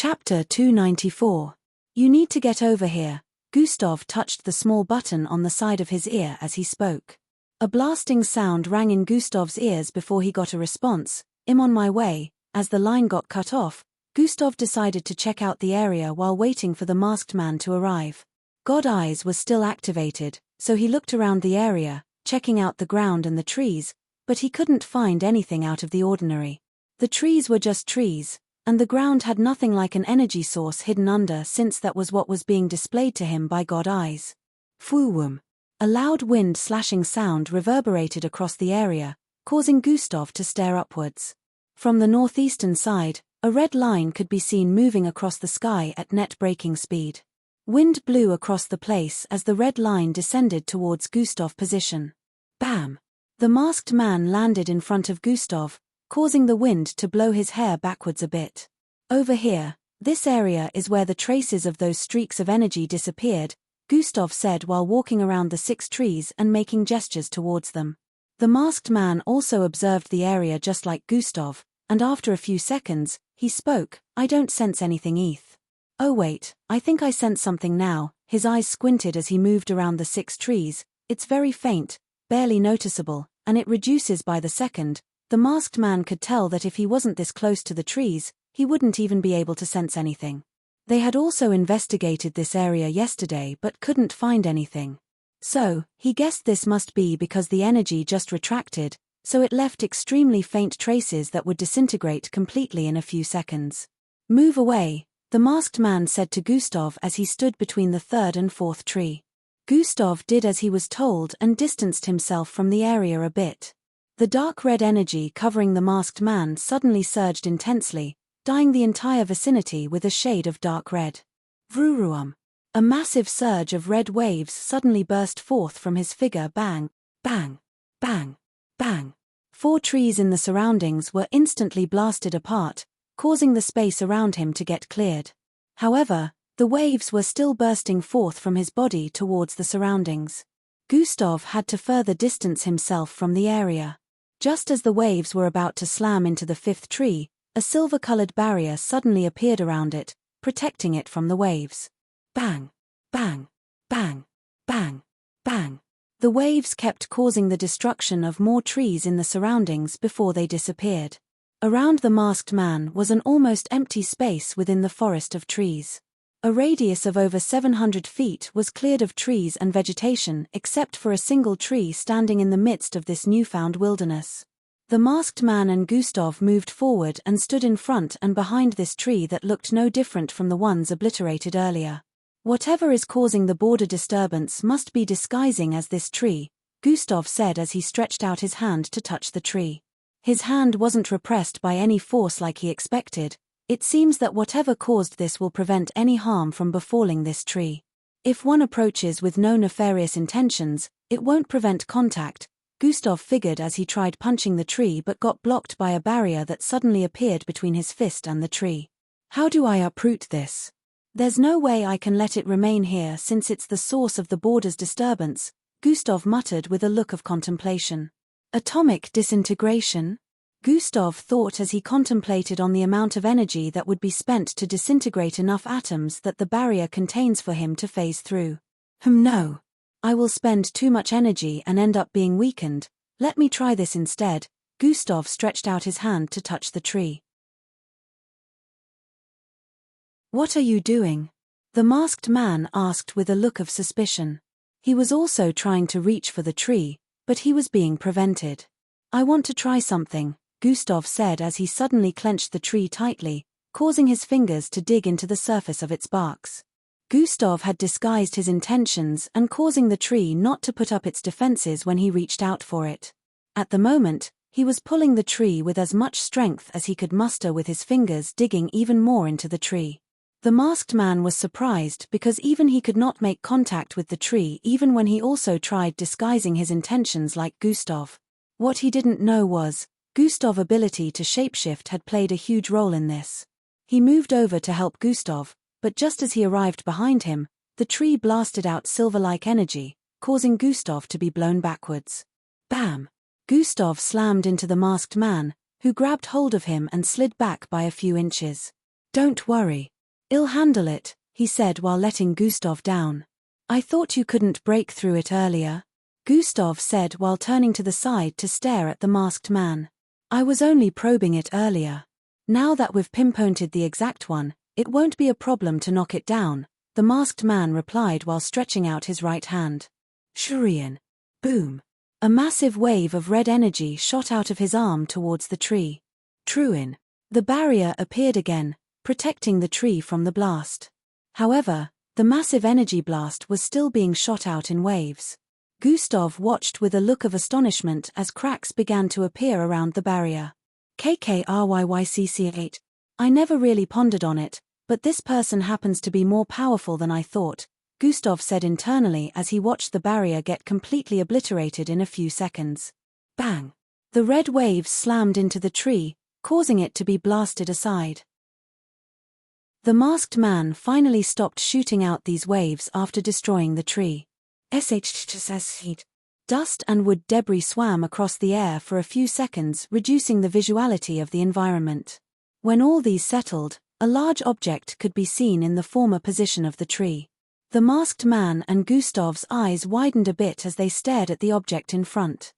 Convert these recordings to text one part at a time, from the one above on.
Chapter 294. You need to get over here. Gustav touched the small button on the side of his ear as he spoke. A blasting sound rang in Gustav's ears before he got a response. I'm on my way. As the line got cut off, Gustav decided to check out the area while waiting for the masked man to arrive. God Eyes was still activated, so he looked around the area, checking out the ground and the trees, but he couldn't find anything out of the ordinary. The trees were just trees, and the ground had nothing like an energy source hidden under, since that was what was being displayed to him by God Eyes. Fwooom. A loud wind-slashing sound reverberated across the area, causing Gustav to stare upwards. From the northeastern side, a red line could be seen moving across the sky at net-breaking speed. Wind blew across the place as the red line descended towards Gustav's position. Bam! The masked man landed in front of Gustav, causing the wind to blow his hair backwards a bit. Over here, this area is where the traces of those streaks of energy disappeared, Gustav said while walking around the 6 trees and making gestures towards them. The masked man also observed the area just like Gustav, and after a few seconds, he spoke. I don't sense anything, Eth. Oh wait, I think I sense something now. His eyes squinted as he moved around the 6 trees. It's very faint, barely noticeable, and it reduces by the second. The masked man could tell that if he wasn't this close to the trees, he wouldn't even be able to sense anything. They had also investigated this area yesterday but couldn't find anything. So, he guessed this must be because the energy just retracted, so it left extremely faint traces that would disintegrate completely in a few seconds. Move away, the masked man said to Gustav as he stood between the 3rd and 4th tree. Gustav did as he was told and distanced himself from the area a bit. The dark red energy covering the masked man suddenly surged intensely, dyeing the entire vicinity with a shade of dark red. Vroom. A massive surge of red waves suddenly burst forth from his figure. Bang, bang, bang, bang. 4 trees in the surroundings were instantly blasted apart, causing the space around him to get cleared. However, the waves were still bursting forth from his body towards the surroundings. Gustav had to further distance himself from the area. Just as the waves were about to slam into the 5th tree, a silver-colored barrier suddenly appeared around it, protecting it from the waves. Bang, bang, bang, bang, bang. The waves kept causing the destruction of more trees in the surroundings before they disappeared. Around the masked man was an almost empty space within the forest of trees. A radius of over 700 feet was cleared of trees and vegetation except for a single tree standing in the midst of this newfound wilderness. The masked man and Gustav moved forward and stood in front and behind this tree that looked no different from the ones obliterated earlier. Whatever is causing the border disturbance must be disguising as this tree, Gustav said as he stretched out his hand to touch the tree. His hand wasn't repressed by any force like he expected. It seems that whatever caused this will prevent any harm from befalling this tree. If one approaches with no nefarious intentions, it won't prevent contact, Gustav figured as he tried punching the tree but got blocked by a barrier that suddenly appeared between his fist and the tree. How do I uproot this? There's no way I can let it remain here since it's the source of the border's disturbance, Gustav muttered with a look of contemplation. Atomic disintegration? Gustav thought as he contemplated on the amount of energy that would be spent to disintegrate enough atoms that the barrier contains for him to phase through. No. I will spend too much energy and end up being weakened. Let me try this instead. Gustav stretched out his hand to touch the tree. What are you doing? The masked man asked with a look of suspicion. He was also trying to reach for the tree, but he was being prevented. I want to try something, Gustav said as he suddenly clenched the tree tightly, causing his fingers to dig into the surface of its barks. Gustav had disguised his intentions and causing the tree not to put up its defenses when he reached out for it. At the moment, he was pulling the tree with as much strength as he could muster with his fingers digging even more into the tree. The masked man was surprised because even he could not make contact with the tree even when he also tried disguising his intentions like Gustav. What he didn't know was, Gustav's ability to shapeshift had played a huge role in this. He moved over to help Gustav, but just as he arrived behind him, the tree blasted out silver-like energy, causing Gustav to be blown backwards. Bam! Gustav slammed into the masked man, who grabbed hold of him and slid back by a few inches. Don't worry. I'll handle it, he said while letting Gustav down. I thought you couldn't break through it earlier, Gustav said while turning to the side to stare at the masked man. I was only probing it earlier. Now that we've pinpointed the exact one, it won't be a problem to knock it down, the masked man replied while stretching out his right hand. Shurian. Boom. A massive wave of red energy shot out of his arm towards the tree. Truin. The barrier appeared again, protecting the tree from the blast. However, the massive energy blast was still being shot out in waves. Gustav watched with a look of astonishment as cracks began to appear around the barrier. KKRYYCC8. I never really pondered on it, but this person happens to be more powerful than I thought, Gustav said internally as he watched the barrier get completely obliterated in a few seconds. Bang! The red waves slammed into the tree, causing it to be blasted aside. The masked man finally stopped shooting out these waves after destroying the tree. Dust and wood debris swam across the air for a few seconds, reducing the visuality of the environment. When all these settled, a large object could be seen in the former position of the tree. The masked man and Gustav's eyes widened a bit as they stared at the object in front.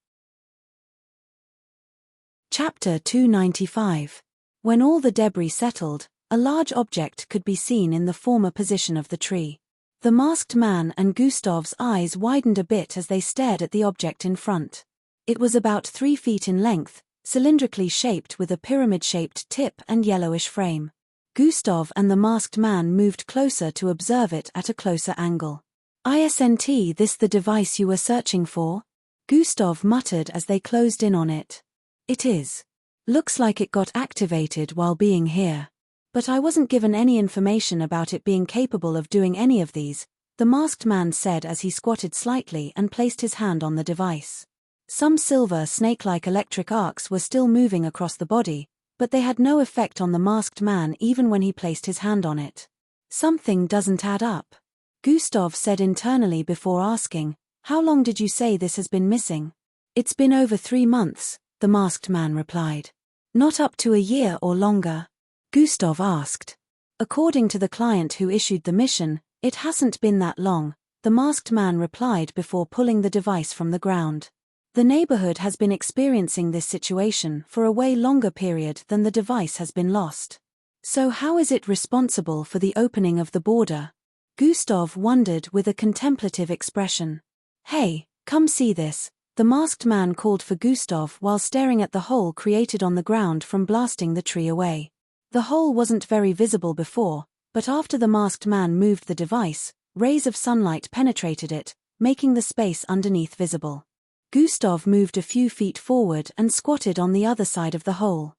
Chapter 295. When all the debris settled, a large object could be seen in the former position of the tree. The masked man and Gustav's eyes widened a bit as they stared at the object in front. It was about 3 feet in length, cylindrically shaped with a pyramid-shaped tip and yellowish frame. Gustav and the masked man moved closer to observe it at a closer angle. "Isn't this the device you were searching for?" Gustav muttered as they closed in on it. "It is. Looks like it got activated while being here. But I wasn't given any information about it being capable of doing any of these," the masked man said as he squatted slightly and placed his hand on the device. Some silver snake-like electric arcs were still moving across the body, but they had no effect on the masked man even when he placed his hand on it. "Something doesn't add up," Gustav said internally before asking, "How long did you say this has been missing?" "It's been over 3 months, the masked man replied. "Not up to a year or longer?" Gustav asked. "According to the client who issued the mission, it hasn't been that long," the masked man replied before pulling the device from the ground. "The neighborhood has been experiencing this situation for a way longer period than the device has been lost. So how is it responsible for the opening of the border?" Gustav wondered with a contemplative expression. "Hey, come see this," the masked man called for Gustav while staring at the hole created on the ground from blasting the tree away. The hole wasn't very visible before, but after the masked man moved the device, rays of sunlight penetrated it, making the space underneath visible. Gustav moved a few feet forward and squatted on the other side of the hole.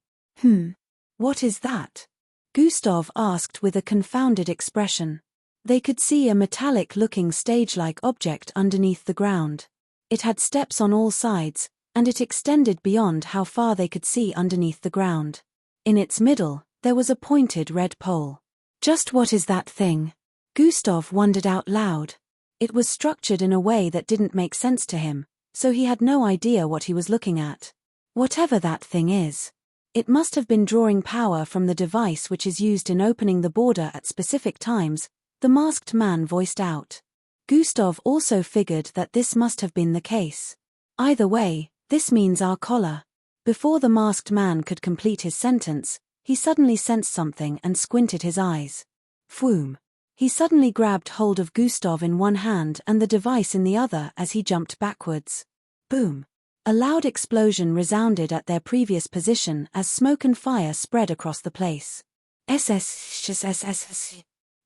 What is that?" Gustav asked with a confounded expression. They could see a metallic-looking stage-like object underneath the ground. It had steps on all sides, and it extended beyond how far they could see underneath the ground. In its middle, there was a pointed red pole. "Just what is that thing?" Gustav wondered out loud. It was structured in a way that didn't make sense to him, so he had no idea what he was looking at. "Whatever that thing is. It must have been drawing power from the device which is used in opening the border at specific times," the masked man voiced out. Gustav also figured that this must have been the case. "Either way, this means our collar." Before the masked man could complete his sentence, he suddenly sensed something and squinted his eyes. Phoom. He suddenly grabbed hold of Gustav in one hand and the device in the other as he jumped backwards. Boom. A loud explosion resounded at their previous position as smoke and fire spread across the place.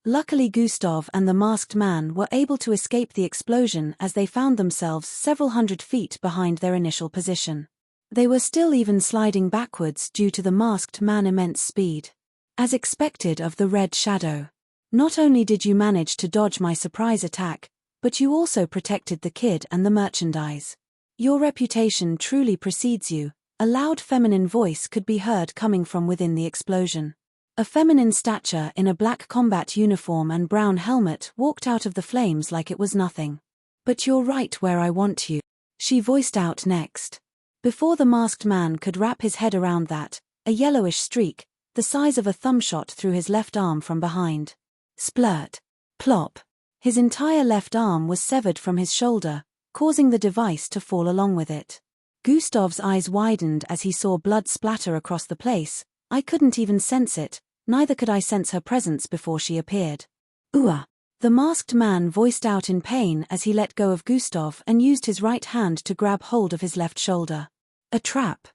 Luckily Gustav and the masked man were able to escape the explosion as they found themselves several hundred feet behind their initial position. They were still even sliding backwards due to the masked man's immense speed. As expected of the Red Shadow. "Not only did you manage to dodge my surprise attack, but you also protected the kid and the merchandise. Your reputation truly precedes you," a loud feminine voice could be heard coming from within the explosion. A feminine stature in a black combat uniform and brown helmet walked out of the flames like it was nothing. "But you're right where I want you," she voiced out next. Before the masked man could wrap his head around that, a yellowish streak, the size of a thumbshot through his left arm from behind. Splurt. Plop. His entire left arm was severed from his shoulder, causing the device to fall along with it. Gustav's eyes widened as he saw blood splatter across the place. I couldn't even sense it, neither could I sense her presence before she appeared. Ooah! The masked man voiced out in pain as he let go of Gustav and used his right hand to grab hold of his left shoulder. A trap.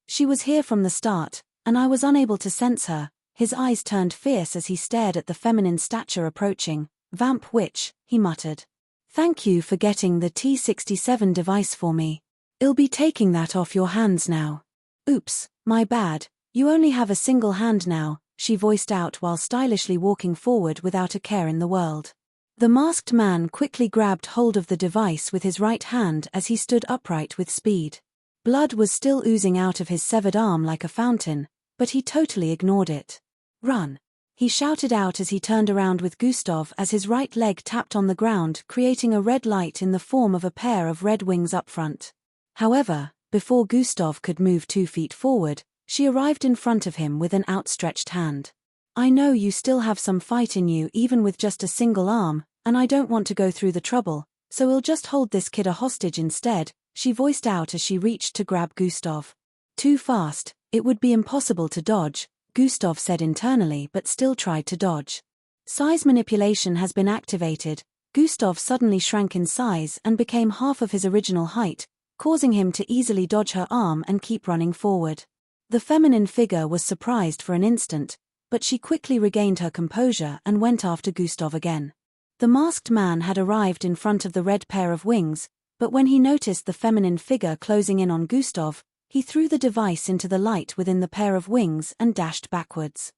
She was here from the start, and I was unable to sense her. His eyes turned fierce as he stared at the feminine stature approaching. Vamp witch, he muttered. Thank you for getting the T-67 device for me. I'll be taking that off your hands now. Oops, my bad, you only have a single hand now, she voiced out while stylishly walking forward without a care in the world. The masked man quickly grabbed hold of the device with his right hand as he stood upright with speed. Blood was still oozing out of his severed arm like a fountain, but he totally ignored it. Run! He shouted out as he turned around with Gustav as his right leg tapped on the ground, creating a red light in the form of a pair of red wings up front. However, before Gustav could move 2 feet forward, she arrived in front of him with an outstretched hand. I know you still have some fight in you even with just a single arm, and I don't want to go through the trouble, so we'll just hold this kid a hostage instead, she voiced out as she reached to grab Gustav. Too fast, it would be impossible to dodge, Gustav said internally but still tried to dodge. Size manipulation has been activated. Gustav suddenly shrank in size and became half of his original height, causing him to easily dodge her arm and keep running forward. The feminine figure was surprised for an instant, but she quickly regained her composure and went after Gustav again. The masked man had arrived in front of the red pair of wings, but when he noticed the feminine figure closing in on Gustav, he threw the device into the light within the pair of wings and dashed backwards.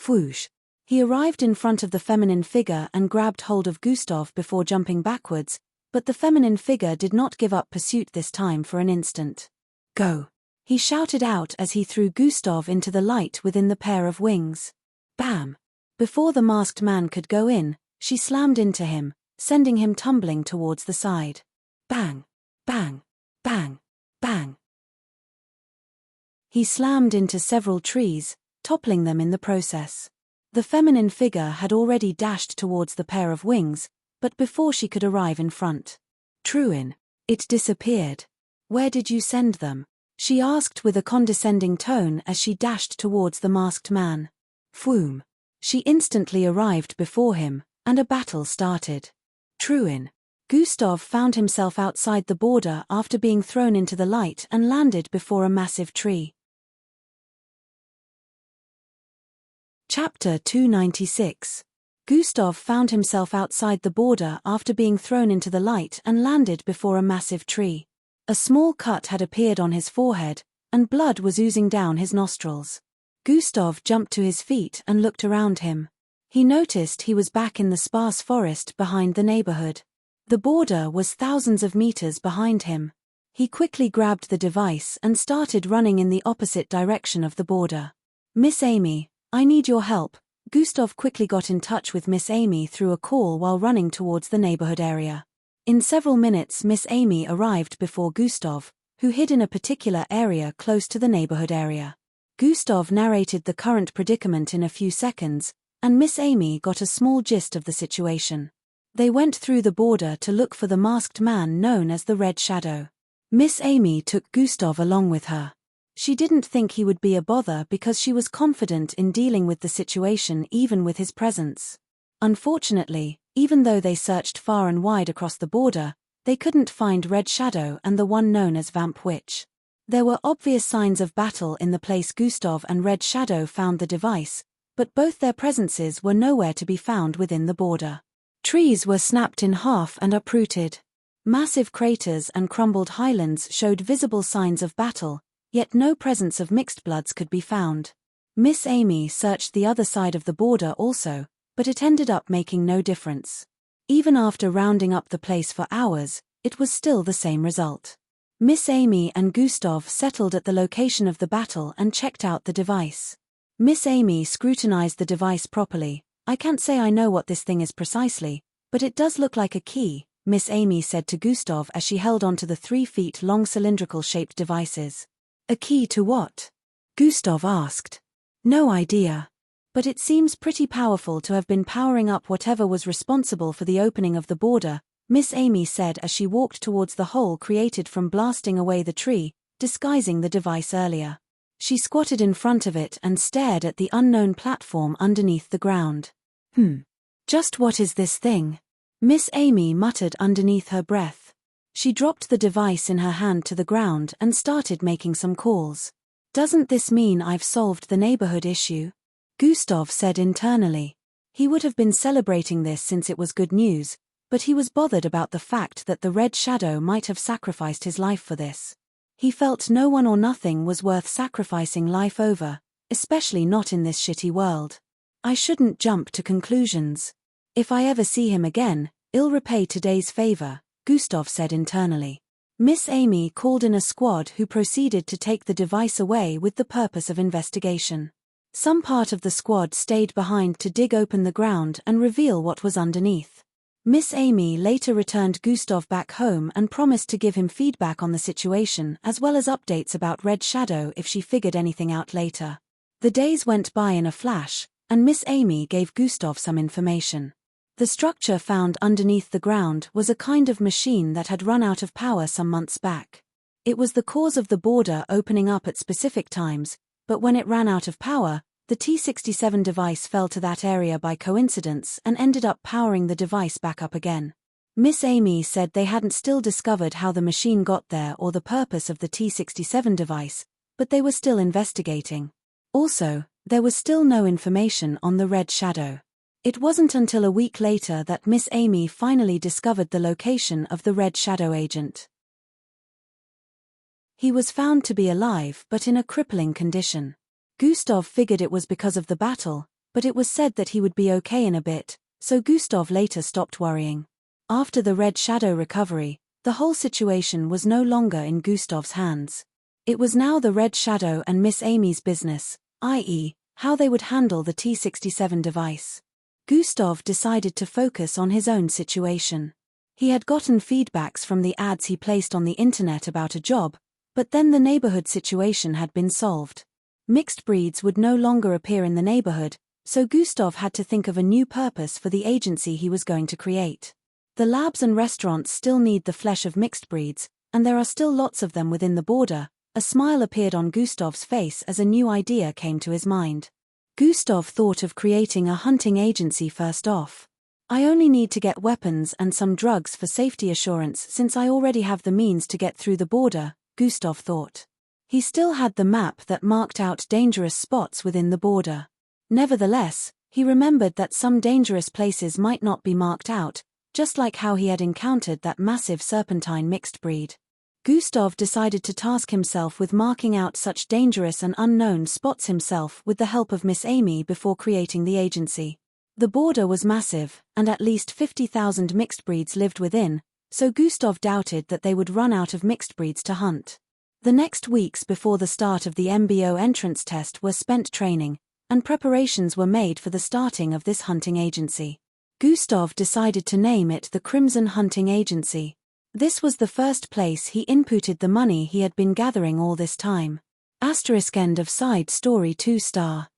Whoosh! He arrived in front of the feminine figure and grabbed hold of Gustav before jumping backwards, but the feminine figure did not give up pursuit this time for an instant. Go! He shouted out as he threw Gustav into the light within the pair of wings. Bam! Before the masked man could go in, she slammed into him, sending him tumbling towards the side. Bang! Bang! Bang! Bang! He slammed into several trees, toppling them in the process. The feminine figure had already dashed towards the pair of wings, but before she could arrive in front. Truin. It disappeared. Where did you send them? She asked with a condescending tone as she dashed towards the masked man. Phoom. She instantly arrived before him, and a battle started. Truin. Gustav found himself outside the border after being thrown into the light and landed before a massive tree. Chapter 296. Gustav found himself outside the border after being thrown into the light and landed before a massive tree. A small cut had appeared on his forehead, and blood was oozing down his nostrils. Gustav jumped to his feet and looked around him. He noticed he was back in the sparse forest behind the neighborhood. The border was thousands of meters behind him. He quickly grabbed the device and started running in the opposite direction of the border. Miss Amy, I need your help. Gustav quickly got in touch with Miss Amy through a call while running towards the neighborhood area. In several minutes Miss Amy arrived before Gustav, who hid in a particular area close to the neighborhood area. Gustav narrated the current predicament in a few seconds, and Miss Amy got a small gist of the situation. They went through the border to look for the masked man known as the Red Shadow. Miss Amy took Gustav along with her. She didn't think he would be a bother because she was confident in dealing with the situation even with his presence. Unfortunately, even though they searched far and wide across the border, they couldn't find Red Shadow and the one known as Vamp Witch. There were obvious signs of battle in the place Gustav and Red Shadow found the device, but both their presences were nowhere to be found within the border. Trees were snapped in half and uprooted. Massive craters and crumbled highlands showed visible signs of battle, yet no presence of mixed bloods could be found. Miss Amy searched the other side of the border also, but it ended up making no difference. Even after rounding up the place for hours, it was still the same result. Miss Amy and Gustav settled at the location of the battle and checked out the device. Miss Amy scrutinized the device properly. I can't say I know what this thing is precisely, but it does look like a key, Miss Amy said to Gustav as she held onto the 3 feet long cylindrical shaped devices. A key to what? Gustav asked. No idea. But it seems pretty powerful to have been powering up whatever was responsible for the opening of the border, Miss Amy said as she walked towards the hole created from blasting away the tree, disguising the device earlier. She squatted in front of it and stared at the unknown platform underneath the ground. Just what is this thing? Miss Amy muttered underneath her breath. She dropped the device in her hand to the ground and started making some calls. Doesn't this mean I've solved the neighborhood issue? Gustav said internally. He would have been celebrating this since it was good news, but he was bothered about the fact that the Red Shadow might have sacrificed his life for this. He felt no one or nothing was worth sacrificing life over, especially not in this shitty world. I shouldn't jump to conclusions. If I ever see him again, I'll repay today's favor, Gustav said internally. Miss Amy called in a squad who proceeded to take the device away with the purpose of investigation. Some part of the squad stayed behind to dig open the ground and reveal what was underneath. Miss Amy later returned Gustav back home and promised to give him feedback on the situation as well as updates about Red Shadow if she figured anything out later. The days went by in a flash, and Miss Amy gave Gustav some information. The structure found underneath the ground was a kind of machine that had run out of power some months back. It was the cause of the border opening up at specific times, but when it ran out of power, the T-67 device fell to that area by coincidence and ended up powering the device back up again. Miss Amy said they hadn't still discovered how the machine got there or the purpose of the T-67 device, but they were still investigating. Also, there was still no information on the Red Shadow. It wasn't until a week later that Miss Amy finally discovered the location of the Red Shadow agent. He was found to be alive but in a crippling condition. Gustav figured it was because of the battle, but it was said that he would be okay in a bit, so Gustav later stopped worrying. After the Red Shadow recovery, the whole situation was no longer in Gustav's hands. It was now the Red Shadow and Miss Amy's business, i.e., how they would handle the T-67 device. Gustav decided to focus on his own situation. He had gotten feedbacks from the ads he placed on the internet about a job, but then the neighborhood situation had been solved. Mixed breeds would no longer appear in the neighborhood, so Gustav had to think of a new purpose for the agency he was going to create. The labs and restaurants still need the flesh of mixed breeds, and there are still lots of them within the border. A smile appeared on Gustav's face as a new idea came to his mind. Gustav thought of creating a hunting agency first off. I only need to get weapons and some drugs for safety assurance since I already have the means to get through the border, Gustav thought. He still had the map that marked out dangerous spots within the border. Nevertheless, he remembered that some dangerous places might not be marked out, just like how he had encountered that massive serpentine mixed breed. Gustav decided to task himself with marking out such dangerous and unknown spots himself with the help of Miss Amy before creating the agency. The border was massive, and at least 50,000 mixed breeds lived within, so Gustav doubted that they would run out of mixed breeds to hunt. The next weeks before the start of the MBO entrance test were spent training, and preparations were made for the starting of this hunting agency. Gustav decided to name it the Crimson Hunting Agency. This was the first place he inputted the money he had been gathering all this time. End of side story 2 star.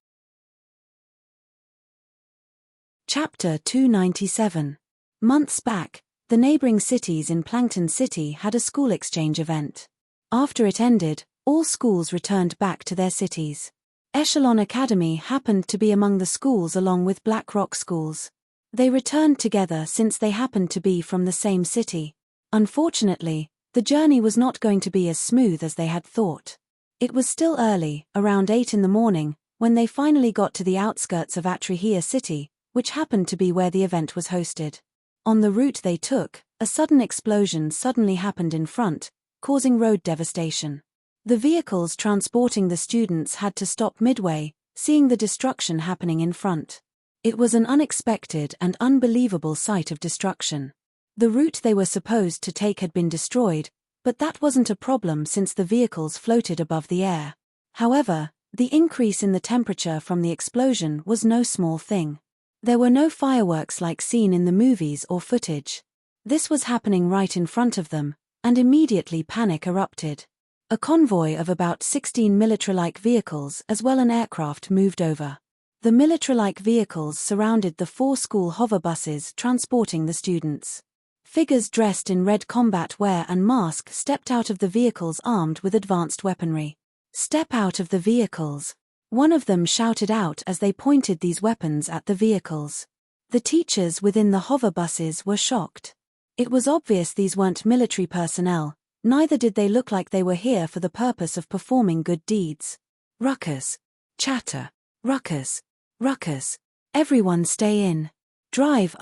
Chapter 297. Months back, the neighboring cities in Plankton City had a school exchange event. After it ended, all schools returned back to their cities. Echelon Academy happened to be among the schools along with Black Rock schools. They returned together since they happened to be from the same city. Unfortunately, the journey was not going to be as smooth as they had thought. It was still early, around 8 in the morning, when they finally got to the outskirts of Atrihia City, which happened to be where the event was hosted. On the route they took, a sudden explosion suddenly happened in front, causing road devastation. The vehicles transporting the students had to stop midway, seeing the destruction happening in front. It was an unexpected and unbelievable sight of destruction. The route they were supposed to take had been destroyed, but that wasn't a problem since the vehicles floated above the air. However, the increase in the temperature from the explosion was no small thing. There were no fireworks like seen in the movies or footage. This was happening right in front of them, and immediately panic erupted. A convoy of about 16 military-like vehicles as well an aircraft moved over. The military-like vehicles surrounded the 4 school hover buses transporting the students. Figures dressed in red combat wear and masks stepped out of the vehicles armed with advanced weaponry. "Step out of the vehicles," one of them shouted out as they pointed these weapons at the vehicles. The teachers within the hover buses were shocked. It was obvious these weren't military personnel, neither did they look like they were here for the purpose of performing good deeds. Ruckus. Chatter. Ruckus. Ruckus. Everyone stay in. Drive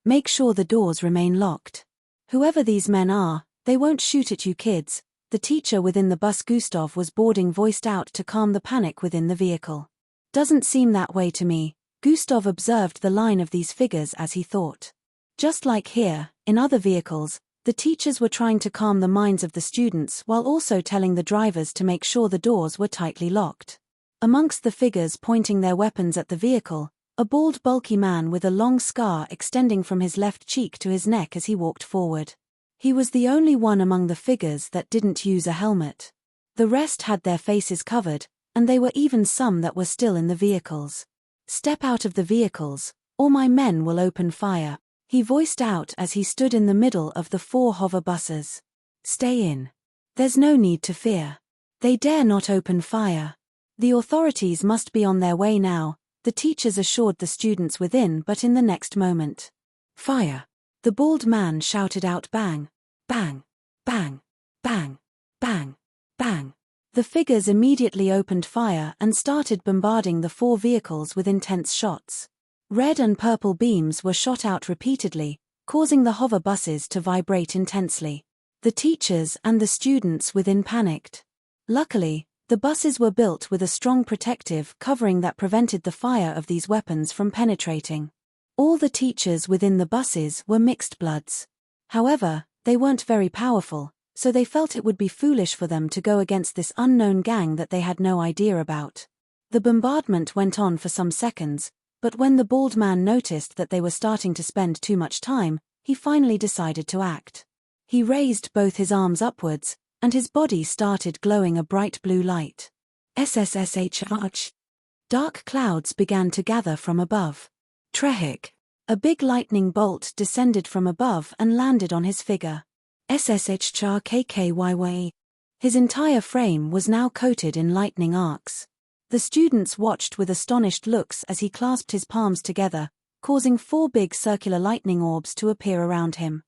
make sure the doors remain locked. Whoever these men are, they won't shoot at you kids, the teacher within the bus Gustav was boarding voiced out to calm the panic within the vehicle. Doesn't seem that way to me, Gustav observed the line of these figures as he thought. Just like here, in other vehicles, the teachers were trying to calm the minds of the students while also telling the drivers to make sure the doors were tightly locked. Amongst the figures pointing their weapons at the vehicle, a bald bulky man with a long scar extending from his left cheek to his neck as he walked forward. He was the only one among the figures that didn't use a helmet. The rest had their faces covered, and there were even some that were still in the vehicles. "Step out of the vehicles, or my men will open fire," he voiced out as he stood in the middle of the 4 hover buses. "Stay in. There's no need to fear. They dare not open fire. The authorities must be on their way now," the teachers assured the students within, but in the next moment. "Fire!" The bald man shouted out. Bang! Bang! Bang! Bang! Bang! Bang! The figures immediately opened fire and started bombarding the 4 vehicles with intense shots. Red and purple beams were shot out repeatedly, causing the hover buses to vibrate intensely. The teachers and the students within panicked. Luckily, the buses were built with a strong protective covering that prevented the fire of these weapons from penetrating. All the teachers within the buses were mixed bloods. However, they weren't very powerful, so they felt it would be foolish for them to go against this unknown gang that they had no idea about. The bombardment went on for some seconds, but when the bald man noticed that they were starting to spend too much time, he finally decided to act. He raised both his arms upwards, and his body started glowing a bright blue light. SSSH. Dark clouds began to gather from above. Trehik. A big lightning bolt descended from above and landed on his figure. SSH char KKYY. His entire frame was now coated in lightning arcs. The students watched with astonished looks as he clasped his palms together, causing 4 big circular lightning orbs to appear around him.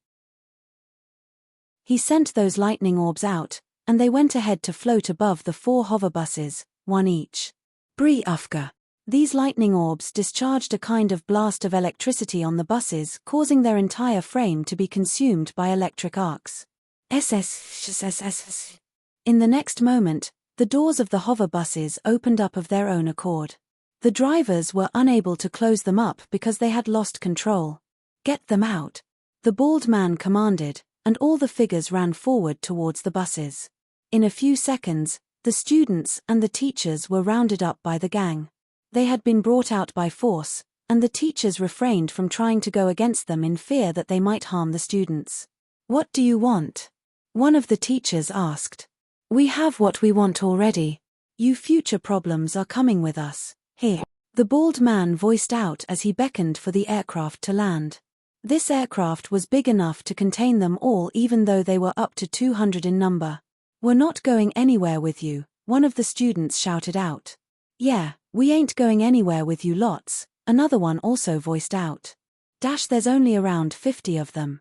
He sent those lightning orbs out, and they went ahead to float above the 4 hover buses, 1 each. Bree Ufka. These lightning orbs discharged a kind of blast of electricity on the buses, causing their entire frame to be consumed by electric arcs. SSSSS. In the next moment, the doors of the hover buses opened up of their own accord. The drivers were unable to close them up because they had lost control. "Get them out," the bald man commanded, and all the figures ran forward towards the buses. In a few seconds, the students and the teachers were rounded up by the gang. They had been brought out by force, and the teachers refrained from trying to go against them in fear that they might harm the students. "What do you want?" one of the teachers asked. "We have what we want already. You future problems are coming with us. Here," the bald man voiced out as he beckoned for the aircraft to land. This aircraft was big enough to contain them all even though they were up to 200 in number. "We're not going anywhere with you," one of the students shouted out. "Yeah, we ain't going anywhere with you lots," another one also voiced out. "There's only around 50 of them.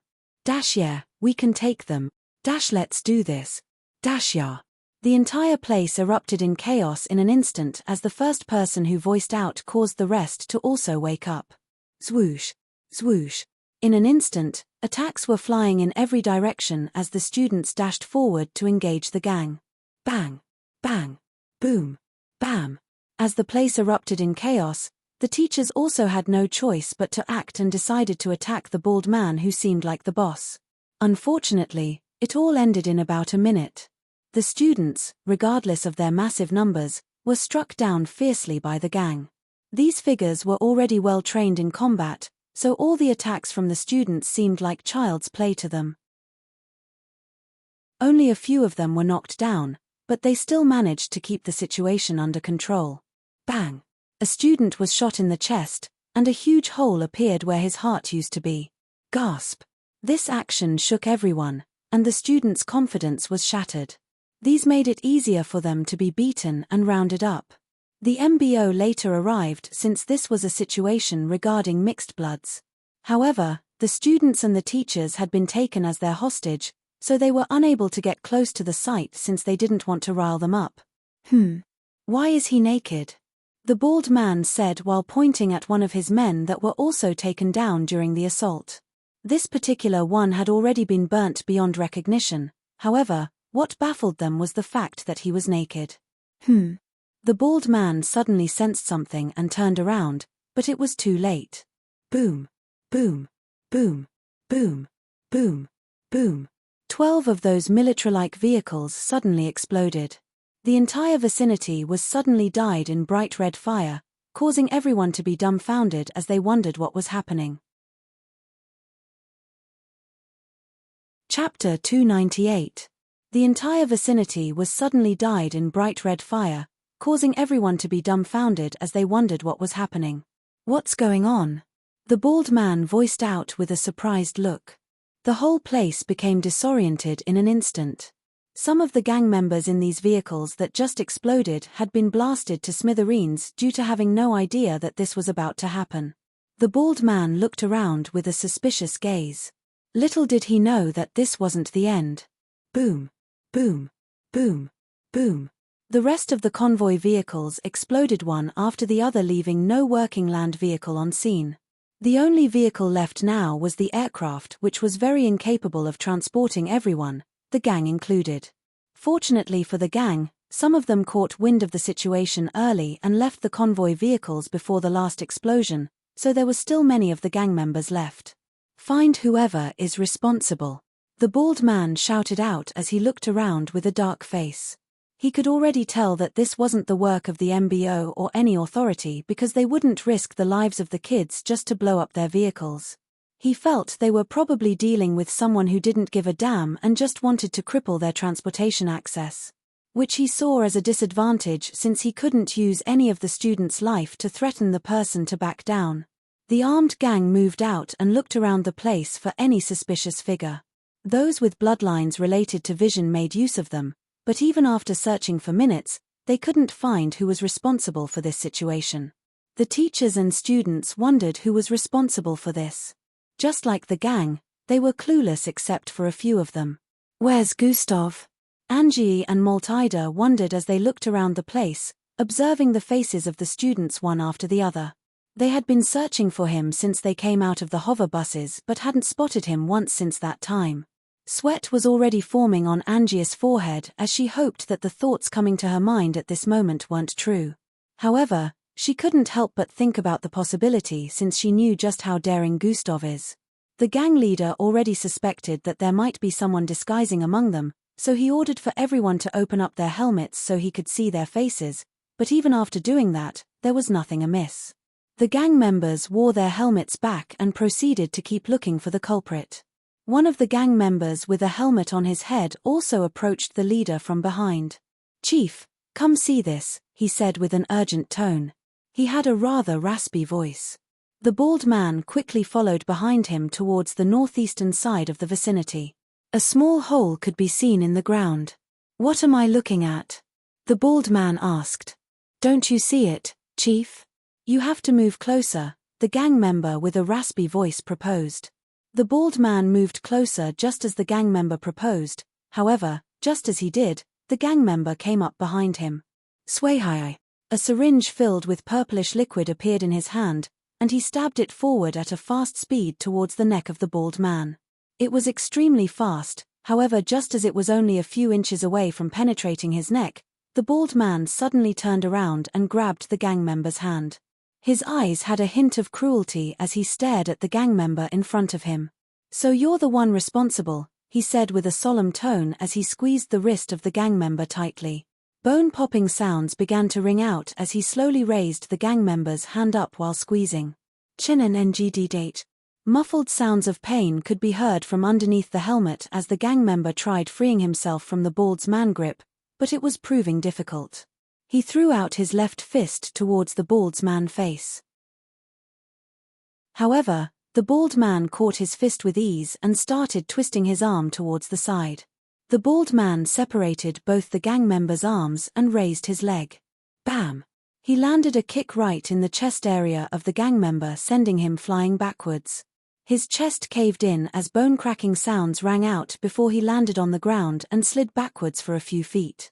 Yeah, we can take them. Let's do this. Yeah." The entire place erupted in chaos in an instant as the first person who voiced out caused the rest to also wake up. Swoosh. Swoosh. In an instant, attacks were flying in every direction as the students dashed forward to engage the gang. Bang. Bang. Boom. Bam. As the place erupted in chaos, the teachers also had no choice but to act and decided to attack the bald man who seemed like the boss. Unfortunately, it all ended in about a minute. The students, regardless of their massive numbers, were struck down fiercely by the gang. These figures were already well trained in combat, so all the attacks from the students seemed like child's play to them. Only a few of them were knocked down, but they still managed to keep the situation under control. Bang! A student was shot in the chest, and a huge hole appeared where his heart used to be. Gasp! This action shook everyone, and the student's confidence was shattered. These made it easier for them to be beaten and rounded up. The MBO later arrived since this was a situation regarding mixed bloods. However, the students and the teachers had been taken as their hostage, so they were unable to get close to the site since they didn't want to rile them up. Why is he naked? The bald man said while pointing at one of his men that were also taken down during the assault. This particular one had already been burnt beyond recognition, however, what baffled them was the fact that he was naked. The bald man suddenly sensed something and turned around, but it was too late. Boom! Boom! Boom! Boom! Boom! Boom! 12 of those military-like vehicles suddenly exploded. The entire vicinity was suddenly dyed in bright red fire, causing everyone to be dumbfounded as they wondered what was happening. Chapter 298. The entire vicinity was suddenly dyed in bright red fire, causing everyone to be dumbfounded as they wondered what was happening. What's going on? The bald man voiced out with a surprised look. The whole place became disoriented in an instant. Some of the gang members in these vehicles that just exploded had been blasted to smithereens due to having no idea that this was about to happen. The bald man looked around with a suspicious gaze. Little did he know that this wasn't the end. Boom! Boom! Boom! Boom! The rest of the convoy vehicles exploded one after the other, leaving no working land vehicle on scene. The only vehicle left now was the aircraft, which was very incapable of transporting everyone, the gang included. Fortunately for the gang, some of them caught wind of the situation early and left the convoy vehicles before the last explosion, so there were still many of the gang members left. Find whoever is responsible. The bald man shouted out as he looked around with a dark face. He could already tell that this wasn't the work of the MBO or any authority because they wouldn't risk the lives of the kids just to blow up their vehicles. He felt they were probably dealing with someone who didn't give a damn and just wanted to cripple their transportation access, which he saw as a disadvantage since he couldn't use any of the students' life to threaten the person to back down. The armed gang moved out and looked around the place for any suspicious figure. Those with bloodlines related to Vision made use of them, but even after searching for minutes, they couldn't find who was responsible for this situation. The teachers and students wondered who was responsible for this. Just like the gang, they were clueless except for a few of them. Where's Gustav? Angie and Maltida wondered as they looked around the place, observing the faces of the students one after the other. They had been searching for him since they came out of the hover buses but hadn't spotted him once since that time. Sweat was already forming on Angie's forehead as she hoped that the thoughts coming to her mind at this moment weren't true. However, she couldn't help but think about the possibility since she knew just how daring Gustav is. The gang leader already suspected that there might be someone disguising among them, so he ordered for everyone to open up their helmets so he could see their faces, but even after doing that, there was nothing amiss. The gang members wore their helmets back and proceeded to keep looking for the culprit. One of the gang members with a helmet on his head also approached the leader from behind. "Chief, come see this," he said with an urgent tone. He had a rather raspy voice. The bald man quickly followed behind him towards the northeastern side of the vicinity. A small hole could be seen in the ground. "What am I looking at?" the bald man asked. "Don't you see it, Chief?" "You have to move closer," the gang member with a raspy voice proposed. The bald man moved closer just as the gang member proposed, however, just as he did, the gang member came up behind him. Sway. A syringe filled with purplish liquid appeared in his hand, and he stabbed it forward at a fast speed towards the neck of the bald man. It was extremely fast, however, just as it was only a few inches away from penetrating his neck, the bald man suddenly turned around and grabbed the gang member's hand. His eyes had a hint of cruelty as he stared at the gang member in front of him. "So you're the one responsible," he said with a solemn tone as he squeezed the wrist of the gang member tightly. Bone-popping sounds began to ring out as he slowly raised the gang member's hand up while squeezing. Chin and NGD date. Muffled sounds of pain could be heard from underneath the helmet as the gang member tried freeing himself from the bald's man grip, but it was proving difficult. He threw out his left fist towards the bald man's face. However, the bald man caught his fist with ease and started twisting his arm towards the side. The bald man separated both the gang member's arms and raised his leg. Bam! He landed a kick right in the chest area of the gang member, sending him flying backwards. His chest caved in as bone-cracking sounds rang out before he landed on the ground and slid backwards for a few feet.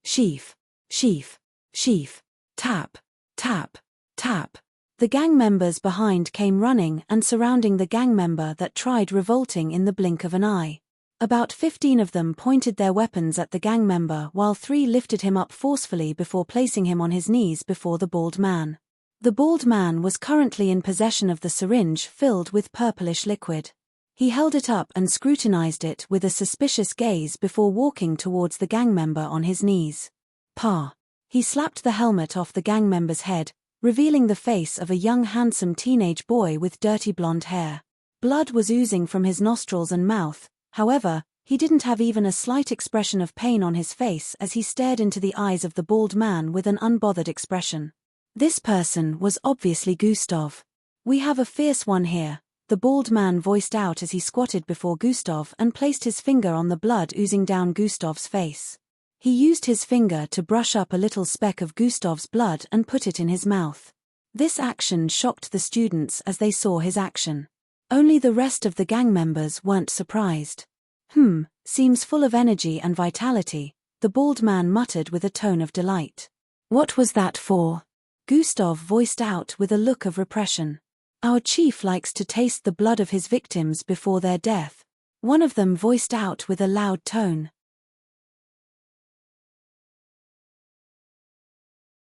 Sheaf, sheaf, sheaf, tap, tap, tap. The gang members behind came running and surrounding the gang member that tried revolting in the blink of an eye. About 15 of them pointed their weapons at the gang member while 3 lifted him up forcefully before placing him on his knees before the bald man. The bald man was currently in possession of the syringe filled with purplish liquid. He held it up and scrutinized it with a suspicious gaze before walking towards the gang member on his knees. Pa! He slapped the helmet off the gang member's head, revealing the face of a young handsome teenage boy with dirty blonde hair. Blood was oozing from his nostrils and mouth, however, he didn't have even a slight expression of pain on his face as he stared into the eyes of the bald man with an unbothered expression. This person was obviously Gustav. "We have a fierce one here," the bald man voiced out as he squatted before Gustav and placed his finger on the blood oozing down Gustav's face. He used his finger to brush up a little speck of Gustav's blood and put it in his mouth. This action shocked the students as they saw his action. Only the rest of the gang members weren't surprised. Seems full of energy and vitality," the bald man muttered with a tone of delight. "What was that for?" Gustav voiced out with a look of repression. "Our chief likes to taste the blood of his victims before their death," one of them voiced out with a loud tone.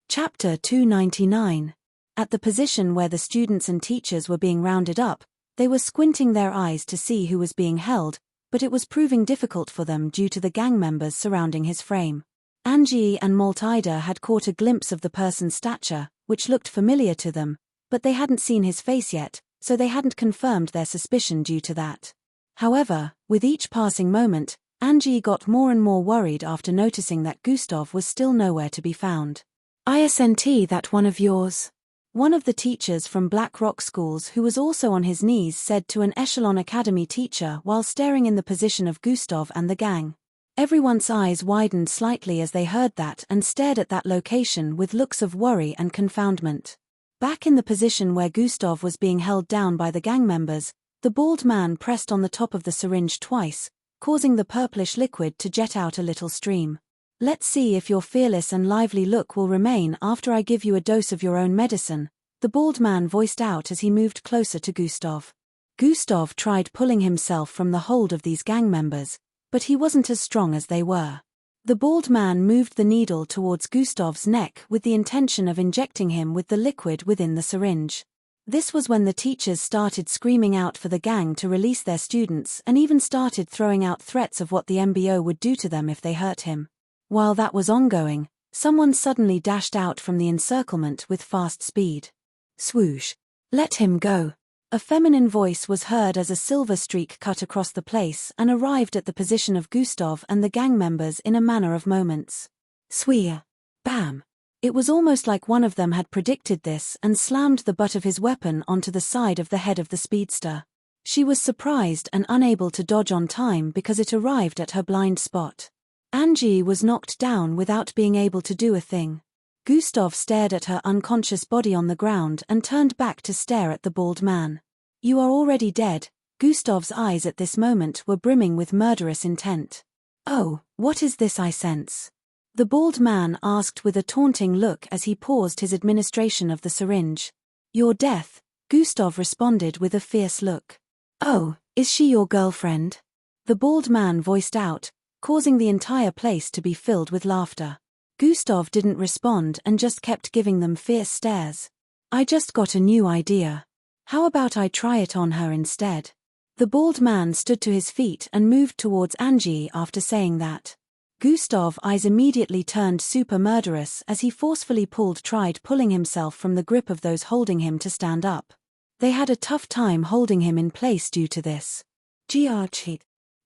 Chapter 299. At the position where the students and teachers were being rounded up, they were squinting their eyes to see who was being held, but it was proving difficult for them due to the gang members surrounding his frame. Angie and Maltida had caught a glimpse of the person's stature, which looked familiar to them, but they hadn't seen his face yet, so they hadn't confirmed their suspicion due to that. However, with each passing moment, Angie got more and more worried after noticing that Gustav was still nowhere to be found. "Isn't that one of yours?" One of the teachers from Black Rock Schools who was also on his knees said to an Echelon Academy teacher while staring in the position of Gustav and the gang. Everyone's eyes widened slightly as they heard that and stared at that location with looks of worry and confoundment. Back in the position where Gustav was being held down by the gang members, the bald man pressed on the top of the syringe twice, causing the purplish liquid to jet out a little stream. "Let's see if your fearless and lively look will remain after I give you a dose of your own medicine," the bald man voiced out as he moved closer to Gustav. Gustav tried pulling himself from the hold of these gang members, but he wasn't as strong as they were. The bald man moved the needle towards Gustav's neck with the intention of injecting him with the liquid within the syringe. This was when the teachers started screaming out for the gang to release their students and even started throwing out threats of what the MBO would do to them if they hurt him. While that was ongoing, someone suddenly dashed out from the encirclement with fast speed. Swoosh! "Let him go!" A feminine voice was heard as a silver streak cut across the place and arrived at the position of Gustav and the gang members in a matter of moments. Swear! Bam! It was almost like one of them had predicted this and slammed the butt of his weapon onto the side of the head of the speedster. She was surprised and unable to dodge on time because it arrived at her blind spot. Angie was knocked down without being able to do a thing. Gustav stared at her unconscious body on the ground and turned back to stare at the bald man. "You are already dead." Gustav's eyes at this moment were brimming with murderous intent. "Oh, what is this I sense?" the bald man asked with a taunting look as he paused his administration of the syringe. "Your death," Gustav responded with a fierce look. "Oh, is she your girlfriend?" the bald man voiced out, causing the entire place to be filled with laughter. Gustav didn't respond and just kept giving them fierce stares. "I just got a new idea. How about I try it on her instead?" The bald man stood to his feet and moved towards Angie after saying that. Gustav's eyes immediately turned super murderous as he forcefully tried pulling himself from the grip of those holding him to stand up. They had a tough time holding him in place due to this.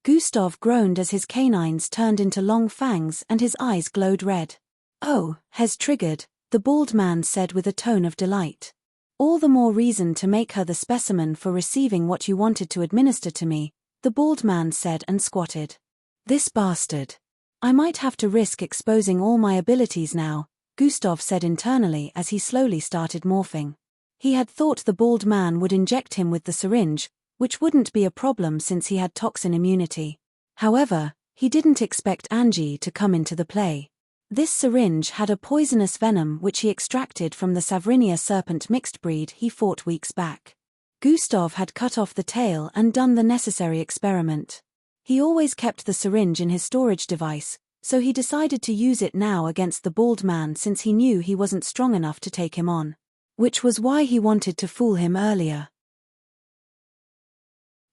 Gustav groaned as his canines turned into long fangs and his eyes glowed red. "Oh, Hes triggered," the bald man said with a tone of delight. "All the more reason to make her the specimen for receiving what you wanted to administer to me," the bald man said and squatted. "This bastard. I might have to risk exposing all my abilities now," Gustav said internally as he slowly started morphing. He had thought the bald man would inject him with the syringe, which wouldn't be a problem since he had toxin immunity. However, he didn't expect Angie to come into the play. This syringe had a poisonous venom which he extracted from the Savrinia serpent mixed breed he fought weeks back. Gustav had cut off the tail and done the necessary experiment. He always kept the syringe in his storage device, so he decided to use it now against the bald man since he knew he wasn't strong enough to take him on. Which was why he wanted to fool him earlier.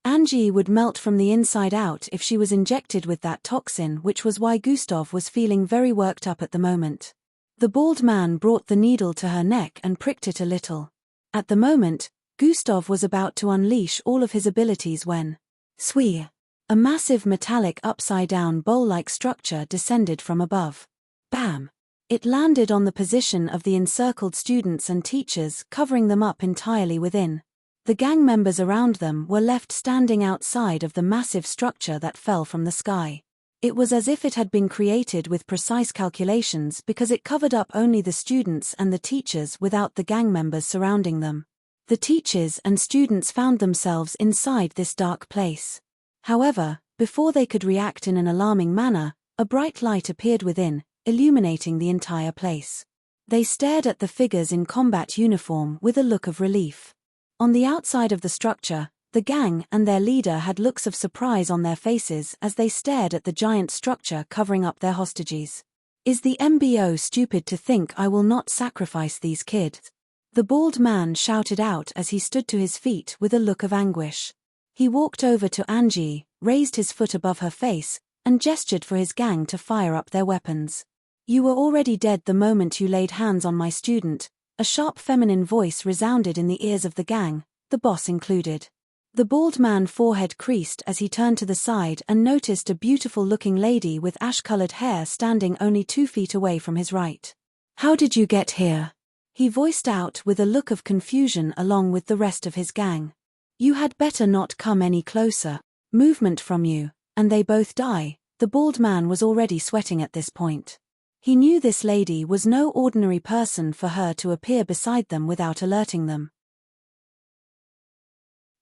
Angie would melt from the inside out if she was injected with that toxin, which was why Gustav was feeling very worked up at the moment. The bald man brought the needle to her neck and pricked it a little. At the moment, Gustav was about to unleash all of his abilities when, swee, a massive metallic upside-down bowl-like structure descended from above. Bam! It landed on the position of the encircled students and teachers, covering them up entirely within. The gang members around them were left standing outside of the massive structure that fell from the sky. It was as if it had been created with precise calculations because it covered up only the students and the teachers without the gang members surrounding them. The teachers and students found themselves inside this dark place. However, before they could react in an alarming manner, a bright light appeared within, illuminating the entire place. They stared at the figures in combat uniform with a look of relief. On the outside of the structure, the gang and their leader had looks of surprise on their faces as they stared at the giant structure covering up their hostages. "Is the MBO stupid to think I will not sacrifice these kids?" The bald man shouted out as he stood to his feet with a look of anguish. He walked over to Angie, raised his foot above her face, and gestured for his gang to fire up their weapons. "You were already dead the moment you laid hands on my student," a sharp feminine voice resounded in the ears of the gang, the boss included. The bald man's forehead creased as he turned to the side and noticed a beautiful-looking lady with ash-colored hair standing only 2 feet away from his right. "How did you get here?" he voiced out with a look of confusion along with the rest of his gang. "You had better not come any closer. Movement from you, and they both die." The bald man was already sweating at this point. He knew this lady was no ordinary person for her to appear beside them without alerting them.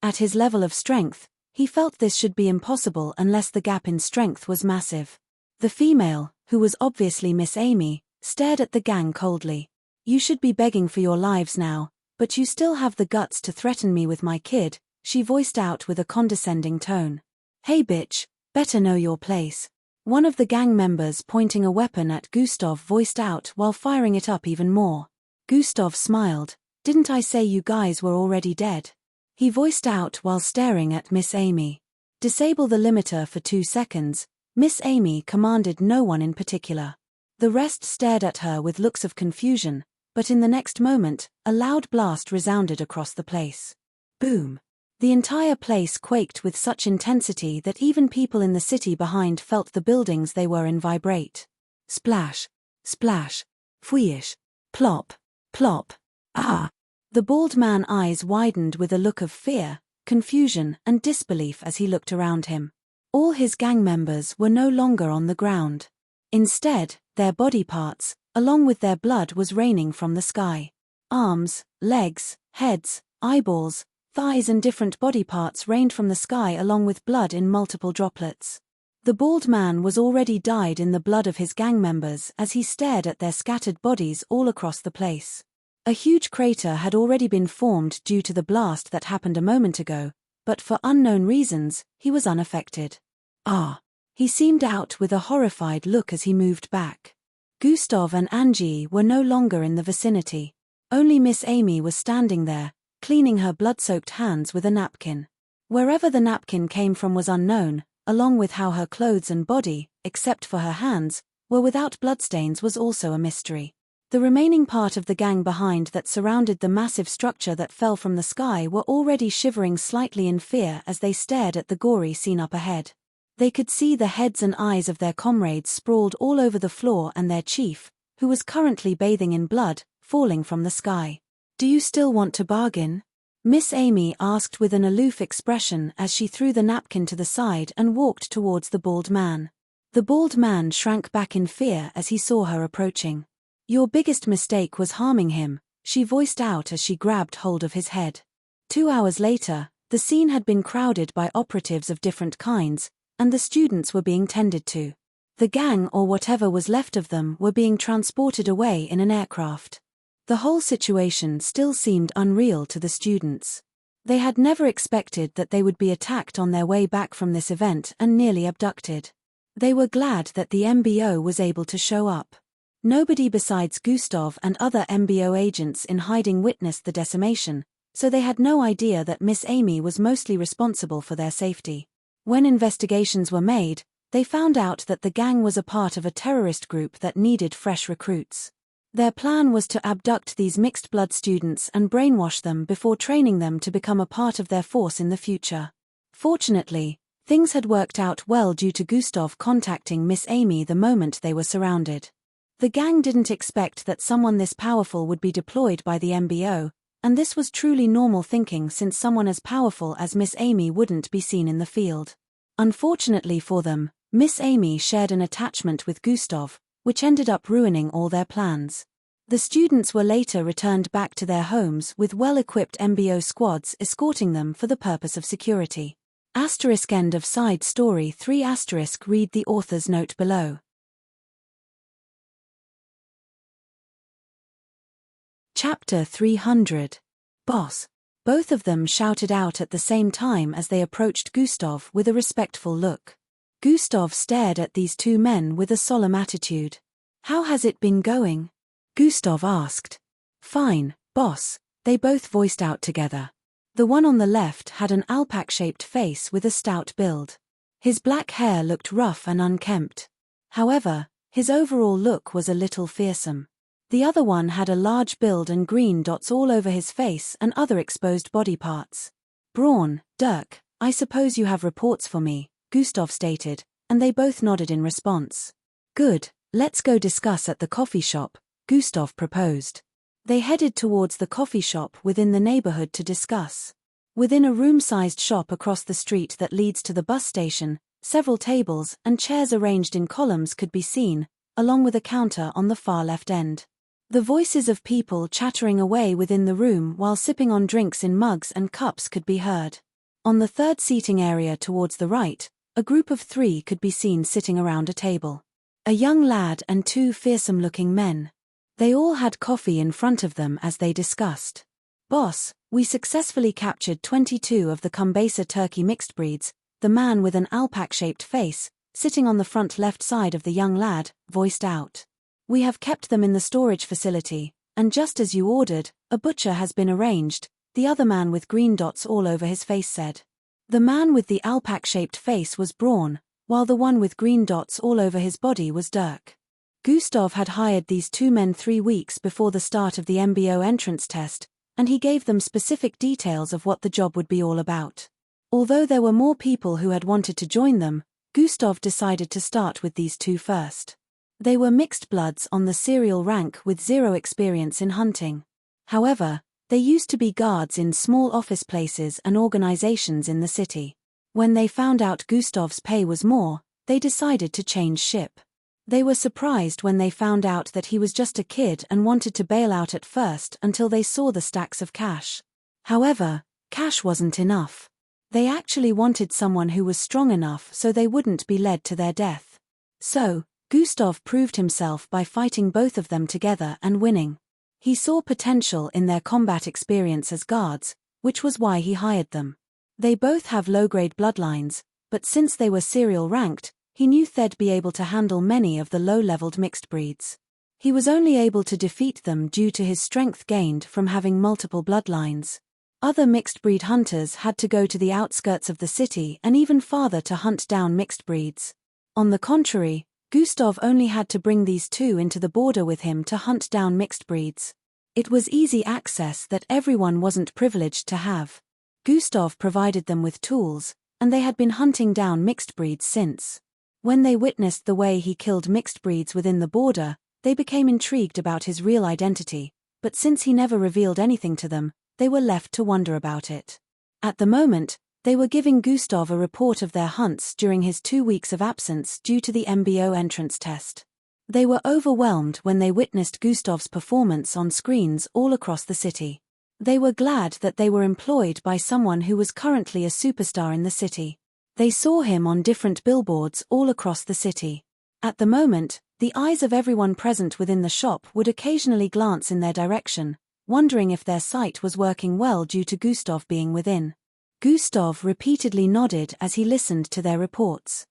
At his level of strength, he felt this should be impossible unless the gap in strength was massive. The female, who was obviously Miss Amy, stared at the gang coldly. "You should be begging for your lives now, but you still have the guts to threaten me with my kid," she voiced out with a condescending tone. "Hey bitch, better know your place." One of the gang members pointing a weapon at Gustav voiced out while firing it up even more. Gustav smiled. "Didn't I say you guys were already dead?" he voiced out while staring at Miss Amy. "Disable the limiter for 2 seconds, Miss Amy commanded no one in particular. The rest stared at her with looks of confusion, but in the next moment, a loud blast resounded across the place. Boom! The entire place quaked with such intensity that even people in the city behind felt the buildings they were in vibrate. Splash! Splash! Fweish! Plop! Plop! Ah! The bald man's eyes widened with a look of fear, confusion, and disbelief as he looked around him. All his gang members were no longer on the ground. Instead, their body parts, along with their blood, was raining from the sky. Arms, legs, heads, eyeballs, thighs and different body parts rained from the sky along with blood in multiple droplets. The bald man was already dyed in the blood of his gang members as he stared at their scattered bodies all across the place. A huge crater had already been formed due to the blast that happened a moment ago, but for unknown reasons, he was unaffected. Ah! He seemed out with a horrified look as he moved back. Gustav and Angie were no longer in the vicinity. Only Miss Amy was standing there, cleaning her blood-soaked hands with a napkin. Wherever the napkin came from was unknown, along with how her clothes and body, except for her hands, were without bloodstains was also a mystery. The remaining part of the gang behind that surrounded the massive structure that fell from the sky were already shivering slightly in fear as they stared at the gory scene up ahead. They could see the heads and eyes of their comrades sprawled all over the floor and their chief, who was currently bathing in blood, falling from the sky. "Do you still want to bargain?" Miss Amy asked with an aloof expression as she threw the napkin to the side and walked towards the bald man. The bald man shrank back in fear as he saw her approaching. "Your biggest mistake was harming him," she voiced out as she grabbed hold of his head. 2 hours later, the scene had been crowded by operatives of different kinds, and the students were being tended to. The gang, or whatever was left of them, were being transported away in an aircraft. The whole situation still seemed unreal to the students. They had never expected that they would be attacked on their way back from this event and nearly abducted. They were glad that the MBO was able to show up. Nobody besides Gustav and other MBO agents in hiding witnessed the decimation, so they had no idea that Miss Amy was mostly responsible for their safety. When investigations were made, they found out that the gang was a part of a terrorist group that needed fresh recruits. Their plan was to abduct these mixed-blood students and brainwash them before training them to become a part of their force in the future. Fortunately, things had worked out well due to Gustav contacting Miss Amy the moment they were surrounded. The gang didn't expect that someone this powerful would be deployed by the MBO, and this was truly normal thinking since someone as powerful as Miss Amy wouldn't be seen in the field. Unfortunately for them, Miss Amy shared an attachment with Gustav, which ended up ruining all their plans. The students were later returned back to their homes with well-equipped MBO squads escorting them for the purpose of security. End of side story 3 *. Read the author's note below. Chapter 300. Boss. Both of them shouted out at the same time as they approached Gustav with a respectful look. Gustav stared at these two men with a solemn attitude. "How has it been going?" Gustav asked. "Fine, boss," they both voiced out together. The one on the left had an alpaca-shaped face with a stout build. His black hair looked rough and unkempt. However, his overall look was a little fearsome. The other one had a large build and green dots all over his face and other exposed body parts. "Braun, Dirk, I suppose you have reports for me," Gustav stated, and they both nodded in response. "Good, let's go discuss at the coffee shop," Gustav proposed. They headed towards the coffee shop within the neighborhood to discuss. Within a room-sized shop across the street that leads to the bus station, several tables and chairs arranged in columns could be seen, along with a counter on the far left end. The voices of people chattering away within the room while sipping on drinks in mugs and cups could be heard. On the third seating area towards the right, a group of 3 could be seen sitting around a table. A young lad and 2 fearsome-looking men. They all had coffee in front of them as they discussed. "Boss, we successfully captured 22 of the Kumbasa turkey mixed breeds," the man with an alpaca-shaped face, sitting on the front left side of the young lad, voiced out. "We have kept them in the storage facility, and just as you ordered, a butcher has been arranged," the other man with green dots all over his face said. The man with the alpaca-shaped face was Braun, while the one with green dots all over his body was Dirk. Gustav had hired these 2 men 3 weeks before the start of the MBO entrance test, and he gave them specific details of what the job would be all about. Although there were more people who had wanted to join them, Gustav decided to start with these 2 first. They were mixed bloods on the serial rank with 0 experience in hunting. However, they used to be guards in small office places and organizations in the city. When they found out Gustav's pay was more, they decided to change ship. They were surprised when they found out that he was just a kid and wanted to bail out at first until they saw the stacks of cash. However, cash wasn't enough. They actually wanted someone who was strong enough so they wouldn't be led to their death. So, Gustav proved himself by fighting both of them together and winning. He saw potential in their combat experience as guards, which was why he hired them. They both have low-grade bloodlines, but since they were serial ranked, he knew they'd be able to handle many of the low-leveled mixed breeds. He was only able to defeat them due to his strength gained from having multiple bloodlines. Other mixed breed hunters had to go to the outskirts of the city and even farther to hunt down mixed breeds. On the contrary, Gustav only had to bring these 2 into the border with him to hunt down mixed breeds. It was easy access that everyone wasn't privileged to have. Gustav provided them with tools, and they had been hunting down mixed breeds since. When they witnessed the way he killed mixed breeds within the border, they became intrigued about his real identity, but since he never revealed anything to them, they were left to wonder about it. At the moment, they were giving Gustav a report of their hunts during his 2 weeks of absence due to the MBO entrance test. They were overwhelmed when they witnessed Gustav's performance on screens all across the city. They were glad that they were employed by someone who was currently a superstar in the city. They saw him on different billboards all across the city. At the moment, the eyes of everyone present within the shop would occasionally glance in their direction, wondering if their sight was working well due to Gustav being within. Gustav repeatedly nodded as he listened to their reports.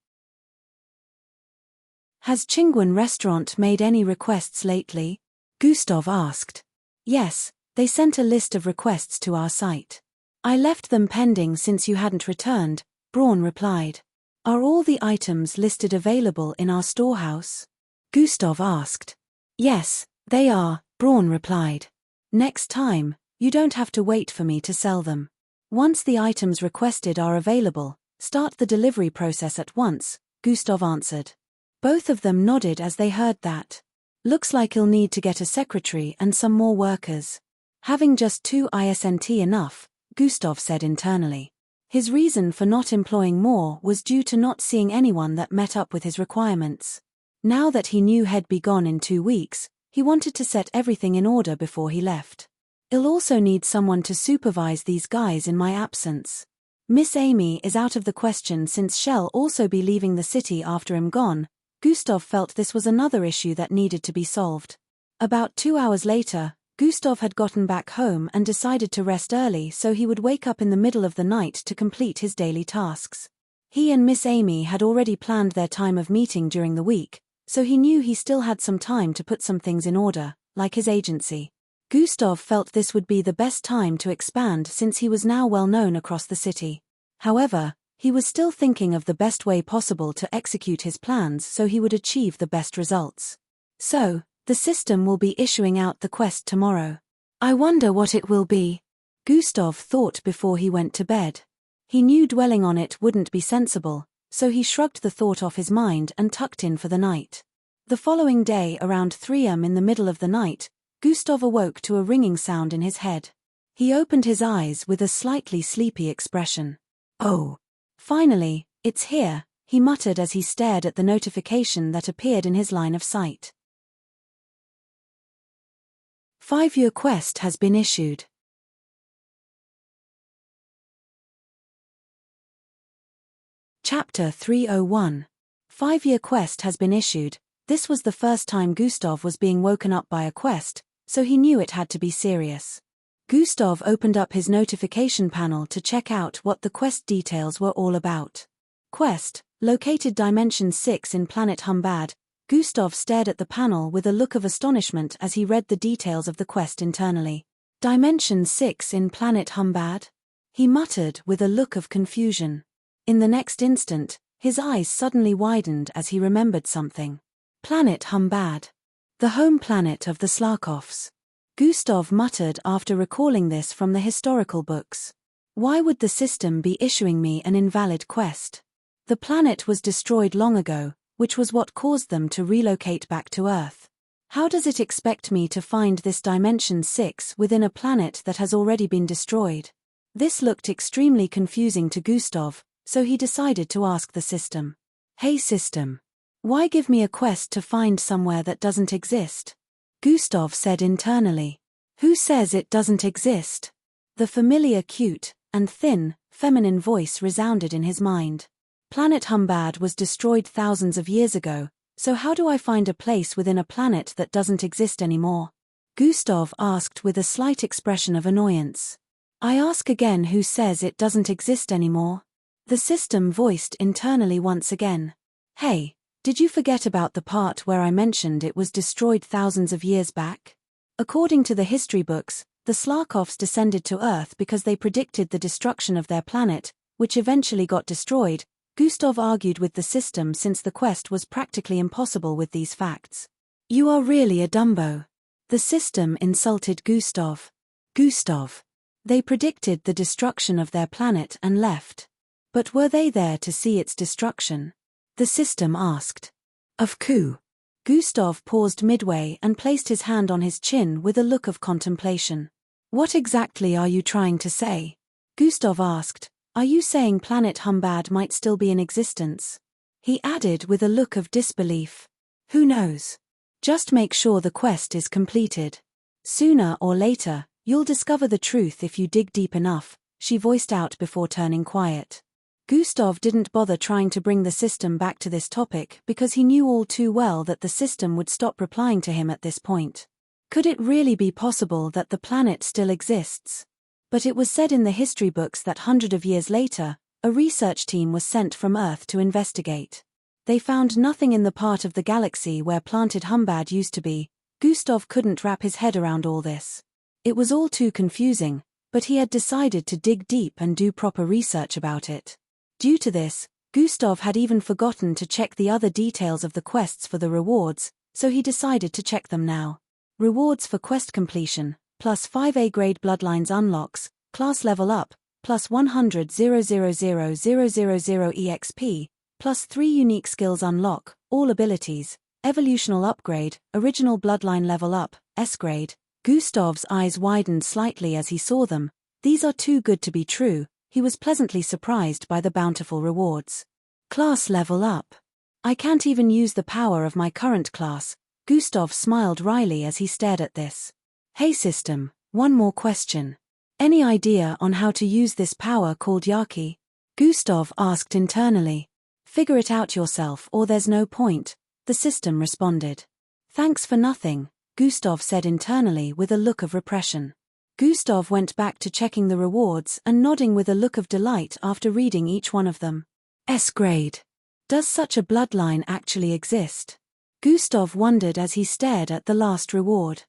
Has Chingwen restaurant made any requests lately? Gustav asked. Yes, they sent a list of requests to our site. I left them pending since you hadn't returned, Braun replied. Are all the items listed available in our storehouse? Gustav asked. Yes, they are, Braun replied. Next time, you don't have to wait for me to sell them. Once the items requested are available, start the delivery process at once, Gustav answered. Both of them nodded as they heard that. Looks like he'll need to get a secretary and some more workers. Having just 2 isn't enough, Gustav said internally. His reason for not employing more was due to not seeing anyone that met up with his requirements. Now that he knew he'd be gone in 2 weeks, he wanted to set everything in order before he left. I'll also need someone to supervise these guys in my absence. Miss Amy is out of the question since she'll also be leaving the city after I'm gone. Gustav felt this was another issue that needed to be solved. About 2 hours later, Gustav had gotten back home and decided to rest early so he would wake up in the middle of the night to complete his daily tasks. He and Miss Amy had already planned their time of meeting during the week, so he knew he still had some time to put some things in order, like his agency. Gustav felt this would be the best time to expand since he was now well known across the city. However, he was still thinking of the best way possible to execute his plans so he would achieve the best results. So, the system will be issuing out the quest tomorrow. I wonder what it will be, Gustav thought before he went to bed. He knew dwelling on it wouldn't be sensible, so he shrugged the thought off his mind and tucked in for the night. The following day around 3 am in the middle of the night, Gustav awoke to a ringing sound in his head. He opened his eyes with a slightly sleepy expression. Oh. Finally, it's here, he muttered as he stared at the notification that appeared in his line of sight. 5-year quest has been issued. Chapter 301. 5-year quest has been issued. This was the first time Gustav was being woken up by a quest, so he knew it had to be serious. Gustav opened up his notification panel to check out what the quest details were all about. Quest, located Dimension 6 in Planet Humbad. Gustav stared at the panel with a look of astonishment as he read the details of the quest internally. Dimension 6 in Planet Humbad? He muttered with a look of confusion. In the next instant, his eyes suddenly widened as he remembered something. Planet Humbad. The home planet of the Slarkovs. Gustav muttered after recalling this from the historical books. Why would the system be issuing me an invalid quest? The planet was destroyed long ago, which was what caused them to relocate back to Earth. How does it expect me to find this Dimension 6 within a planet that has already been destroyed? This looked extremely confusing to Gustav, so he decided to ask the system. Hey system. Why give me a quest to find somewhere that doesn't exist? Gustav said internally. Who says it doesn't exist? The familiar cute, and thin, feminine voice resounded in his mind. Planet Humbad was destroyed thousands of years ago, so how do I find a place within a planet that doesn't exist anymore? Gustav asked with a slight expression of annoyance. I ask again, who says it doesn't exist anymore? The system voiced internally once again. Hey, did you forget about the part where I mentioned it was destroyed thousands of years back? According to the history books, the Slarkovs descended to Earth because they predicted the destruction of their planet, which eventually got destroyed. Gustav argued with the system since the quest was practically impossible with these facts. You are really a Dumbo. The system insulted Gustav. Gustav. They predicted the destruction of their planet and left. But were they there to see its destruction? The system asked. Of coup. Gustav paused midway and placed his hand on his chin with a look of contemplation. What exactly are you trying to say? Gustav asked. Are you saying planet Humbad might still be in existence? He added with a look of disbelief. Who knows? Just make sure the quest is completed. Sooner or later, you'll discover the truth if you dig deep enough, she voiced out before turning quiet. Gustav didn't bother trying to bring the system back to this topic because he knew all too well that the system would stop replying to him at this point. Could it really be possible that the planet still exists? But it was said in the history books that hundreds of years later, a research team was sent from Earth to investigate. They found nothing in the part of the galaxy where planted Humbad used to be. Gustav couldn't wrap his head around all this. It was all too confusing, but he had decided to dig deep and do proper research about it. Due to this, Gustav had even forgotten to check the other details of the quests for the rewards, so he decided to check them now. Rewards for quest completion, plus 5 A-grade bloodlines unlocks, class level up, plus 100,000,000 EXP, plus 3 unique skills unlock, all abilities, evolutional upgrade, original bloodline level up, S-grade. Gustav's eyes widened slightly as he saw them. These are too good to be true. He was pleasantly surprised by the bountiful rewards. Class level up. I can't even use the power of my current class. Gustav smiled wryly as he stared at this. Hey system, one more question. Any idea on how to use this power called Yaki? Gustav asked internally. Figure it out yourself or there's no point, the system responded. Thanks for nothing, Gustav said internally with a look of repression. Gustav went back to checking the rewards and nodding with a look of delight after reading each one of them. S-grade. Does such a bloodline actually exist? Gustav wondered as he stared at the last reward.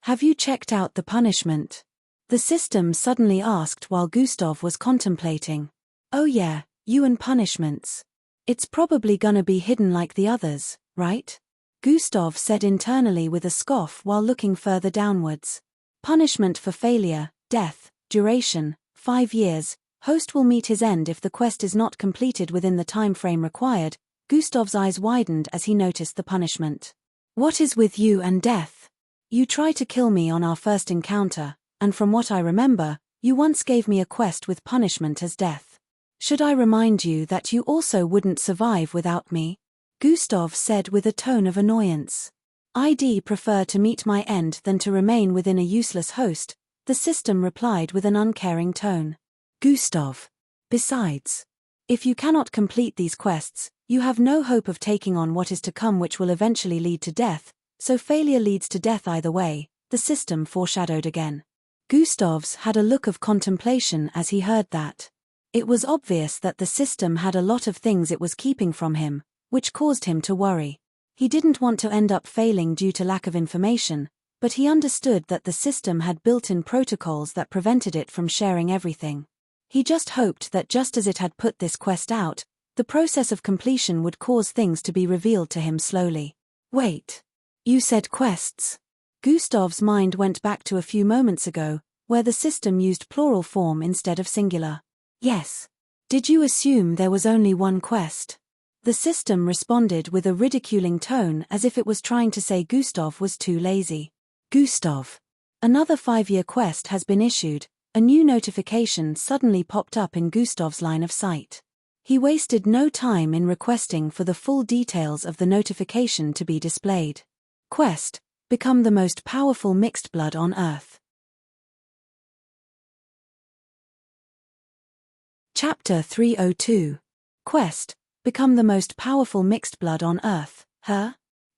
Have you checked out the punishment? The system suddenly asked while Gustav was contemplating. Oh yeah, you and punishments. It's probably gonna be hidden like the others, right? Gustav said internally with a scoff while looking further downwards. Punishment for failure, death, duration, 5 years, host will meet his end if the quest is not completed within the time frame required. Gustav's eyes widened as he noticed the punishment. What is with you and death? You tried to kill me on our first encounter, and from what I remember, you once gave me a quest with punishment as death. Should I remind you that you also wouldn't survive without me? Gustav said with a tone of annoyance. I'd prefer to meet my end than to remain within a useless host, the system replied with an uncaring tone. Gustav. Besides, if you cannot complete these quests, you have no hope of taking on what is to come, which will eventually lead to death, so failure leads to death either way, the system foreshadowed again. Gustav's had a look of contemplation as he heard that. It was obvious that the system had a lot of things it was keeping from him, which caused him to worry. He didn't want to end up failing due to lack of information, but he understood that the system had built-in protocols that prevented it from sharing everything. He just hoped that just as it had put this quest out, the process of completion would cause things to be revealed to him slowly. Wait. You said quests? Gustav's mind went back to a few moments ago, where the system used plural form instead of singular. Yes. Did you assume there was only one quest? The system responded with a ridiculing tone as if it was trying to say Gustav was too lazy. Gustav. Another 5-year quest has been issued. A new notification suddenly popped up in Gustav's line of sight. He wasted no time in requesting for the full details of the notification to be displayed. Quest: become the most powerful mixed blood on Earth. Chapter 302. Quest: become the most powerful mixed blood on Earth.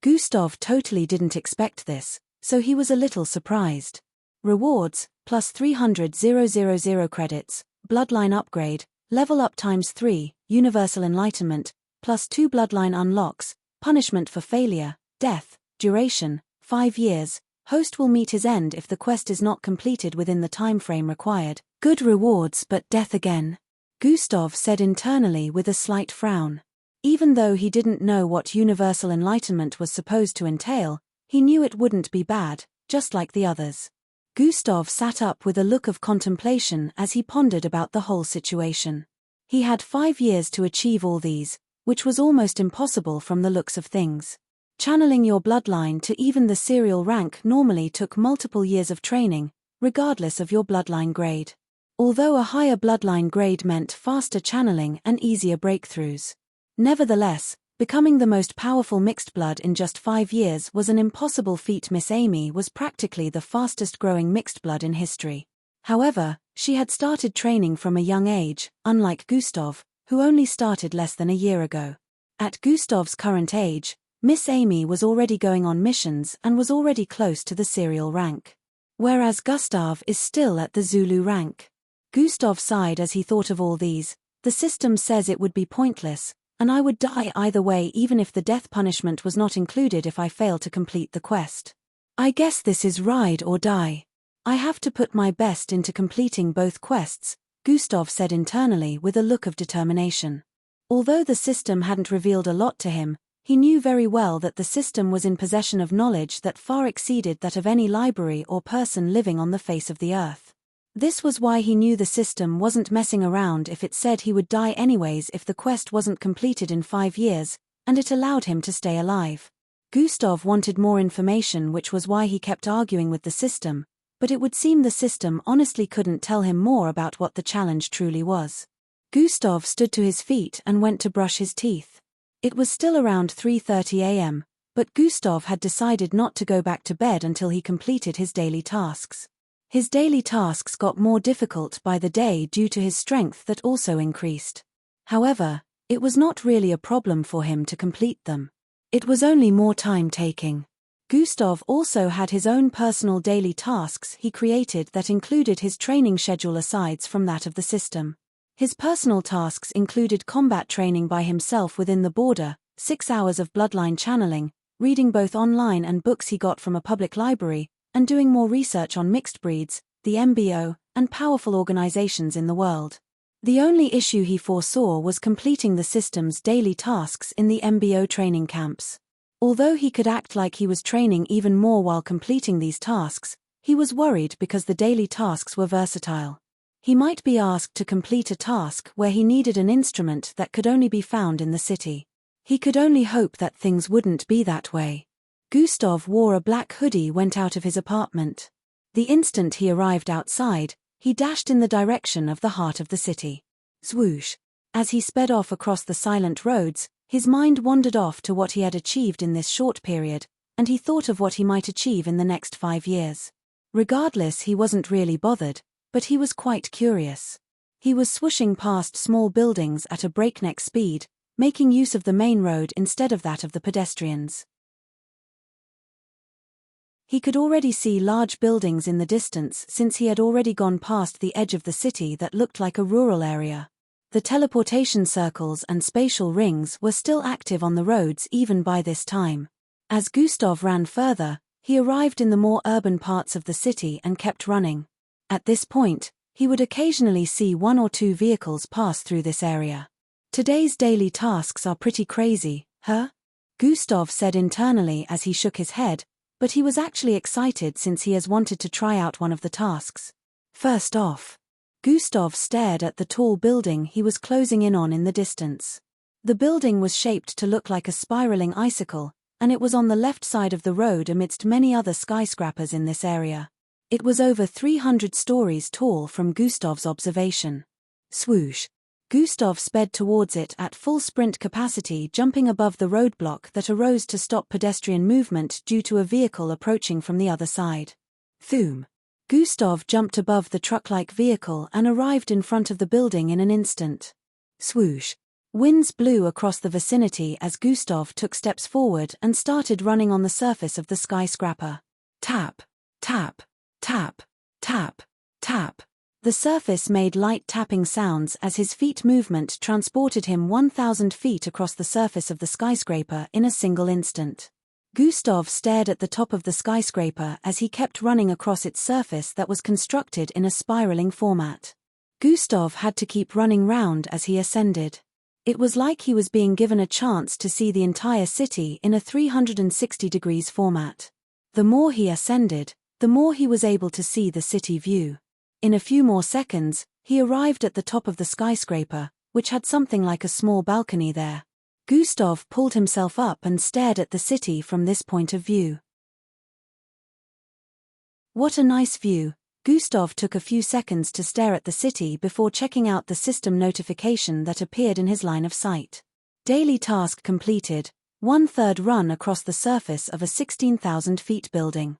Gustav totally didn't expect this, so he was a little surprised. Rewards: plus 300,000 credits, bloodline upgrade, level up ×3, universal enlightenment, plus 2 bloodline unlocks, punishment for failure, death, duration, 5 years, host will meet his end if the quest is not completed within the time frame required. Good rewards but death again, Gustav said internally with a slight frown. Even though he didn't know what universal enlightenment was supposed to entail, he knew it wouldn't be bad, just like the others. Gustav sat up with a look of contemplation as he pondered about the whole situation. He had 5 years to achieve all these, which was almost impossible from the looks of things. Channeling your bloodline to even the serial rank normally took multiple years of training, regardless of your bloodline grade. Although a higher bloodline grade meant faster channeling and easier breakthroughs. Nevertheless, becoming the most powerful mixed blood in just 5 years was an impossible feat. Miss Amy was practically the fastest growing mixed blood in history. However, she had started training from a young age, unlike Gustav, who only started less than a year ago. At Gustav's current age, Miss Amy was already going on missions and was already close to the serial rank. Whereas Gustav is still at the Zulu rank. Gustav sighed as he thought of all these. The system says it would be pointless, and I would die either way even if the death punishment was not included if I fail to complete the quest. I guess this is ride or die. I have to put my best into completing both quests, Gustav said internally with a look of determination. Although the system hadn't revealed a lot to him, he knew very well that the system was in possession of knowledge that far exceeded that of any library or person living on the face of the earth. This was why he knew the system wasn't messing around if it said he would die anyways if the quest wasn't completed in 5 years, and it allowed him to stay alive. Gustav wanted more information, which was why he kept arguing with the system, but it would seem the system honestly couldn't tell him more about what the challenge truly was. Gustav stood to his feet and went to brush his teeth. It was still around 3:30 a.m., but Gustav had decided not to go back to bed until he completed his daily tasks. His daily tasks got more difficult by the day due to his strength that also increased. However, it was not really a problem for him to complete them. It was only more time-taking. Gustav also had his own personal daily tasks he created that included his training schedule asides from that of the system. His personal tasks included combat training by himself within the border, 6 hours of bloodline channeling, reading both online and books he got from a public library, and doing more research on mixed breeds, the MBO, and powerful organizations in the world. The only issue he foresaw was completing the system's daily tasks in the MBO training camps. Although he could act like he was training even more while completing these tasks, he was worried because the daily tasks were versatile. He might be asked to complete a task where he needed an instrument that could only be found in the city. He could only hope that things wouldn't be that way. Gustav wore a black hoodie, went out of his apartment. The instant he arrived outside, he dashed in the direction of the heart of the city. Swoosh! As he sped off across the silent roads, his mind wandered off to what he had achieved in this short period, and he thought of what he might achieve in the next 5 years. Regardless, he wasn't really bothered, but he was quite curious. He was swooshing past small buildings at a breakneck speed, making use of the main road instead of that of the pedestrians. He could already see large buildings in the distance since he had already gone past the edge of the city that looked like a rural area. The teleportation circles and spatial rings were still active on the roads even by this time. As Gustav ran further, he arrived in the more urban parts of the city and kept running. At this point, he would occasionally see 1 or 2 vehicles pass through this area. Today's daily tasks are pretty crazy, huh? Gustav said internally as he shook his head, but he was actually excited since he has wanted to try out one of the tasks. First off, Gustav stared at the tall building he was closing in on in the distance. The building was shaped to look like a spiraling icicle, and it was on the left side of the road amidst many other skyscrapers in this area. It was over 300 stories tall from Gustav's observation. Swoosh! Gustav sped towards it at full sprint capacity, jumping above the roadblock that arose to stop pedestrian movement due to a vehicle approaching from the other side. Thoom! Gustav jumped above the truck-like vehicle and arrived in front of the building in an instant. Swoosh! Winds blew across the vicinity as Gustav took steps forward and started running on the surface of the skyscraper. Tap! Tap! Tap! Tap! Tap! The surface made light tapping sounds as his feet movement transported him 1,000 feet across the surface of the skyscraper in a single instant. Gustav stared at the top of the skyscraper as he kept running across its surface that was constructed in a spiraling format. Gustav had to keep running round as he ascended. It was like he was being given a chance to see the entire city in a 360 degrees format. The more he ascended, the more he was able to see the city view. In a few more seconds, he arrived at the top of the skyscraper, which had something like a small balcony there. Gustav pulled himself up and stared at the city from this point of view. What a nice view. Gustav took a few seconds to stare at the city before checking out the system notification that appeared in his line of sight. Daily task completed, 1/3 run across the surface of a 16,000 feet building.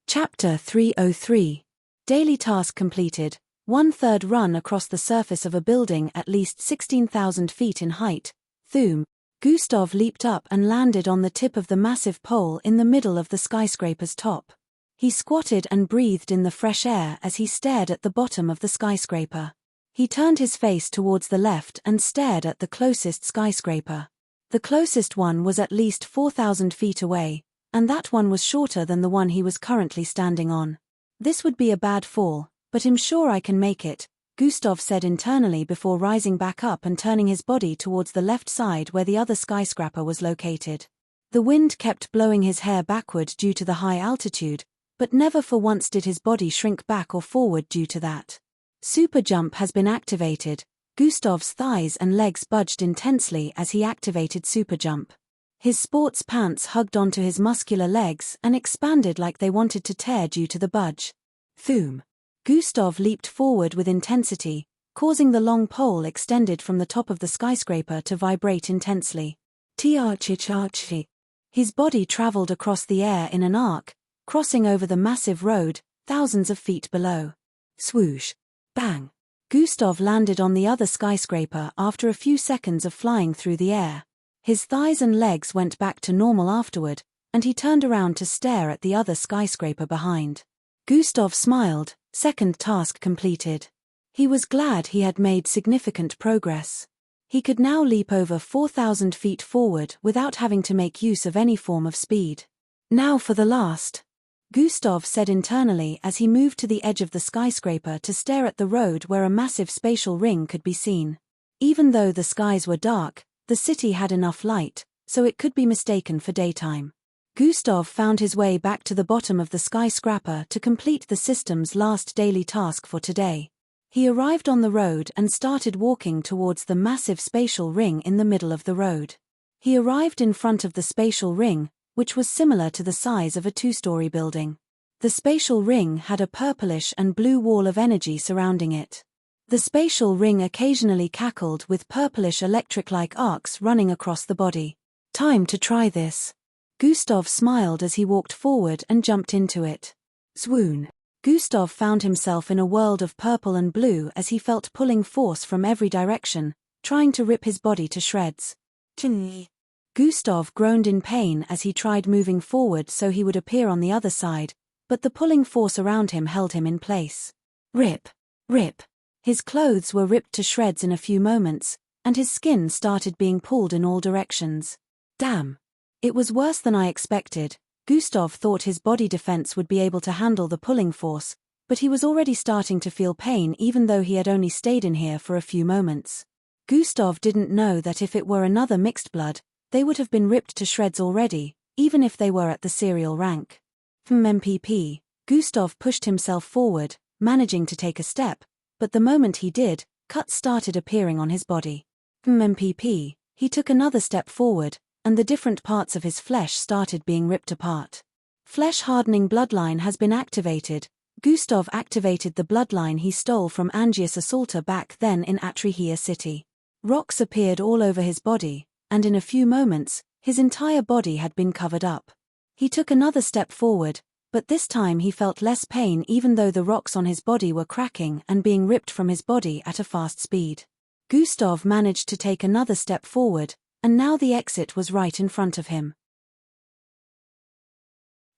Chapter 303. Daily task completed, 1/3 run across the surface of a building at least 16,000 feet in height. Thoom. Gustav leaped up and landed on the tip of the massive pole in the middle of the skyscraper's top. He squatted and breathed in the fresh air as he stared at the bottom of the skyscraper. He turned his face towards the left and stared at the closest skyscraper. The closest one was at least 4,000 feet away, and that one was shorter than the one he was currently standing on. This would be a bad fall, but I'm sure I can make it, Gustav said internally before rising back up and turning his body towards the left side where the other skyscraper was located. The wind kept blowing his hair backward due to the high altitude, but never for once did his body shrink back or forward due to that. Super jump has been activated. Gustav's thighs and legs budged intensely as he activated super jump. His sports pants hugged onto his muscular legs and expanded like they wanted to tear due to the budge. Thoom. Gustav leaped forward with intensity, causing the long pole extended from the top of the skyscraper to vibrate intensely. Tiarchi. His body traveled across the air in an arc, crossing over the massive road, thousands of feet below. Swoosh. Bang. Gustav landed on the other skyscraper after a few seconds of flying through the air. His thighs and legs went back to normal afterward, and he turned around to stare at the other skyscraper behind. Gustav smiled, second task completed. He was glad he had made significant progress. He could now leap over 4,000 feet forward without having to make use of any form of speed. Now for the last. Gustav said internally as he moved to the edge of the skyscraper to stare at the road where a massive spatial ring could be seen. Even though the skies were dark, the city had enough light, so it could be mistaken for daytime. Gustav found his way back to the bottom of the skyscraper to complete the system's last daily task for today. He arrived on the road and started walking towards the massive spatial ring in the middle of the road. He arrived in front of the spatial ring, which was similar to the size of a 2-story building. The spatial ring had a purplish and blue wall of energy surrounding it. The spatial ring occasionally cackled with purplish electric-like arcs running across the body. Time to try this. Gustav smiled as he walked forward and jumped into it. Swoon. Gustav found himself in a world of purple and blue as he felt pulling force from every direction, trying to rip his body to shreds. Gustav groaned in pain as he tried moving forward so he would appear on the other side, but the pulling force around him held him in place. Rip. Rip. His clothes were ripped to shreds in a few moments, and his skin started being pulled in all directions. Damn. It was worse than I expected. Gustav thought his body defense would be able to handle the pulling force, but he was already starting to feel pain even though he had only stayed in here for a few moments. Gustav didn't know that if it were another mixed blood, they would have been ripped to shreds already, even if they were at the serial rank. MPP. Gustav pushed himself forward, managing to take a step, but the moment he did, cuts started appearing on his body. MPP. He took another step forward, and the different parts of his flesh started being ripped apart. Flesh-hardening bloodline has been activated. Gustav activated the bloodline he stole from Angius Assaulter back then in Atrihia City. Rocks appeared all over his body, and in a few moments, his entire body had been covered up. He took another step forward, but this time he felt less pain even though the rocks on his body were cracking and being ripped from his body at a fast speed. Gustav managed to take another step forward, and now the exit was right in front of him.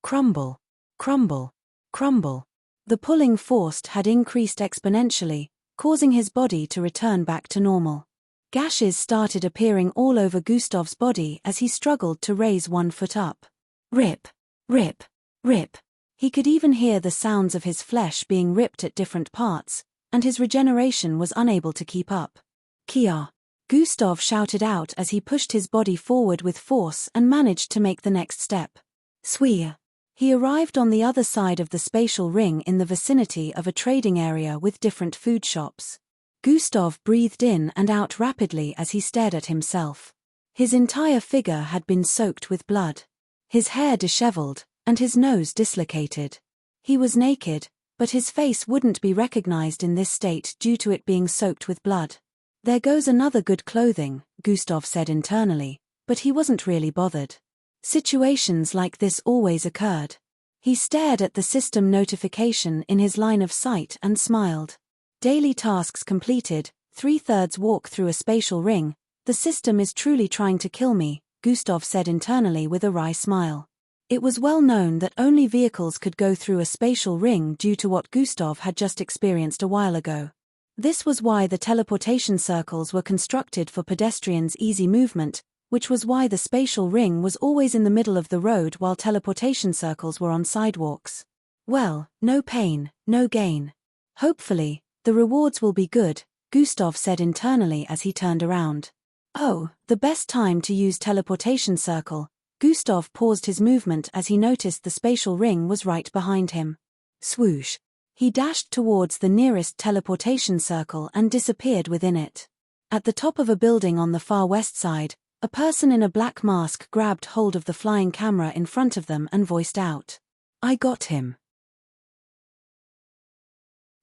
Crumble. Crumble. Crumble. The pulling force had increased exponentially, causing his body to return back to normal. Gashes started appearing all over Gustav's body as he struggled to raise one foot up. Rip. Rip. Rip. He could even hear the sounds of his flesh being ripped at different parts, and his regeneration was unable to keep up. Kia. Gustav shouted out as he pushed his body forward with force and managed to make the next step. Swee! He arrived on the other side of the spatial ring in the vicinity of a trading area with different food shops. Gustav breathed in and out rapidly as he stared at himself. His entire figure had been soaked with blood. His hair disheveled, and his nose dislocated. He was naked, but his face wouldn't be recognized in this state due to it being soaked with blood. There goes another good clothing, Gustav said internally, but he wasn't really bothered. Situations like this always occurred. He stared at the system notification in his line of sight and smiled. Daily tasks completed, 3/3 walk through a spatial ring. The system is truly trying to kill me, Gustav said internally with a wry smile. It was well known that only vehicles could go through a spatial ring due to what Gustav had just experienced a while ago. This was why the teleportation circles were constructed for pedestrians' easy movement, which was why the spatial ring was always in the middle of the road while teleportation circles were on sidewalks. Well, no pain, no gain. Hopefully, the rewards will be good, Gustav said internally as he turned around. Oh, the best time to use teleportation circle. Gustav paused his movement as he noticed the spatial ring was right behind him. Swoosh! He dashed towards the nearest teleportation circle and disappeared within it. At the top of a building on the far west side, a person in a black mask grabbed hold of the flying camera in front of them and voiced out, "I got him."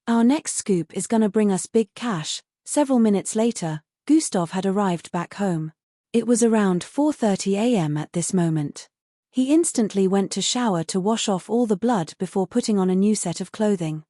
Our next scoop is gonna bring us big cash. Several minutes later, Gustav had arrived back home. It was around 4:30 a.m. at this moment. He instantly went to shower to wash off all the blood before putting on a new set of clothing.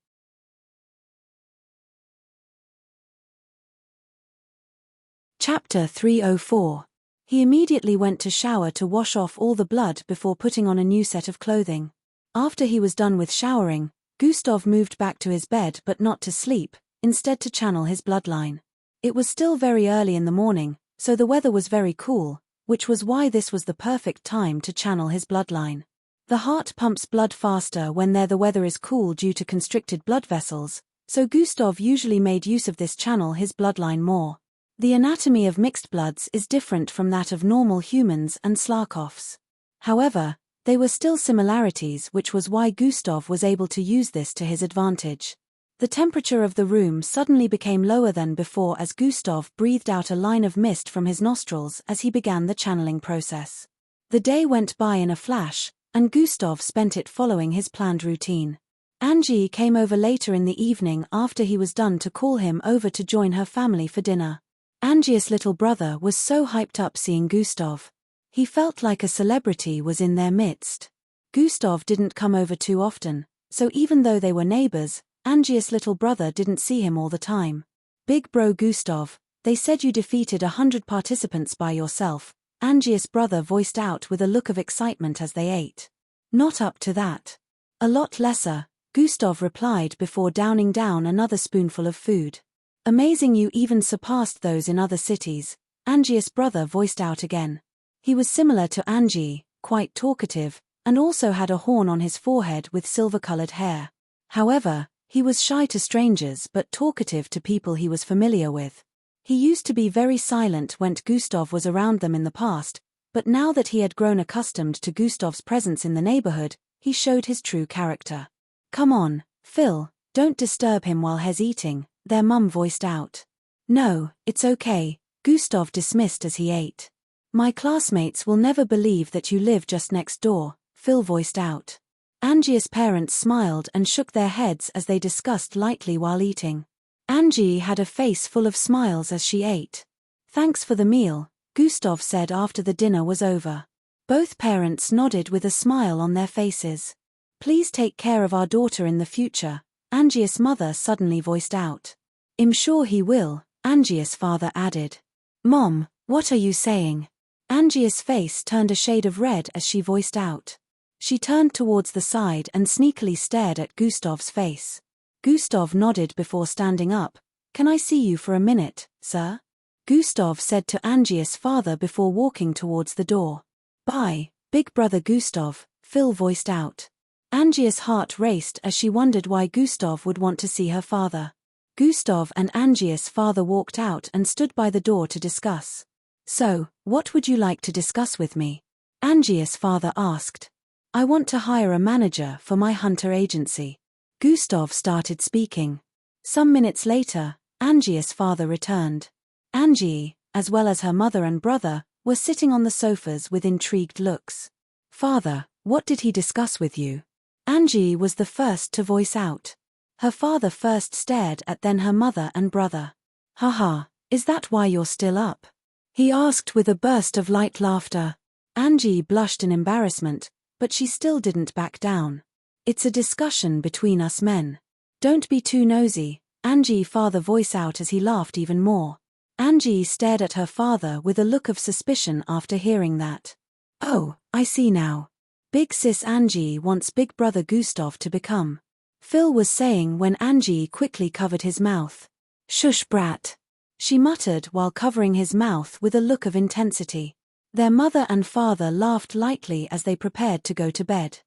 Chapter 304. He immediately went to shower to wash off all the blood before putting on a new set of clothing. After he was done with showering, Gustav moved back to his bed but not to sleep, instead to channel his bloodline. It was still very early in the morning, so the weather was very cool, which was why this was the perfect time to channel his bloodline. The heart pumps blood faster when the weather is cool due to constricted blood vessels, so Gustav usually made use of this channel his bloodline more. The anatomy of mixed bloods is different from that of normal humans and Slarkovs. However, they were still similarities, which was why Gustav was able to use this to his advantage. The temperature of the room suddenly became lower than before as Gustav breathed out a line of mist from his nostrils as he began the channeling process. The day went by in a flash, and Gustav spent it following his planned routine. Angie came over later in the evening after he was done to call him over to join her family for dinner. Angie's little brother was so hyped up seeing Gustav. He felt like a celebrity was in their midst. Gustav didn't come over too often, so even though they were neighbors, Angie's little brother didn't see him all the time. "Big bro Gustav, they said you defeated 100 participants by yourself," Angie's brother voiced out with a look of excitement as they ate. "Not up to that. A lot lesser," Gustav replied before downing down another spoonful of food. "Amazing you even surpassed those in other cities," Angie's brother voiced out again. He was similar to Angie, quite talkative, and also had a horn on his forehead with silver-colored hair. However, he was shy to strangers but talkative to people he was familiar with. He used to be very silent when Gustav was around them in the past, but now that he had grown accustomed to Gustav's presence in the neighborhood, he showed his true character. "Come on, Phil, don't disturb him while he's eating," their mum voiced out. "No, it's okay," Gustav dismissed as he ate. "My classmates will never believe that you live just next door," Phil voiced out. Angie's parents smiled and shook their heads as they discussed lightly while eating. Angie had a face full of smiles as she ate. "Thanks for the meal," Gustav said after the dinner was over. Both parents nodded with a smile on their faces. "Please take care of our daughter in the future," Angie's mother suddenly voiced out. "I'm sure he will," Angie's father added. "Mom, what are you saying?" Angie's face turned a shade of red as she voiced out. She turned towards the side and sneakily stared at Gustav's face. Gustav nodded before standing up. "Can I see you for a minute, sir?" Gustav said to Angie's father before walking towards the door. "Bye, big brother Gustav," Phil voiced out. Angie's heart raced as she wondered why Gustav would want to see her father. Gustav and Angie's father walked out and stood by the door to discuss. So, what would you like to discuss with me? Angie's father asked. I want to hire a manager for my hunter agency. Gustav started speaking. Some minutes later, Angie's father returned. Angie, as well as her mother and brother, were sitting on the sofas with intrigued looks. Father, what did he discuss with you? Angie was the first to voice out. Her father first stared at then her mother and brother. Haha, is that why you're still up? He asked with a burst of light laughter. Angie blushed in embarrassment, but she still didn't back down. It's a discussion between us men. Don't be too nosy, Angie's father voiced out as he laughed even more. Angie stared at her father with a look of suspicion after hearing that. Oh, I see now. Big sis Angie wants big brother Gustav to become. Phil was saying when Angie quickly covered his mouth. Shush brat. She muttered while covering his mouth with a look of intensity. Their mother and father laughed lightly as they prepared to go to bed.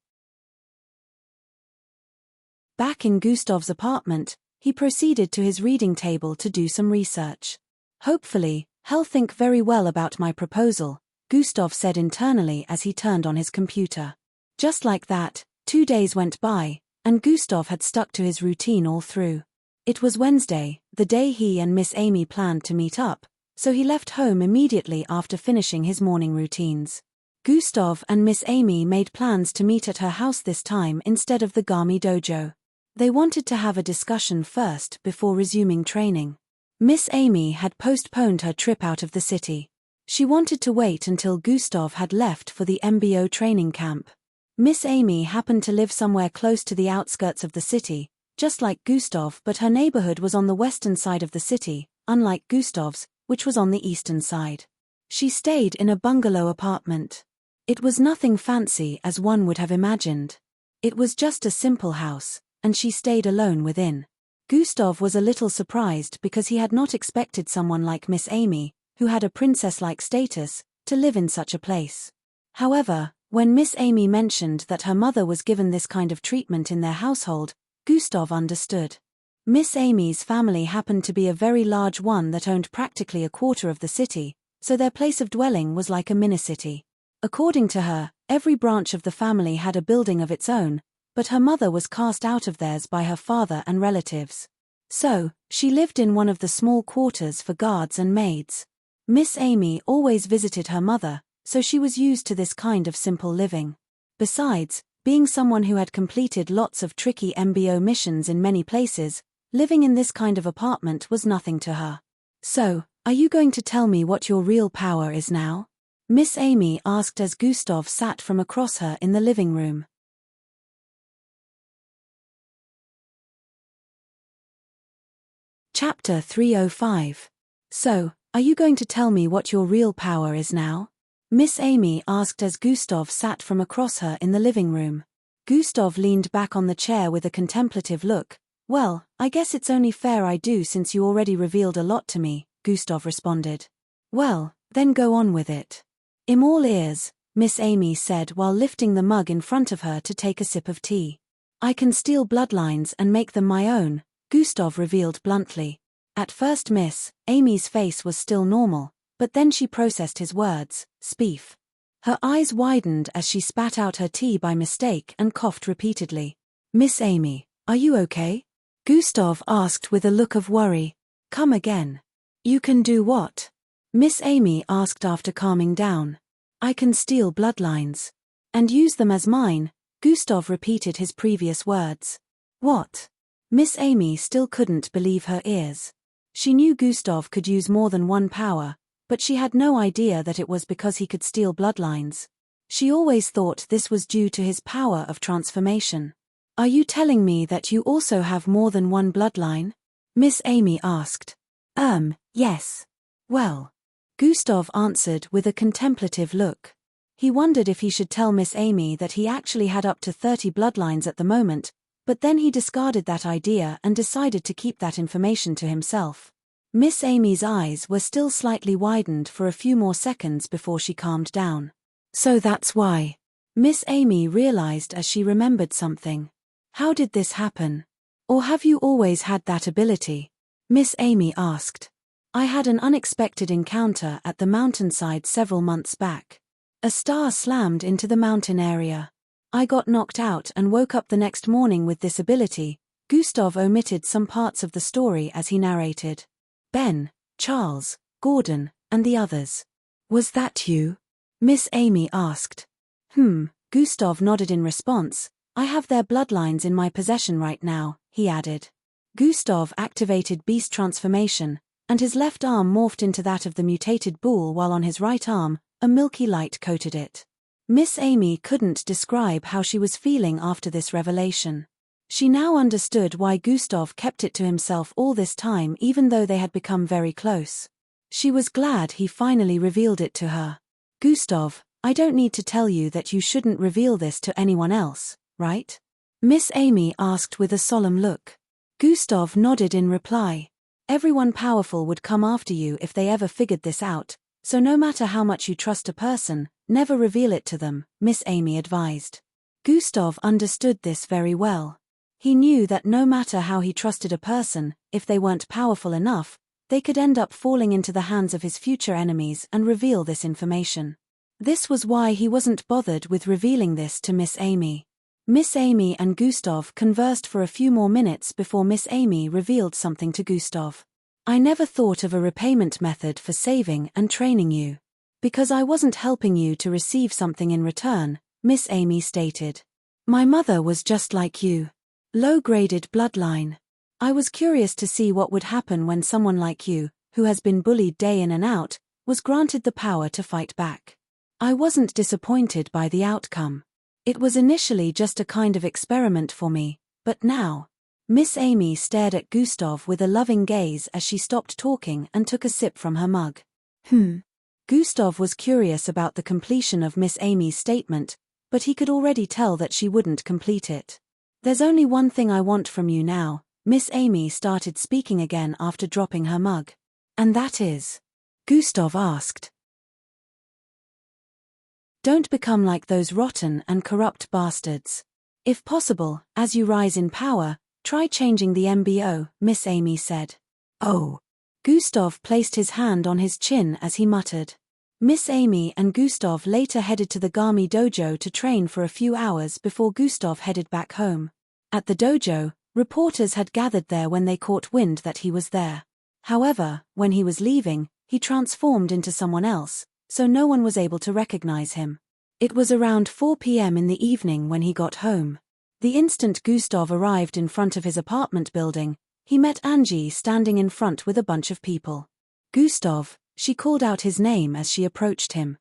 Back in Gustav's apartment, he proceeded to his reading table to do some research. Hopefully, he'll think very well about my proposal, Gustav said internally as he turned on his computer. Just like that, 2 days went by, and Gustav had stuck to his routine all through. It was Wednesday, the day he and Miss Amy planned to meet up, so he left home immediately after finishing his morning routines. Gustav and Miss Amy made plans to meet at her house this time instead of the Gami dojo. They wanted to have a discussion first before resuming training. Miss Amy had postponed her trip out of the city. She wanted to wait until Gustav had left for the MBO training camp. Miss Amy happened to live somewhere close to the outskirts of the city, just like Gustav, but her neighborhood was on the western side of the city, unlike Gustav's, which was on the eastern side. She stayed in a bungalow apartment. It was nothing fancy as one would have imagined. It was just a simple house, and she stayed alone within. Gustav was a little surprised because he had not expected someone like Miss Amy, who had a princess-like status, to live in such a place. However, when Miss Amy mentioned that her mother was given this kind of treatment in their household, Gustav understood. Miss Amy's family happened to be a very large one that owned practically a quarter of the city, so their place of dwelling was like a mini-city. According to her, every branch of the family had a building of its own, but her mother was cast out of theirs by her father and relatives. So, she lived in one of the small quarters for guards and maids. Miss Amy always visited her mother, so she was used to this kind of simple living. Besides, being someone who had completed lots of tricky MBO missions in many places, living in this kind of apartment was nothing to her. So, are you going to tell me what your real power is now? Miss Amy asked as Gustav sat from across her in the living room. Chapter 305. So, are you going to tell me what your real power is now? Miss Amy asked as Gustav sat from across her in the living room. Gustav leaned back on the chair with a contemplative look. Well, I guess it's only fair I do since you already revealed a lot to me, Gustav responded. Well, then go on with it. I'm all ears, Miss Amy said while lifting the mug in front of her to take a sip of tea. I can steal bloodlines and make them my own, Gustav revealed bluntly. At first Miss Amy's face was still normal, but then she processed his words, spief. Her eyes widened as she spat out her tea by mistake and coughed repeatedly. Miss Amy, are you okay? Gustav asked with a look of worry. Come again. You can do what? Miss Amy asked after calming down. I can steal bloodlines. And use them as mine, Gustav repeated his previous words. What? Miss Amy still couldn't believe her ears. She knew Gustav could use more than one power, but she had no idea that it was because he could steal bloodlines. She always thought this was due to his power of transformation. Are you telling me that you also have more than one bloodline? Miss Amy asked. Yes. Well. Gustav answered with a contemplative look. He wondered if he should tell Miss Amy that he actually had up to 30 bloodlines at the moment, but then he discarded that idea and decided to keep that information to himself. Miss Amy's eyes were still slightly widened for a few more seconds before she calmed down. So that's why. Miss Amy realized as she remembered something. How did this happen? Or have you always had that ability? Miss Amy asked. I had an unexpected encounter at the mountainside several months back. A star slammed into the mountain area. I got knocked out and woke up the next morning with this ability. Gustav omitted some parts of the story as he narrated. Ben, Charles, Gordon, and the others. Was that you? Miss Amy asked. Gustav nodded in response. I have their bloodlines in my possession right now, he added. Gustav activated beast transformation, and his left arm morphed into that of the mutated bull while on his right arm, a milky light coated it. Miss Amy couldn't describe how she was feeling after this revelation. She now understood why Gustav kept it to himself all this time even though they had become very close. She was glad he finally revealed it to her. Gustav, I don't need to tell you that you shouldn't reveal this to anyone else, right? Miss Amy asked with a solemn look. Gustav nodded in reply. Everyone powerful would come after you if they ever figured this out, so no matter how much you trust a person, never reveal it to them, Miss Amy advised. Gustav understood this very well. He knew that no matter how he trusted a person, if they weren't powerful enough, they could end up falling into the hands of his future enemies and reveal this information. This was why he wasn't bothered with revealing this to Miss Amy. Miss Amy and Gustav conversed for a few more minutes before Miss Amy revealed something to Gustav. I never thought of a repayment method for saving and training you. Because I wasn't helping you to receive something in return, Miss Amy stated. My mother was just like you. Low-graded bloodline. I was curious to see what would happen when someone like you, who has been bullied day in and out, was granted the power to fight back. I wasn't disappointed by the outcome. It was initially just a kind of experiment for me, but now. Miss Amy stared at Gustav with a loving gaze as she stopped talking and took a sip from her mug. Gustav was curious about the completion of Miss Amy's statement, but he could already tell that she wouldn't complete it. There's only one thing I want from you now, Miss Amy started speaking again after dropping her mug. And that is? Gustav asked. Don't become like those rotten and corrupt bastards. If possible, as you rise in power, try changing the MBO, Miss Amy said. Oh. Gustav placed his hand on his chin as he muttered. Miss Amy and Gustav later headed to the Gami dojo to train for a few hours before Gustav headed back home. At the dojo, reporters had gathered there when they caught wind that he was there. However, when he was leaving, he transformed into someone else, so no one was able to recognize him. It was around 4 p.m. in the evening when he got home. The instant Gustav arrived in front of his apartment building, he met Angie standing in front with a bunch of people. Gustav, she called out his name as she approached him.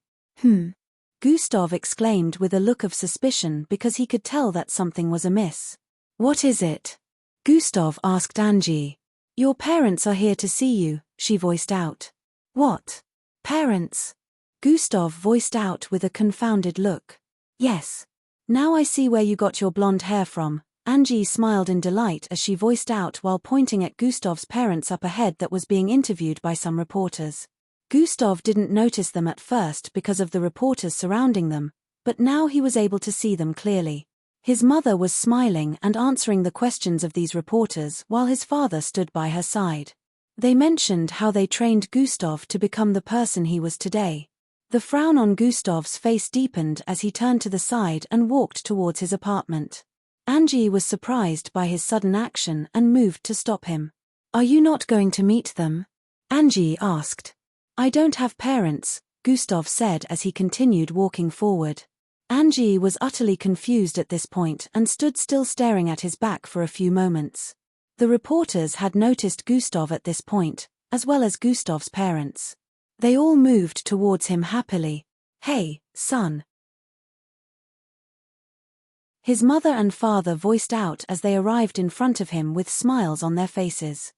Gustav exclaimed with a look of suspicion because he could tell that something was amiss. What is it? Gustav asked Angie. Your parents are here to see you, she voiced out. What? Parents? Gustav voiced out with a confounded look. Yes. Now I see where you got your blonde hair from, Angie smiled in delight as she voiced out while pointing at Gustav's parents up ahead that was being interviewed by some reporters. Gustav didn't notice them at first because of the reporters surrounding them, but now he was able to see them clearly. His mother was smiling and answering the questions of these reporters while his father stood by her side. They mentioned how they trained Gustav to become the person he was today. The frown on Gustav's face deepened as he turned to the side and walked towards his apartment. Angie was surprised by his sudden action and moved to stop him. Are you not going to meet them? Angie asked. I don't have parents, Gustav said as he continued walking forward. Angie was utterly confused at this point and stood still staring at his back for a few moments. The reporters had noticed Gustav at this point, as well as Gustav's parents. They all moved towards him happily. Hey, son. His mother and father voiced out as they arrived in front of him with smiles on their faces.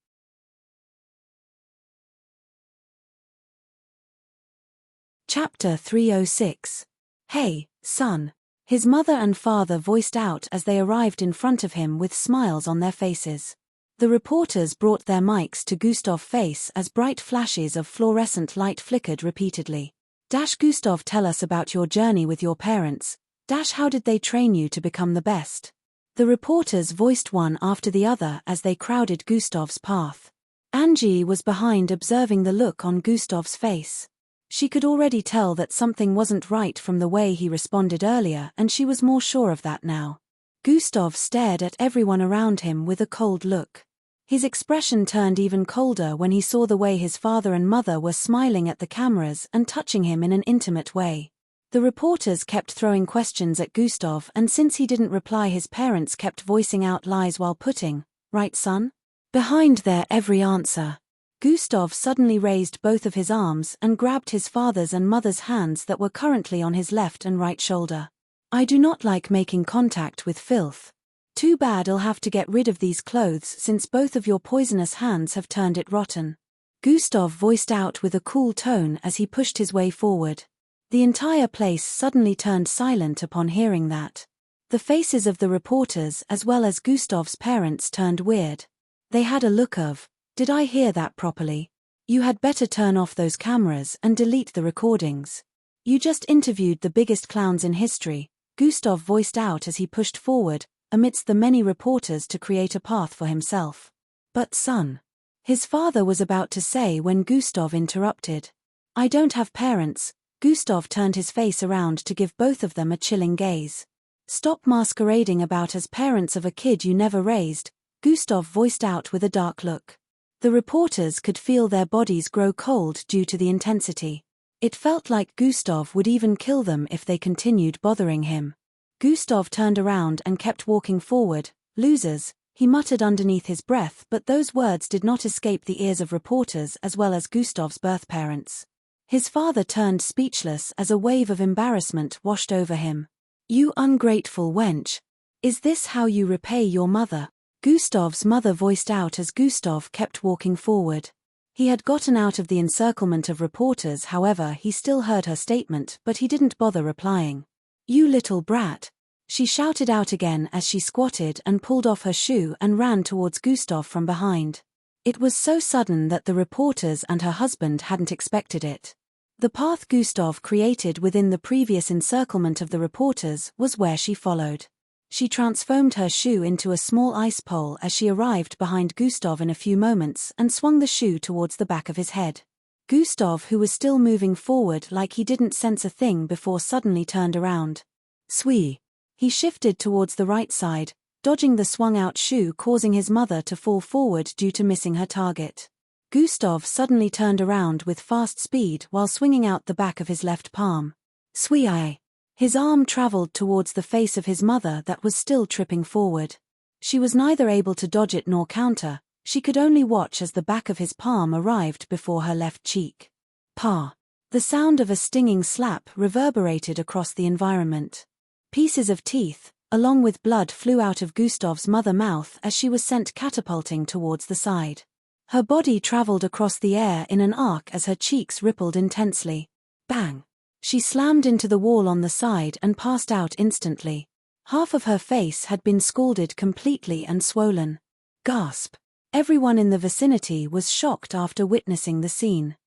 Chapter 306. Hey, son. His mother and father voiced out as they arrived in front of him with smiles on their faces. The reporters brought their mics to Gustav's face as bright flashes of fluorescent light flickered repeatedly. Gustav, tell us about your journey with your parents. How did they train you to become the best? The reporters voiced one after the other as they crowded Gustav's path. Angie was behind, observing the look on Gustav's face. She could already tell that something wasn't right from the way he responded earlier, and she was more sure of that now. Gustav stared at everyone around him with a cold look. His expression turned even colder when he saw the way his father and mother were smiling at the cameras and touching him in an intimate way. The reporters kept throwing questions at Gustav, and since he didn't reply, his parents kept voicing out lies while putting, "Right, son?" behind their every answer. Gustav suddenly raised both of his arms and grabbed his father's and mother's hands that were currently on his left and right shoulder. "I do not like making contact with filth. Too bad I'll have to get rid of these clothes since both of your poisonous hands have turned it rotten," Gustav voiced out with a cool tone as he pushed his way forward. The entire place suddenly turned silent upon hearing that. The faces of the reporters as well as Gustav's parents turned weird. They had a look of, "Did I hear that properly? You had better turn off those cameras and delete the recordings. You just interviewed the biggest clowns in history," Gustav voiced out as he pushed forward, amidst the many reporters, to create a path for himself. "But son," his father was about to say when Gustav interrupted. "I don't have parents." Gustav turned his face around to give both of them a chilling gaze. "Stop masquerading about as parents of a kid you never raised," Gustav voiced out with a dark look. The reporters could feel their bodies grow cold due to the intensity. It felt like Gustav would even kill them if they continued bothering him. Gustav turned around and kept walking forward. "Losers," he muttered underneath his breath, but those words did not escape the ears of reporters as well as Gustav's birth parents. His father turned speechless as a wave of embarrassment washed over him. "You ungrateful wench. Is this how you repay your mother?" Gustav's mother voiced out as Gustav kept walking forward. He had gotten out of the encirclement of reporters, however, he still heard her statement, but he didn't bother replying. "You little brat," she shouted out again as she squatted and pulled off her shoe and ran towards Gustav from behind. It was so sudden that the reporters and her husband hadn't expected it. The path Gustav created within the previous encirclement of the reporters was where she followed. She transformed her shoe into a small ice pole as she arrived behind Gustav in a few moments and swung the shoe towards the back of his head. Gustav, who was still moving forward like he didn't sense a thing before, suddenly turned around. Swee! He shifted towards the right side, dodging the swung-out shoe, causing his mother to fall forward due to missing her target. Gustav suddenly turned around with fast speed while swinging out the back of his left palm. Swee! His arm traveled towards the face of his mother that was still tripping forward. She was neither able to dodge it nor counter, she could only watch as the back of his palm arrived before her left cheek. Pa! The sound of a stinging slap reverberated across the environment. Pieces of teeth, along with blood, flew out of Gustav's mother's mouth as she was sent catapulting towards the side. Her body traveled across the air in an arc as her cheeks rippled intensely. Bang! She slammed into the wall on the side and passed out instantly. Half of her face had been scalded completely and swollen. Gasp! Everyone in the vicinity was shocked after witnessing the scene.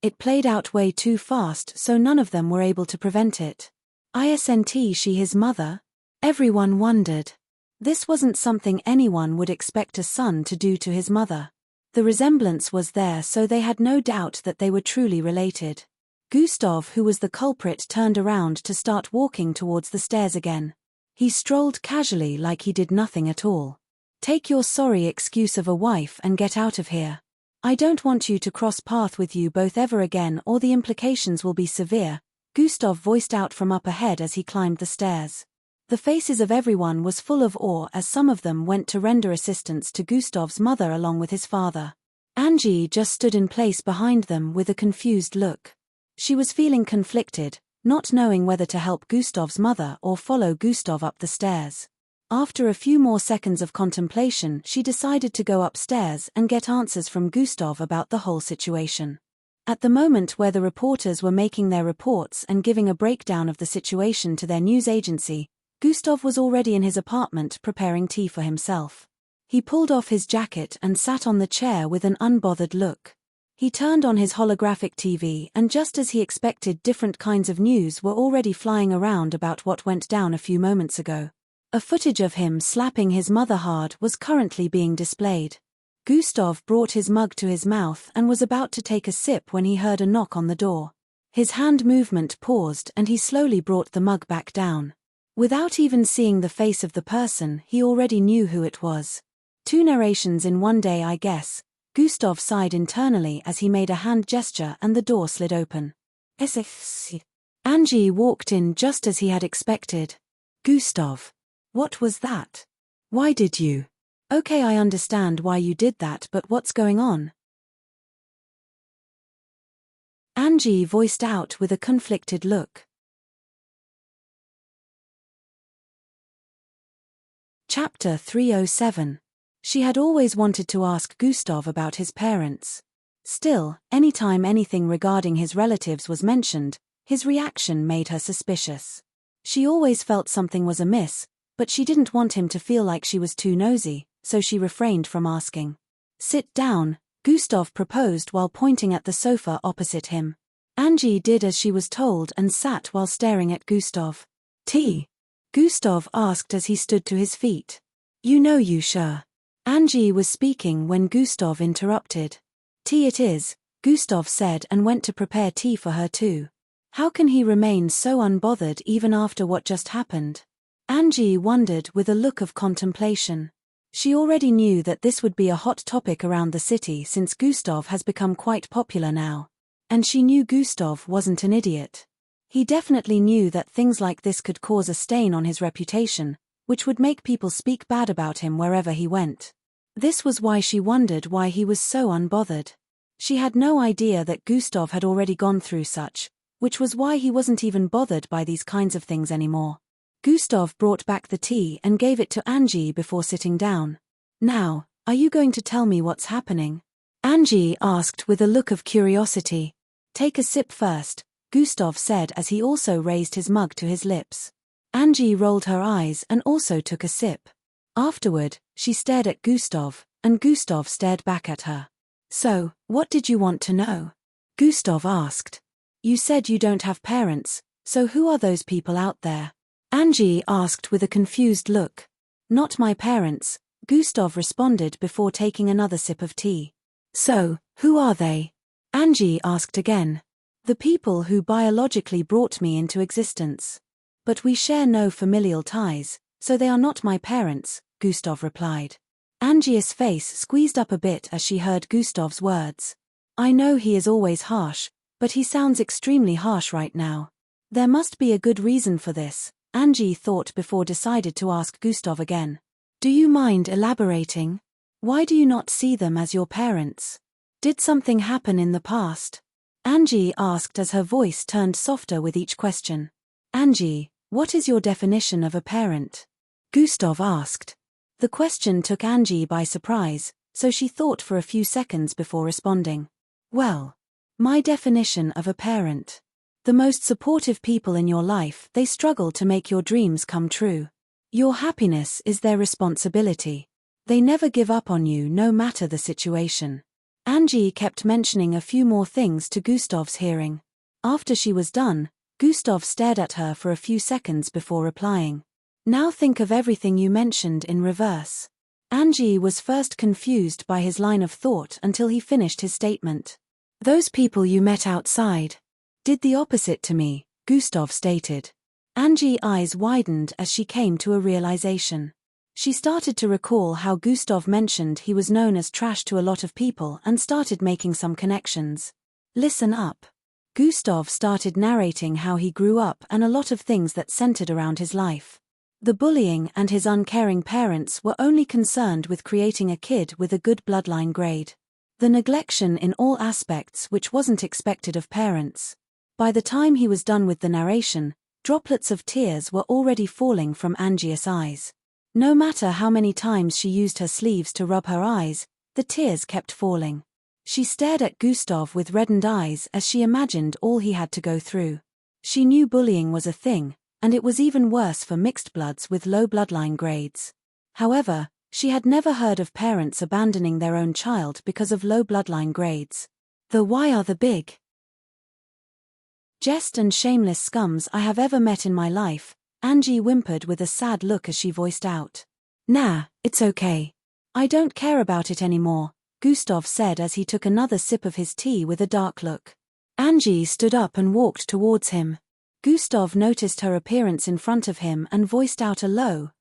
It played out way too fast, so none of them were able to prevent it. Isn't she his mother? Everyone wondered. This wasn't something anyone would expect a son to do to his mother. The resemblance was there, so they had no doubt that they were truly related. Gustav, who was the culprit, turned around to start walking towards the stairs again. He strolled casually like he did nothing at all. "Take your sorry excuse of a wife and get out of here. I don't want you to cross path with you both ever again, or the implications will be severe," Gustav voiced out from up ahead as he climbed the stairs. The faces of everyone was full of awe as some of them went to render assistance to Gustav's mother along with his father. Angie just stood in place behind them with a confused look. She was feeling conflicted, not knowing whether to help Gustav's mother or follow Gustav up the stairs. After a few more seconds of contemplation, she decided to go upstairs and get answers from Gustav about the whole situation. At the moment where the reporters were making their reports and giving a breakdown of the situation to their news agency, Gustav was already in his apartment preparing tea for himself. He pulled off his jacket and sat on the chair with an unbothered look. He turned on his holographic TV, and just as he expected, different kinds of news were already flying around about what went down a few moments ago. A footage of him slapping his mother hard was currently being displayed. Gustav brought his mug to his mouth and was about to take a sip when he heard a knock on the door. His hand movement paused and he slowly brought the mug back down. Without even seeing the face of the person, he already knew who it was. 2 narrations in one day, I guess. Gustav sighed internally as he made a hand gesture and the door slid open. Angie walked in just as he had expected. Gustav. What was that? Why did you? Okay, I understand why you did that, but what's going on? Angie voiced out with a conflicted look. Chapter 307. She had always wanted to ask Gustav about his parents. Still, anytime anything regarding his relatives was mentioned, his reaction made her suspicious. She always felt something was amiss, but she didn't want him to feel like she was too nosy, so she refrained from asking. Sit down, Gustav proposed while pointing at the sofa opposite him. Angie did as she was told and sat while staring at Gustav. Tea? Gustav asked as he stood to his feet. You know you sure? Angie was speaking when Gustav interrupted. Tea it is, Gustav said and went to prepare tea for her too. How can he remain so unbothered even after what just happened? Angie wondered with a look of contemplation. She already knew that this would be a hot topic around the city since Gustav has become quite popular now. And she knew Gustav wasn't an idiot. He definitely knew that things like this could cause a stain on his reputation, which would make people speak bad about him wherever he went. This was why she wondered why he was so unbothered. She had no idea that Gustav had already gone through such, which was why he wasn't even bothered by these kinds of things anymore. Gustav brought back the tea and gave it to Angie before sitting down. Now, are you going to tell me what's happening? Angie asked with a look of curiosity. Take a sip first, Gustav said as he also raised his mug to his lips. Angie rolled her eyes and also took a sip. Afterward, she stared at Gustav, and Gustav stared back at her. So, what did you want to know? Gustav asked. You said you don't have parents, so who are those people out there? Angie asked with a confused look. Not my parents, Gustav responded before taking another sip of tea. So, who are they? Angie asked again. The people who biologically brought me into existence. But we share no familial ties, so they are not my parents, Gustav replied. Angie's face squeezed up a bit as she heard Gustav's words. I know he is always harsh, but he sounds extremely harsh right now. There must be a good reason for this, Angie thought before decided to ask Gustav again. Do you mind elaborating? Why do you not see them as your parents? Did something happen in the past? Angie asked as her voice turned softer with each question. Angie, what is your definition of a parent? Gustav asked. The question took Angie by surprise, so she thought for a few seconds before responding. Well, my definition of a parent. The most supportive people in your life, they struggle to make your dreams come true. Your happiness is their responsibility. They never give up on you no matter the situation. Angie kept mentioning a few more things to Gustav's hearing. After she was done, Gustav stared at her for a few seconds before replying. Now think of everything you mentioned in reverse. Angie was first confused by his line of thought until he finished his statement. Those people you met outside did the opposite to me, Gustav stated. Angie's eyes widened as she came to a realization. She started to recall how Gustav mentioned he was known as trash to a lot of people and started making some connections. Listen up. Gustav started narrating how he grew up and a lot of things that centered around his life. The bullying and his uncaring parents were only concerned with creating a kid with a good bloodline grade. The neglection in all aspects which wasn't expected of parents. By the time he was done with the narration, droplets of tears were already falling from Angie's eyes. No matter how many times she used her sleeves to rub her eyes, the tears kept falling. She stared at Gustav with reddened eyes as she imagined all he had to go through. She knew bullying was a thing, and it was even worse for mixed bloods with low bloodline grades. However, she had never heard of parents abandoning their own child because of low bloodline grades. The why are the big, jest and shameless scums I have ever met in my life, Angie whimpered with a sad look as she voiced out. Nah, it's okay. I don't care about it anymore, Gustav said as he took another sip of his tea with a dark look. Angie stood up and walked towards him. Gustav noticed her appearance in front of him and voiced out a low,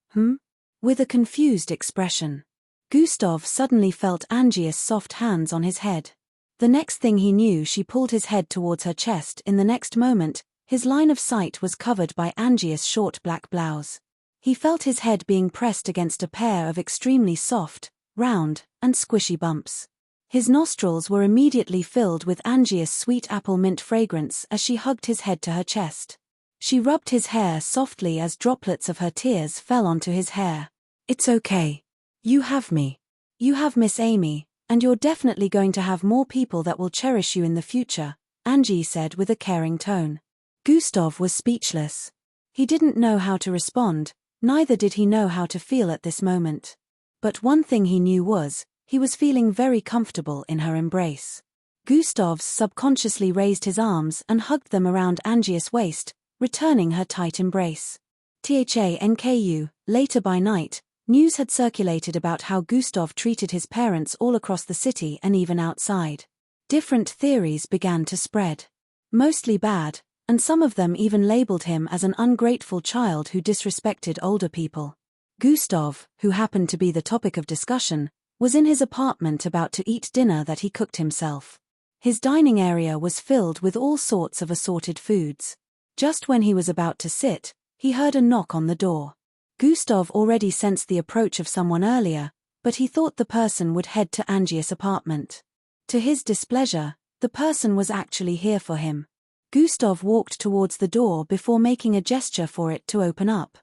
with a confused expression. Gustav suddenly felt Angie's soft hands on his head. The next thing he knew, she pulled his head towards her chest. In the next moment, his line of sight was covered by Angie's short black blouse. He felt his head being pressed against a pair of extremely soft, round, and squishy bumps. His nostrils were immediately filled with Angie's sweet apple mint fragrance as she hugged his head to her chest. She rubbed his hair softly as droplets of her tears fell onto his hair. It's okay. You have me. You have Miss Amy, and you're definitely going to have more people that will cherish you in the future, Angie said with a caring tone. Gustav was speechless. He didn't know how to respond, neither did he know how to feel at this moment. But one thing he knew was, he was feeling very comfortable in her embrace. Gustav subconsciously raised his arms and hugged them around Angie's waist, returning her tight embrace. THANKU, later by night, news had circulated about how Gustav treated his parents all across the city and even outside. Different theories began to spread. Mostly bad, and some of them even labeled him as an ungrateful child who disrespected older people. Gustav, who happened to be the topic of discussion, was in his apartment about to eat dinner that he cooked himself. His dining area was filled with all sorts of assorted foods. Just when he was about to sit, he heard a knock on the door. Gustav already sensed the approach of someone earlier, but he thought the person would head to Angie's apartment. To his displeasure, the person was actually here for him. Gustav walked towards the door before making a gesture for it to open up.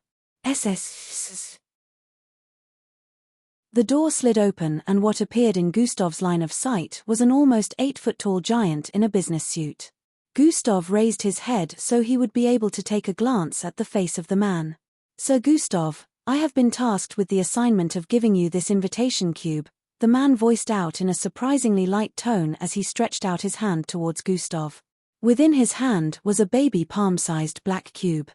SS. The door slid open and what appeared in Gustav's line of sight was an almost 8-foot-tall giant in a business suit. Gustav raised his head so he would be able to take a glance at the face of the man. Sir Gustav, I have been tasked with the assignment of giving you this invitation cube, the man voiced out in a surprisingly light tone as he stretched out his hand towards Gustav. Within his hand was a baby palm-sized black cube.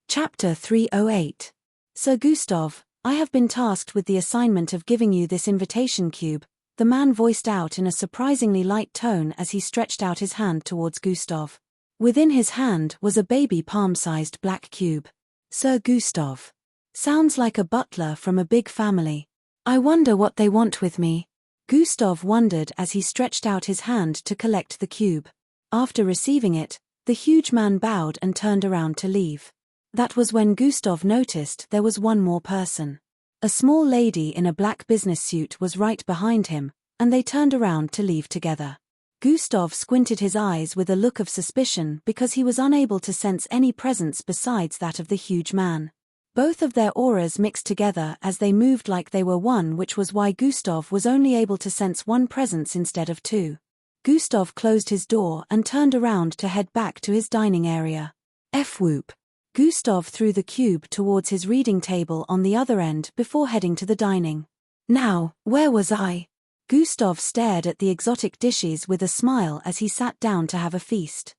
Chapter 308. Sir Gustav, I have been tasked with the assignment of giving you this invitation cube, the man voiced out in a surprisingly light tone as he stretched out his hand towards Gustav. Within his hand was a baby palm-sized black cube. Sir Gustav. Sounds like a butler from a big family. I wonder what they want with me. Gustav wondered as he stretched out his hand to collect the cube. After receiving it, the huge man bowed and turned around to leave. That was when Gustav noticed there was one more person. A small lady in a black business suit was right behind him, and they turned around to leave together. Gustav squinted his eyes with a look of suspicion because he was unable to sense any presence besides that of the huge man. Both of their auras mixed together as they moved like they were one, which was why Gustav was only able to sense one presence instead of two. Gustav closed his door and turned around to head back to his dining area. F-whoop. Gustav threw the cube towards his reading table on the other end before heading to the dining. Now, where was I? Gustav stared at the exotic dishes with a smile as he sat down to have a feast.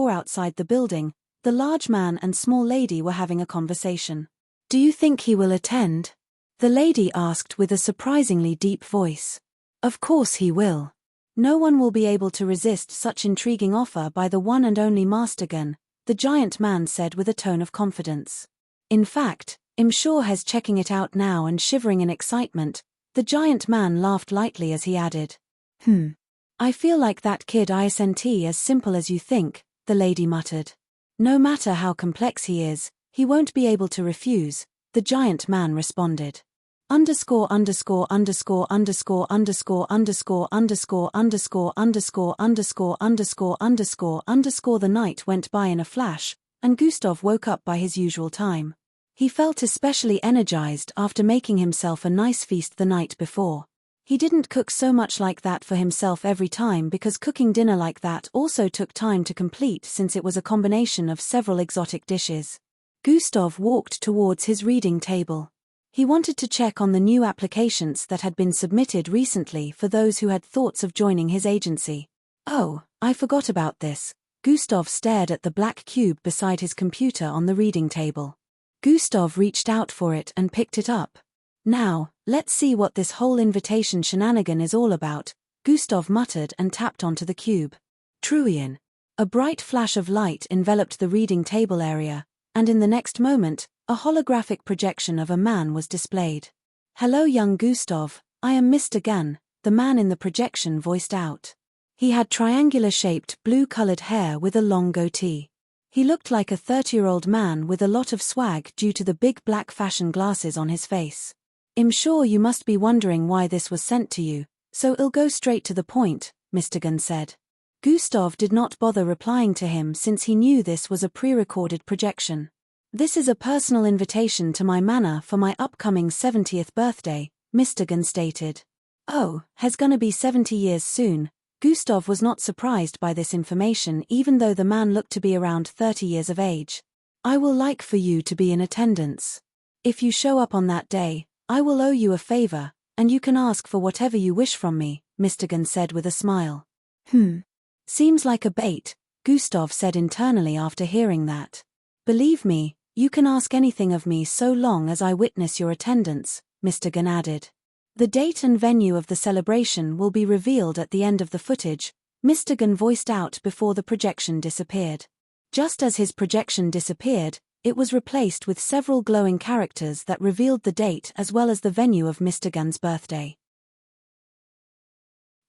Outside the building, the large man and small lady were having a conversation. Do you think he will attend? The lady asked with a surprisingly deep voice. Of course he will. No one will be able to resist such intriguing offer by the one and only Mastergan, the giant man said with a tone of confidence. In fact, I'm sure he's checking it out now and shivering in excitement. The giant man laughed lightly as he added. I feel like that kid isn't as simple as you think, the lady muttered. No matter how complex he is, he won't be able to refuse, the giant man responded. The night went by in a flash, and Gustav woke up by his usual time. He felt especially energized after making himself a nice feast the night before. He didn't cook so much like that for himself every time because cooking dinner like that also took time to complete since it was a combination of several exotic dishes. Gustav walked towards his reading table. He wanted to check on the new applications that had been submitted recently for those who had thoughts of joining his agency. Oh, I forgot about this. Gustav stared at the black cube beside his computer on the reading table. Gustav reached out for it and picked it up. Now, let's see what this whole invitation shenanigan is all about, Gustav muttered and tapped onto the cube. Truian. A bright flash of light enveloped the reading table area, and in the next moment, a holographic projection of a man was displayed. Hello young Gustav, I am Mr. Gunn, the man in the projection voiced out. He had triangular-shaped blue-colored hair with a long goatee. He looked like a 30-year-old man with a lot of swag due to the big black fashion glasses on his face. I'm sure you must be wondering why this was sent to you, so I'll go straight to the point, Mr. Gunn said. Gustav did not bother replying to him since he knew this was a pre-recorded projection. This is a personal invitation to my manor for my upcoming 70th birthday, Mr. Gunn stated. Oh, he's gonna be 70 years soon. Gustav was not surprised by this information even though the man looked to be around 30 years of age. I will like for you to be in attendance. If you show up on that day, I will owe you a favor, and you can ask for whatever you wish from me, Mr. Gunn said with a smile. Seems like a bait, Gustav said internally after hearing that. Believe me, you can ask anything of me so long as I witness your attendance, Mr. Gunn added. The date and venue of the celebration will be revealed at the end of the footage, Mr. Gunn voiced out before the projection disappeared. Just as his projection disappeared, it was replaced with several glowing characters that revealed the date as well as the venue of Mr. Gunn's birthday.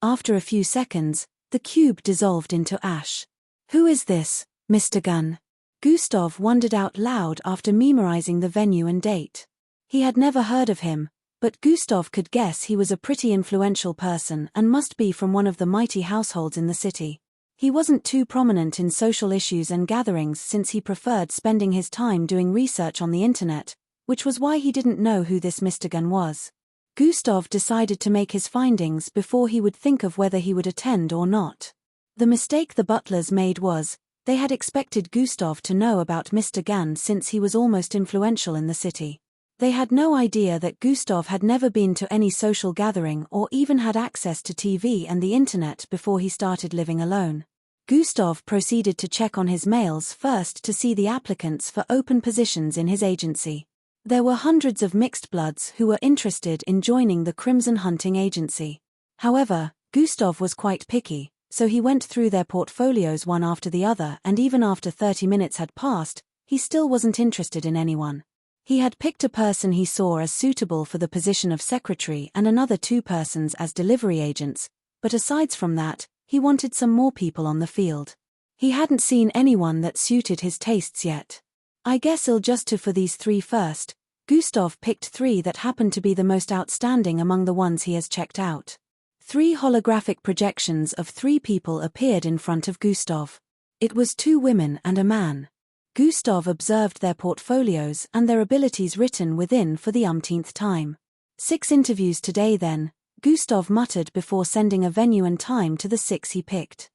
After a few seconds, the cube dissolved into ash. Who is this, Mr. Gunn? Gustav wondered out loud after memorizing the venue and date. He had never heard of him, but Gustav could guess he was a pretty influential person and must be from one of the mighty households in the city. He wasn't too prominent in social issues and gatherings since he preferred spending his time doing research on the internet, which was why he didn't know who this Mr. Gunn was. Gustav decided to make his findings before he would think of whether he would attend or not. The mistake the butlers made was, they had expected Gustav to know about Mr. Gunn since he was almost influential in the city. They had no idea that Gustav had never been to any social gathering or even had access to TV and the internet before he started living alone. Gustav proceeded to check on his mails first to see the applicants for open positions in his agency. There were hundreds of mixed bloods who were interested in joining the Crimson Hunting Agency. However, Gustav was quite picky, so he went through their portfolios one after the other, and even after 30 minutes had passed, he still wasn't interested in anyone. He had picked a person he saw as suitable for the position of secretary and another 2 persons as delivery agents, but aside from that, he wanted some more people on the field. He hadn't seen anyone that suited his tastes yet. I guess I'll just do for these 3 first. Gustav picked 3 that happened to be the most outstanding among the ones he has checked out. 3 holographic projections of 3 people appeared in front of Gustav. It was 2 women and a man. Gustav observed their portfolios and their abilities written within for the umpteenth time. 6 interviews today then, Gustav muttered before sending a venue and time to the 6 he picked.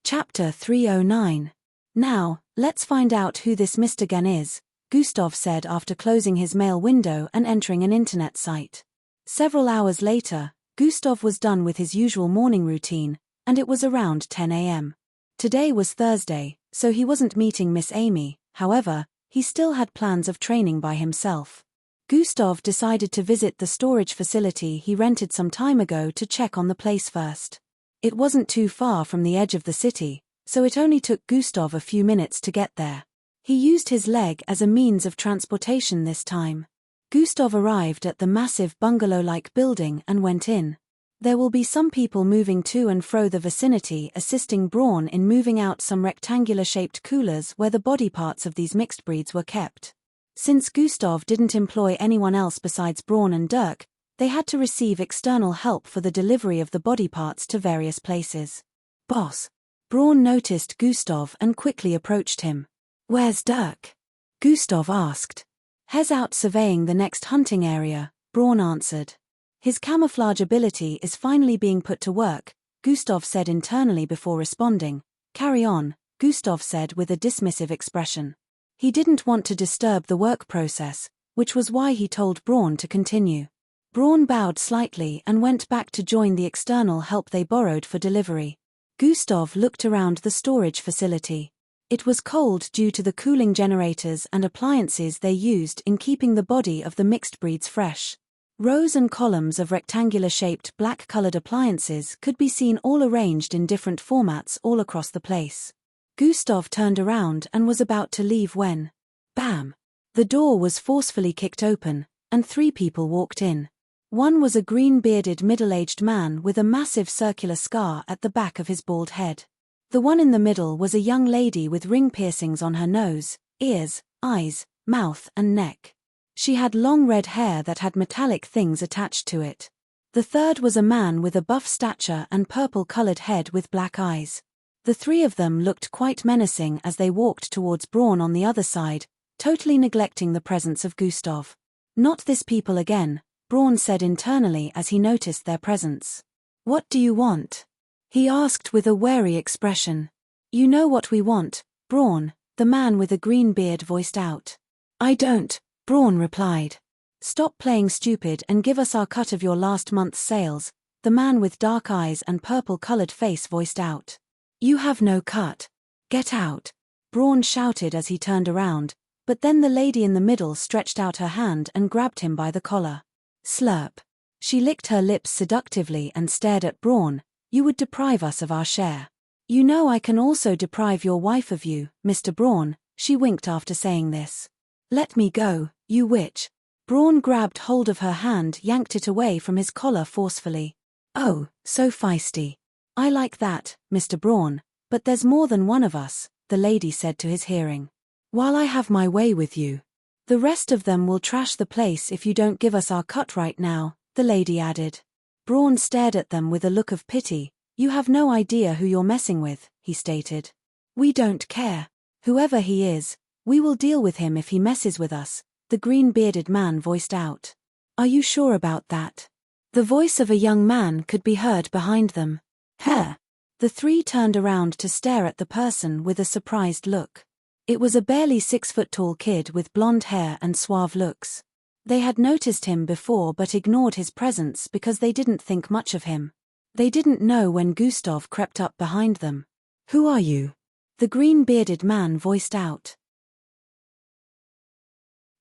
Chapter 309. Now, let's find out who this Mr. Gunn is, Gustav said after closing his mail window and entering an internet site. Several hours later, Gustav was done with his usual morning routine, and it was around 10 a.m. Today was Thursday, so he wasn't meeting Miss Amy. However, he still had plans of training by himself. Gustav decided to visit the storage facility he rented some time ago to check on the place first. It wasn't too far from the edge of the city, so it only took Gustav a few minutes to get there. He used his leg as a means of transportation this time. Gustav arrived at the massive bungalow-like building and went in. There will be some people moving to and fro the vicinity, assisting Braun in moving out some rectangular-shaped coolers where the body parts of these mixed breeds were kept. Since Gustav didn't employ anyone else besides Braun and Dirk, they had to receive external help for the delivery of the body parts to various places. Boss. Braun noticed Gustav and quickly approached him. Where's Dirk? Gustav asked. He's out surveying the next hunting area, Braun answered. His camouflage ability is finally being put to work, Gustav said internally before responding. Carry on, Gustav said with a dismissive expression. He didn't want to disturb the work process, which was why he told Braun to continue. Braun bowed slightly and went back to join the external help they borrowed for delivery. Gustav looked around the storage facility. It was cold due to the cooling generators and appliances they used in keeping the body of the mixed breeds fresh. Rows and columns of rectangular-shaped black-colored appliances could be seen all arranged in different formats all across the place. Gustav turned around and was about to leave when, bam! The door was forcefully kicked open, and 3 people walked in. One was a green-bearded middle-aged man with a massive circular scar at the back of his bald head. The one in the middle was a young lady with ring piercings on her nose, ears, eyes, mouth and neck. She had long red hair that had metallic things attached to it. The third was a man with a buff stature and purple-colored head with black eyes. The 3 of them looked quite menacing as they walked towards Braun on the other side, totally neglecting the presence of Gustav. Not this people again, Braun said internally as he noticed their presence. What do you want? He asked with a wary expression. You know what we want, Braun, the man with a green beard voiced out. I don't, Braun replied. Stop playing stupid and give us our cut of your last month's sales, the man with dark eyes and purple-colored face voiced out. You have no cut. Get out, Braun shouted as he turned around, but then the lady in the middle stretched out her hand and grabbed him by the collar. Slurp. She licked her lips seductively and stared at Braun. You would deprive us of our share. You know I can also deprive your wife of you, Mr. Braun, she winked after saying this. Let me go, you witch. Braun grabbed hold of her hand, yanked it away from his collar forcefully. Oh, so feisty. I like that, Mr. Braun, but there's more than one of us, the lady said to his hearing. While I have my way with you, the rest of them will trash the place if you don't give us our cut right now, the lady added. Braun stared at them with a look of pity. You have no idea who you're messing with, he stated. We don't care. Whoever he is, we will deal with him if he messes with us, the green-bearded man voiced out. Are you sure about that? The voice of a young man could be heard behind them. Huh. The 3 turned around to stare at the person with a surprised look. It was a barely 6-foot-tall kid with blonde hair and suave looks. They had noticed him before but ignored his presence because they didn't think much of him. They didn't know when Gustav crept up behind them. Who are you? The green-bearded man voiced out.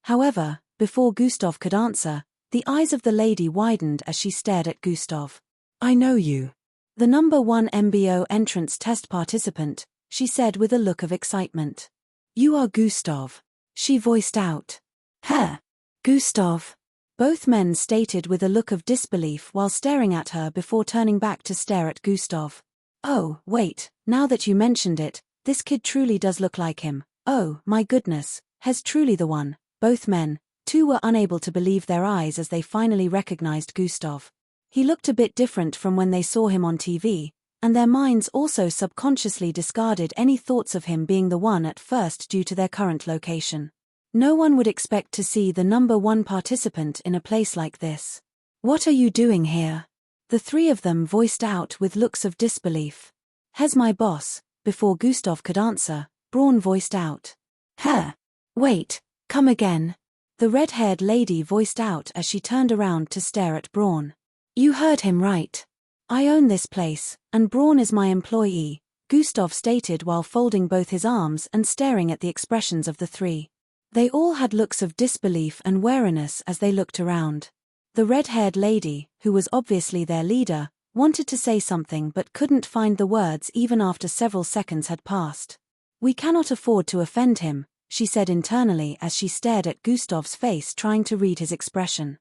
However, before Gustav could answer, the eyes of the lady widened as she stared at Gustav. I know you. The number 1 MBO entrance test participant, she said with a look of excitement. You are Gustav. She voiced out. Huh. Gustav. Both men stated with a look of disbelief while staring at her before turning back to stare at Gustav. Oh, wait, now that you mentioned it, this kid truly does look like him. Oh, my goodness, he's truly the one. Both men, too, were unable to believe their eyes as they finally recognized Gustav. He looked a bit different from when they saw him on TV, and their minds also subconsciously discarded any thoughts of him being the one at first due to their current location. No one would expect to see the number 1 participant in a place like this. What are you doing here? The 3 of them voiced out with looks of disbelief. He's my boss. Before Gustav could answer, Braun voiced out. Huh. Wait, come again. The red-haired lady voiced out as she turned around to stare at Braun. You heard him right. I own this place, and Braun is my employee, Gustav stated while folding both his arms and staring at the expressions of the 3. They all had looks of disbelief and wariness as they looked around. The red-haired lady, who was obviously their leader, wanted to say something but couldn't find the words even after several seconds had passed. We cannot afford to offend him, she said internally as she stared at Gustav's face trying to read his expression.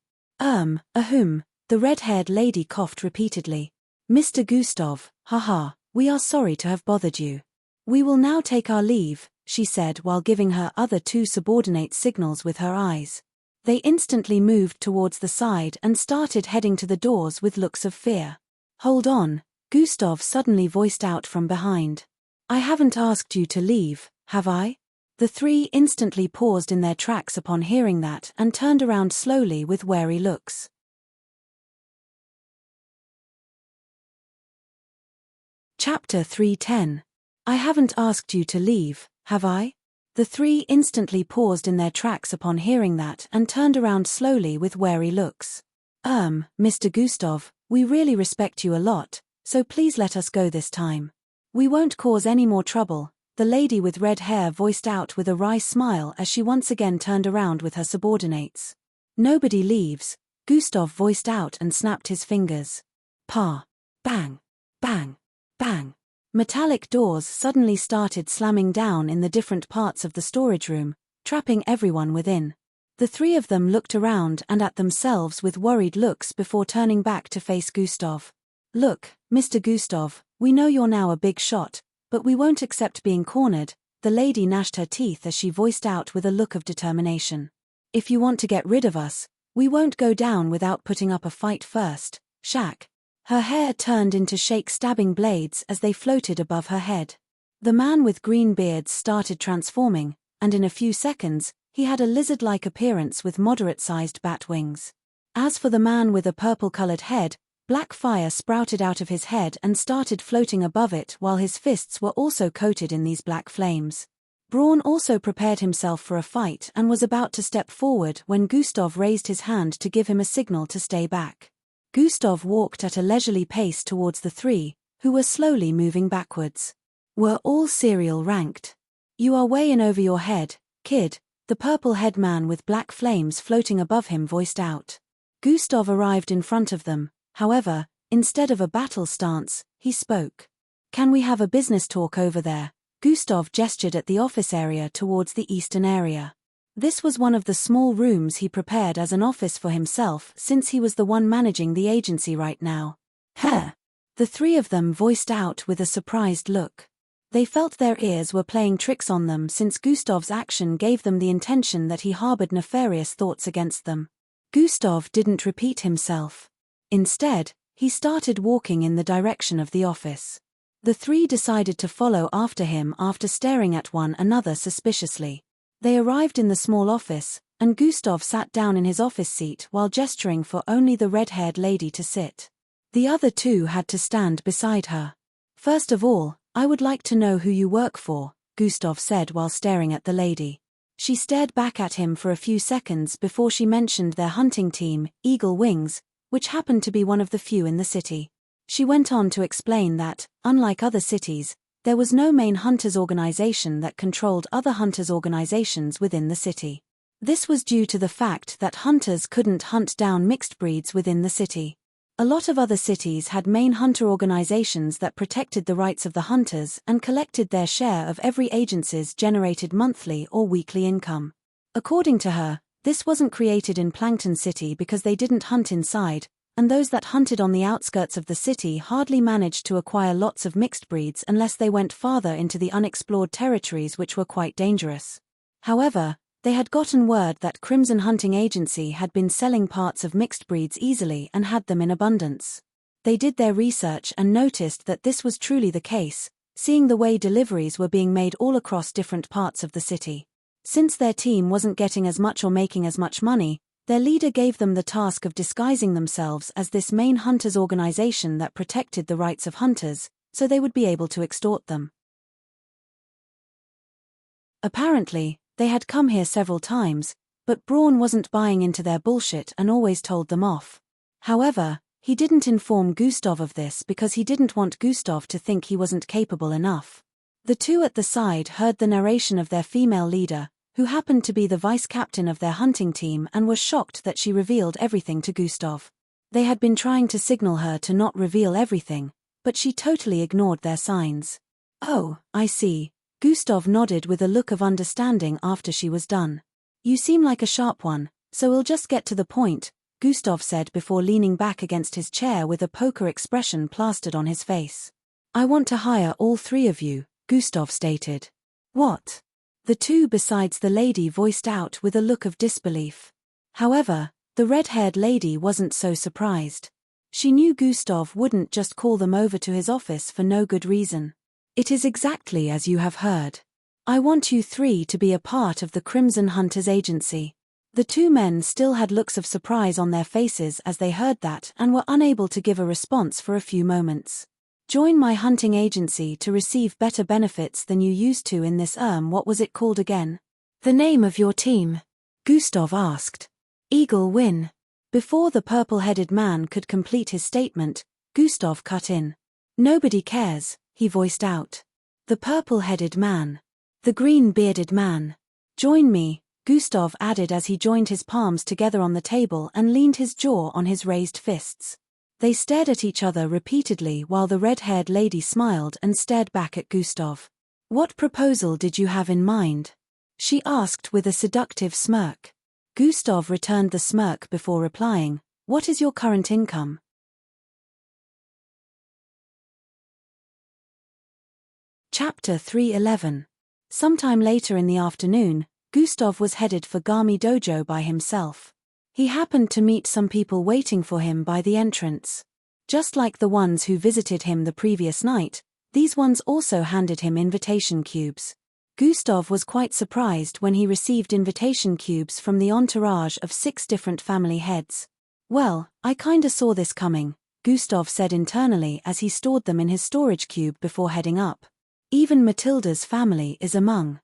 The red-haired lady coughed repeatedly. Mr. Gustav, haha, we are sorry to have bothered you. We will now take our leave, she said while giving her other 2 subordinates signals with her eyes. They instantly moved towards the side and started heading to the doors with looks of fear. Hold on, Gustav suddenly voiced out from behind. I haven't asked you to leave, have I? The 3 instantly paused in their tracks upon hearing that and turned around slowly with wary looks. Chapter 310. I haven't asked you to leave, have I? The 3 instantly paused in their tracks upon hearing that and turned around slowly with wary looks. Mr. Gustav, we really respect you a lot, so please let us go this time. We won't cause any more trouble, the lady with red hair voiced out with a wry smile as she once again turned around with her subordinates. Nobody leaves, Gustav voiced out and snapped his fingers. Pa! Bang! Bang! Bang! Metallic doors suddenly started slamming down in the different parts of the storage room, trapping everyone within. The three of them looked around and at themselves with worried looks before turning back to face Gustav. Look, Mr. Gustav, we know you're now a big shot, but we won't accept being cornered, the lady gnashed her teeth as she voiced out with a look of determination. If you want to get rid of us, we won't go down without putting up a fight first, Shaq. Her hair turned into shake-stabbing blades as they floated above her head. The man with green beards started transforming, and in a few seconds, he had a lizard-like appearance with moderate-sized bat wings. As for the man with a purple-colored head, black fire sprouted out of his head and started floating above it while his fists were also coated in these black flames. Braun also prepared himself for a fight and was about to step forward when Gustav raised his hand to give him a signal to stay back. Gustav walked at a leisurely pace towards the three, who were slowly moving backwards. We're all serial ranked. You are way in over your head, kid, the purple head man with black flames floating above him voiced out. Gustav arrived in front of them, however, instead of a battle stance, he spoke. Can we have a business talk over there? Gustav gestured at the office area towards the eastern area. This was one of the small rooms he prepared as an office for himself since he was the one managing the agency right now. Huh! The three of them voiced out with a surprised look. They felt their ears were playing tricks on them since Gustav's action gave them the intention that he harbored nefarious thoughts against them. Gustav didn't repeat himself. Instead, he started walking in the direction of the office. The three decided to follow after him after staring at one another suspiciously. They arrived in the small office, and Gustav sat down in his office seat while gesturing for only the red-haired lady to sit. The other two had to stand beside her. First of all, I would like to know who you work for, Gustav said while staring at the lady. She stared back at him for a few seconds before she mentioned their hunting team, Eagle Wings, which happened to be one of the few in the city. She went on to explain that, unlike other cities, there was no main hunters organization that controlled other hunters organizations within the city. This was due to the fact that hunters couldn't hunt down mixed breeds within the city. A lot of other cities had main hunter organizations that protected the rights of the hunters and collected their share of every agency's generated monthly or weekly income. According to her, this wasn't created in Plankton City because they didn't hunt inside, and those that hunted on the outskirts of the city hardly managed to acquire lots of mixed breeds unless they went farther into the unexplored territories, which were quite dangerous. However, they had gotten word that Crimson Hunting Agency had been selling parts of mixed breeds easily and had them in abundance. They did their research and noticed that this was truly the case, seeing the way deliveries were being made all across different parts of the city. Since their team wasn't getting as much or making as much money, their leader gave them the task of disguising themselves as this main hunters organization that protected the rights of hunters, so they would be able to extort them. Apparently, they had come here several times, but Braun wasn't buying into their bullshit and always told them off. However, he didn't inform Gustav of this because he didn't want Gustav to think he wasn't capable enough. The two at the side heard the narration of their female leader, who happened to be the vice-captain of their hunting team, and was shocked that she revealed everything to Gustav. They had been trying to signal her to not reveal everything, but she totally ignored their signs. Oh, I see. Gustav nodded with a look of understanding after she was done. You seem like a sharp one, so we'll just get to the point, Gustav said before leaning back against his chair with a poker expression plastered on his face. I want to hire all three of you, Gustav stated. What? The two besides the lady voiced out with a look of disbelief. However, the red-haired lady wasn't so surprised. She knew Gustav wouldn't just call them over to his office for no good reason. It is exactly as you have heard. I want you three to be a part of the Crimson Hunters Agency. The two men still had looks of surprise on their faces as they heard that and were unable to give a response for a few moments. Join my hunting agency to receive better benefits than you used to in this what was it called again? The name of your team? Gustav asked. Eagle Win. Before the purple-headed man could complete his statement, Gustav cut in. Nobody cares, he voiced out. The purple-headed man. The green-bearded man. Join me, Gustav added as he joined his palms together on the table and leaned his jaw on his raised fists. They stared at each other repeatedly while the red-haired lady smiled and stared back at Gustav. What proposal did you have in mind? She asked with a seductive smirk. Gustav returned the smirk before replying, What is your current income? Chapter 311. Sometime later in the afternoon, Gustav was headed for Gami Dojo by himself. He happened to meet some people waiting for him by the entrance. Just like the ones who visited him the previous night, these ones also handed him invitation cubes. Gustav was quite surprised when he received invitation cubes from the entourage of 6 different family heads. Well, I kinda saw this coming, Gustav said internally as he stored them in his storage cube before heading up. Even Matilda's family is among.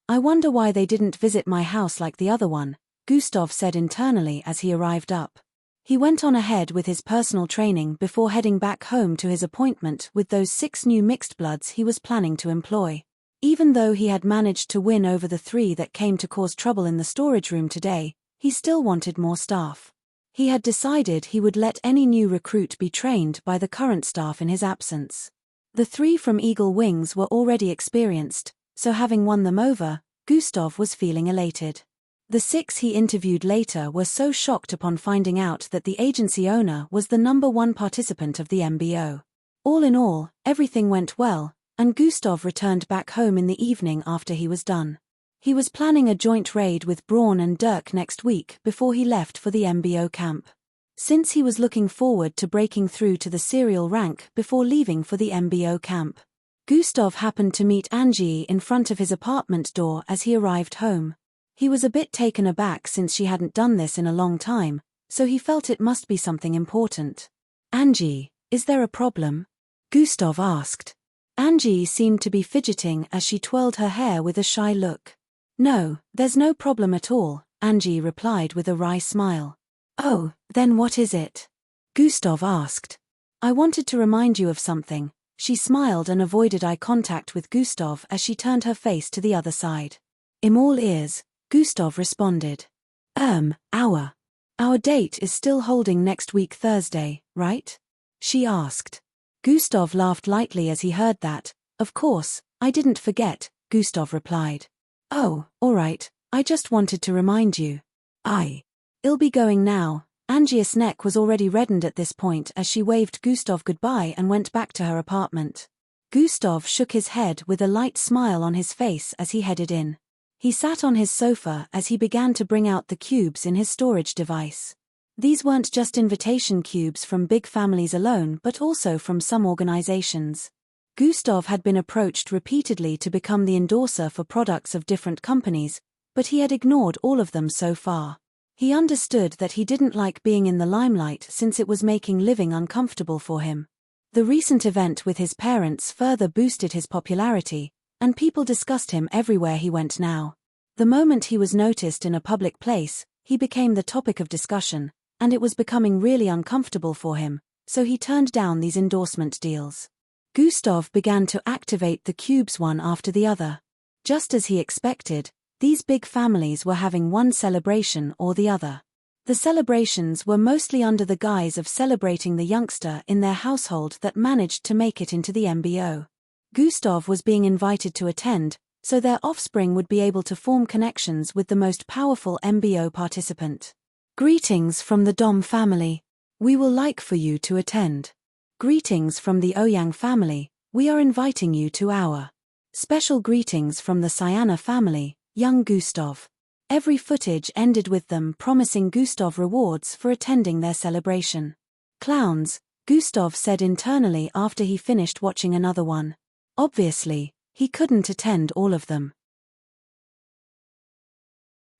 I wonder why they didn't visit my house like the other one, Gustav said internally as he arrived up. He went on ahead with his personal training before heading back home to his appointment with those 6 new mixed bloods he was planning to employ. Even though he had managed to win over the 3 that came to cause trouble in the storage room today, he still wanted more staff. He had decided he would let any new recruit be trained by the current staff in his absence. The 3 from Eagle Wings were already experienced, so having won them over, Gustav was feeling elated. The 6 he interviewed later were so shocked upon finding out that the agency owner was the #1 participant of the MBO. All in all, everything went well, and Gustav returned back home in the evening after he was done. He was planning a joint raid with Braun and Dirk next week before he left for the MBO camp. Since he was looking forward to breaking through to the serial rank before leaving for the MBO camp. Gustav happened to meet Angie in front of his apartment door as he arrived home. He was a bit taken aback since she hadn't done this in a long time, so he felt it must be something important. Angie, is there a problem? Gustav asked. Angie seemed to be fidgeting as she twirled her hair with a shy look. No, there's no problem at all, Angie replied with a wry smile. Oh, then what is it? Gustav asked. I wanted to remind you of something. She smiled and avoided eye contact with Gustav as she turned her face to the other side. I'm all ears, Gustav responded. Our date is still holding next week Thursday, right? She asked. Gustav laughed lightly as he heard that. Of course, I didn't forget, Gustav replied. Oh, all right, I just wanted to remind you. I'll be going now. Angie's neck was already reddened at this point as she waved Gustav goodbye and went back to her apartment. Gustav shook his head with a light smile on his face as he headed in. He sat on his sofa as he began to bring out the cubes in his storage device. These weren't just invitation cubes from big families alone but also from some organizations. Gustav had been approached repeatedly to become the endorser for products of different companies, but he had ignored all of them so far. He understood that he didn't like being in the limelight since it was making living uncomfortable for him. The recent event with his parents further boosted his popularity, and people discussed him everywhere he went now. The moment he was noticed in a public place, he became the topic of discussion, and it was becoming really uncomfortable for him, so he turned down these endorsement deals. Gustav began to activate the cubes one after the other. Just as he expected, these big families were having one celebration or the other. The celebrations were mostly under the guise of celebrating the youngster in their household that managed to make it into the MBO. Gustav was being invited to attend, so their offspring would be able to form connections with the most powerful MBO participant. Greetings from the Dom family. We will like for you to attend. Greetings from the Oyang family. We are inviting you to our special greetings from the Sayana family. Young Gustav. Every footage ended with them promising Gustav rewards for attending their celebration. Clowns, Gustav said internally after he finished watching another one. Obviously, he couldn't attend all of them.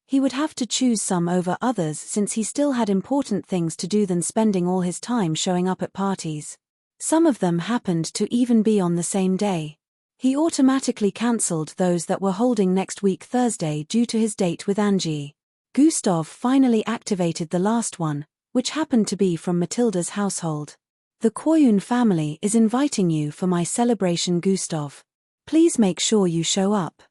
He would have to choose some over others since he still had important things to do than spending all his time showing up at parties. Some of them happened to even be on the same day. He automatically cancelled those that were holding next week Thursday due to his date with Angie. Gustav finally activated the last one, which happened to be from Matilda's household. The Koyun family is inviting you for my celebration, Gustav. Please make sure you show up.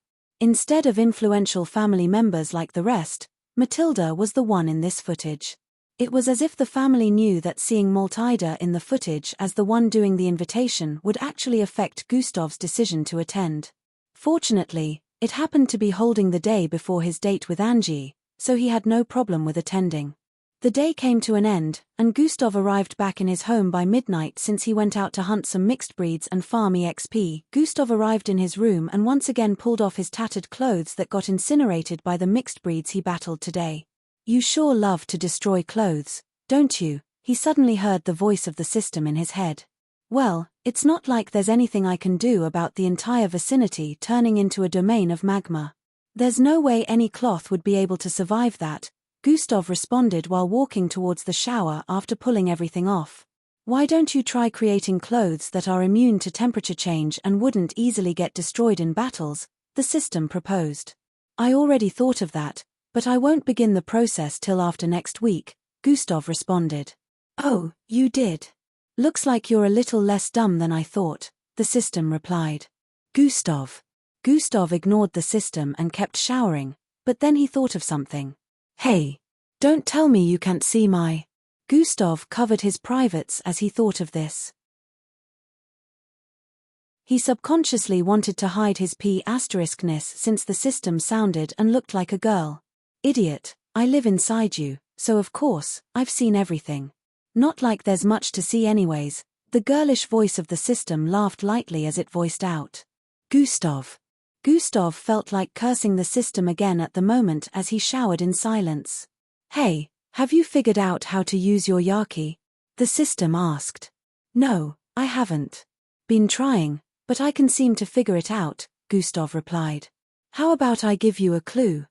Instead of influential family members like the rest, Matilda was the one in this footage. It was as if the family knew that seeing Maltida in the footage as the one doing the invitation would actually affect Gustav's decision to attend. Fortunately, it happened to be holding the day before his date with Angie, so he had no problem with attending. The day came to an end, and Gustav arrived back in his home by midnight since he went out to hunt some mixed breeds and farm EXP. Gustav arrived in his room and once again pulled off his tattered clothes that got incinerated by the mixed breeds he battled today. You sure love to destroy clothes, don't you? He suddenly heard the voice of the system in his head. Well, it's not like there's anything I can do about the entire vicinity turning into a domain of magma. There's no way any cloth would be able to survive that, Gustav responded while walking towards the shower after pulling everything off. Why don't you try creating clothes that are immune to temperature change and wouldn't easily get destroyed in battles? The system proposed. I already thought of that, but I won't begin the process till after next week, Gustav responded. Oh, you did? Looks like you're a little less dumb than I thought, the system replied. Gustav ignored the system and kept showering, but then he thought of something. Hey, don't tell me you can't see my... Gustav covered his privates as he thought of this. He subconsciously wanted to hide his p***ness since the system sounded and looked like a girl. Idiot, I live inside you, so of course, I've seen everything. Not like there's much to see anyways, the girlish voice of the system laughed lightly as it voiced out. Gustav felt like cursing the system again at the moment as he showered in silence. Hey, have you figured out how to use your Yaki? The system asked. No, I haven't. Been trying, but I can seem to figure it out, Gustav replied. How about I give you a clue?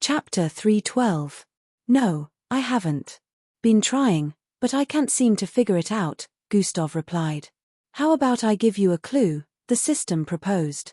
Chapter 312. No, I haven't. Been trying, but I can't seem to figure it out, Gustav replied. How about I give you a clue? The system proposed.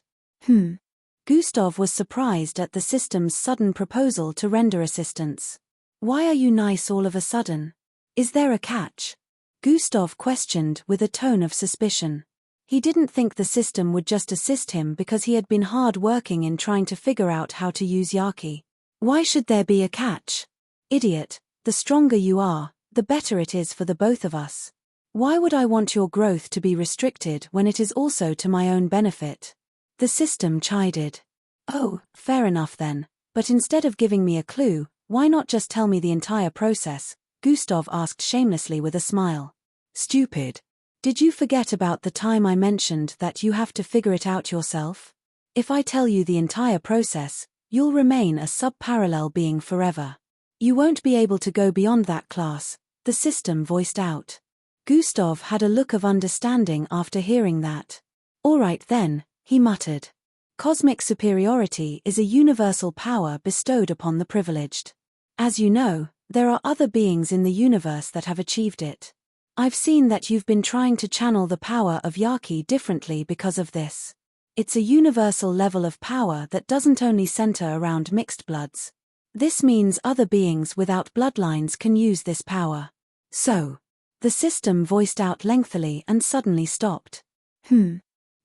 Gustav was surprised at the system's sudden proposal to render assistance. Why are you nice all of a sudden? Is there a catch? Gustav questioned with a tone of suspicion. He didn't think the system would just assist him because he had been hard working in trying to figure out how to use Yaki. Why should there be a catch? Idiot, the stronger you are, the better it is for the both of us. Why would I want your growth to be restricted when it is also to my own benefit? The system chided. Oh, fair enough then, but instead of giving me a clue, why not just tell me the entire process? Gustav asked shamelessly with a smile. Stupid. Did you forget about the time I mentioned that you have to figure it out yourself? If I tell you the entire process, you'll remain a sub-parallel being forever. You won't be able to go beyond that class, the system voiced out. Gustav had a look of understanding after hearing that. All right then, he muttered. Cosmic superiority is a universal power bestowed upon the privileged. As you know, there are other beings in the universe that have achieved it. I've seen that you've been trying to channel the power of Yaki differently because of this. It's a universal level of power that doesn't only center around mixed bloods. This means other beings without bloodlines can use this power. So, the system voiced out lengthily and suddenly stopped.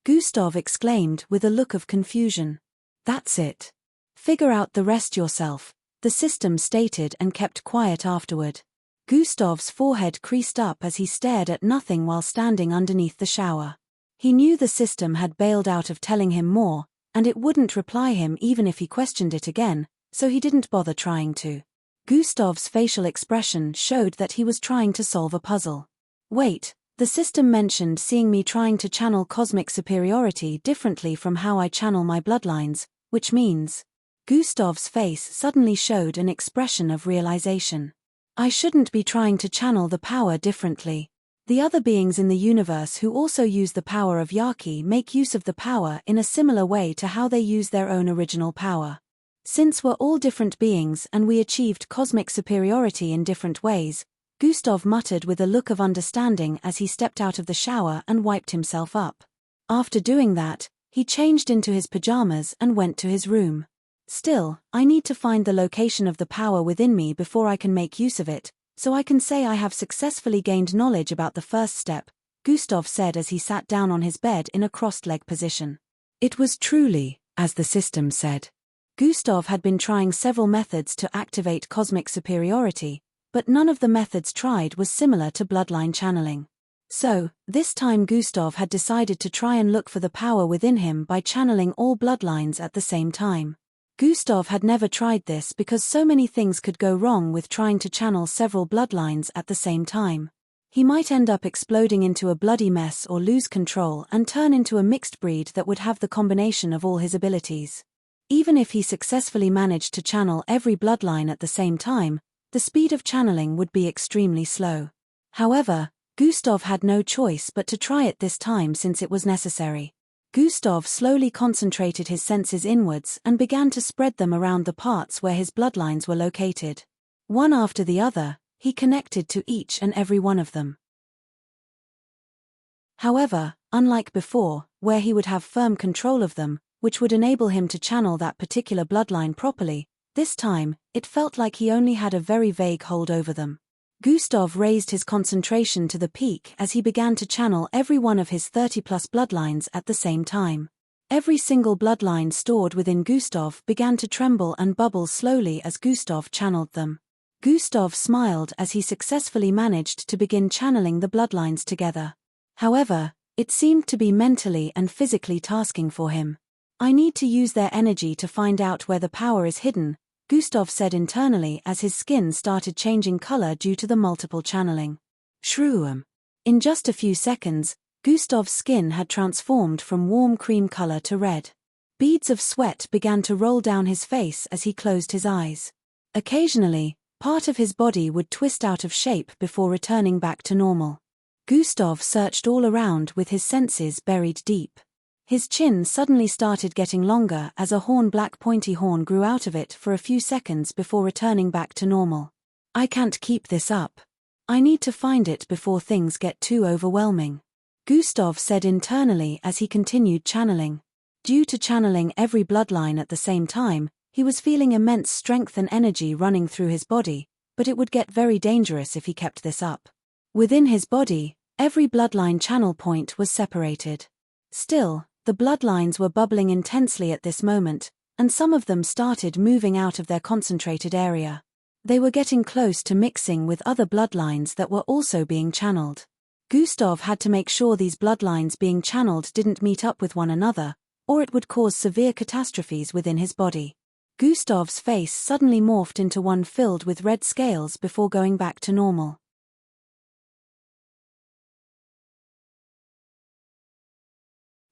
Gustav exclaimed with a look of confusion. That's it. Figure out the rest yourself, the system stated and kept quiet afterward. Gustav's forehead creased up as he stared at nothing while standing underneath the shower. He knew the system had bailed out of telling him more, and it wouldn't reply him even if he questioned it again, so he didn't bother trying to. Gustav's facial expression showed that he was trying to solve a puzzle. Wait, the system mentioned seeing me trying to channel cosmic superiority differently from how I channel my bloodlines, which means... Gustav's face suddenly showed an expression of realization. I shouldn't be trying to channel the power differently. The other beings in the universe who also use the power of Yaki make use of the power in a similar way to how they use their own original power. Since we're all different beings and we achieved cosmic superiority in different ways, Gustav muttered with a look of understanding as he stepped out of the shower and wiped himself up. After doing that, He changed into his pajamas and went to his room. Still, I need to find the location of the power within me before I can make use of it, so I can say I have successfully gained knowledge about the first step, Gustav said as he sat down on his bed in a crossed-leg position. It was truly, as the system said. Gustav had been trying several methods to activate cosmic superiority, but none of the methods tried was similar to bloodline channeling. So, this time Gustav had decided to try and look for the power within him by channeling all bloodlines at the same time. Gustav had never tried this because so many things could go wrong with trying to channel several bloodlines at the same time. He might end up exploding into a bloody mess or lose control and turn into a mixed breed that would have the combination of all his abilities. Even if he successfully managed to channel every bloodline at the same time, the speed of channeling would be extremely slow. However, Gustav had no choice but to try it this time since it was necessary. Gustav slowly concentrated his senses inwards and began to spread them around the parts where his bloodlines were located. One after the other, he connected to each and every one of them. However, unlike before, where he would have firm control of them, which would enable him to channel that particular bloodline properly, this time, it felt like he only had a very vague hold over them. Gustav raised his concentration to the peak as he began to channel every one of his 30-plus bloodlines at the same time. Every single bloodline stored within Gustav began to tremble and bubble slowly as Gustav channeled them. Gustav smiled as he successfully managed to begin channeling the bloodlines together. However, it seemed to be mentally and physically tasking for him. I need to use their energy to find out where the power is hidden, Gustav said internally as his skin started changing color due to the multiple channeling. Shroom. In just a few seconds, Gustav's skin had transformed from warm cream color to red. Beads of sweat began to roll down his face as he closed his eyes. Occasionally, part of his body would twist out of shape before returning back to normal. Gustav searched all around with his senses buried deep. His chin suddenly started getting longer as a black pointy horn grew out of it for a few seconds before returning back to normal. I can't keep this up. I need to find it before things get too overwhelming, Gustav said internally as he continued channeling. Due to channeling every bloodline at the same time, he was feeling immense strength and energy running through his body, but it would get very dangerous if he kept this up. Within his body, every bloodline channel point was separated. Still, the bloodlines were bubbling intensely at this moment, and some of them started moving out of their concentrated area. They were getting close to mixing with other bloodlines that were also being channeled. Gustav had to make sure these bloodlines being channeled didn't meet up with one another, or it would cause severe catastrophes within his body. Gustav's face suddenly morphed into one filled with red scales before going back to normal.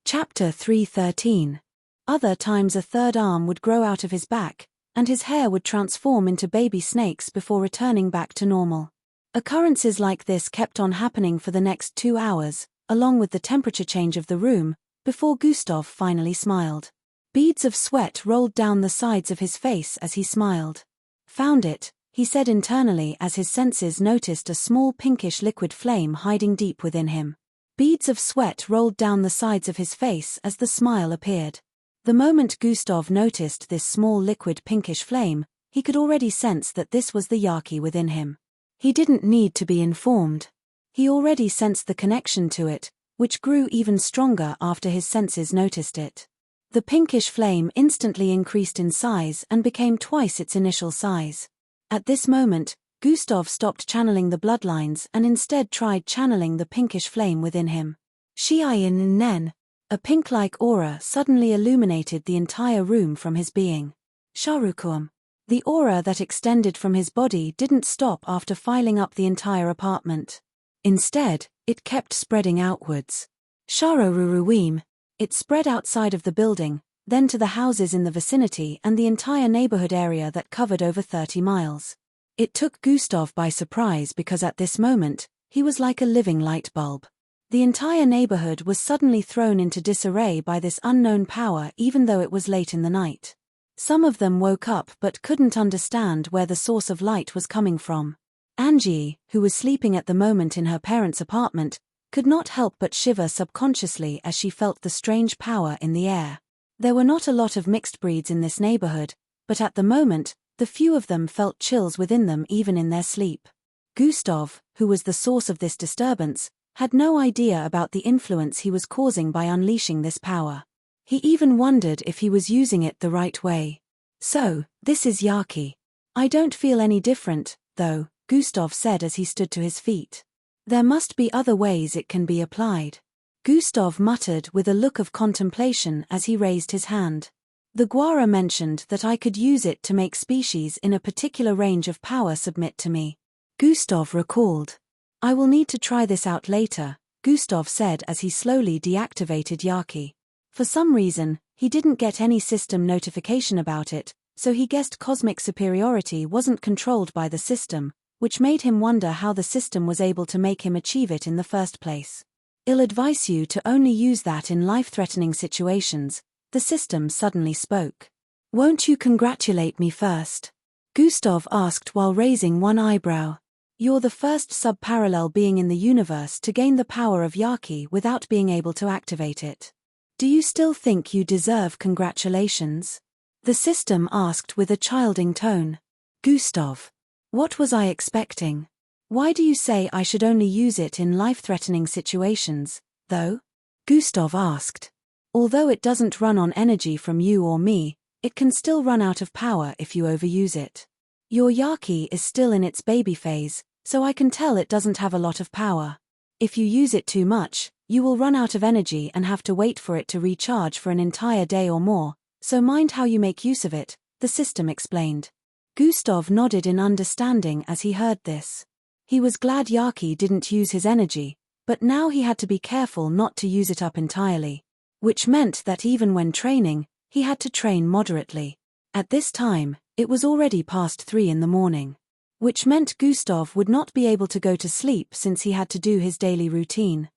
Chapter 313. Other times a third arm would grow out of his back, and his hair would transform into baby snakes before returning back to normal. Occurrences like this kept on happening for the next 2 hours, along with the temperature change of the room, before Gustav finally smiled. Beads of sweat rolled down the sides of his face as he smiled. Found it, he said internally as his senses noticed a small pinkish liquid flame hiding deep within him. Beads of sweat rolled down the sides of his face as the smile appeared. The moment Gustav noticed this small liquid pinkish flame, he could already sense that this was the Yaki within him. He didn't need to be informed. He already sensed the connection to it, which grew even stronger after his senses noticed it. The pinkish flame instantly increased in size and became twice its initial size. At this moment, Gustav stopped channeling the bloodlines and instead tried channeling the pinkish flame within him. Shiayin Nen. A pink-like aura suddenly illuminated the entire room from his being. Sharukuam. The aura that extended from his body didn't stop after filing up the entire apartment. Instead, it kept spreading outwards. Sharoruruim. It spread outside of the building, then to the houses in the vicinity and the entire neighborhood area that covered over 30 miles. It took Gustav by surprise because at this moment, he was like a living light bulb. The entire neighborhood was suddenly thrown into disarray by this unknown power even though it was late in the night. Some of them woke up but couldn't understand where the source of light was coming from. Angie, who was sleeping at the moment in her parents' apartment, could not help but shiver subconsciously as she felt the strange power in the air. There were not a lot of mixed breeds in this neighborhood, but at the moment, the few of them felt chills within them even in their sleep. Gustav, who was the source of this disturbance, had no idea about the influence he was causing by unleashing this power. He even wondered if he was using it the right way. So, this is Yaki. I don't feel any different, though, Gustav said as he stood to his feet. There must be other ways it can be applied. Gustav muttered with a look of contemplation as he raised his hand. The Guara mentioned that I could use it to make species in a particular range of power submit to me. Gustav recalled. I will need to try this out later, Gustav said as he slowly deactivated Yaki. For some reason, he didn't get any system notification about it, so he guessed cosmic superiority wasn't controlled by the system, which made him wonder how the system was able to make him achieve it in the first place. I'll advise you to only use that in life-threatening situations, the system suddenly spoke. Won't you congratulate me first? Gustav asked while raising one eyebrow. You're the first sub-parallel being in the universe to gain the power of Yaki without being able to activate it. Do you still think you deserve congratulations? The system asked with a childing tone. Gustav. What was I expecting? Why do you say I should only use it in life-threatening situations, though? Gustav asked. Although it doesn't run on energy from you or me, it can still run out of power if you overuse it. Your Yaki is still in its baby phase, so I can tell it doesn't have a lot of power. If you use it too much, you will run out of energy and have to wait for it to recharge for an entire day or more, so mind how you make use of it, the system explained. Gustav nodded in understanding as he heard this. He was glad Yaki didn't use his energy, but now he had to be careful not to use it up entirely. Which meant that even when training, he had to train moderately. At this time, it was already past 3 in the morning. Which meant Gustav would not be able to go to sleep since he had to do his daily routine.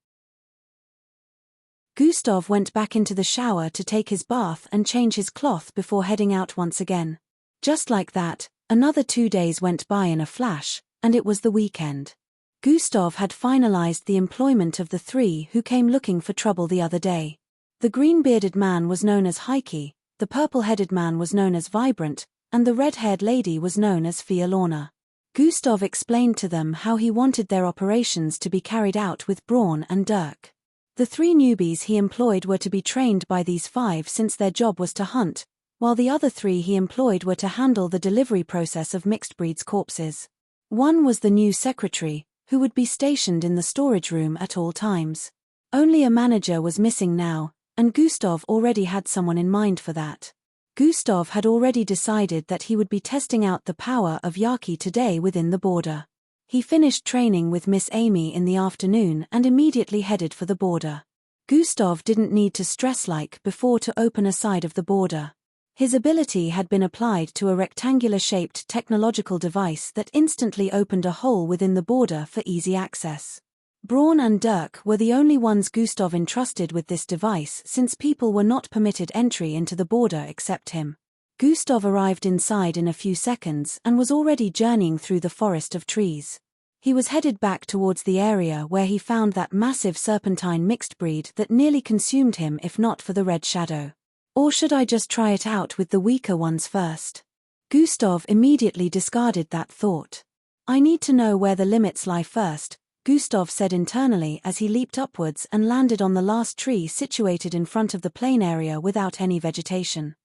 Gustav went back into the shower to take his bath and change his cloth before heading out once again. Just like that, another 2 days went by in a flash, and it was the weekend. Gustav had finalized the employment of the 3 who came looking for trouble the other day. The green-bearded man was known as Heike, the purple-headed man was known as Vibrant, and the red-haired lady was known as Fialorna. Gustav explained to them how he wanted their operations to be carried out with Braun and Dirk. The 3 newbies he employed were to be trained by these 5 since their job was to hunt, while the other 3 he employed were to handle the delivery process of mixed breeds corpses. One was the new secretary, who would be stationed in the storage room at all times. Only a manager was missing now, and Gustav already had someone in mind for that. Gustav had already decided that he would be testing out the power of Yaki today within the border. He finished training with Miss Amy in the afternoon and immediately headed for the border. Gustav didn't need to stress like before to open a side of the border. His ability had been applied to a rectangular-shaped technological device that instantly opened a hole within the border for easy access. Braun and Dirk were the only ones Gustav entrusted with this device since people were not permitted entry into the border except him. Gustav arrived inside in a few seconds and was already journeying through the forest of trees. He was headed back towards the area where he found that massive serpentine mixed breed that nearly consumed him if not for the red shadow. Or should I just try it out with the weaker ones first? Gustav immediately discarded that thought. I need to know where the limits lie first, Gustav said internally as he leaped upwards and landed on the last tree situated in front of the plain area without any vegetation.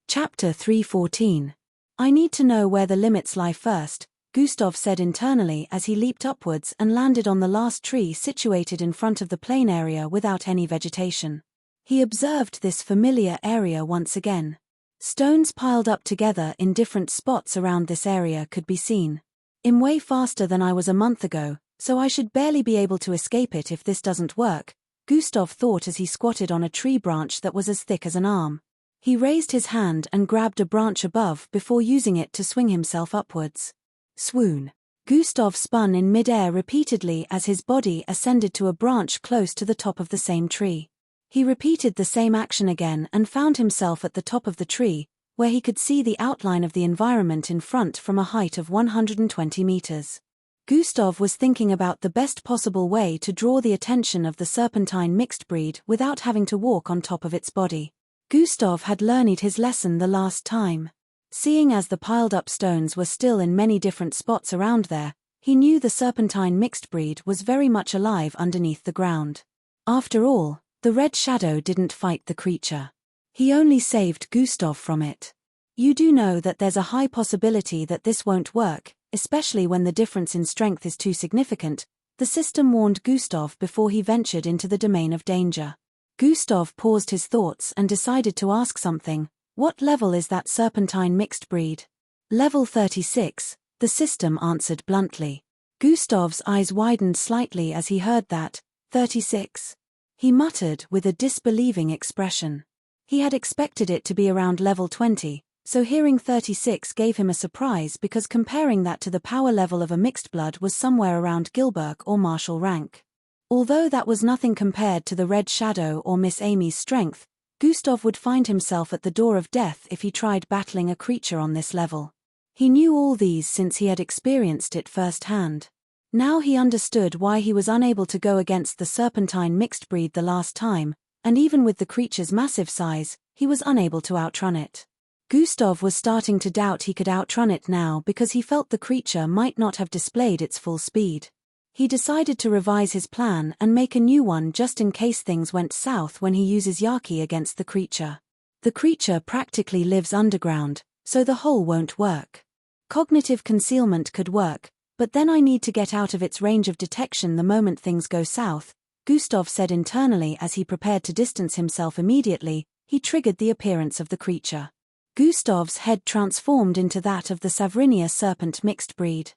Chapter 3:14. I need to know where the limits lie first, Gustav said internally as he leaped upwards and landed on the last tree situated in front of the plain area without any vegetation. He observed this familiar area once again. Stones piled up together in different spots around this area could be seen. I'm way faster than I was a month ago, so I should barely be able to escape it if this doesn't work, Gustav thought as he squatted on a tree branch that was as thick as an arm. He raised his hand and grabbed a branch above before using it to swing himself upwards. Swoon. Gustav spun in mid-air repeatedly as his body ascended to a branch close to the top of the same tree. He repeated the same action again and found himself at the top of the tree, where he could see the outline of the environment in front from a height of 120 meters. Gustav was thinking about the best possible way to draw the attention of the serpentine mixed breed without having to walk on top of its body. Gustav had learned his lesson the last time. Seeing as the piled-up stones were still in many different spots around there, he knew the serpentine mixed breed was very much alive underneath the ground. After all, the red shadow didn't fight the creature. He only saved Gustav from it. You do know that there's a high possibility that this won't work, especially when the difference in strength is too significant, the system warned Gustav before he ventured into the domain of danger. Gustav paused his thoughts and decided to ask something. What level is that serpentine mixed breed? Level 36, the system answered bluntly. Gustav's eyes widened slightly as he heard that, 36. He muttered with a disbelieving expression. He had expected it to be around level 20, so hearing 36 gave him a surprise because comparing that to the power level of a mixed blood was somewhere around Gilbert or Marshal rank. Although that was nothing compared to the Red Shadow or Miss Amy's strength, Gustav would find himself at the door of death if he tried battling a creature on this level. He knew all these since he had experienced it firsthand. Now he understood why he was unable to go against the serpentine mixed breed the last time, and even with the creature's massive size, he was unable to outrun it. Gustav was starting to doubt he could outrun it now because he felt the creature might not have displayed its full speed. He decided to revise his plan and make a new one just in case things went south when he uses Yaki against the creature. The creature practically lives underground, so the hole won't work. Cognitive concealment could work, but then I need to get out of its range of detection the moment things go south, Gustav said internally as he prepared to distance himself immediately. He triggered the appearance of the creature. Gustav's head transformed into that of the Savrinia serpent mixed breed.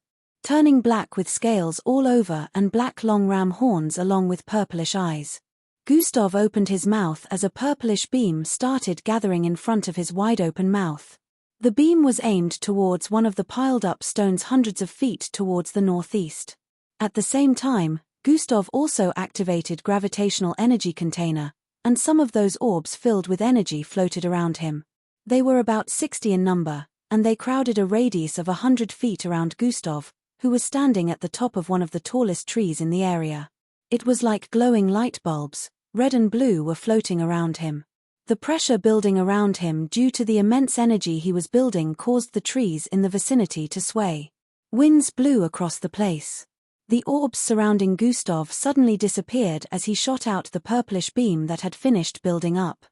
Turning black with scales all over and black long ram horns along with purplish eyes. Gustav opened his mouth as a purplish beam started gathering in front of his wide-open mouth. The beam was aimed towards one of the piled-up stones hundreds of feet towards the northeast. At the same time, Gustav also activated gravitational energy container, and some of those orbs filled with energy floated around him. They were about 60 in number, and they crowded a radius of 100 feet around Gustav, who was standing at the top of one of the tallest trees in the area. It was like glowing light bulbs, red and blue were floating around him. The pressure building around him due to the immense energy he was building caused the trees in the vicinity to sway. Winds blew across the place. The orbs surrounding Gustav suddenly disappeared as he shot out the purplish beam that had finished building up.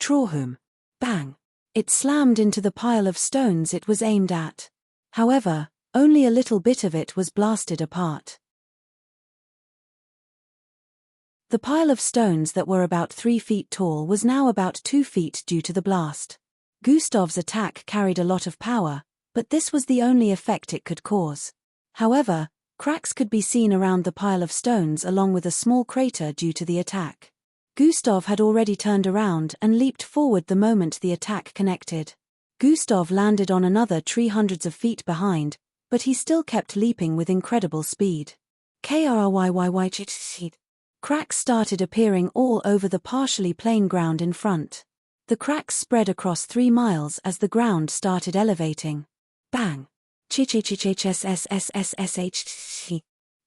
Trahum. Bang. It slammed into the pile of stones it was aimed at. However, only a little bit of it was blasted apart. The pile of stones that were about 3 feet tall was now about 2 feet due to the blast. Gustav's attack carried a lot of power, but this was the only effect it could cause. However, cracks could be seen around the pile of stones along with a small crater due to the attack. Gustav had already turned around and leaped forward the moment the attack connected. Gustav landed on another tree hundreds of feet behind, but he still kept leaping with incredible speed. Cracks started appearing all over the partially plain ground in front. The cracks spread across 3 miles as the ground started elevating. Bang!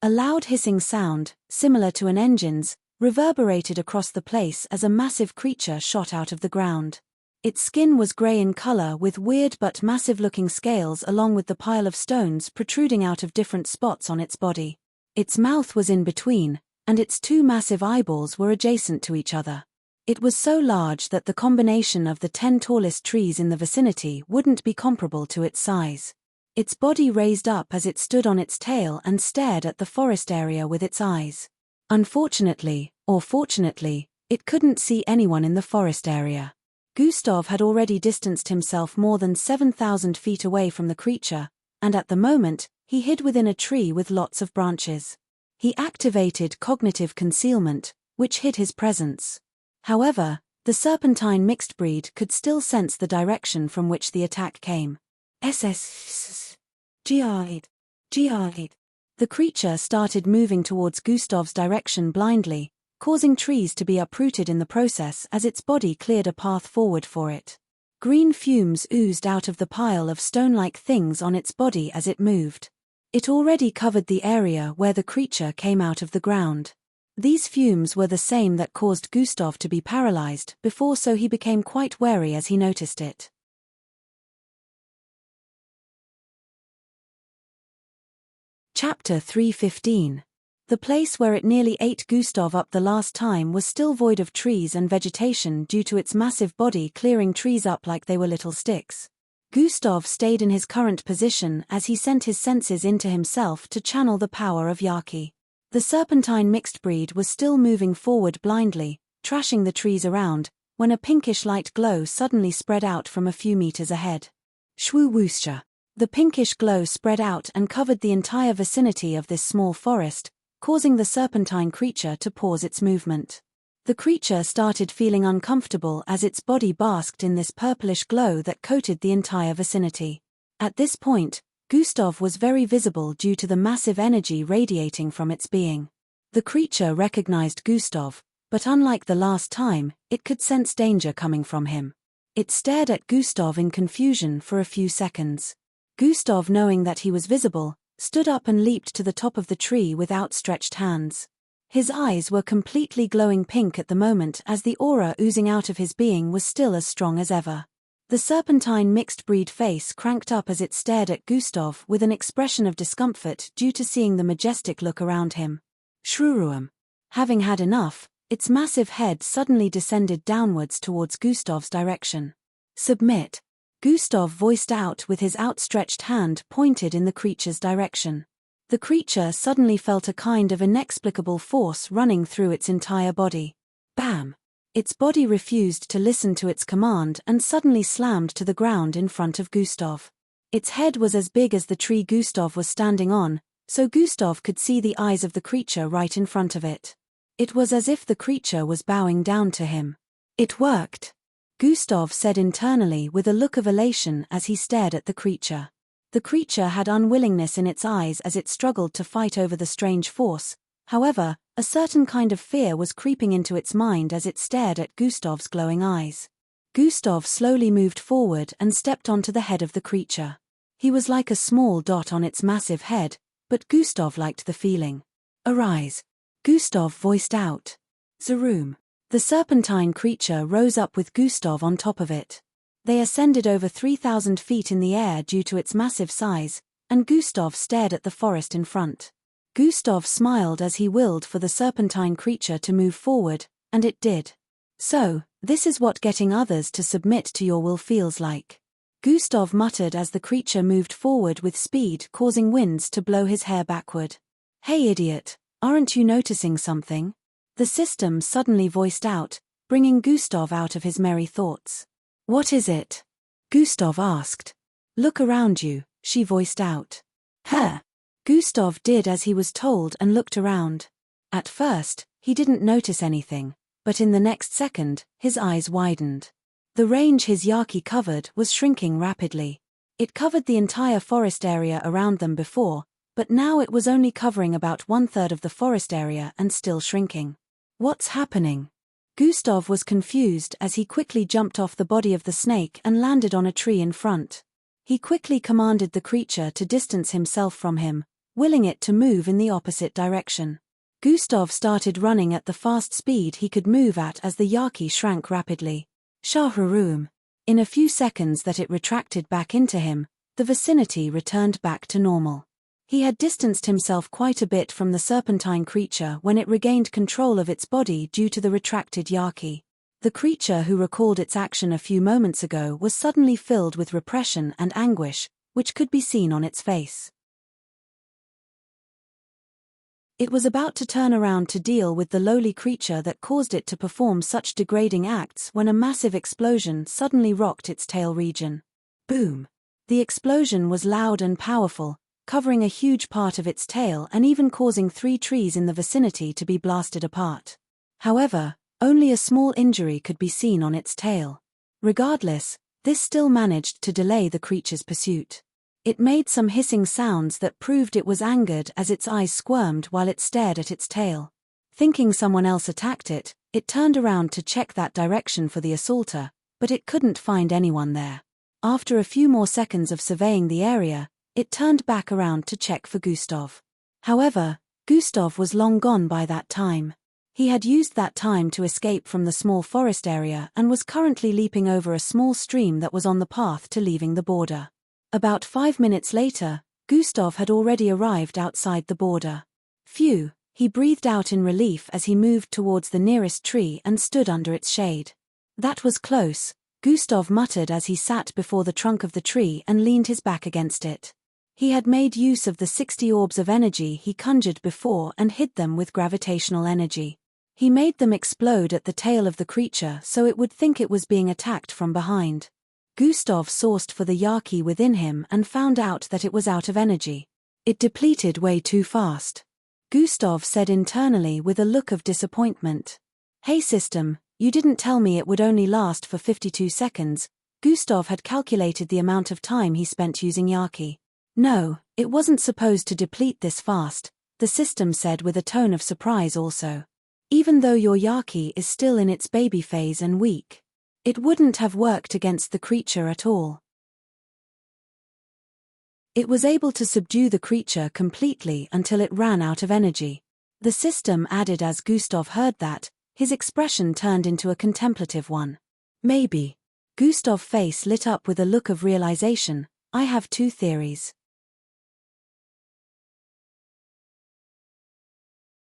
A loud hissing sound, similar to an engine's, reverberated across the place as a massive creature shot out of the ground. Its skin was grey in color with weird but massive-looking scales along with the pile of stones protruding out of different spots on its body. Its mouth was in between, and its 2 massive eyeballs were adjacent to each other. It was so large that the combination of the 10 tallest trees in the vicinity wouldn't be comparable to its size. Its body raised up as it stood on its tail and stared at the forest area with its eyes. Unfortunately, or fortunately, it couldn't see anyone in the forest area. Gustav had already distanced himself more than 7,000 feet away from the creature, and at the moment, he hid within a tree with lots of branches. He activated cognitive concealment, which hid his presence. However, the serpentine mixed breed could still sense the direction from which the attack came. The creature started moving towards Gustav's direction blindly, causing trees to be uprooted in the process as its body cleared a path forward for it. Green fumes oozed out of the pile of stone-like things on its body as it moved. It already covered the area where the creature came out of the ground. These fumes were the same that caused Gustav to be paralyzed before, so he became quite wary as he noticed it. Chapter 3:15. The place where it nearly ate Gustav up the last time was still void of trees and vegetation due to its massive body clearing trees up like they were little sticks. Gustav stayed in his current position as he sent his senses into himself to channel the power of Yaki. The serpentine mixed breed was still moving forward blindly, trashing the trees around, when a pinkish light glow suddenly spread out from a few meters ahead. Shwoo whoosha. The pinkish glow spread out and covered the entire vicinity of this small forest, causing the serpentine creature to pause its movement. The creature started feeling uncomfortable as its body basked in this purplish glow that coated the entire vicinity. At this point, Gustav was very visible due to the massive energy radiating from its being. The creature recognized Gustav, but unlike the last time, it could sense danger coming from him. It stared at Gustav in confusion for a few seconds. Gustav, knowing that he was visible, stood up and leaped to the top of the tree with outstretched hands. His eyes were completely glowing pink at the moment as the aura oozing out of his being was still as strong as ever. The serpentine mixed breed face cranked up as it stared at Gustav with an expression of discomfort due to seeing the majestic look around him. Shruruum. Having had enough, its massive head suddenly descended downwards towards Gustav's direction. Submit. Gustav voiced out with his outstretched hand pointed in the creature's direction. The creature suddenly felt a kind of inexplicable force running through its entire body. Bam! Its body refused to listen to its command and suddenly slammed to the ground in front of Gustav. Its head was as big as the tree Gustav was standing on, so Gustav could see the eyes of the creature right in front of it. It was as if the creature was bowing down to him. It worked! Gustav said internally with a look of elation as he stared at the creature. The creature had unwillingness in its eyes as it struggled to fight over the strange force. However, a certain kind of fear was creeping into its mind as it stared at Gustav's glowing eyes. Gustav slowly moved forward and stepped onto the head of the creature. He was like a small dot on its massive head, but Gustav liked the feeling. Arise! Gustav voiced out. Zaroom. The serpentine creature rose up with Gustav on top of it. They ascended over 3,000 feet in the air due to its massive size, and Gustav stared at the forest in front. Gustav smiled as he willed for the serpentine creature to move forward, and it did. So, this is what getting others to submit to your will feels like. Gustav muttered as the creature moved forward with speed, causing winds to blow his hair backward. Hey idiot, aren't you noticing something? The system suddenly voiced out, bringing Gustav out of his merry thoughts. What is it? Gustav asked. Look around you, she voiced out. Huh? Gustav did as he was told and looked around. At first, he didn't notice anything, but in the next second, his eyes widened. The range his Yaki covered was shrinking rapidly. It covered the entire forest area around them before, but now it was only covering about 1/3 of the forest area and still shrinking. What's happening? Gustav was confused as he quickly jumped off the body of the snake and landed on a tree in front. He quickly commanded the creature to distance himself from him, willing it to move in the opposite direction. Gustav started running at the fast speed he could move at as the Yaki shrank rapidly. Shahraroom. In a few seconds that it retracted back into him, the vicinity returned back to normal. He had distanced himself quite a bit from the serpentine creature when it regained control of its body due to the retracted Yaki. The creature who recalled its action a few moments ago was suddenly filled with repression and anguish, which could be seen on its face. It was about to turn around to deal with the lowly creature that caused it to perform such degrading acts when a massive explosion suddenly rocked its tail region. Boom! The explosion was loud and powerful, covering a huge part of its tail and even causing 3 trees in the vicinity to be blasted apart. However, only a small injury could be seen on its tail. Regardless, this still managed to delay the creature's pursuit. It made some hissing sounds that proved it was angered as its eyes squirmed while it stared at its tail. Thinking someone else attacked it, it turned around to check that direction for the assaulter, but it couldn't find anyone there. After a few more seconds of surveying the area, it turned back around to check for Gustav. However, Gustav was long gone by that time. He had used that time to escape from the small forest area and was currently leaping over a small stream that was on the path to leaving the border. About 5 minutes later, Gustav had already arrived outside the border. Phew, he breathed out in relief as he moved towards the nearest tree and stood under its shade. That was close, Gustav muttered as he sat before the trunk of the tree and leaned his back against it. He had made use of the 60 orbs of energy he conjured before and hid them with gravitational energy. He made them explode at the tail of the creature so it would think it was being attacked from behind. Gustav sourced for the Yaki within him and found out that it was out of energy. It depleted way too fast. Gustav said internally with a look of disappointment. "Hey system, you didn't tell me it would only last for 52 seconds. Gustav had calculated the amount of time he spent using Yaki. "No, it wasn't supposed to deplete this fast," the system said with a tone of surprise also. "Even though your Yaki is still in its baby phase and weak, it wouldn't have worked against the creature at all. It was able to subdue the creature completely until it ran out of energy." The system added as Gustav heard that, his expression turned into a contemplative one. "Maybe." Gustav's face lit up with a look of realization. "I have two theories."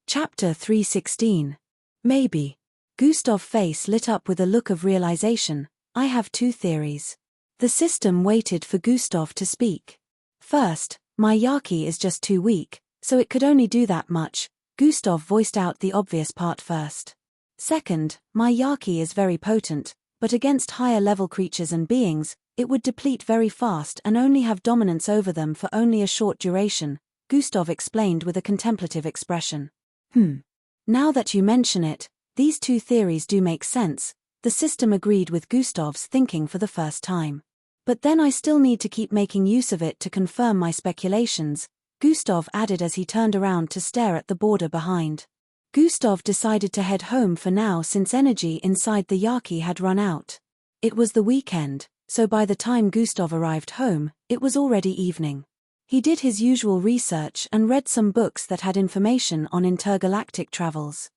Chapter 316. Maybe. Gustav's face lit up with a look of realization. "I have two theories." The system waited for Gustav to speak. "First, my Yaki is just too weak, so it could only do that much." Gustav voiced out the obvious part first. "Second, my Yaki is very potent, but against higher-level creatures and beings, it would deplete very fast and only have dominance over them for only a short duration," Gustav explained with a contemplative expression. Now that you mention it, these two theories do make sense," the system agreed with Gustav's thinking for the first time. "But then I still need to keep making use of it to confirm my speculations," Gustav added as he turned around to stare at the border behind. Gustav decided to head home for now since energy inside the Yaki had run out. It was the weekend, so by the time Gustav arrived home, it was already evening. He did his usual research and read some books that had information on intergalactic travels.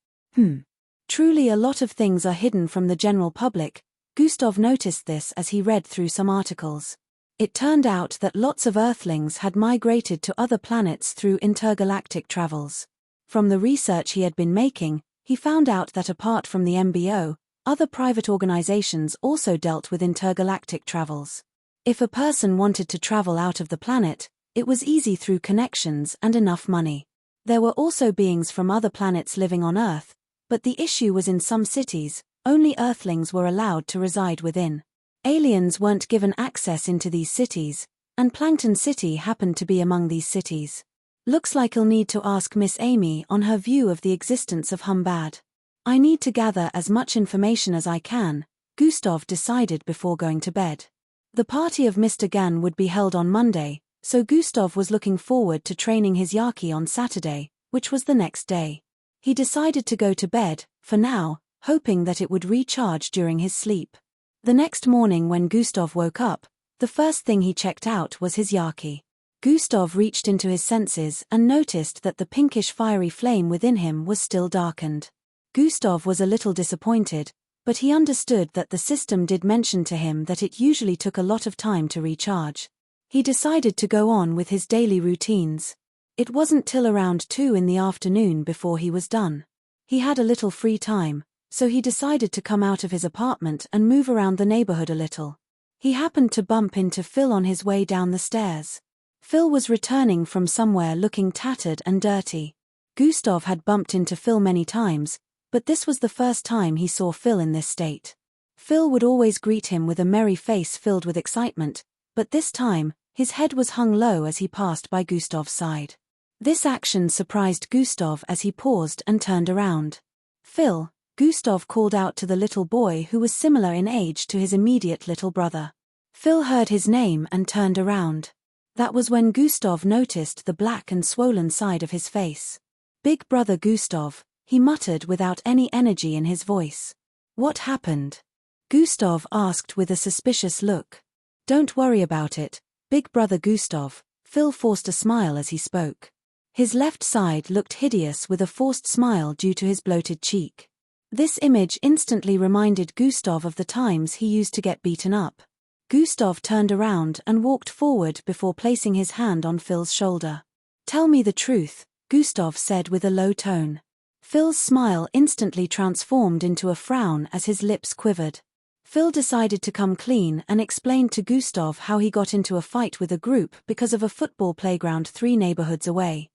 Truly a lot of things are hidden from the general public. Gustav noticed this as he read through some articles. It turned out that lots of Earthlings had migrated to other planets through intergalactic travels. From the research he had been making, he found out that apart from the MBO, other private organizations also dealt with intergalactic travels. If a person wanted to travel out of the planet, it was easy through connections and enough money. There were also beings from other planets living on Earth, but the issue was in some cities, only Earthlings were allowed to reside within. Aliens weren't given access into these cities, and Plankton City happened to be among these cities. "Looks like I'll need to ask Miss Amy on her view of the existence of Humbad. I need to gather as much information as I can," Gustav decided before going to bed. The party of Mr. Gan would be held on Monday, so Gustav was looking forward to training his Yaki on Saturday, which was the next day. He decided to go to bed, for now, hoping that it would recharge during his sleep. The next morning when Gustav woke up, the first thing he checked out was his Yaki. Gustav reached into his senses and noticed that the pinkish fiery flame within him was still darkened. Gustav was a little disappointed, but he understood that the system did mention to him that it usually took a lot of time to recharge. He decided to go on with his daily routines. It wasn't till around 2 in the afternoon before he was done. He had a little free time, so he decided to come out of his apartment and move around the neighborhood a little. He happened to bump into Phil on his way down the stairs. Phil was returning from somewhere looking tattered and dirty. Gustav had bumped into Phil many times, but this was the first time he saw Phil in this state. Phil would always greet him with a merry face filled with excitement, but this time, his head was hung low as he passed by Gustav's side. This action surprised Gustav as he paused and turned around. "Phil," Gustav called out to the little boy who was similar in age to his immediate little brother. Phil heard his name and turned around. That was when Gustav noticed the black and swollen side of his face. "Big brother Gustav," he muttered without any energy in his voice. "What happened?" Gustav asked with a suspicious look. Don't worry about it, big brother Gustav. Phil forced a smile as he spoke. His left side looked hideous with a forced smile due to his bloated cheek. This image instantly reminded Gustav of the times he used to get beaten up. Gustav turned around and walked forward before placing his hand on Phil's shoulder. Tell me the truth, Gustav said with a low tone. Phil's smile instantly transformed into a frown as his lips quivered. Phil decided to come clean and explained to Gustav how he got into a fight with a group because of a football playground 3 neighborhoods away.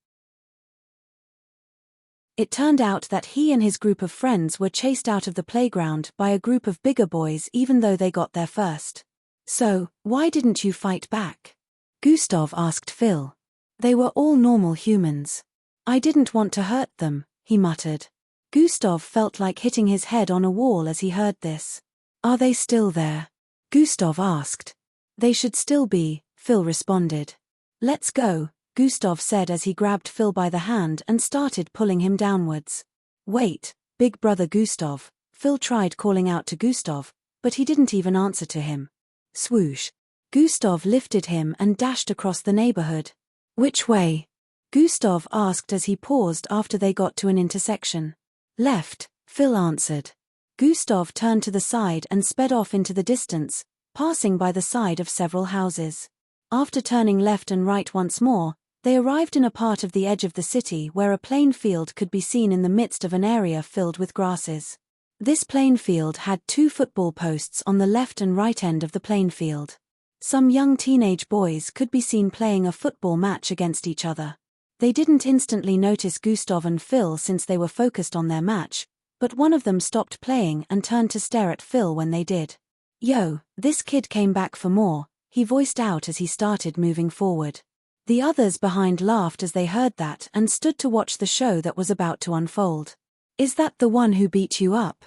It turned out that he and his group of friends were chased out of the playground by a group of bigger boys even though they got there first. So, why didn't you fight back? Gustav asked Phil. They were all normal humans. I didn't want to hurt them, he muttered. Gustav felt like hitting his head on a wall as he heard this. Are they still there? Gustav asked. They should still be, Phil responded. Let's go, Gustav said as he grabbed Phil by the hand and started pulling him downwards. Wait, big brother Gustav. Phil tried calling out to Gustav, but he didn't even answer to him. Swoosh. Gustav lifted him and dashed across the neighborhood. Which way? Gustav asked as he paused after they got to an intersection. Left, Phil answered. Gustav turned to the side and sped off into the distance, passing by the side of several houses. After turning left and right once more, they arrived in a part of the edge of the city where a plain field could be seen in the midst of an area filled with grasses. This plain field had 2 football posts on the left and right end of the plain field. Some young teenage boys could be seen playing a football match against each other. They didn't instantly notice Gustav and Phil since they were focused on their match, but one of them stopped playing and turned to stare at Phil when they did. Yo, this kid came back for more, he voiced out as he started moving forward. The others behind laughed as they heard that and stood to watch the show that was about to unfold. Is that the one who beat you up?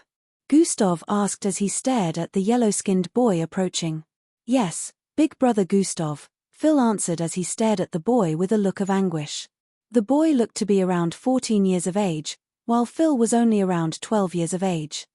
Gustav asked as he stared at the yellow-skinned boy approaching. Yes, big brother Gustav, Phil answered as he stared at the boy with a look of anguish. The boy looked to be around 14 years of age, while Phil was only around 12 years of age.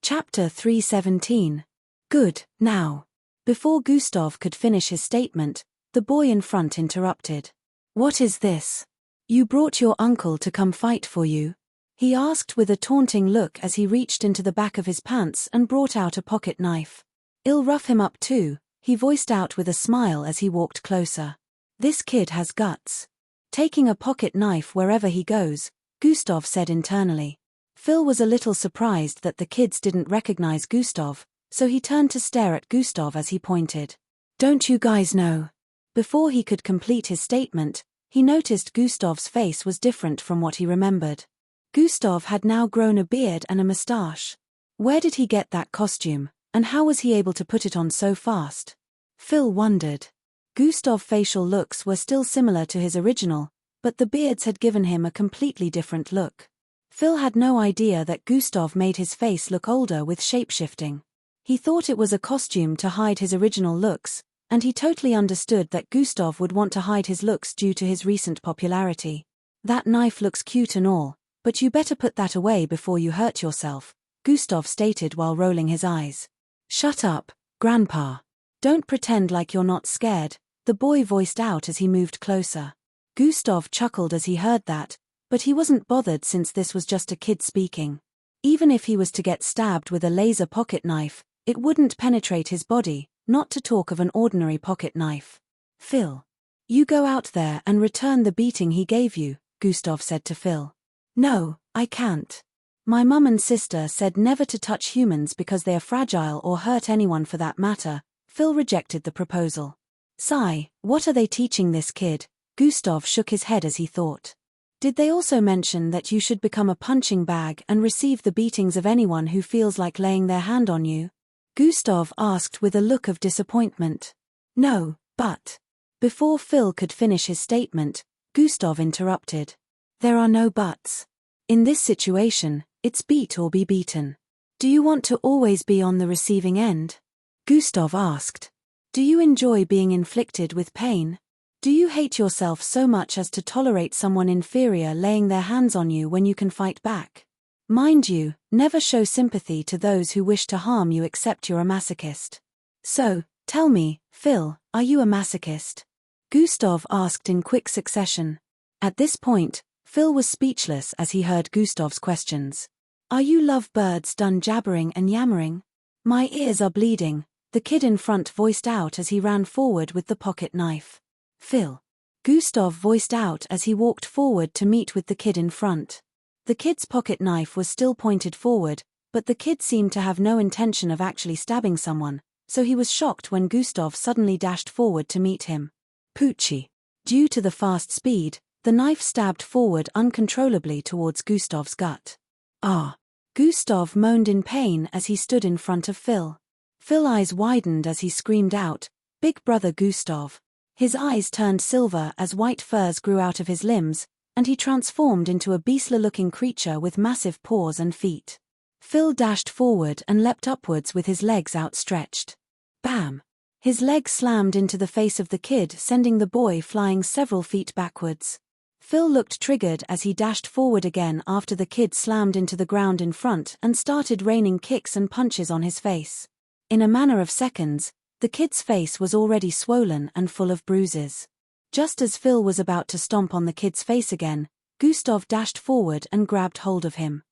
Chapter 317. Good, now. Before Gustav could finish his statement, the boy in front interrupted. What is this? You brought your uncle to come fight for you? He asked with a taunting look as he reached into the back of his pants and brought out a pocket knife. I'll rough him up too, he voiced out with a smile as he walked closer. This kid has guts. Taking a pocket knife wherever he goes, Gustav said internally. Phil was a little surprised that the kids didn't recognize Gustav, so he turned to stare at Gustav as he pointed. Don't you guys know? Before he could complete his statement, he noticed Gustav's face was different from what he remembered. Gustav had now grown a beard and a mustache. Where did he get that costume, and how was he able to put it on so fast? Phil wondered. Gustav's facial looks were still similar to his original, but the beards had given him a completely different look. Phil had no idea that Gustav made his face look older with shape-shifting. He thought it was a costume to hide his original looks, and he totally understood that Gustav would want to hide his looks due to his recent popularity. That knife looks cute and all, but you better put that away before you hurt yourself, Gustav stated while rolling his eyes. Shut up, Grandpa. Don't pretend like you're not scared, the boy voiced out as he moved closer. Gustav chuckled as he heard that, but he wasn't bothered since this was just a kid speaking. Even if he was to get stabbed with a laser pocket knife, it wouldn't penetrate his body, not to talk of an ordinary pocket knife. Phil. You go out there and return the beating he gave you, Gustav said to Phil. No, I can't. My mum and sister said never to touch humans because they are fragile or hurt anyone for that matter. Phil rejected the proposal. Sigh, what are they teaching this kid? Gustav shook his head as he thought. Did they also mention that you should become a punching bag and receive the beatings of anyone who feels like laying their hand on you? Gustav asked with a look of disappointment. No, but... Before Phil could finish his statement, Gustav interrupted. There are no buts. In this situation, it's beat or be beaten. Do you want to always be on the receiving end? Gustav asked. Do you enjoy being inflicted with pain? Do you hate yourself so much as to tolerate someone inferior laying their hands on you when you can fight back? Mind you, never show sympathy to those who wish to harm you except you're a masochist. So, tell me, Phil, are you a masochist? Gustav asked in quick succession. At this point, Phil was speechless as he heard Gustav's questions. Are you lovebirds done jabbering and yammering? My ears are bleeding, the kid in front voiced out as he ran forward with the pocket knife. Phil. Gustav voiced out as he walked forward to meet with the kid in front. The kid's pocket knife was still pointed forward, but the kid seemed to have no intention of actually stabbing someone, so he was shocked when Gustav suddenly dashed forward to meet him. Poochie. Due to the fast speed, the knife stabbed forward uncontrollably towards Gustav's gut. Ah! Gustav moaned in pain as he stood in front of Phil. Phil's eyes widened as he screamed out, "Big brother Gustav." His eyes turned silver as white furs grew out of his limbs, and he transformed into a beastly-looking creature with massive paws and feet. Phil dashed forward and leapt upwards with his legs outstretched. Bam! His leg slammed into the face of the kid, sending the boy flying several feet backwards. Phil looked triggered as he dashed forward again after the kid slammed into the ground in front and started raining kicks and punches on his face. In a matter of seconds, the kid's face was already swollen and full of bruises. Just as Phil was about to stomp on the kid's face again, Gustav dashed forward and grabbed hold of him.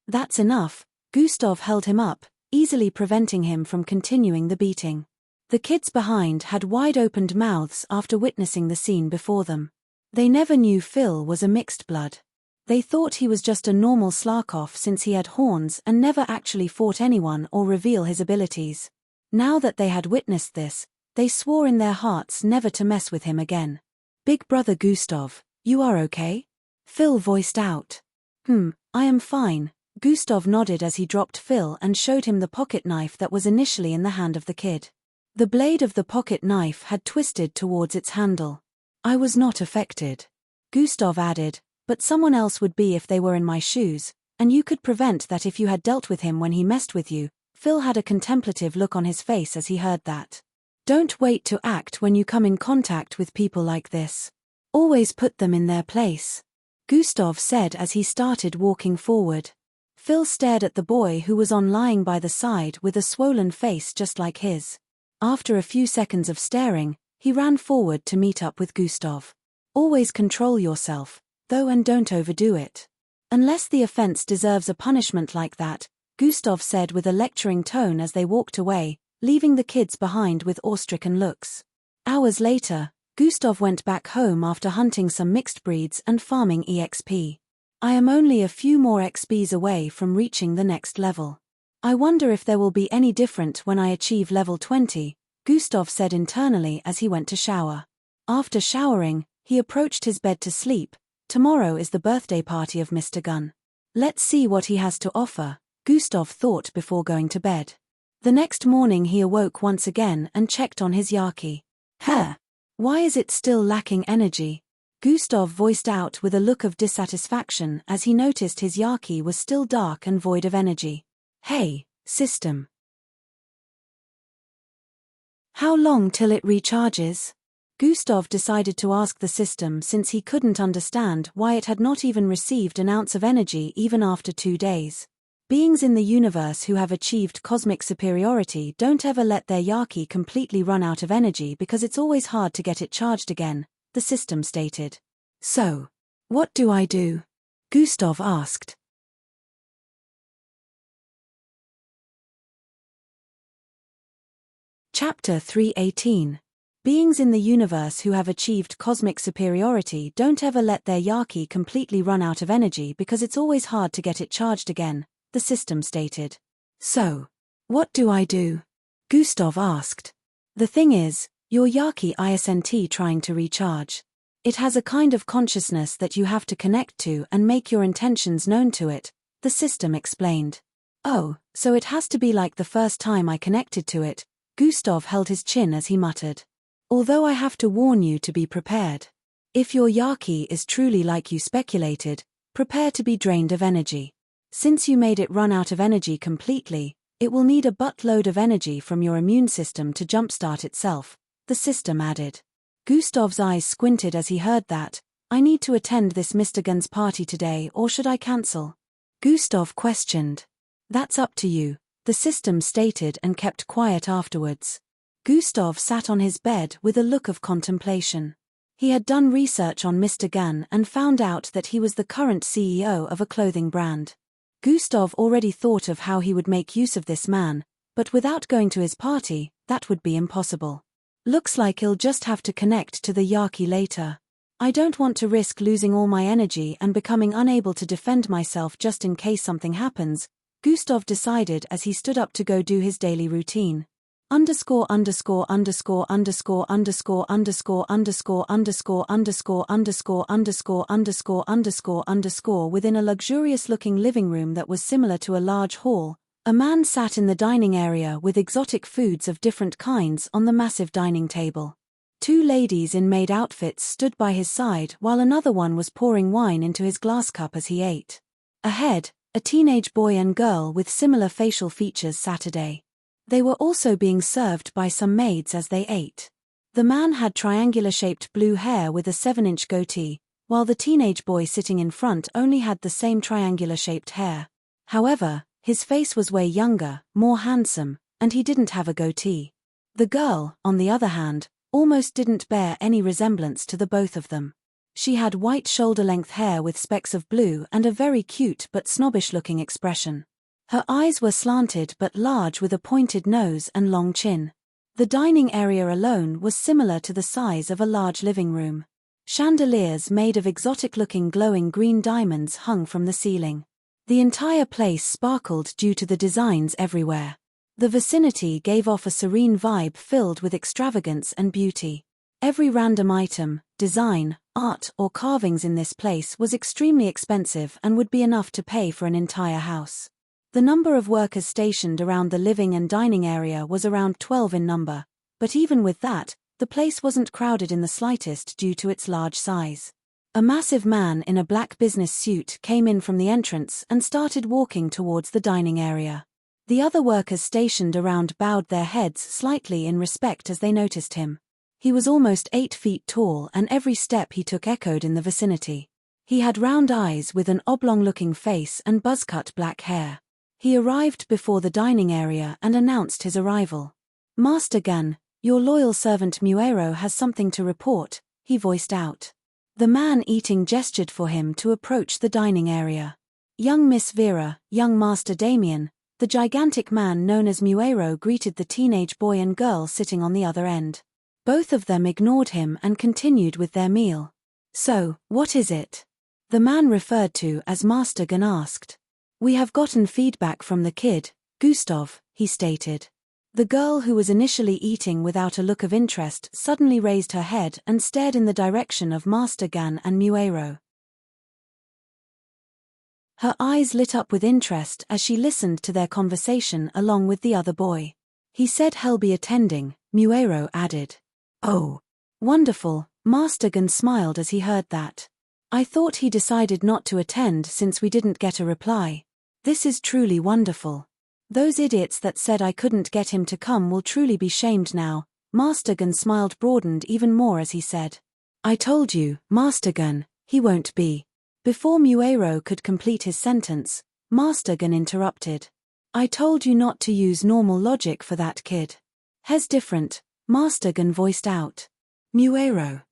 That's enough, Gustav held him up, easily preventing him from continuing the beating. The kids behind had wide-opened mouths after witnessing the scene before them. They never knew Phil was a mixed blood. They thought he was just a normal Slarkov since he had horns and never actually fought anyone or reveal his abilities. Now that they had witnessed this, they swore in their hearts never to mess with him again. Big brother Gustav, you are okay? Phil voiced out. I am fine. Gustav nodded as he dropped Phil and showed him the pocket knife that was initially in the hand of the kid. The blade of the pocket knife had twisted towards its handle. I was not affected. Gustav added, but someone else would be if they were in my shoes, and you could prevent that if you had dealt with him when he messed with you. Phil had a contemplative look on his face as he heard that. Don't wait to act when you come in contact with people like this. Always put them in their place. Gustav said as he started walking forward. Phil stared at the boy who was lying by the side with a swollen face just like his. After a few seconds of staring, he ran forward to meet up with Gustav. Always control yourself, though, and don't overdo it. Unless the offense deserves a punishment like that, Gustav said with a lecturing tone as they walked away, leaving the kids behind with awe-stricken looks. Hours later, Gustav went back home after hunting some mixed breeds and farming EXP. I am only a few more XPs away from reaching the next level. I wonder if there will be any different when I achieve level 20, Gustav said internally as he went to shower. After showering, he approached his bed to sleep. Tomorrow is the birthday party of Mr. Gunn. Let's see what he has to offer, Gustav thought before going to bed. The next morning he awoke once again and checked on his Yaki. Why is it still lacking energy? Gustav voiced out with a look of dissatisfaction as he noticed his Yaki was still dark and void of energy. Hey, system. How long till it recharges? Gustav decided to ask the system since he couldn't understand why it had not even received an ounce of energy even after 2 days. Beings in the universe who have achieved cosmic superiority don't ever let their Yaki completely run out of energy because it's always hard to get it charged again, the system stated. So, what do I do? Gustav asked. Chapter 318. Beings in the universe who have achieved cosmic superiority don't ever let their Yaki completely run out of energy because it's always hard to get it charged again, the system stated. So, what do I do? Gustav asked. The thing is, your Yaki isn't trying to recharge. It has a kind of consciousness that you have to connect to and make your intentions known to it, the system explained. Oh, so it has to be like the first time I connected to it. Gustav held his chin as he muttered. Although I have to warn you to be prepared. If your Yaki is truly like you speculated, prepare to be drained of energy. Since you made it run out of energy completely, it will need a buttload of energy from your immune system to jumpstart itself, the system added. Gustav's eyes squinted as he heard that. I need to attend this Mr. Gun's party today, or should I cancel? Gustav questioned. That's up to you, the system stated, and kept quiet afterwards. Gustav sat on his bed with a look of contemplation. He had done research on Mr. Gun and found out that he was the current CEO of a clothing brand. Gustav already thought of how he would make use of this man, but without going to his party, that would be impossible. Looks like he'll just have to connect to the Yaki later. I don't want to risk losing all my energy and becoming unable to defend myself just in case something happens, Gustav decided as he stood up to go do his daily routine. Underscore underscore underscore underscore underscore underscore underscore underscore underscore underscore underscore underscore underscore underscore. Within a luxurious-looking living room that was similar to a large hall, a man sat in the dining area with exotic foods of different kinds on the massive dining table. Two ladies in maid outfits stood by his side while another one was pouring wine into his glass cup as he ate. Ahead, a teenage boy and girl with similar facial features sat. They were also being served by some maids as they ate. The man had triangular-shaped blue hair with a 7-inch goatee, while the teenage boy sitting in front only had the same triangular-shaped hair. However, his face was way younger, more handsome, and he didn't have a goatee. The girl, on the other hand, almost didn't bear any resemblance to the both of them. She had white shoulder-length hair with specks of blue and a very cute but snobbish-looking expression. Her eyes were slanted but large with a pointed nose and long chin. The dining area alone was similar to the size of a large living room. Chandeliers made of exotic-looking glowing green diamonds hung from the ceiling. The entire place sparkled due to the designs everywhere. The vicinity gave off a serene vibe filled with extravagance and beauty. Every random item, design, art, or carvings in this place was extremely expensive and would be enough to pay for an entire house. The number of workers stationed around the living and dining area was around 12 in number, but even with that, the place wasn't crowded in the slightest due to its large size. A massive man in a black business suit came in from the entrance and started walking towards the dining area. The other workers stationed around bowed their heads slightly in respect as they noticed him. He was almost 8 feet tall and every step he took echoed in the vicinity. He had round eyes with an oblong-looking face and buzz-cut black hair. He arrived before the dining area and announced his arrival. Master Gun, your loyal servant Muero has something to report, he voiced out. The man eating gestured for him to approach the dining area. Young Miss Vera, young Master Damien, the gigantic man known as Muero greeted the teenage boy and girl sitting on the other end. Both of them ignored him and continued with their meal. So, what is it? The man referred to as Master Gun asked. We have gotten feedback from the kid, Gustav, he stated. The girl who was initially eating without a look of interest suddenly raised her head and stared in the direction of Master Gun and Muero. Her eyes lit up with interest as she listened to their conversation along with the other boy. He said he'll be attending, Muero added. Oh, wonderful, Master Gun smiled as he heard that. I thought he decided not to attend since we didn't get a reply. This is truly wonderful. Those idiots that said I couldn't get him to come will truly be shamed now. Master Gun smiled broadened even more as he said. I told you, Master Gun, he won't be. Before Muero could complete his sentence, Master Gun interrupted. I told you not to use normal logic for that kid. He's different, Master Gun voiced out. Muero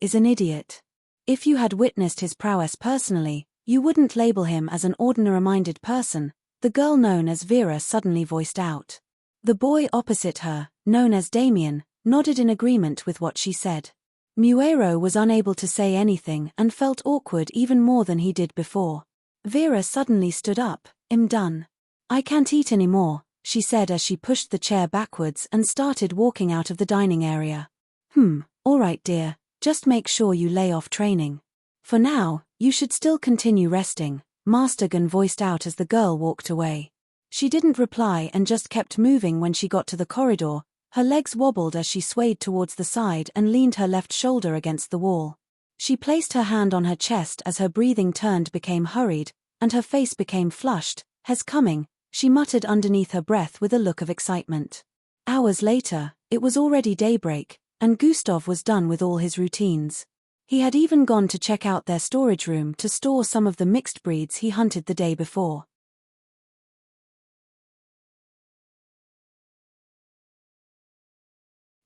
is an idiot. If you had witnessed his prowess personally, you wouldn't label him as an ordinary-minded person, the girl known as Vera suddenly voiced out. The boy opposite her, known as Damien, nodded in agreement with what she said. Muero was unable to say anything and felt awkward even more than he did before. Vera suddenly stood up. I'm done. I can't eat anymore, she said as she pushed the chair backwards and started walking out of the dining area. All right dear, just make sure you lay off training. For now, you should still continue resting, Master Gun voiced out as the girl walked away. She didn't reply and just kept moving when she got to the corridor. Her legs wobbled as she swayed towards the side and leaned her left shoulder against the wall. She placed her hand on her chest as her breathing became hurried, and her face became flushed. He's coming, she muttered underneath her breath with a look of excitement. Hours later, it was already daybreak, and Gustav was done with all his routines. He had even gone to check out their storage room to store some of the mixed breeds he hunted the day before.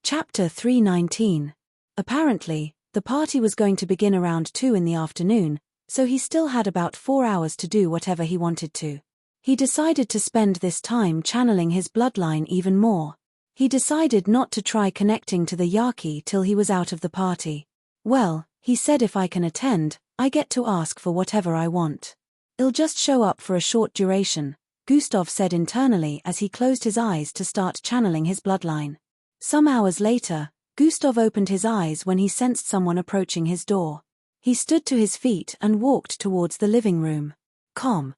Chapter 319. Apparently, the party was going to begin around 2 in the afternoon, so he still had about 4 hours to do whatever he wanted to. He decided to spend this time channeling his bloodline even more. He decided not to try connecting to the Yaki till he was out of the party. Well, he said, if I can attend, I get to ask for whatever I want. I'll just show up for a short duration, Gustav said internally as he closed his eyes to start channeling his bloodline. Some hours later, Gustav opened his eyes when he sensed someone approaching his door. He stood to his feet and walked towards the living room. Come.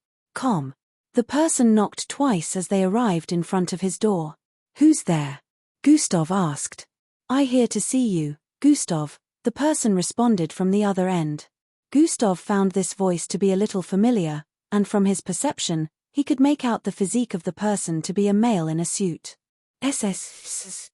The person knocked twice as they arrived in front of his door. Who's there? Gustav asked. I here to see you, Gustav, the person responded from the other end. Gustav found this voice to be a little familiar, and from his perception, he could make out the physique of the person to be a male in a suit. SS.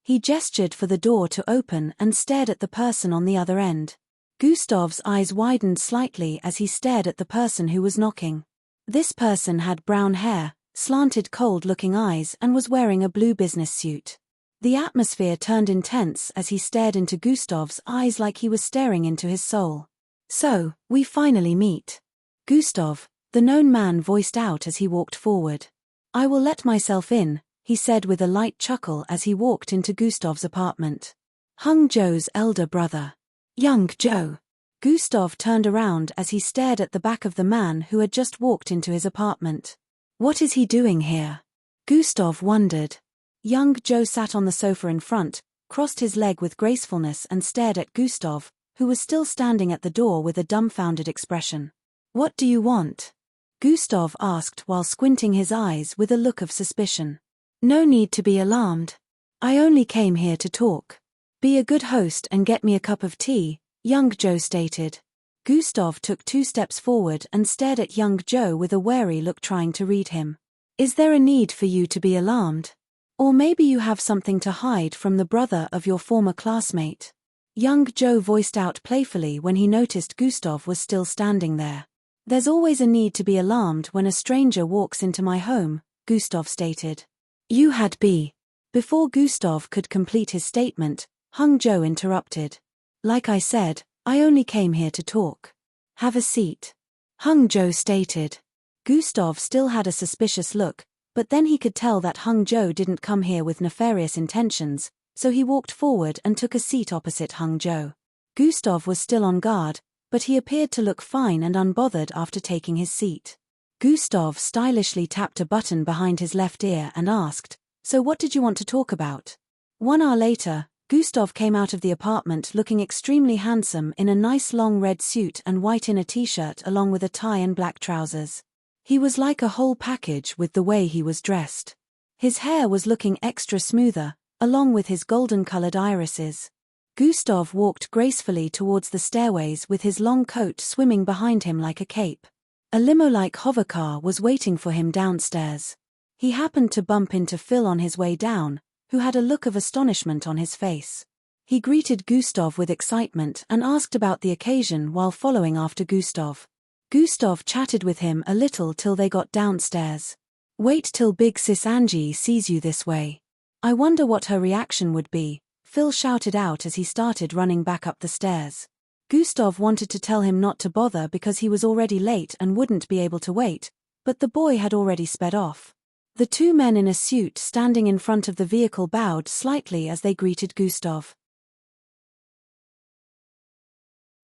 He gestured for the door to open and stared at the person on the other end. Gustav's eyes widened slightly as he stared at the person who was knocking. This person had brown hair, slanted cold-looking eyes and was wearing a blue business suit. The atmosphere turned intense as he stared into Gustav's eyes like he was staring into his soul. So, we finally meet. Gustav, the known man voiced out as he walked forward. I will let myself in, he said with a light chuckle as he walked into Gustav's apartment. Hung Joe's elder brother. Young Joe. Gustav turned around as he stared at the back of the man who had just walked into his apartment. What is he doing here? Gustav wondered. Young Joe sat on the sofa in front, crossed his leg with gracefulness and stared at Gustav, who was still standing at the door with a dumbfounded expression. What do you want? Gustav asked while squinting his eyes with a look of suspicion. No need to be alarmed. I only came here to talk. Be a good host and get me a cup of tea, young Joe stated. Gustav took 2 steps forward and stared at young Joe with a wary look, trying to read him. Is there a need for you to be alarmed? Or maybe you have something to hide from the brother of your former classmate? Young Joe voiced out playfully when he noticed Gustav was still standing there. There's always a need to be alarmed when a stranger walks into my home, Gustav stated. You had be. Before Gustav could complete his statement, Hung Joe interrupted. Like I said, I only came here to talk. Have a seat. Hung Joe stated. Gustav still had a suspicious look, but then he could tell that Hung Joe didn't come here with nefarious intentions, so he walked forward and took a seat opposite Hung Joe. Gustav was still on guard, but he appeared to look fine and unbothered after taking his seat. Gustav stylishly tapped a button behind his left ear and asked, So what did you want to talk about? 1 hour later, Gustav came out of the apartment looking extremely handsome in a nice long red suit and white inner t-shirt along with a tie and black trousers. He was like a whole package with the way he was dressed. His hair was looking extra smoother, along with his golden-colored irises. Gustav walked gracefully towards the stairways with his long coat swimming behind him like a cape. A limo-like hovercar was waiting for him downstairs. He happened to bump into Phil on his way down, who had a look of astonishment on his face. He greeted Gustav with excitement and asked about the occasion while following after Gustav. Gustav chatted with him a little till they got downstairs. Wait till big sis Angie sees you this way. I wonder what her reaction would be, Phil shouted out as he started running back up the stairs. Gustav wanted to tell him not to bother because he was already late and wouldn't be able to wait, but the boy had already sped off. The 2 men in a suit standing in front of the vehicle bowed slightly as they greeted Gustav.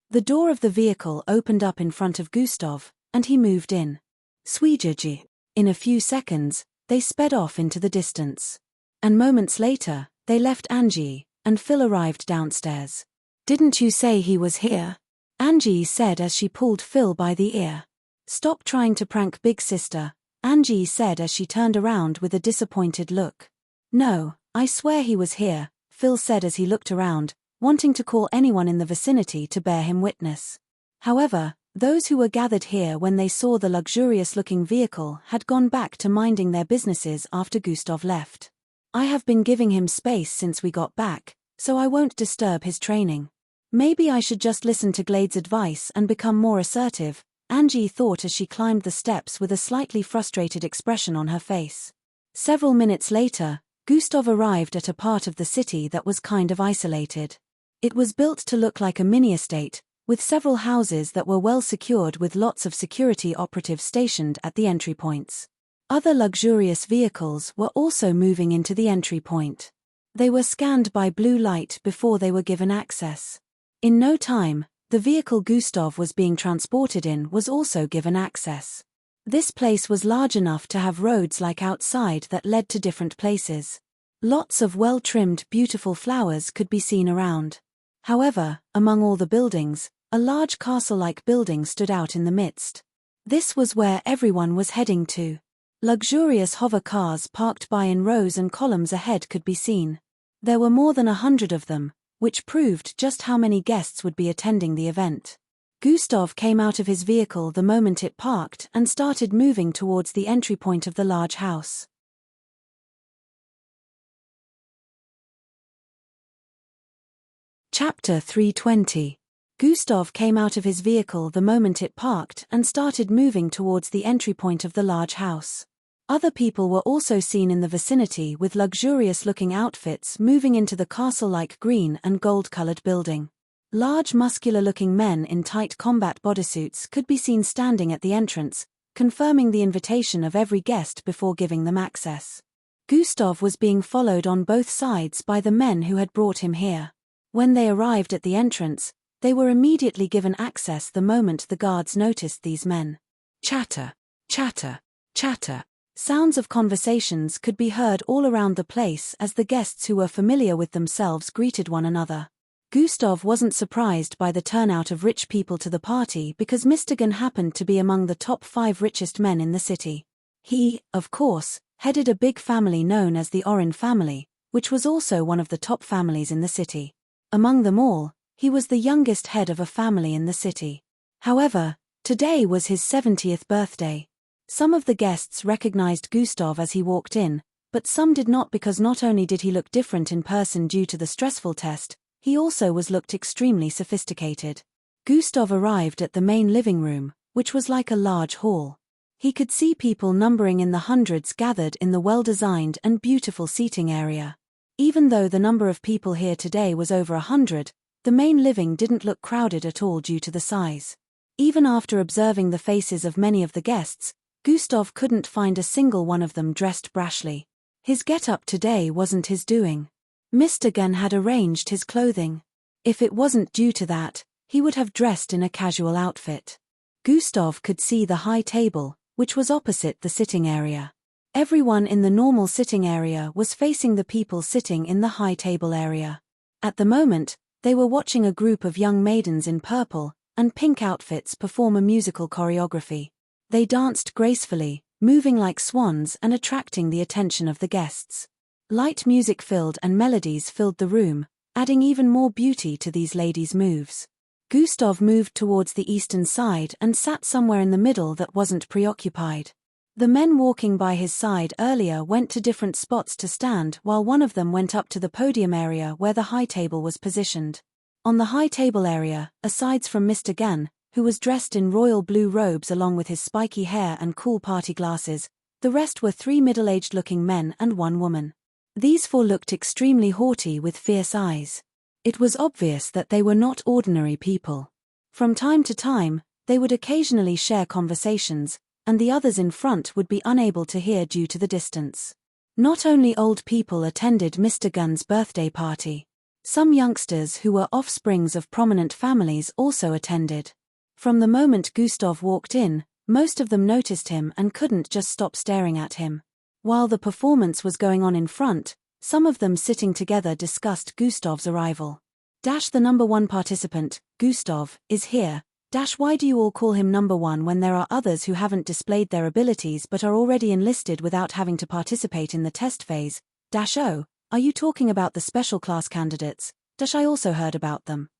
The door of the vehicle opened up in front of Gustav, and he moved in. Sweejaji. In a few seconds, they sped off into the distance. And moments later, they left Angie, and Phil arrived downstairs. Didn't you say he was here? Angie said as she pulled Phil by the ear. Stop trying to prank big sister, Angie said as she turned around with a disappointed look. No, I swear he was here, Phil said as he looked around, wanting to call anyone in the vicinity to bear him witness. However, those who were gathered here when they saw the luxurious-looking vehicle had gone back to minding their businesses after Gustav left. I have been giving him space since we got back, so I won't disturb his training. Maybe I should just listen to Glade's advice and become more assertive, Angie thought as she climbed the steps with a slightly frustrated expression on her face. Several minutes later, Gustav arrived at a part of the city that was kind of isolated. It was built to look like a mini-estate, with several houses that were well secured with lots of security operatives stationed at the entry points. Other luxurious vehicles were also moving into the entry point. They were scanned by blue light before they were given access. In no time, the vehicle Gustav was being transported in was also given access. This place was large enough to have roads like outside that led to different places. Lots of well-trimmed, beautiful flowers could be seen around. However, among all the buildings, a large castle-like building stood out in the midst. This was where everyone was heading to. Luxurious hover cars parked by in rows and columns ahead could be seen. There were more than 100 of them, which proved just how many guests would be attending the event. Gustav came out of his vehicle the moment it parked and started moving towards the entry point of the large house. Chapter 320. Gustav came out of his vehicle the moment it parked and started moving towards the entry point of the large house. Other people were also seen in the vicinity with luxurious-looking outfits moving into the castle-like green and gold-colored building. Large muscular-looking men in tight combat bodysuits could be seen standing at the entrance, confirming the invitation of every guest before giving them access. Gustav was being followed on both sides by the men who had brought him here. When they arrived at the entrance, they were immediately given access the moment the guards noticed these men. Chatter, chatter, chatter. Sounds of conversations could be heard all around the place as the guests who were familiar with themselves greeted one another. Gustav wasn't surprised by the turnout of rich people to the party because Mr. Gunn happened to be among the top 5 richest men in the city. He, of course, headed a big family known as the Orin family, which was also one of the top families in the city. Among them all, he was the youngest head of a family in the city. However, today was his 70th birthday. Some of the guests recognized Gustav as he walked in, but some did not because not only did he look different in person due to the stressful test, he also looked extremely sophisticated. Gustav arrived at the main living room, which was like a large hall. He could see people numbering in the hundreds gathered in the well-designed and beautiful seating area. Even though the number of people here today was over 100, the main living didn't look crowded at all due to the size. Even after observing the faces of many of the guests, Gustav couldn't find a single one of them dressed brashly. His get-up today wasn't his doing. Mr. Gunn had arranged his clothing. If it wasn't due to that, he would have dressed in a casual outfit. Gustav could see the high table, which was opposite the sitting area. Everyone in the normal sitting area was facing the people sitting in the high table area. At the moment, they were watching a group of young maidens in purple and pink outfits perform a musical choreography. They danced gracefully, moving like swans and attracting the attention of the guests. Light music filled and melodies filled the room, adding even more beauty to these ladies' moves. Gustav moved towards the eastern side and sat somewhere in the middle that wasn't preoccupied. The men walking by his side earlier went to different spots to stand while one of them went up to the podium area where the high table was positioned. On the high table area, aside from Mr. Gunn, who was dressed in royal blue robes along with his spiky hair and cool party glasses, the rest were 3 middle-aged looking men and 1 woman. These 4 looked extremely haughty with fierce eyes. It was obvious that they were not ordinary people. From time to time, they would occasionally share conversations, and the others in front would be unable to hear due to the distance. Not only old people attended Mr. Gunn's birthday party. Some youngsters who were offsprings of prominent families also attended. From the moment Gustav walked in, most of them noticed him and couldn't just stop staring at him. While the performance was going on in front, some of them sitting together discussed Gustav's arrival. The number 1 participant, Gustav, is here. Why do you all call him number 1 when there are others who haven't displayed their abilities but are already enlisted without having to participate in the test phase? Oh, are you talking about the special class candidates? I also heard about them.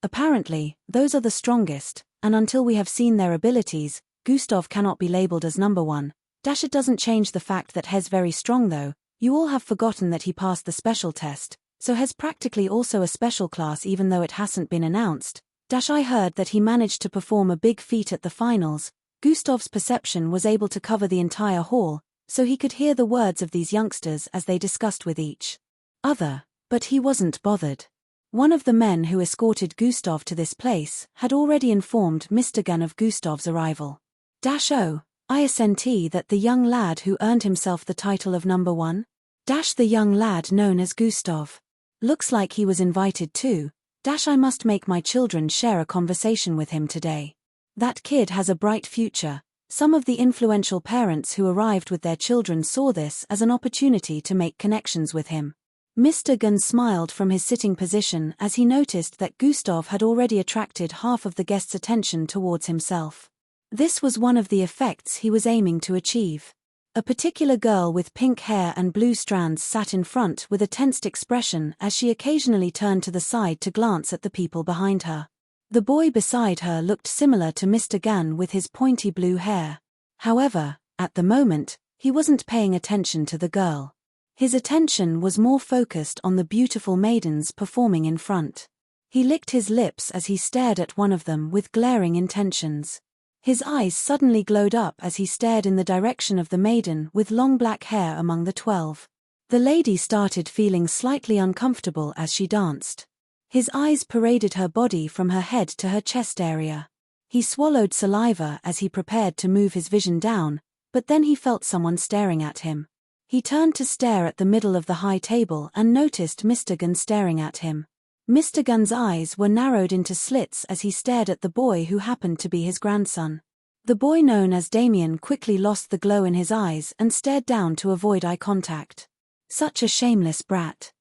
Apparently, those are the strongest, and until we have seen their abilities, Gustav cannot be labeled as number 1. Dash it doesn't change the fact that Hez very strong though. You all have forgotten that he passed the special test, so Hez practically also a special class even though it hasn't been announced. Dash I heard that he managed to perform a big feat at the finals. Gustav's perception was able to cover the entire hall, so he could hear the words of these youngsters as they discussed with each other, but he wasn't bothered. One of the men who escorted Gustav to this place had already informed Mr. Gunn of Gustav's arrival. Oh, I assent that the young lad who earned himself the title of number 1? The young lad known as Gustav. Looks like he was invited too. I must make my children share a conversation with him today. That kid has a bright future. Some of the influential parents who arrived with their children saw this as an opportunity to make connections with him. Mr. Gunn smiled from his sitting position as he noticed that Gustav had already attracted half of the guests' attention towards himself. This was one of the effects he was aiming to achieve. A particular girl with pink hair and blue strands sat in front with a tensed expression as she occasionally turned to the side to glance at the people behind her. The boy beside her looked similar to Mr. Gunn with his pointy blue hair. However, at the moment, he wasn't paying attention to the girl. His attention was more focused on the beautiful maidens performing in front. He licked his lips as he stared at one of them with glaring intentions. His eyes suddenly glowed up as he stared in the direction of the maiden with long black hair among the 12. The lady started feeling slightly uncomfortable as she danced. His eyes paraded her body from her head to her chest area. He swallowed saliva as he prepared to move his vision down, but then he felt someone staring at him. He turned to stare at the middle of the high table and noticed Mr. Gunn staring at him. Mr. Gunn's eyes were narrowed into slits as he stared at the boy who happened to be his grandson. The boy known as Damien quickly lost the glow in his eyes and stared down to avoid eye contact. Such a shameless brat.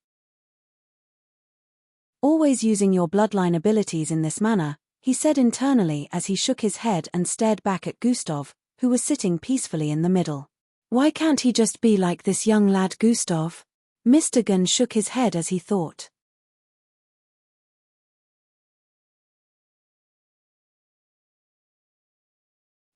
Always using your bloodline abilities in this manner, he said internally as he shook his head and stared back at Gustav, who was sitting peacefully in the middle. Why can't he just be like this young lad Gustav? Mr. Gunn shook his head as he thought.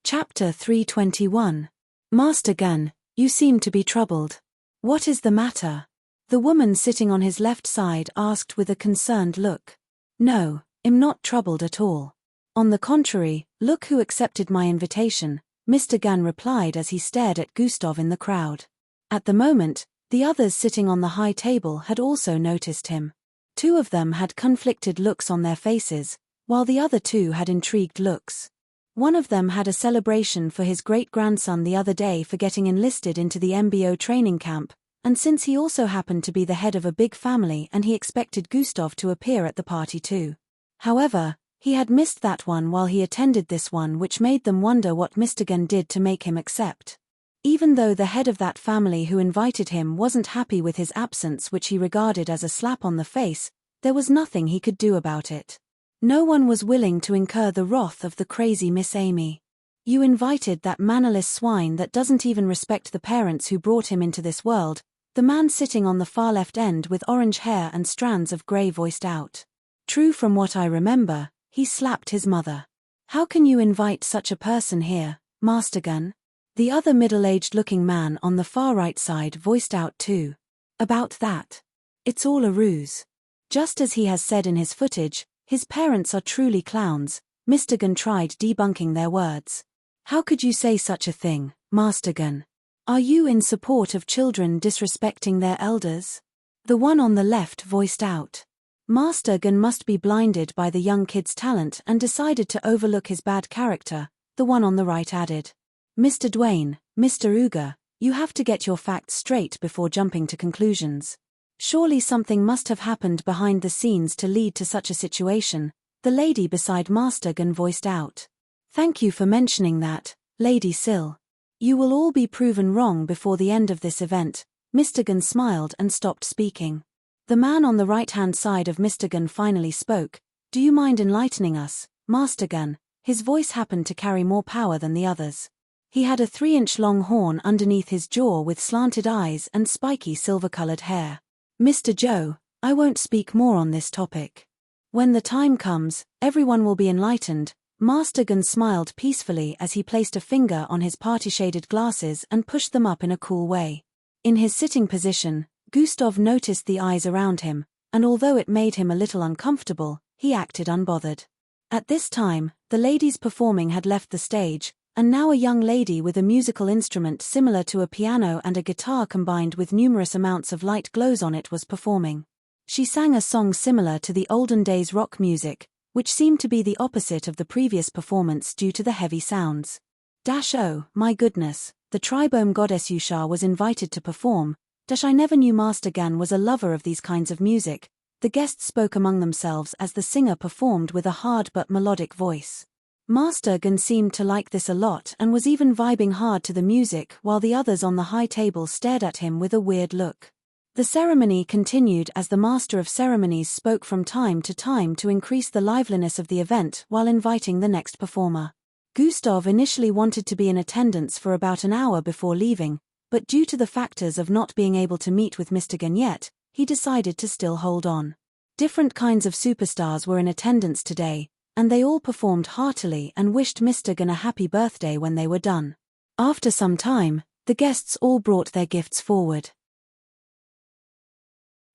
Chapter 321. Master Gunn, you seem to be troubled. What is the matter? The woman sitting on his left side asked with a concerned look. No, I'm not troubled at all. On the contrary, look who accepted my invitation, Mr. Gunn replied as he stared at Gustav in the crowd. At the moment, the others sitting on the high table had also noticed him. 2 of them had conflicted looks on their faces, while the other 2 had intrigued looks. One of them had a celebration for his great-grandson the other day for getting enlisted into the MBO training camp, and since he also happened to be the head of a big family and he expected Gustav to appear at the party too. However, he had missed that one while he attended this one, which made them wonder what Mr. Gunn did to make him accept. Even though the head of that family who invited him wasn't happy with his absence, which he regarded as a slap on the face, there was nothing he could do about it. No one was willing to incur the wrath of the crazy Miss Amy. You invited that mannerless swine that doesn't even respect the parents who brought him into this world, the man sitting on the far left end with orange hair and strands of grey voiced out. True, from what I remember, he slapped his mother. How can you invite such a person here, Master Gunn? The other middle-aged looking man on the far right side voiced out too. About that. It's all a ruse. Just as he has said in his footage, his parents are truly clowns. Mr. Gunn tried debunking their words. How could you say such a thing, Master Gunn? Are you in support of children disrespecting their elders? The one on the left voiced out. Master Gunn must be blinded by the young kid's talent and decided to overlook his bad character. The one on the right added. Mr. Dwayne, Mr. Uga, you have to get your facts straight before jumping to conclusions. Surely something must have happened behind the scenes to lead to such a situation, the lady beside Master Gunn voiced out. Thank you for mentioning that, Lady Sill. You will all be proven wrong before the end of this event. Mr. Gunn smiled and stopped speaking. The man on the right-hand side of Mr. Gunn finally spoke. Do you mind enlightening us, Master Gunn? His voice happened to carry more power than the others. He had a 3-inch long horn underneath his jaw with slanted eyes and spiky silver-colored hair. Mr. Joe, I won't speak more on this topic. When the time comes, everyone will be enlightened. Master Gun smiled peacefully as he placed a finger on his party-shaded glasses and pushed them up in a cool way. In his sitting position, Gustav noticed the eyes around him, and although it made him a little uncomfortable, he acted unbothered. At this time, the ladies performing had left the stage, and now a young lady with a musical instrument similar to a piano and a guitar combined with numerous amounts of light glows on it was performing. She sang a song similar to the olden days rock music, which seemed to be the opposite of the previous performance due to the heavy sounds. Oh, my goodness, the tribome goddess Yushar was invited to perform. I never knew Master Gan was a lover of these kinds of music. The guests spoke among themselves as the singer performed with a hard but melodic voice. Master Gan seemed to like this a lot and was even vibing hard to the music while the others on the high table stared at him with a weird look. The ceremony continued as the Master of Ceremonies spoke from time to time to increase the liveliness of the event while inviting the next performer. Gustav initially wanted to be in attendance for about an hour before leaving, but due to the factors of not being able to meet with Mr. Gun yet, he decided to still hold on. Different kinds of superstars were in attendance today, and they all performed heartily and wished Mr. Gun a happy birthday when they were done. After some time, the guests all brought their gifts forward.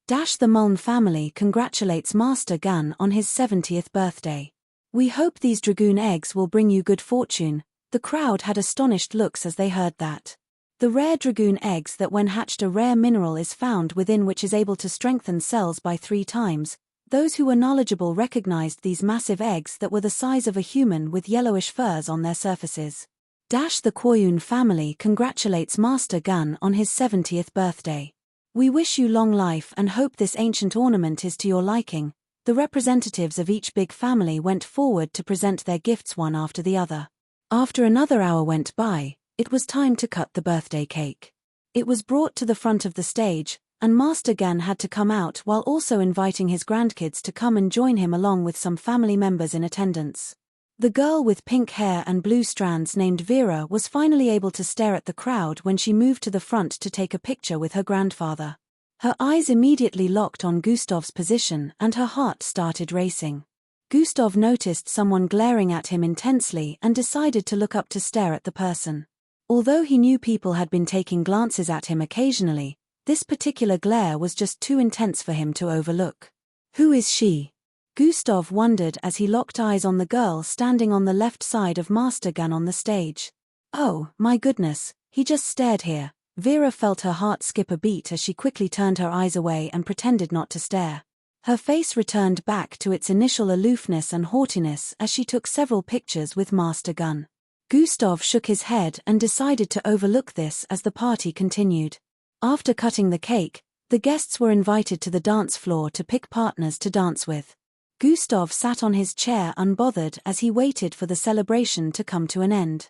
The Muln family congratulates Master Gun on his 70th birthday. We hope these dragoon eggs will bring you good fortune. The crowd had astonished looks as they heard that. The rare dragoon eggs that when hatched a rare mineral is found within which is able to strengthen cells by 3 times. Those who were knowledgeable recognized these massive eggs that were the size of a human with yellowish furs on their surfaces. The Koyun family congratulates Master Gun on his 70th birthday. We wish you long life and hope this ancient ornament is to your liking. The representatives of each big family went forward to present their gifts one after the other. After another hour went by, it was time to cut the birthday cake. It was brought to the front of the stage, and Master Gun had to come out while also inviting his grandkids to come and join him along with some family members in attendance. The girl with pink hair and blue strands named Vera was finally able to stare at the crowd when she moved to the front to take a picture with her grandfather. Her eyes immediately locked on Gustav's position and her heart started racing. Gustav noticed someone glaring at him intensely and decided to look up to stare at the person. Although he knew people had been taking glances at him occasionally, this particular glare was just too intense for him to overlook. Who is she? Gustav wondered as he locked eyes on the girl standing on the left side of Master Gun on the stage. Oh, my goodness, he just stared here. Vera felt her heart skip a beat as she quickly turned her eyes away and pretended not to stare. Her face returned back to its initial aloofness and haughtiness as she took several pictures with Master Gun. Gustav shook his head and decided to overlook this as the party continued. After cutting the cake, the guests were invited to the dance floor to pick partners to dance with. Gustav sat on his chair unbothered as he waited for the celebration to come to an end.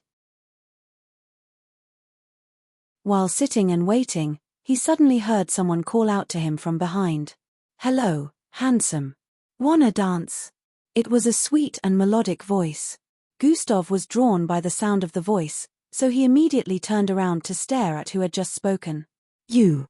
While sitting and waiting, he suddenly heard someone call out to him from behind. "Hello, handsome. Wanna dance?" It was a sweet and melodic voice. Gustav was drawn by the sound of the voice, so he immediately turned around to stare at who had just spoken. "You."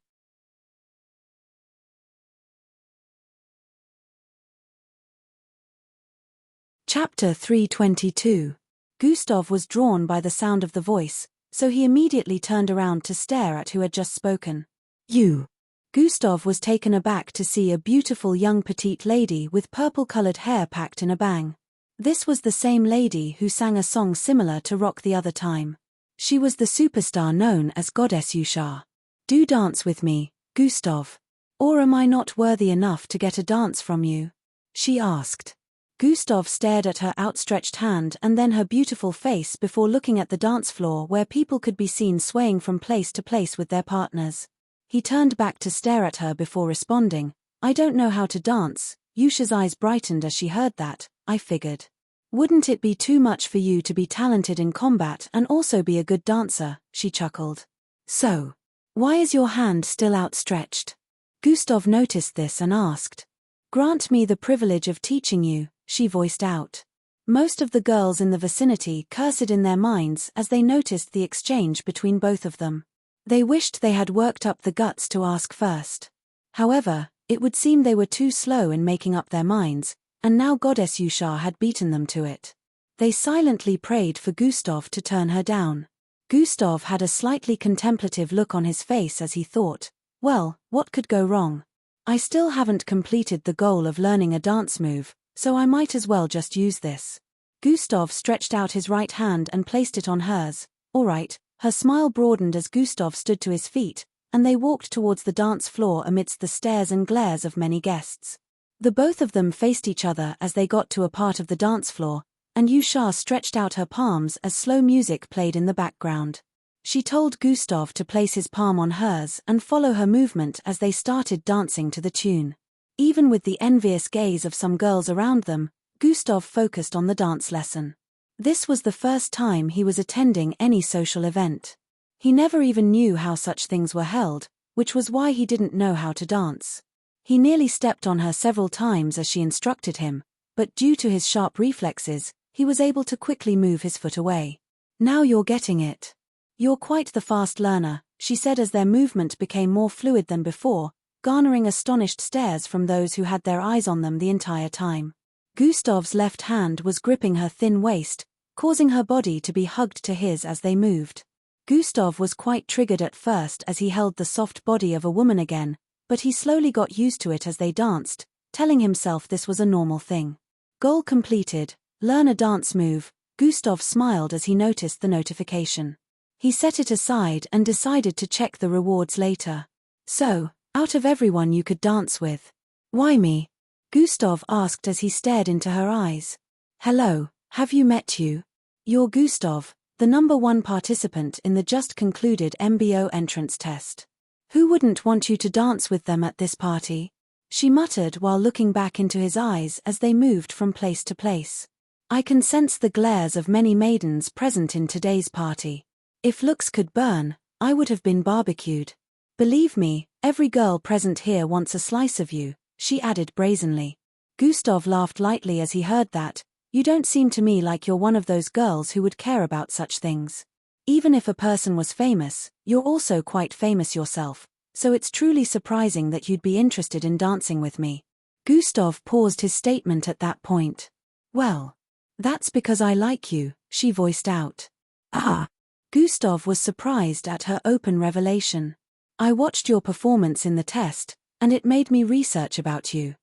Chapter 322. Gustav was drawn by the sound of the voice, so he immediately turned around to stare at who had just spoken. "You." Gustav was taken aback to see a beautiful young petite lady with purple-colored hair packed in a bang. This was the same lady who sang a song similar to rock the other time. She was the superstar known as Goddess Yushar. "Do dance with me, Gustav. Or am I not worthy enough to get a dance from you?" she asked. Gustav stared at her outstretched hand and then her beautiful face before looking at the dance floor where people could be seen swaying from place to place with their partners. He turned back to stare at her before responding, "I don't know how to dance." Yusha's eyes brightened as she heard that. "I figured. Wouldn't it be too much for you to be talented in combat and also be a good dancer?" she chuckled. "So, why is your hand still outstretched?" Gustav noticed this and asked. "Grant me the privilege of teaching you," she voiced out. Most of the girls in the vicinity cursed in their minds as they noticed the exchange between both of them. They wished they had worked up the guts to ask first. However, it would seem they were too slow in making up their minds, and now Goddess Yushar had beaten them to it. They silently prayed for Gustav to turn her down. Gustav had a slightly contemplative look on his face as he thought, well, what could go wrong? I still haven't completed the goal of learning a dance move, so I might as well just use this. Gustav stretched out his right hand and placed it on hers. All right. Her smile broadened as Gustav stood to his feet, and they walked towards the dance floor amidst the stares and glares of many guests. The both of them faced each other as they got to a part of the dance floor, and Yusha stretched out her palms as slow music played in the background. She told Gustav to place his palm on hers and follow her movement as they started dancing to the tune. Even with the envious gaze of some girls around them, Gustav focused on the dance lesson. This was the first time he was attending any social event. He never even knew how such things were held, which was why he didn't know how to dance. He nearly stepped on her several times as she instructed him, but due to his sharp reflexes, he was able to quickly move his foot away. Now you're getting it. You're quite the fast learner, she said as their movement became more fluid than before, garnering astonished stares from those who had their eyes on them the entire time. Gustav's left hand was gripping her thin waist, causing her body to be hugged to his as they moved. Gustav was quite triggered at first as he held the soft body of a woman again, but he slowly got used to it as they danced, telling himself this was a normal thing. Goal completed, learn a dance move. Gustav smiled as he noticed the notification. He set it aside and decided to check the rewards later. So, out of everyone you could dance with, why me? Gustav asked as he stared into her eyes. Hello, have you met you? You're Gustav, the #1 participant in the just concluded MBO entrance test. Who wouldn't want you to dance with them at this party? She muttered while looking back into his eyes as they moved from place to place. I can sense the glares of many maidens present in today's party. If looks could burn, I would have been barbecued. Believe me, every girl present here wants a slice of you, she added brazenly. Gustav laughed lightly as he heard that. You don't seem to me like you're one of those girls who would care about such things. Even if a person was famous, you're also quite famous yourself, so it's truly surprising that you'd be interested in dancing with me. Gustav paused his statement at that point. Well, that's because I like you, she voiced out. Ah! Gustav was surprised at her open revelation. I watched your performance in the test, and it made me research about you.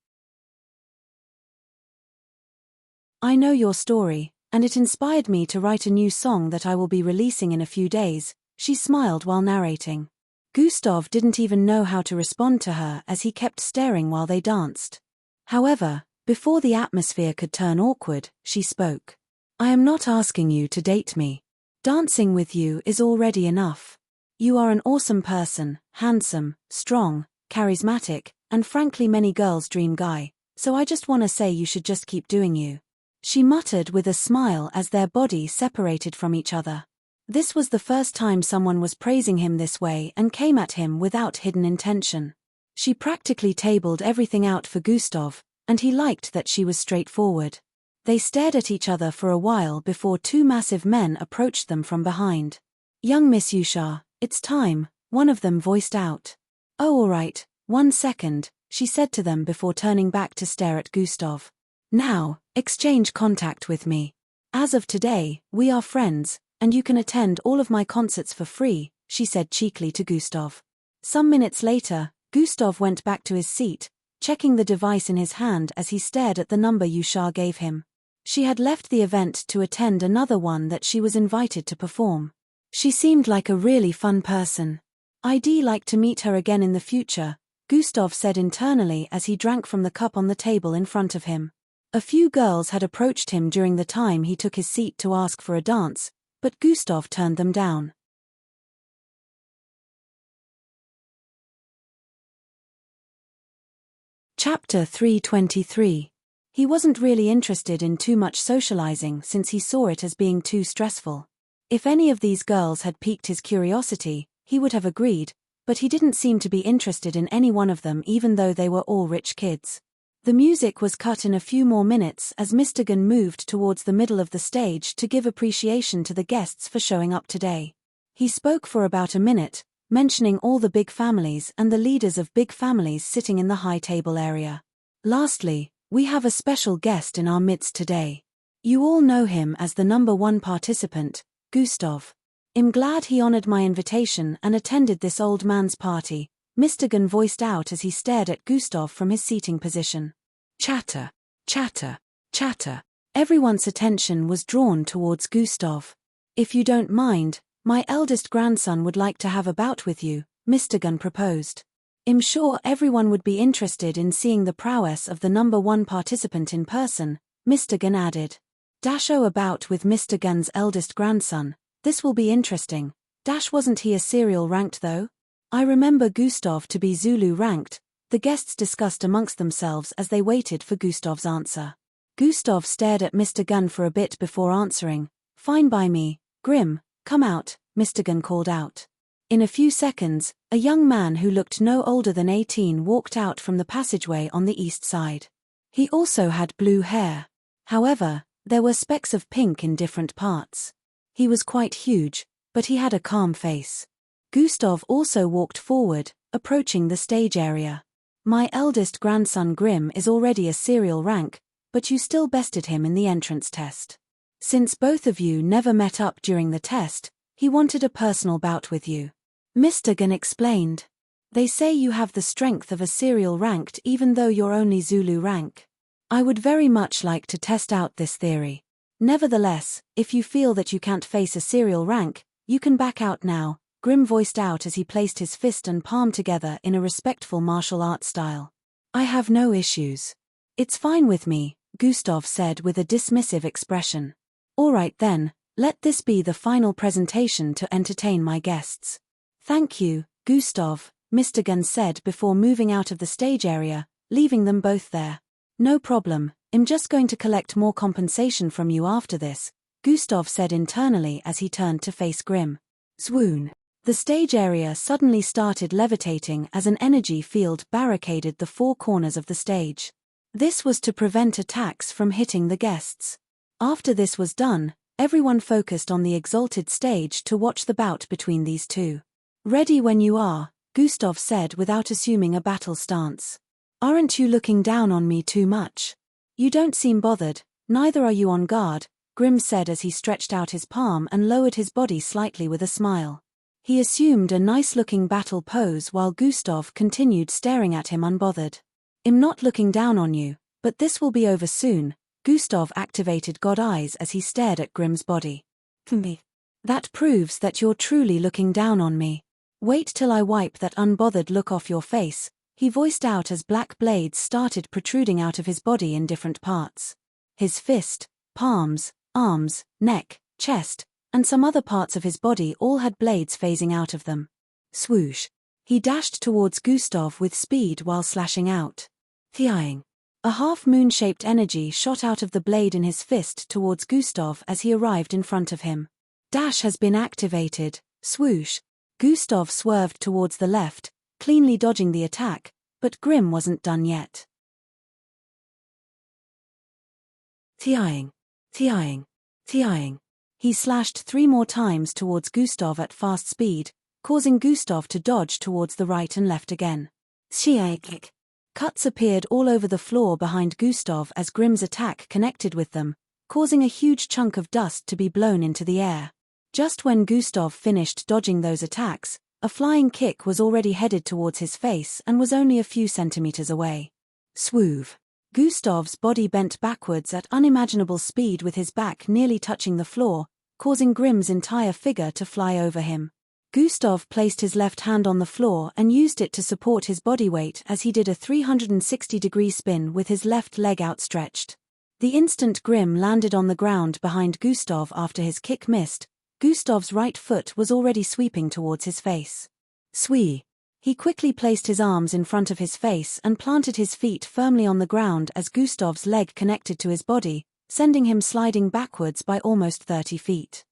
I know your story, and it inspired me to write a new song that I will be releasing in a few days, she smiled while narrating. Gustav didn't even know how to respond to her as he kept staring while they danced. However, before the atmosphere could turn awkward, she spoke. I am not asking you to date me. Dancing with you is already enough. You are an awesome person, handsome, strong, charismatic, and frankly many girls' dream guy, so I just wanna say you should just keep doing you. She muttered with a smile as their bodies separated from each other. This was the first time someone was praising him this way and came at him without hidden intention. She practically tabled everything out for Gustav, and he liked that she was straightforward. They stared at each other for a while before two massive men approached them from behind. Young Miss Yusha, it's time, one of them voiced out. Oh all right, 1 second, she said to them before turning back to stare at Gustav. Now, exchange contact with me. As of today, we are friends, and you can attend all of my concerts for free, she said cheekily to Gustav. Some minutes later, Gustav went back to his seat, checking the device in his hand as he stared at the number Yusha gave him. She had left the event to attend another one that she was invited to perform. She seemed like a really fun person. I'd like to meet her again in the future, Gustav said internally as he drank from the cup on the table in front of him. A few girls had approached him during the time he took his seat to ask for a dance, but Gustav turned them down. Chapter 323. He wasn't really interested in too much socializing since he saw it as being too stressful. If any of these girls had piqued his curiosity, he would have agreed, but he didn't seem to be interested in any one of them even though they were all rich kids. The music was cut in a few more minutes as Mr. Gunn moved towards the middle of the stage to give appreciation to the guests for showing up today. He spoke for about a minute, mentioning all the big families and the leaders of big families sitting in the high table area. Lastly, we have a special guest in our midst today. You all know him as the number 1 participant, Gustav. I'm glad he honored my invitation and attended this old man's party, Mr. Gunn voiced out as he stared at Gustav from his seating position. Chatter, chatter, chatter. Everyone's attention was drawn towards Gustav. If you don't mind, my eldest grandson would like to have a bout with you, Mr. Gunn proposed. I'm sure everyone would be interested in seeing the prowess of the number 1 participant in person, Mr. Gunn added. A bout with Mr. Gunn's eldest grandson. This will be interesting. Wasn't he a serial ranked though? I remember Gustav to be Zulu ranked, the guests discussed amongst themselves as they waited for Gustav's answer. Gustav stared at Mr. Gunn for a bit before answering. Fine by me, Grim, come out, Mr. Gunn called out. In a few seconds, a young man who looked no older than 18 walked out from the passageway on the east side. He also had blue hair. However, there were specks of pink in different parts. He was quite huge, but he had a calm face. Gustav also walked forward, approaching the stage area. My eldest grandson Grim is already a serial rank, but you still bested him in the entrance test. Since both of you never met up during the test, he wanted a personal bout with you. Mr. Gunn explained. They say you have the strength of a serial ranked even though you're only Zulu rank. I would very much like to test out this theory. Nevertheless, if you feel that you can't face a serial rank, you can back out now, Grim voiced out as he placed his fist and palm together in a respectful martial arts style. I have no issues. It's fine with me, Gustav said with a dismissive expression. Alright then, let this be the final presentation to entertain my guests. Thank you, Gustav, Mr. Gunn said before moving out of the stage area, leaving them both there. No problem, I'm just going to collect more compensation from you after this, Gustav said internally as he turned to face Grim. Swoon. The stage area suddenly started levitating as an energy field barricaded the 4 corners of the stage. This was to prevent attacks from hitting the guests. After this was done, everyone focused on the exalted stage to watch the bout between these two. Ready when you are, Gustav said without assuming a battle stance. Aren't you looking down on me too much? You don't seem bothered, neither are you on guard, Grim said as he stretched out his palm and lowered his body slightly with a smile. He assumed a nice-looking battle pose while Gustav continued staring at him unbothered. I'm not looking down on you, but this will be over soon, Gustav activated God eyes as he stared at Grim's body. That proves that you're truly looking down on me. Wait till I wipe that unbothered look off your face, he voiced out as black blades started protruding out of his body in different parts. His fist, palms, arms, neck, chest, and some other parts of his body all had blades phasing out of them. Swoosh. He dashed towards Gustav with speed while slashing out. Thiaing. A half-moon-shaped energy shot out of the blade in his fist towards Gustav as he arrived in front of him. Dash has been activated. Swoosh. Gustav swerved towards the left, cleanly dodging the attack, but Grim wasn't done yet. Thiaing. Thiaing. Thiaing. He slashed 3 more times towards Gustav at fast speed, causing Gustav to dodge towards the right and left again. Cuts appeared all over the floor behind Gustav as Grim's attack connected with them, causing a huge chunk of dust to be blown into the air. Just when Gustav finished dodging those attacks, a flying kick was already headed towards his face and was only a few centimeters away. Swoove. Gustav's body bent backwards at unimaginable speed with his back nearly touching the floor, causing Grim's entire figure to fly over him. Gustav placed his left hand on the floor and used it to support his body weight as he did a 360-degree spin with his left leg outstretched. The instant Grim landed on the ground behind Gustav after his kick missed, Gustav's right foot was already sweeping towards his face. Swee. He quickly placed his arms in front of his face and planted his feet firmly on the ground as Gustav's leg connected to his body, sending him sliding backwards by almost 30 feet.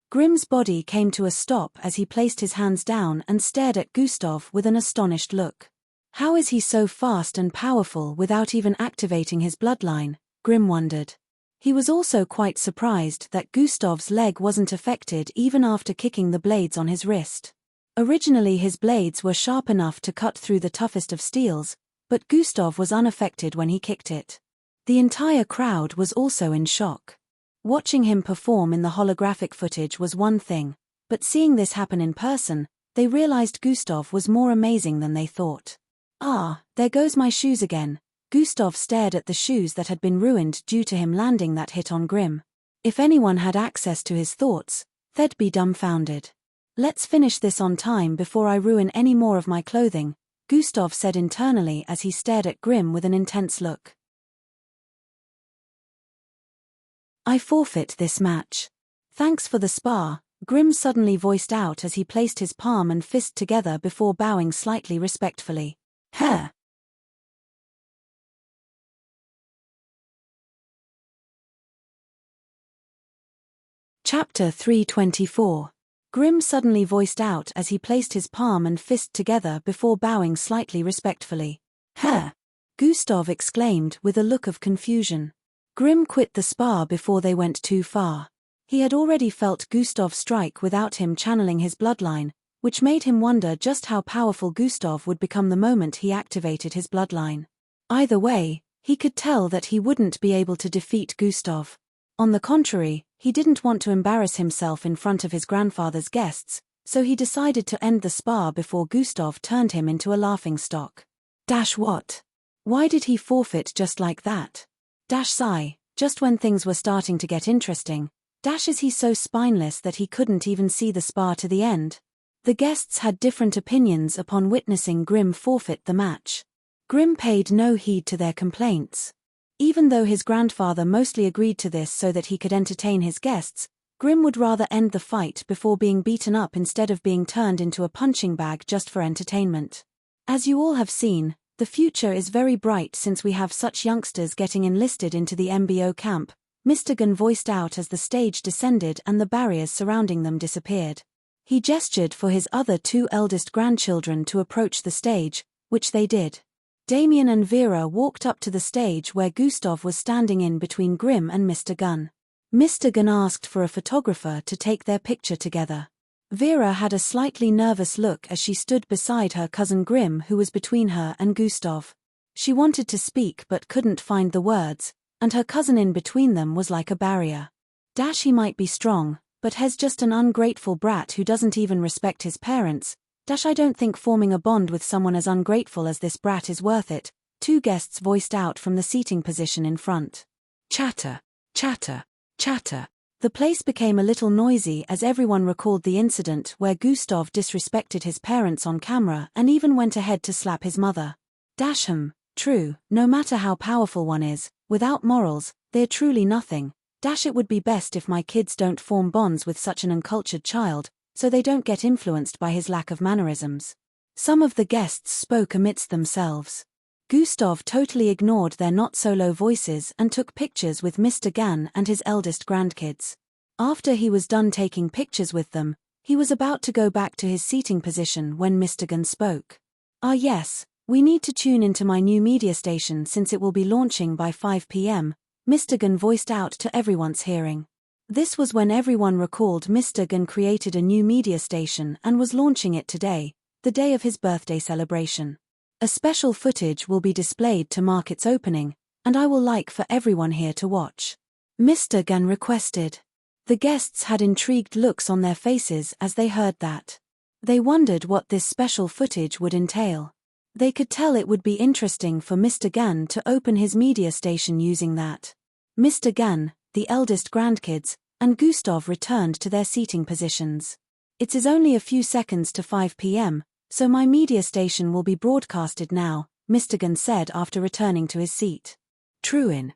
Grim's body came to a stop as he placed his hands down and stared at Gustav with an astonished look. How is he so fast and powerful without even activating his bloodline? Grim wondered. He was also quite surprised that Gustav's leg wasn't affected even after kicking the blades on his wrist. Originally his blades were sharp enough to cut through the toughest of steels, but Gustav was unaffected when he kicked it. The entire crowd was also in shock. Watching him perform in the holographic footage was one thing, but seeing this happen in person, they realized Gustav was more amazing than they thought. Ah, there goes my shoes again. Gustav stared at the shoes that had been ruined due to him landing that hit on Grim. If anyone had access to his thoughts, they'd be dumbfounded. Let's finish this on time before I ruin any more of my clothing, Gustav said internally as he stared at Grim with an intense look. I forfeit this match. Thanks for the spar, Grim suddenly voiced out as he placed his palm and fist together before bowing slightly respectfully. Heh. Chapter 324. Grim suddenly voiced out as he placed his palm and fist together before bowing slightly respectfully. Heh! Gustav exclaimed with a look of confusion. Grim quit the spar before they went too far. He had already felt Gustav strike without him channeling his bloodline, which made him wonder just how powerful Gustav would become the moment he activated his bloodline. Either way, he could tell that he wouldn't be able to defeat Gustav. On the contrary, he didn't want to embarrass himself in front of his grandfather's guests, so he decided to end the spar before Gustav turned him into a laughingstock. What? Why did he forfeit just like that? Sigh, just when things were starting to get interesting. Is he so spineless that he couldn't even see the spar to the end? The guests had different opinions upon witnessing Grim forfeit the match. Grim paid no heed to their complaints. Even though his grandfather mostly agreed to this so that he could entertain his guests, Grim would rather end the fight before being beaten up instead of being turned into a punching bag just for entertainment. As you all have seen, the future is very bright since we have such youngsters getting enlisted into the MBO camp, Mr. Gunn voiced out as the stage descended and the barriers surrounding them disappeared. He gestured for his other two eldest grandchildren to approach the stage, which they did. Damien and Vera walked up to the stage where Gustav was standing in between Grim and Mr. Gunn. Mr. Gunn asked for a photographer to take their picture together. Vera had a slightly nervous look as she stood beside her cousin Grim, who was between her and Gustav. She wanted to speak but couldn't find the words, and her cousin in between them was like a barrier. He might be strong, but he's just an ungrateful brat who doesn't even respect his parents. I don't think forming a bond with someone as ungrateful as this brat is worth it, two guests voiced out from the seating position in front. Chatter, chatter, chatter. The place became a little noisy as everyone recalled the incident where Gustav disrespected his parents on camera and even went ahead to slap his mother. True, no matter how powerful one is, without morals, they're truly nothing. It would be best if my kids don't form bonds with such an uncultured child, so they don't get influenced by his lack of mannerisms. Some of the guests spoke amidst themselves. Gustav totally ignored their not-so-low voices and took pictures with Mr. Gann and his eldest grandkids. After he was done taking pictures with them, he was about to go back to his seating position when Mr. Gann spoke. Yes, we need to tune into my new media station since it will be launching by 5 p.m., Mr. Gann voiced out to everyone's hearing. This was when everyone recalled Mr. Gunn created a new media station and was launching it today, the day of his birthday celebration. A special footage will be displayed to mark its opening, and I will like for everyone here to watch. Mr. Gunn requested. The guests had intrigued looks on their faces as they heard that. They wondered what this special footage would entail. They could tell it would be interesting for Mr. Gunn to open his media station using that. Mr. Gunn, the eldest grandkids, and Gustav returned to their seating positions. It is only a few seconds to 5 p.m., so my media station will be broadcasted now, Mr. Gunn said after returning to his seat. Truin.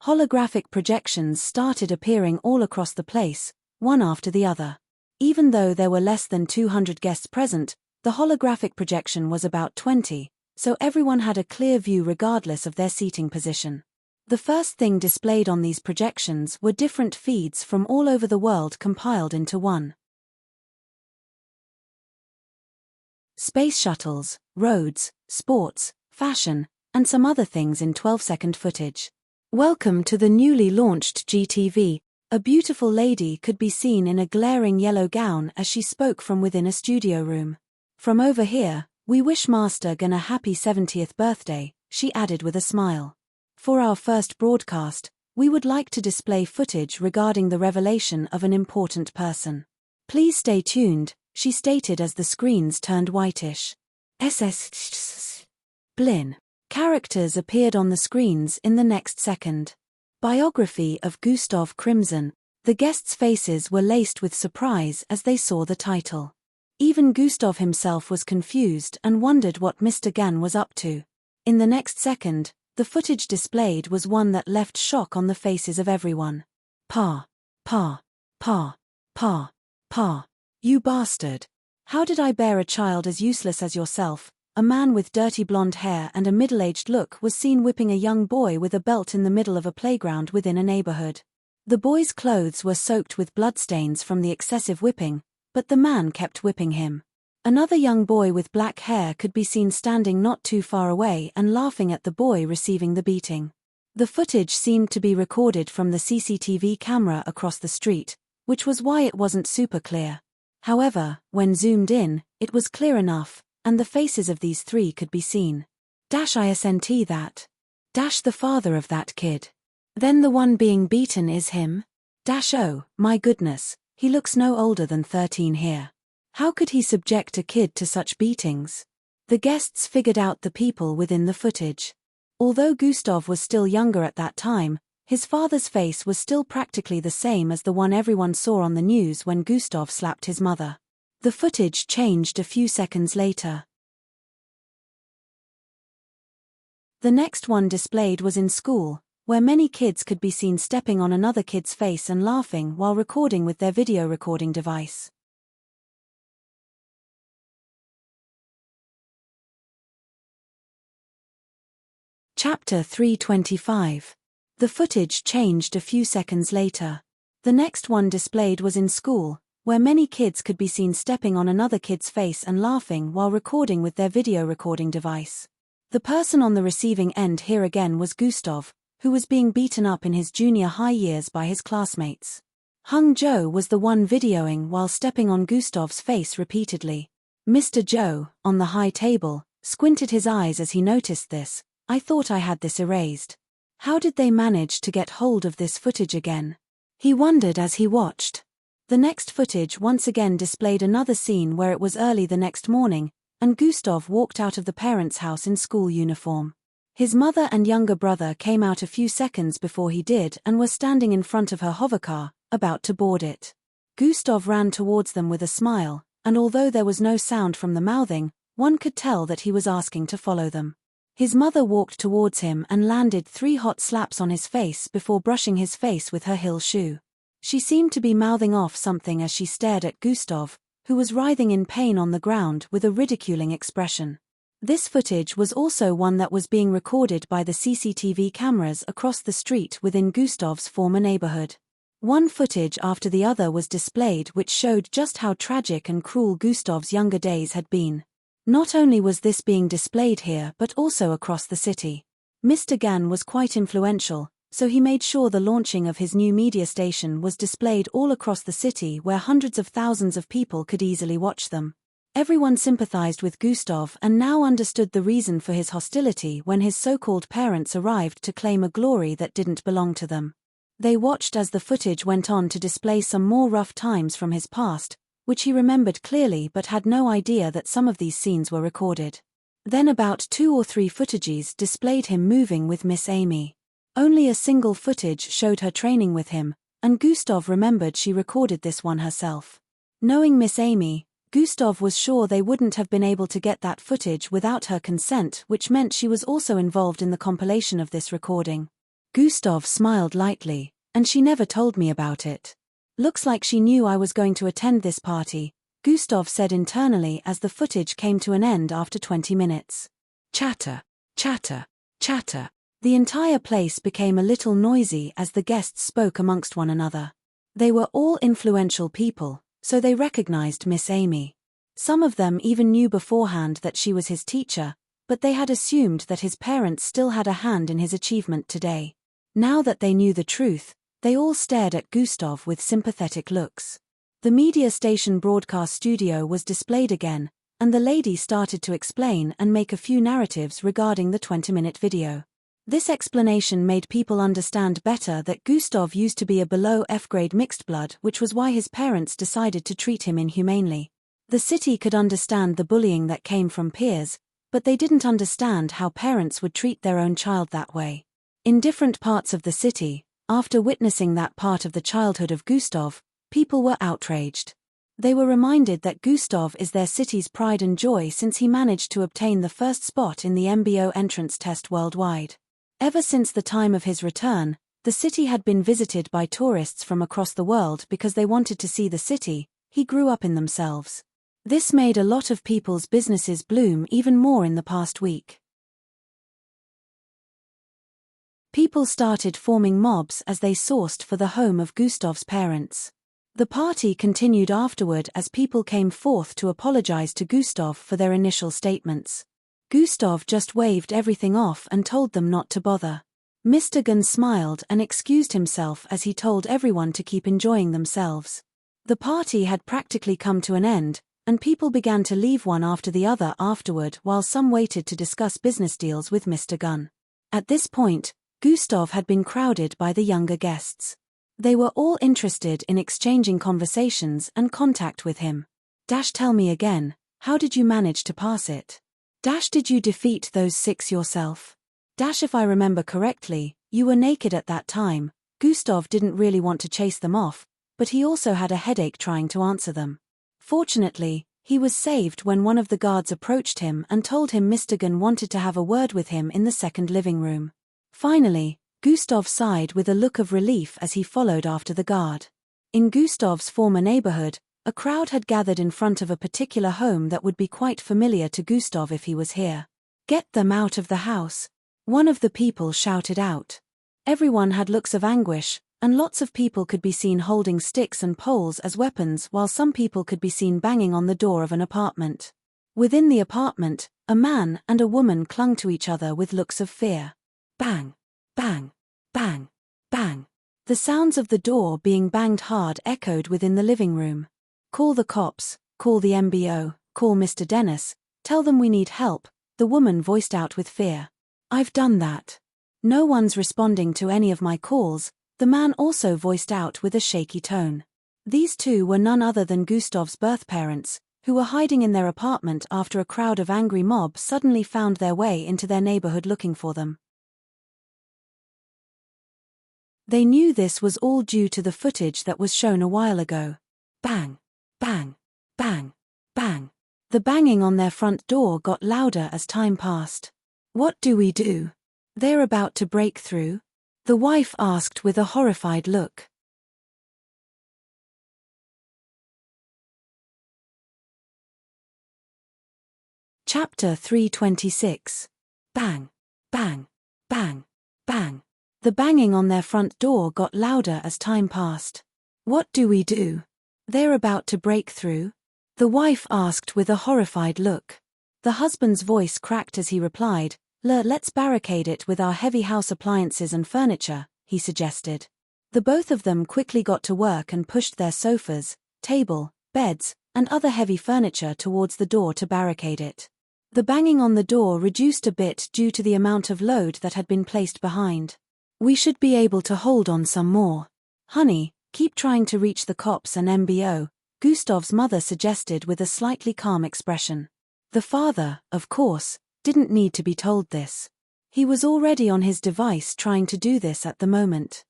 Holographic projections started appearing all across the place, one after the other. Even though there were less than 200 guests present, the holographic projection was about 20, so everyone had a clear view regardless of their seating position. The first thing displayed on these projections were different feeds from all over the world compiled into one. Space shuttles, roads, sports, fashion, and some other things in 12-second footage. Welcome to the newly launched GTV. A beautiful lady could be seen in a glaring yellow gown as she spoke from within a studio room. From over here, we wish Master Gunn a happy 70th birthday, she added with a smile. For our first broadcast, we would like to display footage regarding the revelation of an important person. Please stay tuned, she stated as the screens turned whitish. Blin. Characters appeared on the screens in the next second. Biography of Gustav Crimson. The guests' faces were laced with surprise as they saw the title. Even Gustav himself was confused and wondered what Mr. Gan was up to. In the next second, the footage displayed was one that left shock on the faces of everyone. Pa. Pa. Pa. Pa. Pa. You bastard. How did I bear a child as useless as yourself? A man with dirty blonde hair and a middle-aged look was seen whipping a young boy with a belt in the middle of a playground within a neighborhood. The boy's clothes were soaked with bloodstains from the excessive whipping, but the man kept whipping him. Another young boy with black hair could be seen standing not too far away and laughing at the boy receiving the beating. The footage seemed to be recorded from the CCTV camera across the street, which was why it wasn't super clear. However, when zoomed in, it was clear enough, and the faces of these three could be seen. Isn't that? The father of that kid. Then the one being beaten is him? Oh, my goodness, he looks no older than 13 here. How could he subject a kid to such beatings? The guests figured out the people within the footage. Although Gustav was still younger at that time, his father's face was still practically the same as the one everyone saw on the news when Gustav slapped his mother. The footage changed a few seconds later. The next one displayed was in school, where many kids could be seen stepping on another kid's face and laughing while recording with their video recording device. Chapter 325. The footage changed a few seconds later. The next one displayed was in school, where many kids could be seen stepping on another kid's face and laughing while recording with their video recording device. The person on the receiving end here again was Gustav, who was being beaten up in his junior high years by his classmates. Hung Joe was the one videoing while stepping on Gustav's face repeatedly. Mr. Joe, on the high table, squinted his eyes as he noticed this. I thought I had this erased. How did they manage to get hold of this footage again? He wondered as he watched. The next footage once again displayed another scene where it was early the next morning, and Gustav walked out of the parents' house in school uniform. His mother and younger brother came out a few seconds before he did and were standing in front of her hovercar, about to board it. Gustav ran towards them with a smile, and although there was no sound from the mouthing, one could tell that he was asking to follow them. His mother walked towards him and landed 3 hot slaps on his face before brushing his face with her heel shoe. She seemed to be mouthing off something as she stared at Gustav, who was writhing in pain on the ground with a ridiculing expression. This footage was also one that was being recorded by the CCTV cameras across the street within Gustav's former neighborhood. One footage after the other was displayed which showed just how tragic and cruel Gustav's younger days had been. Not only was this being displayed here but also across the city. Mr. Gan was quite influential, so he made sure the launching of his new media station was displayed all across the city where hundreds of thousands of people could easily watch them. Everyone sympathized with Gustav and now understood the reason for his hostility when his so-called parents arrived to claim a glory that didn't belong to them. They watched as the footage went on to display some more rough times from his past, which he remembered clearly but had no idea that some of these scenes were recorded. Then about 2 or 3 footages displayed him moving with Miss Amy. Only a single footage showed her training with him, and Gustav remembered she recorded this one herself. Knowing Miss Amy, Gustav was sure they wouldn't have been able to get that footage without her consent, which meant she was also involved in the compilation of this recording. Gustav smiled lightly, and she never told me about it. Looks like she knew I was going to attend this party, Gustav said internally as the footage came to an end after 20 minutes. Chatter, chatter, chatter. The entire place became a little noisy as the guests spoke amongst one another. They were all influential people, so they recognized Miss Amy. Some of them even knew beforehand that she was his teacher, but they had assumed that his parents still had a hand in his achievement today. Now that they knew the truth, they all stared at Gustav with sympathetic looks. The media station broadcast studio was displayed again, and the lady started to explain and make a few narratives regarding the 20-minute video. This explanation made people understand better that Gustav used to be a below F-grade mixed blood, which was why his parents decided to treat him inhumanely. The city could understand the bullying that came from peers, but they didn't understand how parents would treat their own child that way. In different parts of the city, after witnessing that part of the childhood of Gustav, people were outraged. They were reminded that Gustav is their city's pride and joy since he managed to obtain the first spot in the MBO entrance test worldwide. Ever since the time of his return, the city had been visited by tourists from across the world because they wanted to see the city he grew up in themselves. This made a lot of people's businesses bloom even more in the past week. People started forming mobs as they sourced for the home of Gustav's parents. The party continued afterward as people came forth to apologize to Gustav for their initial statements. Gustav just waved everything off and told them not to bother. Mr. Gunn smiled and excused himself as he told everyone to keep enjoying themselves. The party had practically come to an end, and people began to leave one after the other afterward while some waited to discuss business deals with Mr. Gunn. At this point, Gustav had been crowded by the younger guests. They were all interested in exchanging conversations and contact with him. Tell me again, how did you manage to pass it? Did you defeat those 6 yourself? If I remember correctly, you were naked at that time. Gustav didn't really want to chase them off, but he also had a headache trying to answer them. Fortunately, he was saved when one of the guards approached him and told him Mr. Gunn wanted to have a word with him in the second living room. Finally, Gustav sighed with a look of relief as he followed after the guard. In Gustav's former neighborhood, a crowd had gathered in front of a particular home that would be quite familiar to Gustav if he was here. "Get them out of the house," one of the people shouted out. Everyone had looks of anguish, and lots of people could be seen holding sticks and poles as weapons while some people could be seen banging on the door of an apartment. Within the apartment, a man and a woman clung to each other with looks of fear. Bang, bang, bang, bang. The sounds of the door being banged hard echoed within the living room. "Call the cops, call the MBO, call Mr. Dennis, tell them we need help," the woman voiced out with fear. "I've done that. No one's responding to any of my calls," the man also voiced out with a shaky tone. These two were none other than Gustav's birth parents, who were hiding in their apartment after a crowd of angry mobs suddenly found their way into their neighborhood looking for them. They knew this was all due to the footage that was shown a while ago. Bang, bang, bang, bang. The banging on their front door got louder as time passed. "What do we do? They're about to break through?" the wife asked with a horrified look. Chapter 326. Bang, bang, bang, bang. The banging on their front door got louder as time passed. "What do we do? They're about to break through?" the wife asked with a horrified look. The husband's voice cracked as he replied, Let's barricade it with our heavy house appliances and furniture," he suggested. The both of them quickly got to work and pushed their sofas, table, beds, and other heavy furniture towards the door to barricade it. The banging on the door reduced a bit due to the amount of load that had been placed behind. "We should be able to hold on some more. Honey, keep trying to reach the cops and MBO," Gustav's mother suggested with a slightly calm expression. The father, of course, didn't need to be told this. He was already on his device trying to do this at the moment.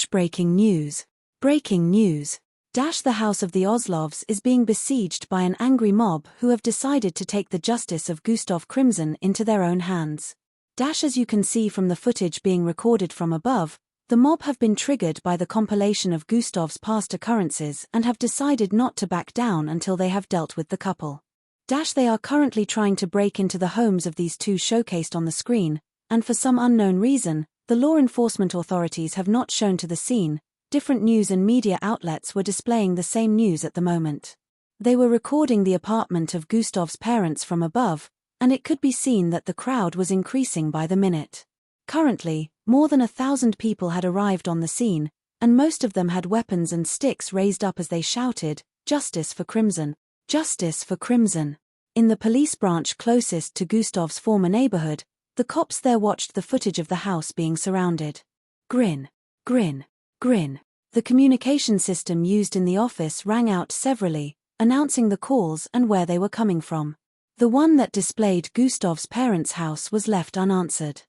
Breaking news. Breaking news. The house of the Oslovs is being besieged by an angry mob who have decided to take the justice of Gustav Crimson into their own hands. As you can see from the footage being recorded from above, the mob have been triggered by the compilation of Gustav's past occurrences and have decided not to back down until they have dealt with the couple. They are currently trying to break into the homes of these two showcased on the screen, and for some unknown reason, the law enforcement authorities have not shown to the scene. Different news and media outlets were displaying the same news at the moment. They were recording the apartment of Gustav's parents from above, and it could be seen that the crowd was increasing by the minute. Currently, more than 1,000 people had arrived on the scene, and most of them had weapons and sticks raised up as they shouted, "Justice for Crimson! Justice for Crimson!" In the police branch closest to Gustav's former neighborhood, the cops there watched the footage of the house being surrounded. Grin, grin, grin. The communication system used in the office rang out severally, announcing the calls and where they were coming from. The one that displayed Gustav's parents' house was left unanswered.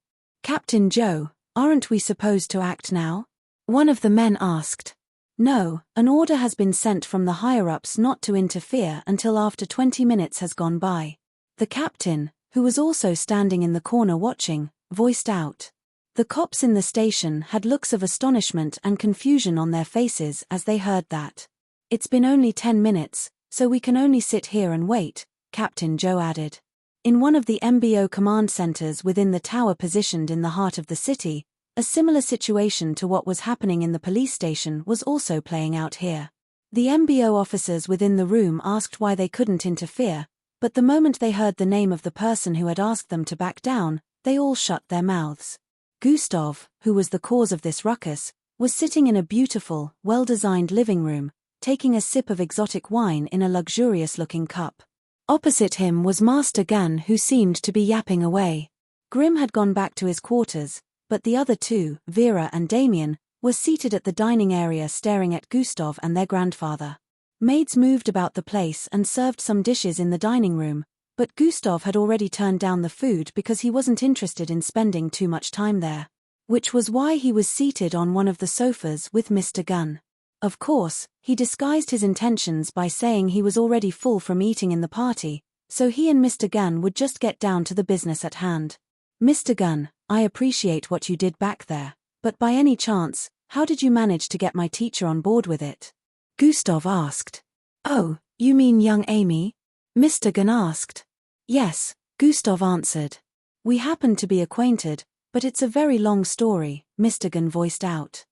"Captain Joe, aren't we supposed to act now?" one of the men asked. "No, an order has been sent from the higher-ups not to interfere until after 20 minutes has gone by." The captain, who was also standing in the corner watching, voiced out. The cops in the station had looks of astonishment and confusion on their faces as they heard that. "It's been only 10 minutes, so we can only sit here and wait," Captain Joe added. In one of the MBO command centers within the tower positioned in the heart of the city, a similar situation to what was happening in the police station was also playing out here. The MBO officers within the room asked why they couldn't interfere, but the moment they heard the name of the person who had asked them to back down, they all shut their mouths. Gustav, who was the cause of this ruckus, was sitting in a beautiful, well-designed living room, taking a sip of exotic wine in a luxurious-looking cup. Opposite him was Master Gun, who seemed to be yapping away. Grim had gone back to his quarters, but the other two, Vera and Damien, were seated at the dining area staring at Gustav and their grandfather. Maids moved about the place and served some dishes in the dining room, but Gustav had already turned down the food because he wasn't interested in spending too much time there. Which was why he was seated on one of the sofas with Mr. Gunn. Of course, he disguised his intentions by saying he was already full from eating in the party, so he and Mr. Gunn would just get down to the business at hand. "Mr. Gunn, I appreciate what you did back there, but by any chance, how did you manage to get my teacher on board with it?" Gustav asked. "Oh, you mean young Amy?" Mr. Gunn asked. "Yes," Gustav answered. "We happen to be acquainted, but it's a very long story," Mr. Gunn voiced out.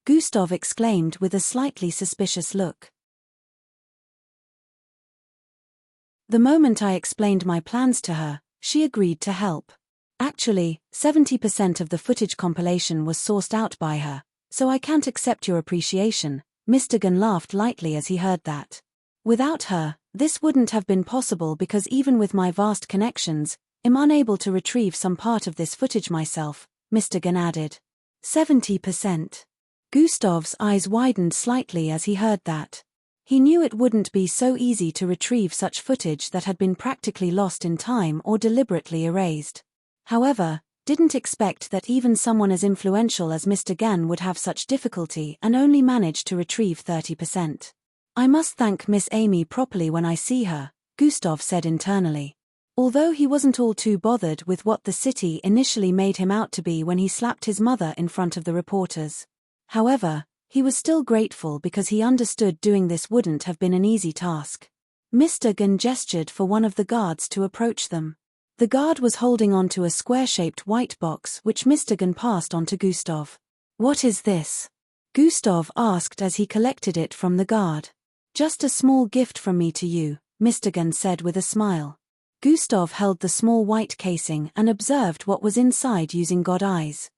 Gustav exclaimed with a slightly suspicious look. "The moment I explained my plans to her, she agreed to help. Actually, 70% of the footage compilation was sourced out by her, so I can't accept your appreciation." Mr. Gunn laughed lightly as he heard that. "Without her, this wouldn't have been possible because even with my vast connections, I'm unable to retrieve some part of this footage myself," Mr. Gunn added. 70%. Gustav's eyes widened slightly as he heard that. He knew it wouldn't be so easy to retrieve such footage that had been practically lost in time or deliberately erased. However, didn't expect that even someone as influential as Mr. Gunn would have such difficulty and only manage to retrieve 30%. "I must thank Miss Amy properly when I see her," Gustav said internally. Although he wasn't all too bothered with what the city initially made him out to be when he slapped his mother in front of the reporters. However, he was still grateful because he understood doing this wouldn't have been an easy task. Mr. Gunn gestured for one of the guards to approach them. The guard was holding onto a square-shaped white box which Mr. Gunn passed on to Gustav. "What is this?" Gustav asked as he collected it from the guard. "Just a small gift from me to you," Mr. Gunn said with a smile. Gustav held the small white casing and observed what was inside using God eyes.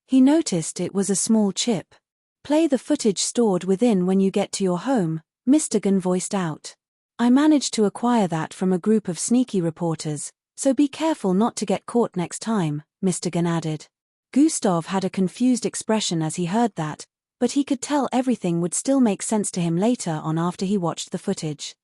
He noticed it was a small chip. "Play the footage stored within when you get to your home," Mr. Gunn voiced out. "I managed to acquire that from a group of sneaky reporters, so be careful not to get caught next time," Mr. Gunn added. Gustav had a confused expression as he heard that, but he could tell everything would still make sense to him later on after he watched the footage.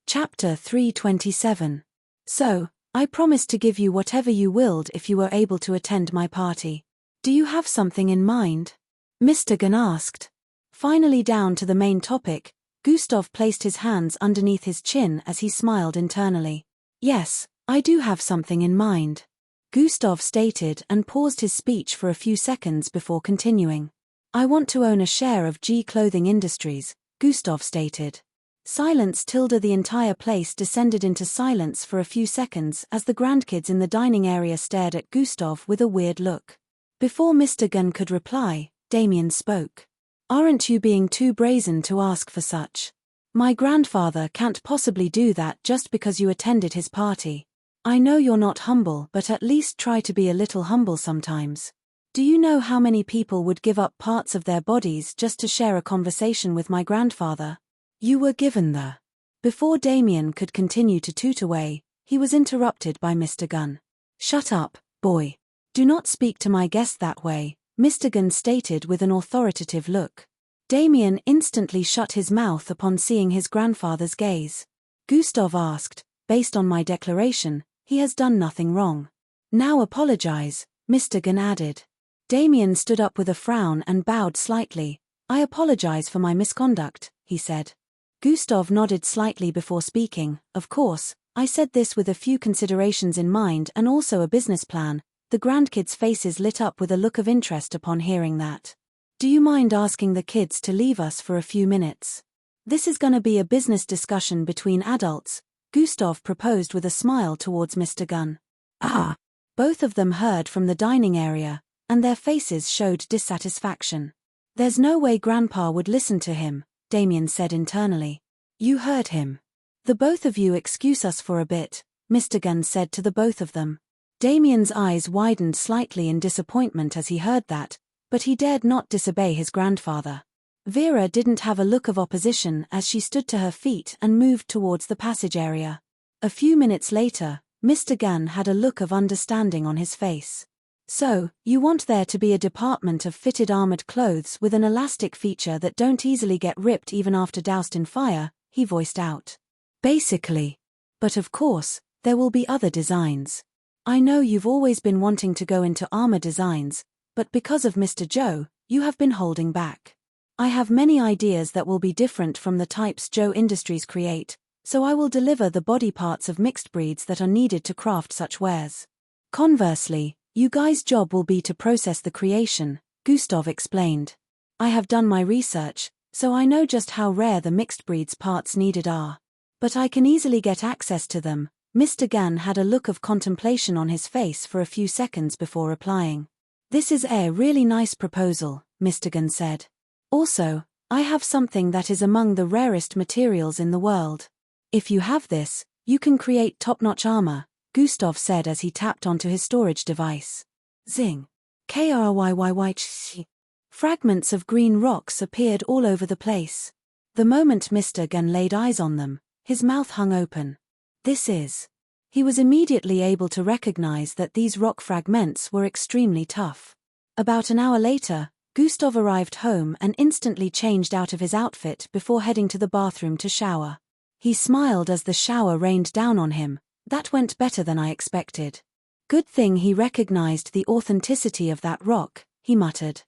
Chapter 327. "So, I promised to give you whatever you willed if you were able to attend my party. Do you have something in mind?" Mr. Gunn asked. Finally down to the main topic, Gustav placed his hands underneath his chin as he smiled internally. "Yes, I do have something in mind," Gustav stated and paused his speech for a few seconds before continuing. "I want to own a share of G Clothing Industries," Gustav stated. Silence tilde the entire place descended into silence for a few seconds as the grandkids in the dining area stared at Gustav with a weird look. Before Mr. Gunn could reply, Damien spoke. "Aren't you being too brazen to ask for such? My grandfather can't possibly do that just because you attended his party. I know you're not humble, but at least try to be a little humble sometimes. Do you know how many people would give up parts of their bodies just to share a conversation with my grandfather? You were given the... Before Damien could continue to toot away, he was interrupted by Mr. Gunn. Shut up, boy. Do not speak to my guest that way, Mr. Gunn stated with an authoritative look. Damien instantly shut his mouth upon seeing his grandfather's gaze. Gustav asked, based on my declaration, he has done nothing wrong. Now apologize, Mr. Gunn added. Damien stood up with a frown and bowed slightly. I apologize for my misconduct, he said. Gustav nodded slightly before speaking. Of course, I said this with a few considerations in mind and also a business plan. The grandkids' faces lit up with a look of interest upon hearing that. Do you mind asking the kids to leave us for a few minutes? This is gonna be a business discussion between adults, Gustav proposed with a smile towards Mr. Gunn. Ah! Both of them heard from the dining area, and their faces showed dissatisfaction. There's no way Grandpa would listen to him, Damien said internally. You heard him. The both of you excuse us for a bit, Mr. Gunn said to the both of them. Damien's eyes widened slightly in disappointment as he heard that, but he dared not disobey his grandfather. Vera didn't have a look of opposition as she stood to her feet and moved towards the passage area. A few minutes later, Mr. Gunn had a look of understanding on his face. So, you want there to be a department of fitted armored clothes with an elastic feature that don't easily get ripped even after doused in fire, he voiced out. Basically. But of course, there will be other designs. I know you've always been wanting to go into armor designs, but because of Mr. Joe, you have been holding back. I have many ideas that will be different from the types Joe Industries create, so I will deliver the body parts of mixed breeds that are needed to craft such wares. Conversely, you guys' job will be to process the creation, Gustav explained. I have done my research, so I know just how rare the mixed breeds parts needed are. But I can easily get access to them. Mr. Gunn had a look of contemplation on his face for a few seconds before replying. This is a really nice proposal, Mr. Gunn said. Also, I have something that is among the rarest materials in the world. If you have this, you can create top-notch armor, Gustav said as he tapped onto his storage device. Zing. Kryyy. Fragments of green rocks appeared all over the place. The moment Mr. Gunn laid eyes on them, his mouth hung open. This is. He was immediately able to recognize that these rock fragments were extremely tough. About an hour later, Gustav arrived home and instantly changed out of his outfit before heading to the bathroom to shower. He smiled as the shower rained down on him. That went better than I expected. Good thing he recognized the authenticity of that rock, he muttered.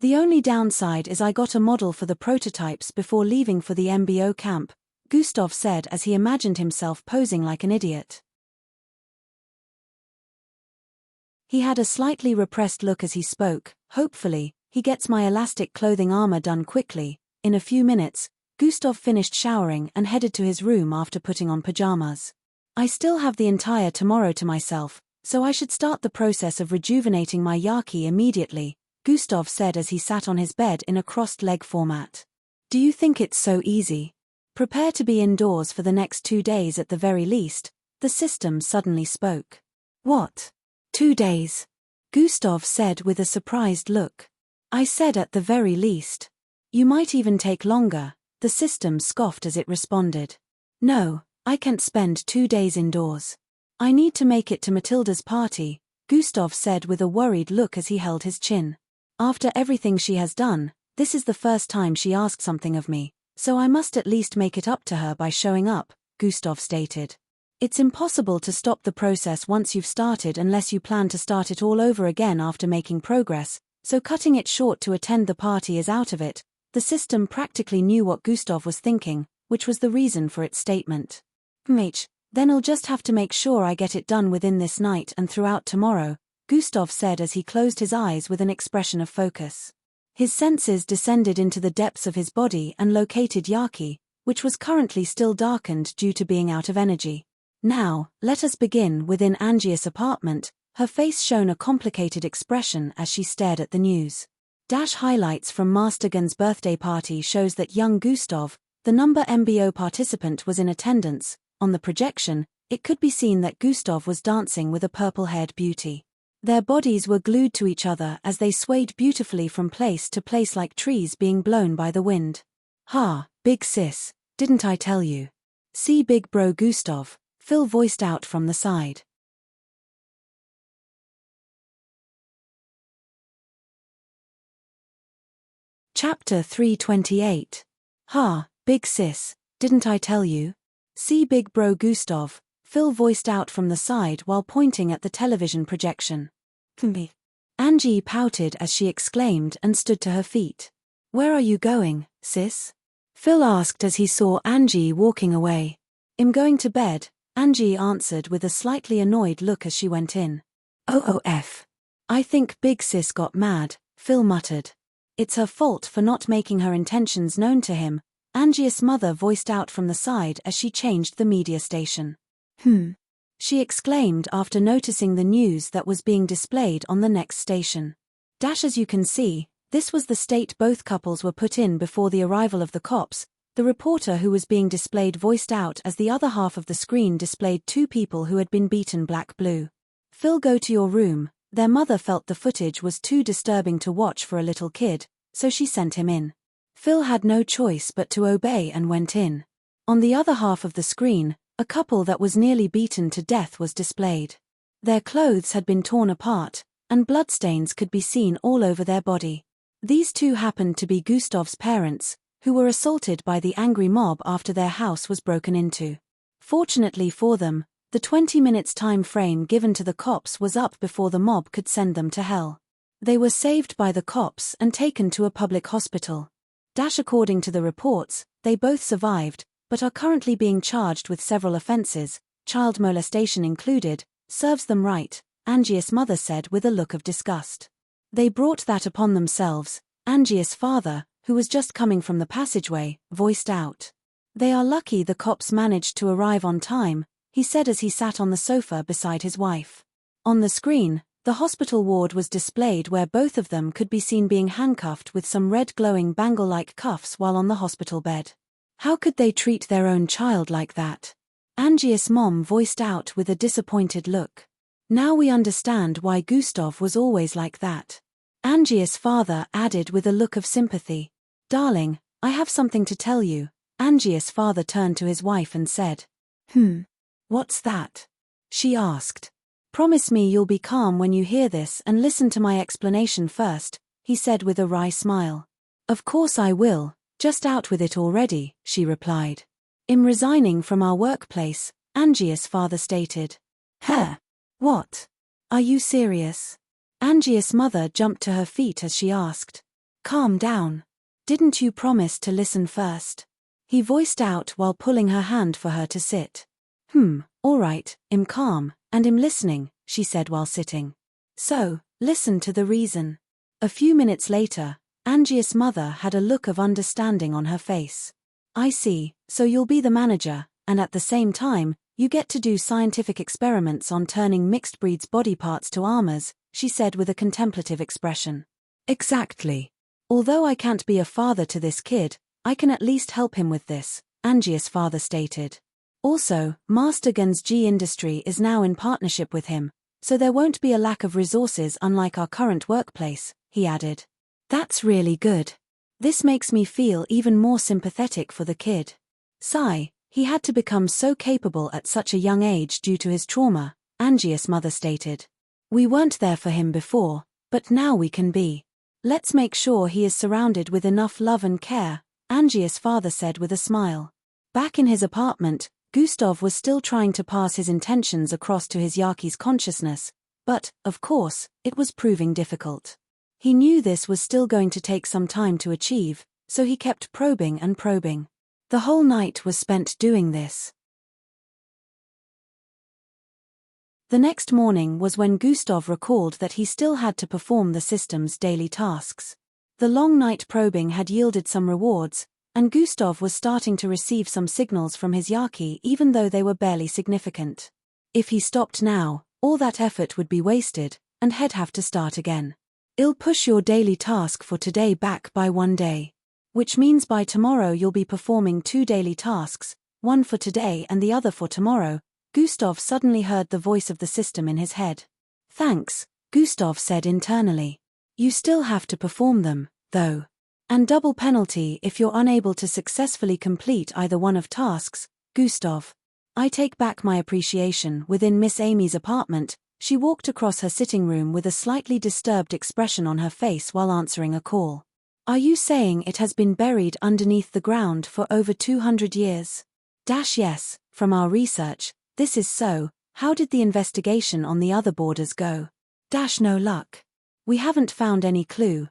The only downside is I got a model for the prototypes before leaving for the MBO camp, Gustav said as he imagined himself posing like an idiot. He had a slightly repressed look as he spoke. Hopefully, he gets my elastic clothing armor done quickly. In a few minutes, Gustav finished showering and headed to his room after putting on pajamas. I still have the entire tomorrow to myself, so I should start the process of rejuvenating my yaki immediately, Gustav said as he sat on his bed in a crossed leg format. Do you think it's so easy? Prepare to be indoors for the next 2 days at the very least, the system suddenly spoke. What? 2 days? Gustav said with a surprised look. I said at the very least. You might even take longer, the system scoffed as it responded. No, I can't spend 2 days indoors. I need to make it to Matilda's party, Gustav said with a worried look as he held his chin. After everything she has done, this is the first time she asked something of me, so I must at least make it up to her by showing up, Gustav stated. It's impossible to stop the process once you've started unless you plan to start it all over again after making progress, so cutting it short to attend the party is out of it. The system practically knew what Gustav was thinking, which was the reason for its statement. Then I'll just have to make sure I get it done within this night and throughout tomorrow, Gustav said as he closed his eyes with an expression of focus. His senses descended into the depths of his body and located Yaki, which was currently still darkened due to being out of energy. Now, let us begin within Angie's apartment. Her face shone a complicated expression as she stared at the news. Highlights from Master Gun's birthday party shows that young Gustav, the number MBO participant, was in attendance. On the projection, it could be seen that Gustav was dancing with a purple-haired beauty. Their bodies were glued to each other as they swayed beautifully from place to place like trees being blown by the wind. "Ha, big sis, didn't I tell you? See big bro Gustav," Phil voiced out from the side. Chapter 328. "Ha, big sis, didn't I tell you? See big bro Gustav," Phil voiced out from the side while pointing at the television projection. "Me." Angie pouted as she exclaimed and stood to her feet. "Where are you going, sis?" Phil asked as he saw Angie walking away. "I'm going to bed," Angie answered with a slightly annoyed look as she went in. "OOF. I think big sis got mad," Phil muttered. "It's her fault for not making her intentions known to him," Angie's mother voiced out from the side as she changed the media station. She exclaimed after noticing the news that was being displayed on the next station. As you can see, this was the state both couples were put in before the arrival of the cops. The reporter who was being displayed voiced out as the other half of the screen displayed two people who had been beaten black-blue. "Phil, go to your room." Their mother felt the footage was too disturbing to watch for a little kid, so she sent him in. Phil had no choice but to obey and went in. On the other half of the screen, a couple that was nearly beaten to death was displayed. Their clothes had been torn apart, and bloodstains could be seen all over their body. These two happened to be Gustav's parents, who were assaulted by the angry mob after their house was broken into. Fortunately for them, the 20 minutes time frame given to the cops was up before the mob could send them to hell. They were saved by the cops and taken to a public hospital. According to the reports, they both survived, but are currently being charged with several offenses, child molestation included. "Serves them right," Angie's mother said with a look of disgust. "They brought that upon themselves," Angie's father, who was just coming from the passageway, voiced out. "They are lucky the cops managed to arrive on time," he said as he sat on the sofa beside his wife. On the screen, the hospital ward was displayed where both of them could be seen being handcuffed with some red glowing bangle-like cuffs while on the hospital bed. How could they treat their own child like that? Angie's mom voiced out with a disappointed look. "Now we understand why Gustav was always like that," Angie's father added with a look of sympathy. "Darling, I have something to tell you," Angie's father turned to his wife and said. "What's that?" she asked. "Promise me you'll be calm when you hear this and listen to my explanation first," he said with a wry smile. "Of course I will, just out with it already," she replied. "I'm resigning from our workplace," Angie's father stated. "Huh? What? Are you serious?" Angie's mother jumped to her feet as she asked. "Calm down. Didn't you promise to listen first?" he voiced out while pulling her hand for her to sit. All right, I'm calm, and I'm listening," she said while sitting. "So, listen to the reason." A few minutes later, Angie's mother had a look of understanding on her face. "I see, so you'll be the manager, and at the same time, you get to do scientific experiments on turning mixed breeds' body parts to armors," she said with a contemplative expression. "Exactly. Although I can't be a father to this kid, I can at least help him with this," Angie's father stated. "Also, Mastergan's G industry is now in partnership with him, so there won't be a lack of resources unlike our current workplace," he added. "That's really good. This makes me feel even more sympathetic for the kid. Sigh, he had to become so capable at such a young age due to his trauma," Angie's mother stated. "We weren't there for him before, but now we can be. Let's make sure he is surrounded with enough love and care," Angie's father said with a smile. Back in his apartment, Gustav was still trying to pass his intentions across to his Yaki's consciousness, but, of course, it was proving difficult. He knew this was still going to take some time to achieve, so he kept probing and probing. The whole night was spent doing this. The next morning was when Gustav recalled that he still had to perform the system's daily tasks. The long night probing had yielded some rewards, and Gustav was starting to receive some signals from his Yaki even though they were barely significant. If he stopped now, all that effort would be wasted, and he'd have to start again. "I'll push your daily task for today back by 1 day. Which means by tomorrow you'll be performing 2 daily tasks, one for today and the other for tomorrow," Gustav suddenly heard the voice of the system in his head. "Thanks, Gustav said internally. You still have to perform them, though. And double penalty if you're unable to successfully complete either one of tasks, Gustav. I take back my appreciation. Within Miss Amy's apartment, she walked across her sitting room with a slightly disturbed expression on her face while answering a call. Are you saying it has been buried underneath the ground for over 200 years? Yes, from our research, this is so. How did the investigation on the other borders go? No luck. We haven't found any clue,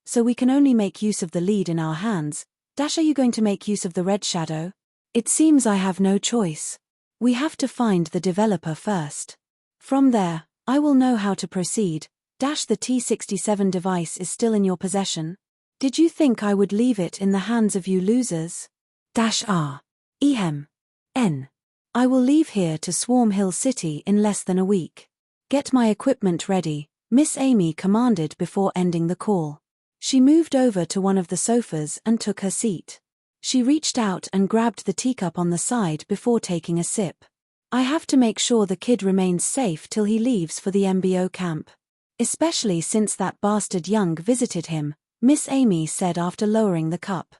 so we can only make use of the lead in our hands. Are you going to make use of the red shadow? It seems I have no choice. We have to find the developer first. From there, I will know how to proceed. The T-67 device is still in your possession? Did you think I would leave it in the hands of you losers? Ehem. N. I will leave here to Swarm Hill City in less than a week. Get my equipment ready, Miss Amy commanded before ending the call. She moved over to one of the sofas and took her seat. She reached out and grabbed the teacup on the side before taking a sip. I have to make sure the kid remains safe till he leaves for the MBO camp. Especially since that bastard Young visited him, Miss Amy said after lowering the cup.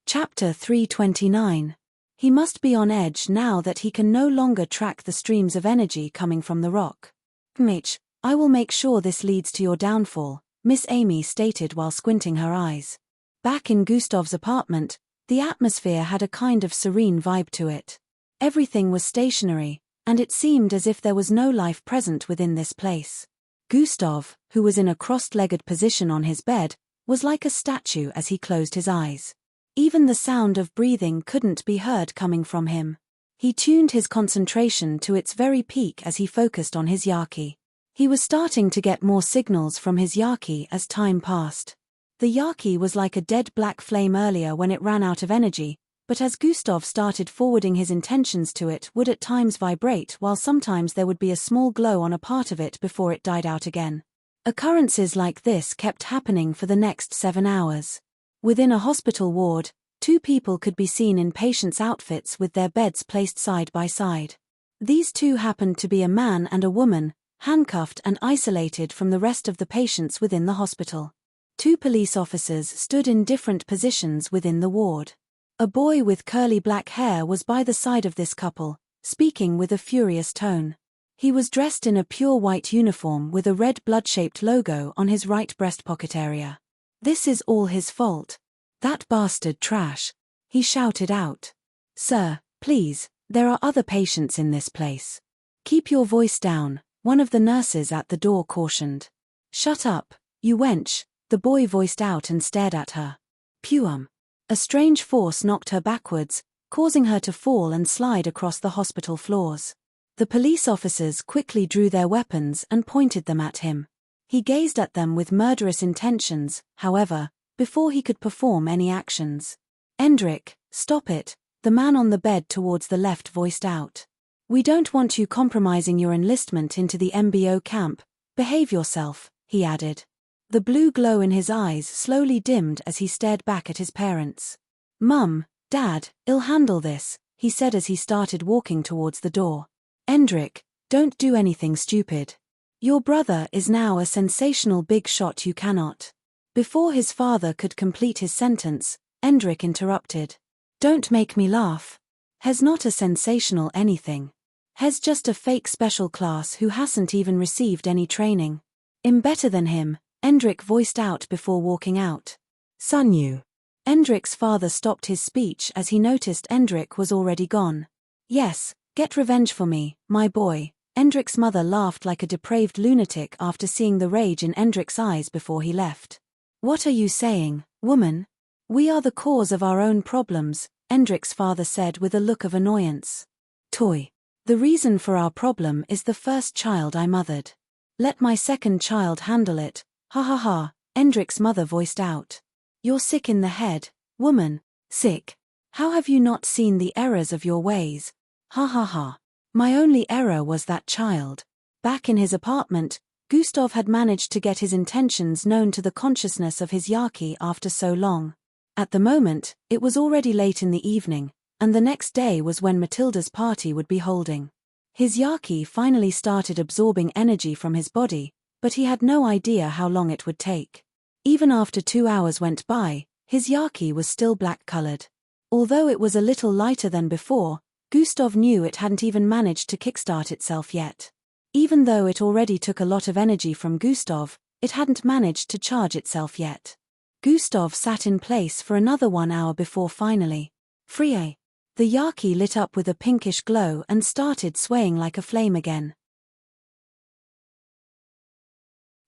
Chapter 329. He must be on edge now that he can no longer track the streams of energy coming from the rock. Mitch, I will make sure this leads to your downfall, Miss Amy stated while squinting her eyes. Back in Gustav's apartment, the atmosphere had a kind of serene vibe to it. Everything was stationary, and it seemed as if there was no life present within this place. Gustav, who was in a crossed-legged position on his bed, was like a statue as he closed his eyes. Even the sound of breathing couldn't be heard coming from him. He tuned his concentration to its very peak as he focused on his Yaki. He was starting to get more signals from his Yaki as time passed. The Yaki was like a dead black flame earlier when it ran out of energy, but as Gustav started forwarding his intentions to it would at times vibrate while sometimes there would be a small glow on a part of it before it died out again. Occurrences like this kept happening for the next 7 hours. Within a hospital ward, 2 people could be seen in patients' outfits with their beds placed side by side. These 2 happened to be a man and a woman, handcuffed and isolated from the rest of the patients within the hospital. 2 police officers stood in different positions within the ward. A boy with curly black hair was by the side of this couple, speaking with a furious tone. He was dressed in a pure white uniform with a red blood-shaped logo on his right breast pocket area. This is all his fault. That bastard trash. He shouted out. Sir, please, there are other patients in this place. Keep your voice down, one of the nurses at the door cautioned. Shut up, you wench, the boy voiced out and stared at her. Puum. A strange force knocked her backwards, causing her to fall and slide across the hospital floors. The police officers quickly drew their weapons and pointed them at him. He gazed at them with murderous intentions, however, before he could perform any actions. Endrick, stop it, the man on the bed towards the left voiced out. We don't want you compromising your enlistment into the MBO camp. Behave yourself, he added. The blue glow in his eyes slowly dimmed as he stared back at his parents. Mum, Dad, I'll handle this, he said as he started walking towards the door. Endrick, don't do anything stupid. Your brother is now a sensational big shot you cannot. Before his father could complete his sentence, Endrick interrupted. Don't make me laugh. He's not a sensational anything. He's just a fake special class who hasn't even received any training. I'm better than him, Endrick voiced out before walking out. Son you. Endrick's father stopped his speech as he noticed Endrick was already gone. Yes, get revenge for me, my boy. Endrick's mother laughed like a depraved lunatic after seeing the rage in Endrick's eyes before he left. What are you saying, woman? We are the cause of our own problems, Endrick's father said with a look of annoyance. Toy. The reason for our problem is the first child I mothered. Let my second child handle it, ha ha ha, Endrick's mother voiced out. You're sick in the head, woman, sick. How have you not seen the errors of your ways? Ha ha ha. My only error was that child. Back in his apartment, Gustav had managed to get his intentions known to the consciousness of his Yaki after so long. At the moment, it was already late in the evening, and the next day was when Matilda's party would be holding. His Yaki finally started absorbing energy from his body, but he had no idea how long it would take. Even after 2 hours went by, his Yaki was still black-colored. Although it was a little lighter than before, Gustav knew it hadn't even managed to kickstart itself yet. Even though it already took a lot of energy from Gustav, it hadn't managed to charge itself yet. Gustav sat in place for another 1 hour before finally. Free. The Yaki lit up with a pinkish glow and started swaying like a flame again.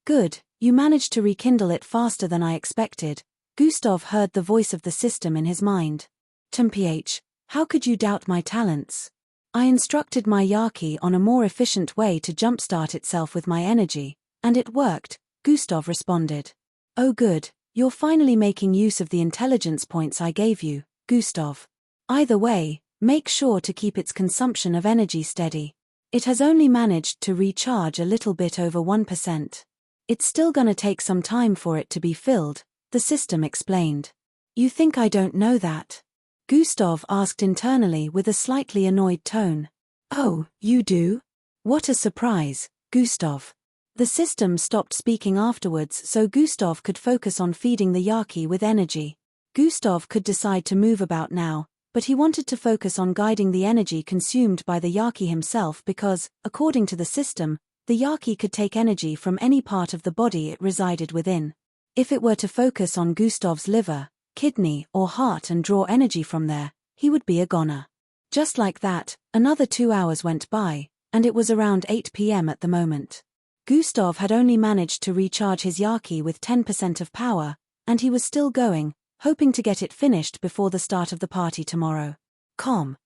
Good, you managed to rekindle it faster than I expected. Gustav heard the voice of the system in his mind. TMPH, how could you doubt my talents? I instructed my Yaki on a more efficient way to jumpstart itself with my energy, and it worked, Gustav responded. Oh good, you're finally making use of the intelligence points I gave you, Gustav. Either way, make sure to keep its consumption of energy steady. It has only managed to recharge a little bit over 1%. It's still gonna take some time for it to be filled, the system explained. You think I don't know that? Gustav asked internally with a slightly annoyed tone. Oh, you do? What a surprise, Gustav. The system stopped speaking afterwards so Gustav could focus on feeding the Yaki with energy. Gustav could decide to move about now, but he wanted to focus on guiding the energy consumed by the Yaki himself because, according to the system, the Yaki could take energy from any part of the body it resided within. If it were to focus on Gustav's liver, kidney, or heart and draw energy from there, he would be a goner. Just like that, another 2 hours went by, and it was around 8 p.m. at the moment. Gustav had only managed to recharge his Yaki with 10% of power, and he was still going, hoping to get it finished before the start of the party tomorrow. Com.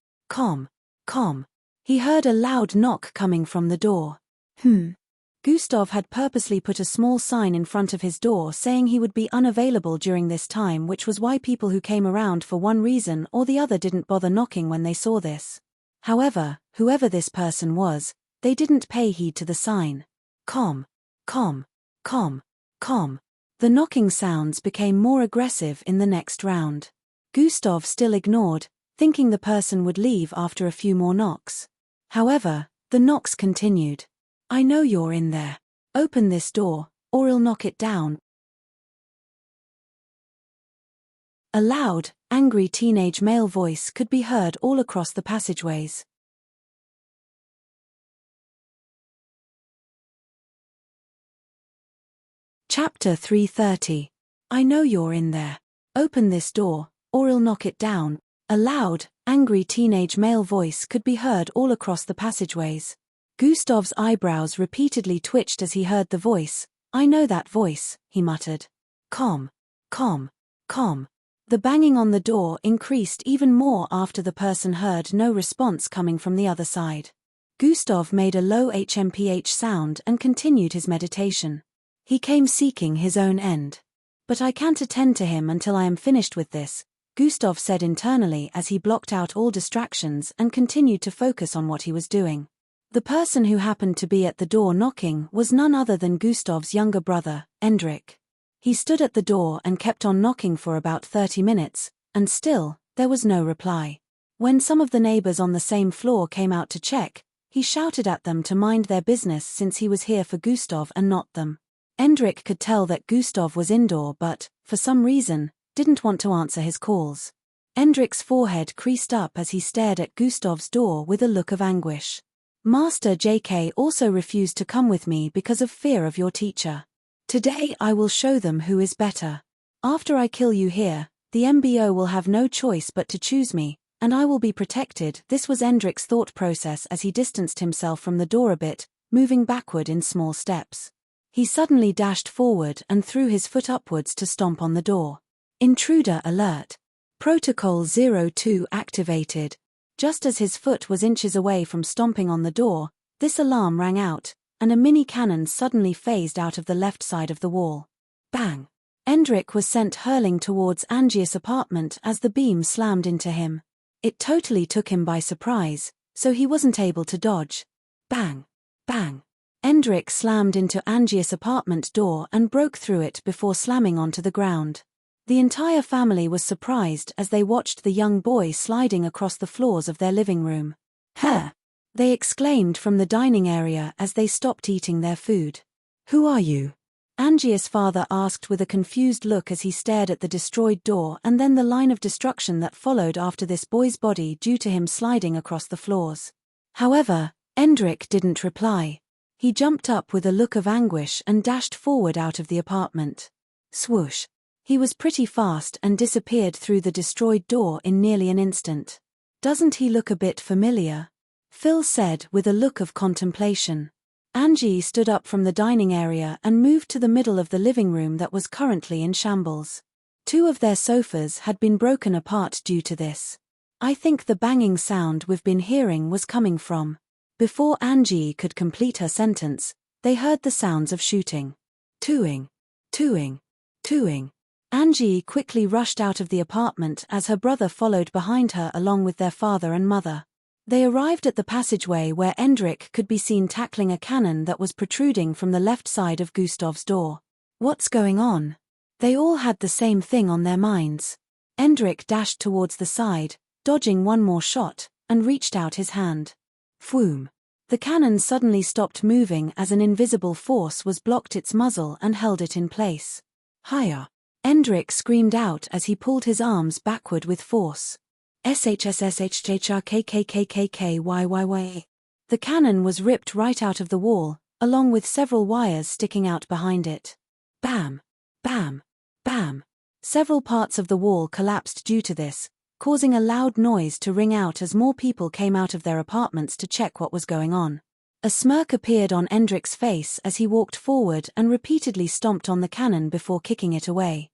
He heard a loud knock coming from the door. Gustav had purposely put a small sign in front of his door saying he would be unavailable during this time, which was why people who came around for one reason or the other didn't bother knocking when they saw this. However, whoever this person was, they didn't pay heed to the sign. Com. The knocking sounds became more aggressive in the next round. Gustav still ignored, thinking the person would leave after a few more knocks. However, the knocks continued. I know you're in there. Open this door, or I'll knock it down. A loud, angry teenage male voice could be heard all across the passageways. Chapter 330. I know you're in there. Open this door, or I'll knock it down. A loud, angry teenage male voice could be heard all across the passageways. Gustav's eyebrows repeatedly twitched as he heard the voice. I know that voice, he muttered. Com. The banging on the door increased even more after the person heard no response coming from the other side. Gustav made a low HMPH sound and continued his meditation. He came seeking his own end. But I can't attend to him until I am finished with this, Gustav said internally as he blocked out all distractions and continued to focus on what he was doing. The person who happened to be at the door knocking was none other than Gustav's younger brother, Endrik. He stood at the door and kept on knocking for about 30 minutes, and still, there was no reply. When some of the neighbors on the same floor came out to check, he shouted at them to mind their business since he was here for Gustav and not them. Endrik could tell that Gustav was indoor but, for some reason, didn't want to answer his calls. Endrik's forehead creased up as he stared at Gustav's door with a look of anguish. Master JK also refused to come with me because of fear of your teacher. Today I will show them who is better. After I kill you here, the MBO will have no choice but to choose me, and I will be protected. This was Endrik's thought process as he distanced himself from the door a bit, moving backward in small steps. He suddenly dashed forward and threw his foot upwards to stomp on the door. Intruder alert. Protocol 02 activated. Just as his foot was inches away from stomping on the door, this alarm rang out, and a mini cannon suddenly phased out of the left side of the wall. Bang! Endrik was sent hurling towards Angius' apartment as the beam slammed into him. It totally took him by surprise, so he wasn't able to dodge. Bang! Bang! Endrik slammed into Angius' apartment door and broke through it before slamming onto the ground. The entire family was surprised as they watched the young boy sliding across the floors of their living room. "Huh!" they exclaimed from the dining area as they stopped eating their food. "Who are you?" Angie's father asked with a confused look as he stared at the destroyed door and then the line of destruction that followed after this boy's body due to him sliding across the floors. However, Endrick didn't reply. He jumped up with a look of anguish and dashed forward out of the apartment. Swoosh! He was pretty fast and disappeared through the destroyed door in nearly an instant. "Doesn't he look a bit familiar?" Phil said with a look of contemplation. Angie stood up from the dining area and moved to the middle of the living room that was currently in shambles. 2 of their sofas had been broken apart due to this. "I think the banging sound we've been hearing was coming from." Before Angie could complete her sentence, they heard the sounds of shooting. Tooing, tooing, tooing. Angie quickly rushed out of the apartment as her brother followed behind her along with their father and mother. They arrived at the passageway where Endrick could be seen tackling a cannon that was protruding from the left side of Gustav's door. What's going on? They all had the same thing on their minds. Endrick dashed towards the side, dodging one more shot, and reached out his hand. Phoom! The cannon suddenly stopped moving as an invisible force was blocked its muzzle and held it in place. Higher! Endrick screamed out as he pulled his arms backward with force. SHSSHHRKKKKKYYY. The cannon was ripped right out of the wall, along with several wires sticking out behind it. Bam! Bam! Bam! Several parts of the wall collapsed due to this, causing a loud noise to ring out as more people came out of their apartments to check what was going on. A smirk appeared on Endrick's face as he walked forward and repeatedly stomped on the cannon before kicking it away.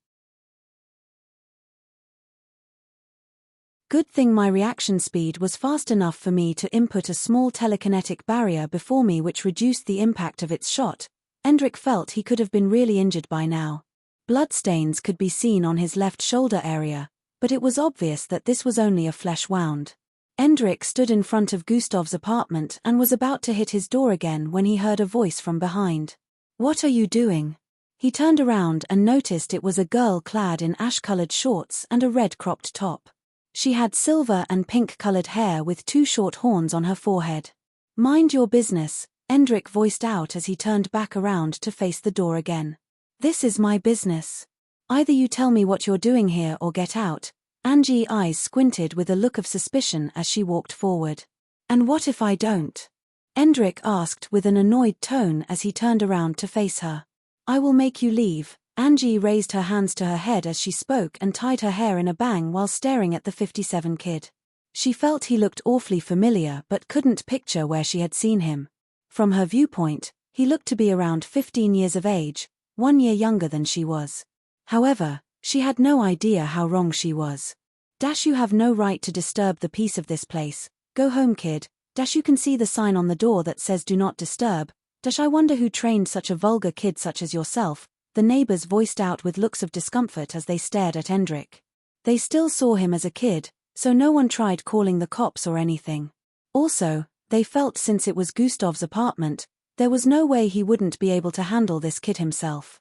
Good thing my reaction speed was fast enough for me to input a small telekinetic barrier before me which reduced the impact of its shot. Endrick felt he could have been really injured by now. Bloodstains could be seen on his left shoulder area, but it was obvious that this was only a flesh wound. Endrick stood in front of Gustav's apartment and was about to hit his door again when he heard a voice from behind. "What are you doing?" He turned around and noticed it was a girl clad in ash-colored shorts and a red cropped top. She had silver and pink-colored hair with 2 short horns on her forehead. "Mind your business," Endrick voiced out as he turned back around to face the door again. "This is my business. Either you tell me what you're doing here or get out." Angie's eyes squinted with a look of suspicion as she walked forward. "And what if I don't?" Endrick asked with an annoyed tone as he turned around to face her. "I will make you leave." Angie raised her hands to her head as she spoke and tied her hair in a bang while staring at the 57 kid. She felt he looked awfully familiar but couldn't picture where she had seen him. From her viewpoint, he looked to be around 15 years of age, 1 year younger than she was. However, she had no idea how wrong she was. "You have no right to disturb the peace of this place. Go home, kid. You can see the sign on the door that says do not disturb. I wonder who trained such a vulgar kid such as yourself," the neighbors voiced out with looks of discomfort as they stared at Endrick. They still saw him as a kid, so no one tried calling the cops or anything. Also, they felt since it was Gustav's apartment, there was no way he wouldn't be able to handle this kid himself.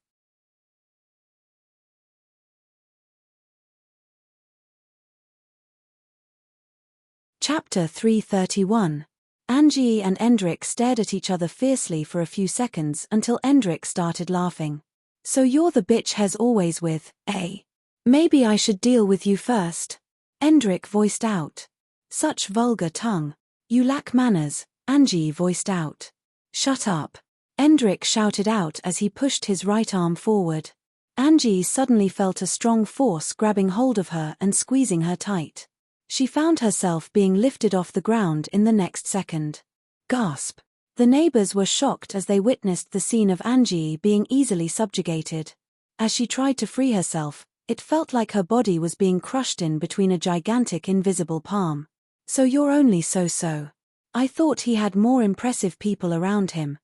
Chapter 331. Angie and Endrick stared at each other fiercely for a few seconds until Endrick started laughing. "So you're the bitch Hez always with, eh? Maybe I should deal with you first." Endrick voiced out. "Such vulgar tongue. You lack manners," Angie voiced out. "Shut up," Endrick shouted out as he pushed his right arm forward. Angie suddenly felt a strong force grabbing hold of her and squeezing her tight. She found herself being lifted off the ground in the next second. Gasp! The neighbors were shocked as they witnessed the scene of Angie being easily subjugated. As she tried to free herself, it felt like her body was being crushed in between a gigantic invisible palm. "So you're only so-so. I thought he had more impressive people around him."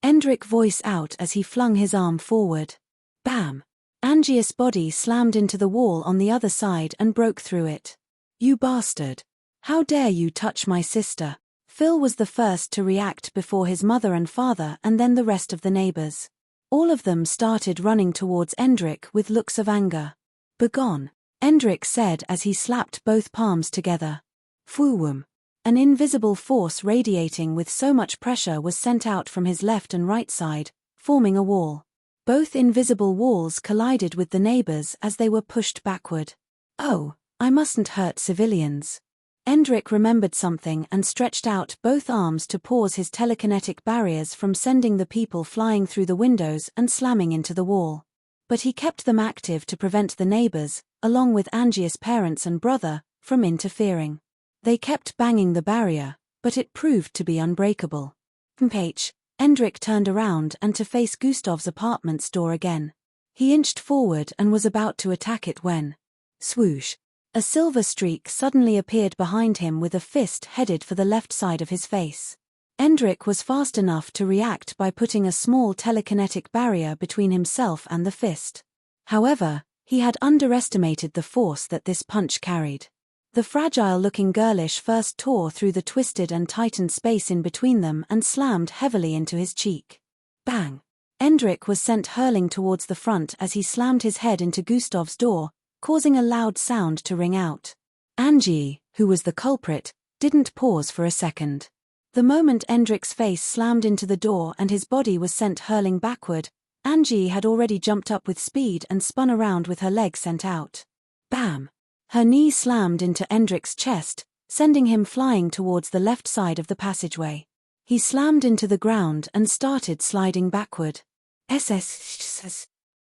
Endrick voiced out as he flung his arm forward. Bam! Angie's body slammed into the wall on the other side and broke through it. "You bastard! How dare you touch my sister?" Phil was the first to react before his mother and father and then the rest of the neighbors. All of them started running towards Endrick with looks of anger. Begone, Endrik said as he slapped both palms together. Fuwum. An invisible force radiating with so much pressure was sent out from his left and right side, forming a wall. Both invisible walls collided with the neighbors as they were pushed backward. Oh, I mustn't hurt civilians. Endrik remembered something and stretched out both arms to pause his telekinetic barriers from sending the people flying through the windows and slamming into the wall. But he kept them active to prevent the neighbors, along with Angius' parents and brother, from interfering. They kept banging the barrier, but it proved to be unbreakable. Endrik turned around and to face Gustav's apartment's door again. He inched forward and was about to attack it when, swoosh, a silver streak suddenly appeared behind him with a fist headed for the left side of his face. Endrik was fast enough to react by putting a small telekinetic barrier between himself and the fist. However, he had underestimated the force that this punch carried. The fragile-looking girlish first tore through the twisted and tightened space in between them and slammed heavily into his cheek. Bang! Endrik was sent hurling towards the front as he slammed his head into Gustav's door, causing a loud sound to ring out. Angie, who was the culprit, didn't pause for a second. The moment Endrik's face slammed into the door and his body was sent hurling backward, Angie had already jumped up with speed and spun around with her leg sent out. Bam! Her knee slammed into Endrik's chest, sending him flying towards the left side of the passageway. He slammed into the ground and started sliding backward. SS.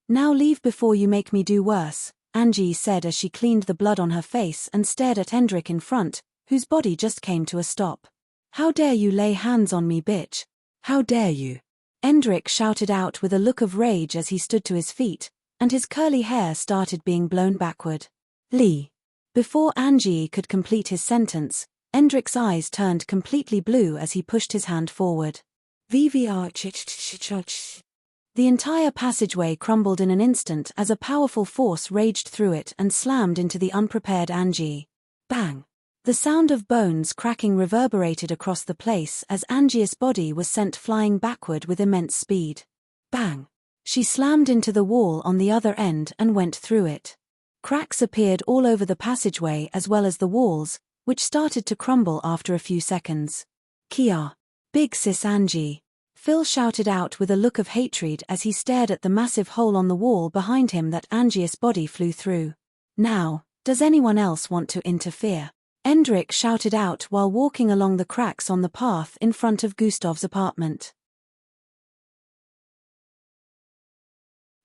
Now leave before you make me do worse, Angie said as she cleaned the blood on her face and stared at Endrik in front, whose body just came to a stop. How dare you lay hands on me, bitch? How dare you? Endrik shouted out with a look of rage as he stood to his feet, and his curly hair started being blown backward. Lee. Before Angie could complete his sentence, Endrik's eyes turned completely blue as he pushed his hand forward. VVR. The entire passageway crumbled in an instant as a powerful force raged through it and slammed into the unprepared Angie. Bang! The sound of bones cracking reverberated across the place as Angie's body was sent flying backward with immense speed. Bang! She slammed into the wall on the other end and went through it. Cracks appeared all over the passageway as well as the walls, which started to crumble after a few seconds. Kia! Big sis Angie! Phil shouted out with a look of hatred as he stared at the massive hole on the wall behind him that Angie's body flew through. Now, does anyone else want to interfere? Endrik shouted out while walking along the cracks on the path in front of Gustav's apartment.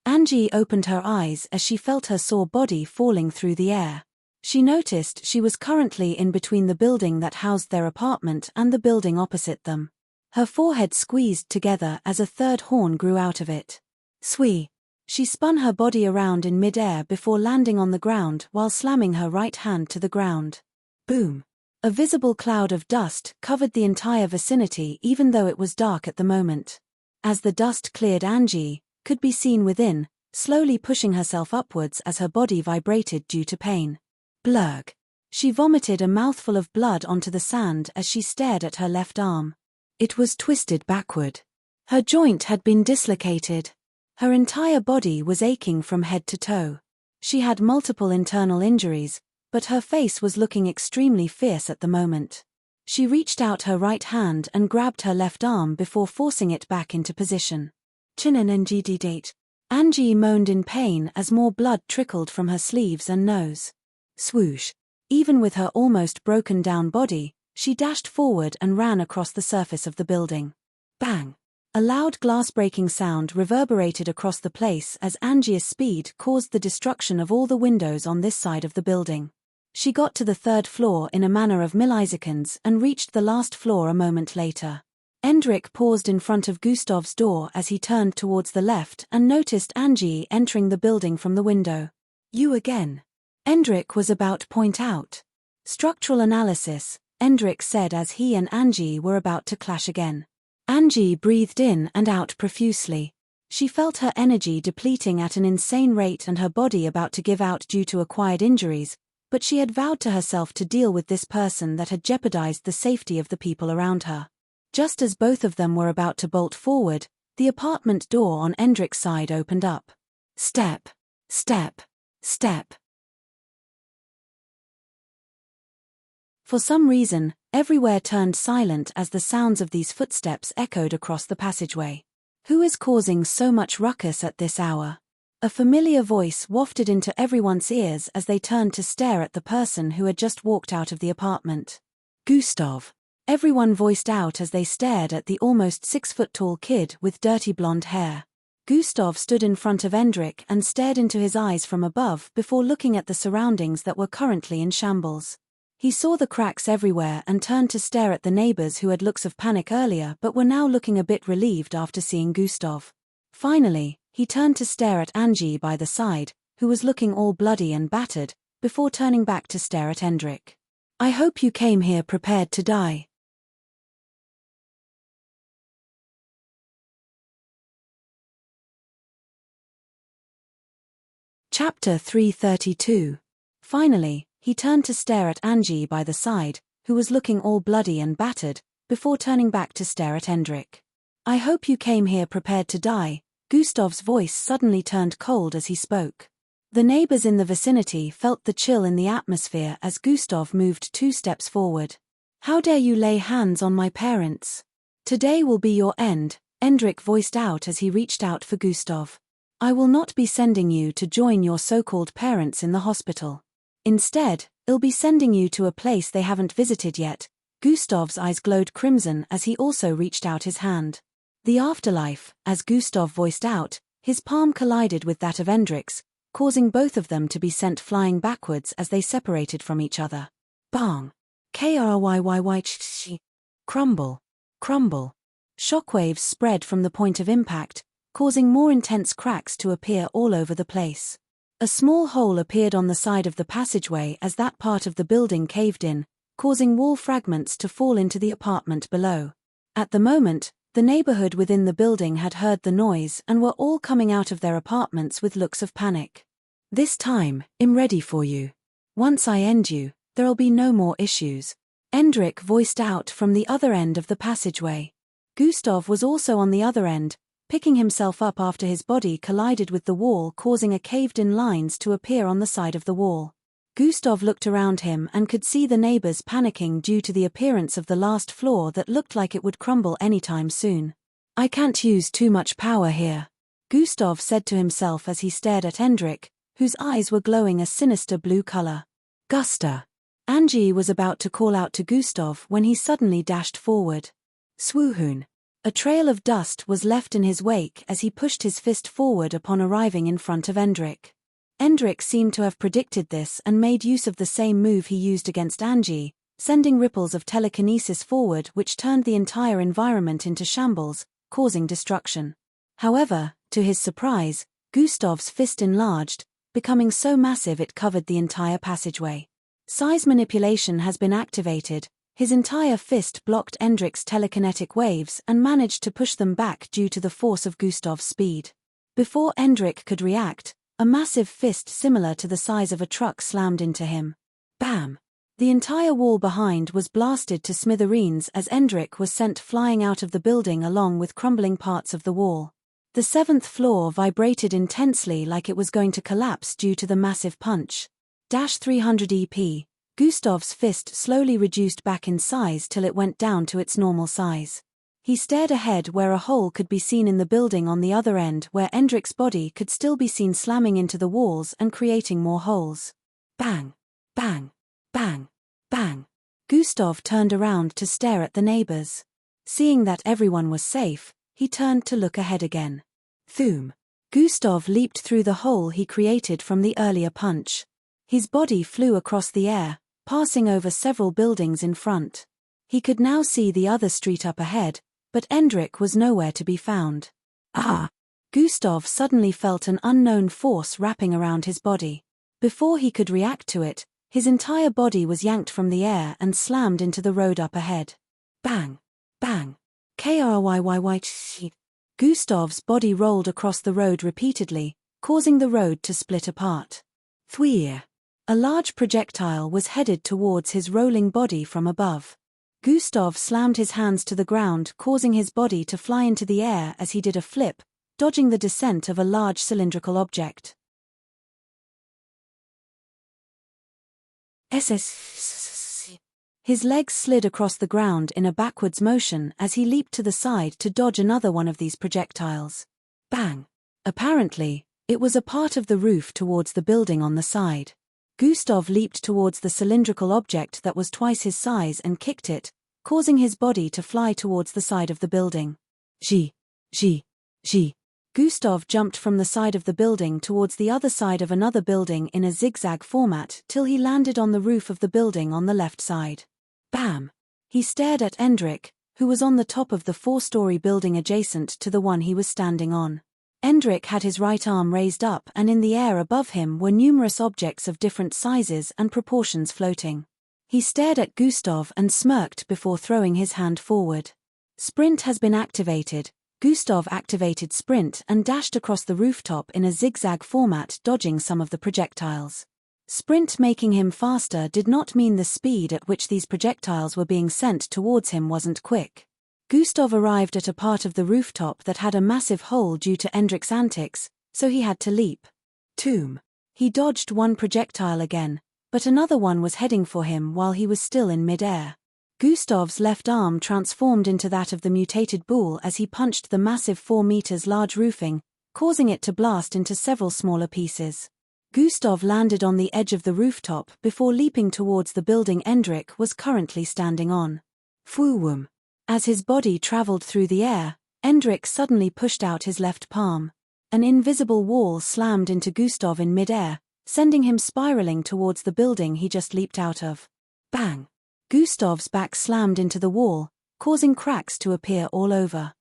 Angie opened her eyes as she felt her sore body falling through the air. She noticed she was currently in between the building that housed their apartment and the building opposite them. Her forehead squeezed together as a third horn grew out of it. Swee! She spun her body around in mid-air before landing on the ground while slamming her right hand to the ground. Boom! A visible cloud of dust covered the entire vicinity even though it was dark at the moment. As the dust cleared, Angie could be seen within, slowly pushing herself upwards as her body vibrated due to pain. Blurg! She vomited a mouthful of blood onto the sand as she stared at her left arm. It was twisted backward. Her joint had been dislocated. Her entire body was aching from head to toe. She had multiple internal injuries, but her face was looking extremely fierce at the moment. She reached out her right hand and grabbed her left arm before forcing it back into position. Angie moaned in pain as more blood trickled from her sleeves and nose. Swoosh! Even with her almost broken down body, she dashed forward and ran across the surface of the building. Bang! A loud glass-breaking sound reverberated across the place as Angie's speed caused the destruction of all the windows on this side of the building. She got to the third floor in a matter of milliseconds and reached the last floor a moment later. Endrik paused in front of Gustav's door as he turned towards the left and noticed Angie entering the building from the window. You again? Endrik was about to point out. Structural analysis, Endrik said as he and Angie were about to clash again. Angie breathed in and out profusely. She felt her energy depleting at an insane rate and her body about to give out due to acquired injuries, but she had vowed to herself to deal with this person that had jeopardized the safety of the people around her. Just as both of them were about to bolt forward, the apartment door on Endrik's side opened up. Step, step, Step. For some reason, everywhere turned silent as the sounds of these footsteps echoed across the passageway. Who is causing so much ruckus at this hour? A familiar voice wafted into everyone's ears as they turned to stare at the person who had just walked out of the apartment. Gustav. Everyone voiced out as they stared at the almost 6-foot-tall kid with dirty blonde hair. Gustav stood in front of Endrik and stared into his eyes from above before looking at the surroundings that were currently in shambles. He saw the cracks everywhere and turned to stare at the neighbors who had looks of panic earlier but were now looking a bit relieved after seeing Gustav. Finally, he turned to stare at Angie by the side, who was looking all bloody and battered, before turning back to stare at Endrik. I hope you came here prepared to die. Chapter 332. Finally, he turned to stare at Angie by the side, who was looking all bloody and battered, before turning back to stare at Endrik. I hope you came here prepared to die. Gustav's voice suddenly turned cold as he spoke. The neighbors in the vicinity felt the chill in the atmosphere as Gustav moved 2 steps forward. How dare you lay hands on my parents? Today will be your end, Endrik voiced out as he reached out for Gustav. I will not be sending you to join your so-called parents in the hospital. Instead, I'll be sending you to a place they haven't visited yet. Gustav's eyes glowed crimson as he also reached out his hand. The afterlife, as Gustav voiced out, his palm collided with that of Endrik's, causing both of them to be sent flying backwards as they separated from each other. Bang! Kryyy. Crumble. Crumble. Shockwaves spread from the point of impact, causing more intense cracks to appear all over the place. A small hole appeared on the side of the passageway as that part of the building caved in, causing wall fragments to fall into the apartment below. At the moment, the neighborhood within the building had heard the noise and were all coming out of their apartments with looks of panic. This time, I'm ready for you. Once I end you, there'll be no more issues. Endrik voiced out from the other end of the passageway. Gustav was also on the other end, picking himself up after his body collided with the wall, causing a caved-in lines to appear on the side of the wall. Gustav looked around him and could see the neighbors panicking due to the appearance of the last floor that looked like it would crumble anytime soon. I can't use too much power here, Gustav said to himself as he stared at Endrik, whose eyes were glowing a sinister blue color. Gusta. Angie was about to call out to Gustav when he suddenly dashed forward. Swoohoon. A trail of dust was left in his wake as he pushed his fist forward upon arriving in front of Endrik. Endrik seemed to have predicted this and made use of the same move he used against Angie, sending ripples of telekinesis forward which turned the entire environment into shambles, causing destruction. However, to his surprise, Gustav's fist enlarged, becoming so massive it covered the entire passageway. Size manipulation has been activated. His entire fist blocked Endrik's telekinetic waves and managed to push them back due to the force of Gustav's speed. Before Endrik could react, a massive fist similar to the size of a truck slammed into him. Bam! The entire wall behind was blasted to smithereens as Endrik was sent flying out of the building along with crumbling parts of the wall. The 7th floor vibrated intensely like it was going to collapse due to the massive punch. 300 EP. Gustav's fist slowly reduced back in size till it went down to its normal size. He stared ahead where a hole could be seen in the building on the other end where Endrik's body could still be seen slamming into the walls and creating more holes. Bang! Bang! Bang! Bang! Gustav turned around to stare at the neighbors. Seeing that everyone was safe, he turned to look ahead again. Thoom! Gustav leaped through the hole he created from the earlier punch. His body flew across the air, passing over several buildings in front. He could now see the other street up ahead, but Endrik was nowhere to be found. Ah! Gustav suddenly felt an unknown force wrapping around his body. Before he could react to it, his entire body was yanked from the air and slammed into the road up ahead. Bang! Bang! Kryyy. Gustav's body rolled across the road repeatedly, causing the road to split apart. Thweer. A large projectile was headed towards his rolling body from above. Gustav slammed his hands to the ground, causing his body to fly into the air as he did a flip, dodging the descent of a large cylindrical object. SS. His legs slid across the ground in a backwards motion as he leaped to the side to dodge another one of these projectiles. Bang! Apparently, it was a part of the roof towards the building on the side. Gustav leaped towards the cylindrical object that was twice his size and kicked it, causing his body to fly towards the side of the building. G. Gustav jumped from the side of the building towards the other side of another building in a zigzag format till he landed on the roof of the building on the left side. Bam! He stared at Endrik, who was on the top of the 4-story building adjacent to the one he was standing on. Endrik had his right arm raised up, and in the air above him were numerous objects of different sizes and proportions floating. He stared at Gustav and smirked before throwing his hand forward. Sprint has been activated. Gustav activated Sprint and dashed across the rooftop in a zigzag format, dodging some of the projectiles. Sprint making him faster did not mean the speed at which these projectiles were being sent towards him wasn't quick. Gustav arrived at a part of the rooftop that had a massive hole due to Endrik's antics, so he had to leap. Tomb. He dodged one projectile again, but another one was heading for him while he was still in mid-air. Gustav's left arm transformed into that of the mutated bull as he punched the massive 4 meters large roofing, causing it to blast into several smaller pieces. Gustav landed on the edge of the rooftop before leaping towards the building Endrik was currently standing on. Fwoom. As his body traveled through the air, Endrik suddenly pushed out his left palm. An invisible wall slammed into Gustav in mid-air, sending him spiraling towards the building he just leaped out of. Bang! Gustav's back slammed into the wall, causing cracks to appear all over.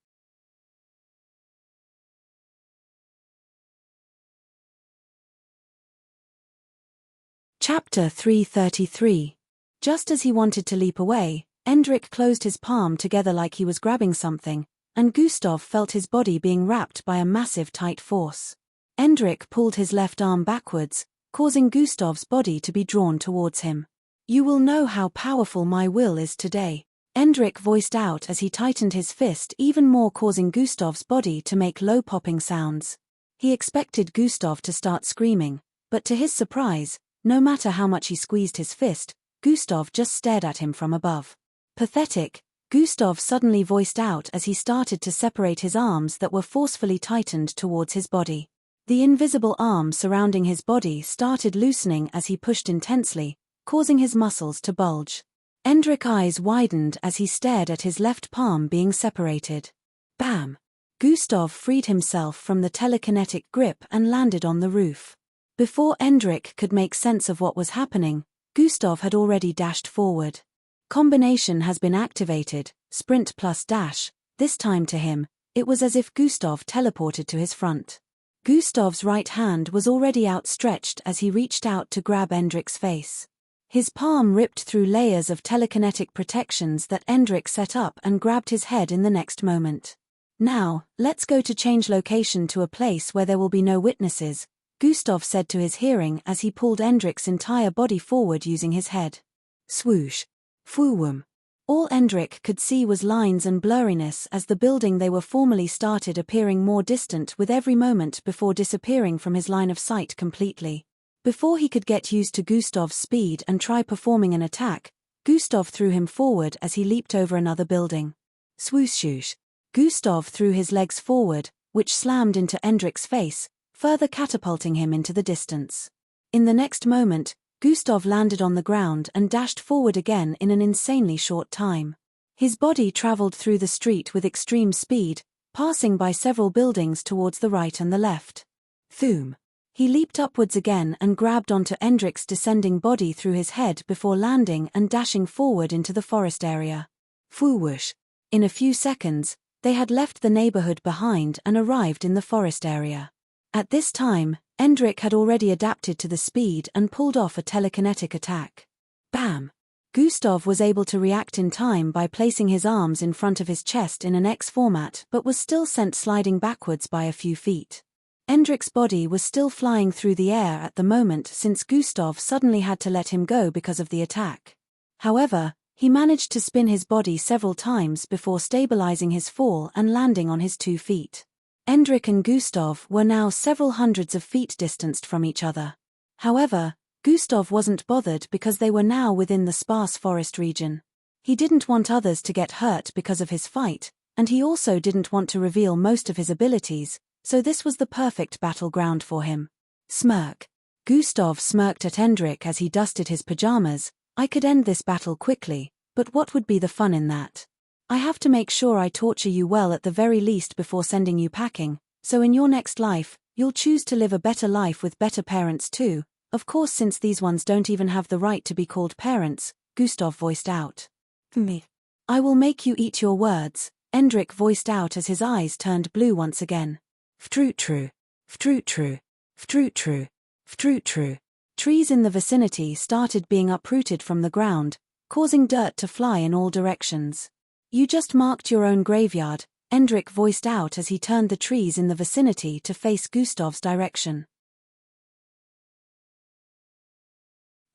Chapter 333. Just as he wanted to leap away, Endrik closed his palm together like he was grabbing something, and Gustav felt his body being wrapped by a massive tight force. Endrik pulled his left arm backwards, causing Gustav's body to be drawn towards him. "You will know how powerful my will is today," Endrik voiced out as he tightened his fist even more, causing Gustav's body to make low popping sounds. He expected Gustav to start screaming, but to his surprise, no matter how much he squeezed his fist, Gustav just stared at him from above. "Pathetic," Gustav suddenly voiced out as he started to separate his arms that were forcefully tightened towards his body. The invisible arm surrounding his body started loosening as he pushed intensely, causing his muscles to bulge. Endrik's eyes widened as he stared at his left palm being separated. Bam! Gustav freed himself from the telekinetic grip and landed on the roof. Before Endrik could make sense of what was happening, Gustav had already dashed forward. Combination has been activated, sprint plus dash. This time to him, it was as if Gustav teleported to his front. Gustav's right hand was already outstretched as he reached out to grab Endrik's face. His palm ripped through layers of telekinetic protections that Endrik set up and grabbed his head in the next moment. "Now, let's go to change location to a place where there will be no witnesses," Gustav said to his hearing as he pulled Endrik's entire body forward using his head. Swoosh. Fwoom. All Endrik could see was lines and blurriness as the building they were formerly started appearing more distant with every moment before disappearing from his line of sight completely. Before he could get used to Gustav's speed and try performing an attack, Gustav threw him forward as he leaped over another building. Swoosh. Gustav threw his legs forward, which slammed into Endrik's face, further catapulting him into the distance. In the next moment, Gustav landed on the ground and dashed forward again in an insanely short time. His body traveled through the street with extreme speed, passing by several buildings towards the right and the left. Thoom. He leaped upwards again and grabbed onto Endrik's descending body through his head before landing and dashing forward into the forest area. Fwoosh. In a few seconds, they had left the neighborhood behind and arrived in the forest area. At this time, Endrik had already adapted to the speed and pulled off a telekinetic attack. Bam! Gustav was able to react in time by placing his arms in front of his chest in an X format but was still sent sliding backwards by a few feet. Endrik's body was still flying through the air at the moment since Gustav suddenly had to let him go because of the attack. However, he managed to spin his body several times before stabilizing his fall and landing on his 2 feet. Endrik and Gustav were now several hundreds of feet distanced from each other. However, Gustav wasn't bothered because they were now within the sparse forest region. He didn't want others to get hurt because of his fight, and he also didn't want to reveal most of his abilities, so this was the perfect battleground for him. Smirk. Gustav smirked at Endrik as he dusted his pajamas. I could end this battle quickly, but what would be the fun in that? I have to make sure I torture you well at the very least before sending you packing, so in your next life, you'll choose to live a better life with better parents too, of course since these ones don't even have the right to be called parents, Gustav voiced out. Me. I will make you eat your words, Endrik voiced out as his eyes turned blue once again. Ftrutru. Ftrutru. Ftrutru. Ftrutru. Trees in the vicinity started being uprooted from the ground, causing dirt to fly in all directions. You just marked your own graveyard, Endrik voiced out as he turned the trees in the vicinity to face Gustav's direction.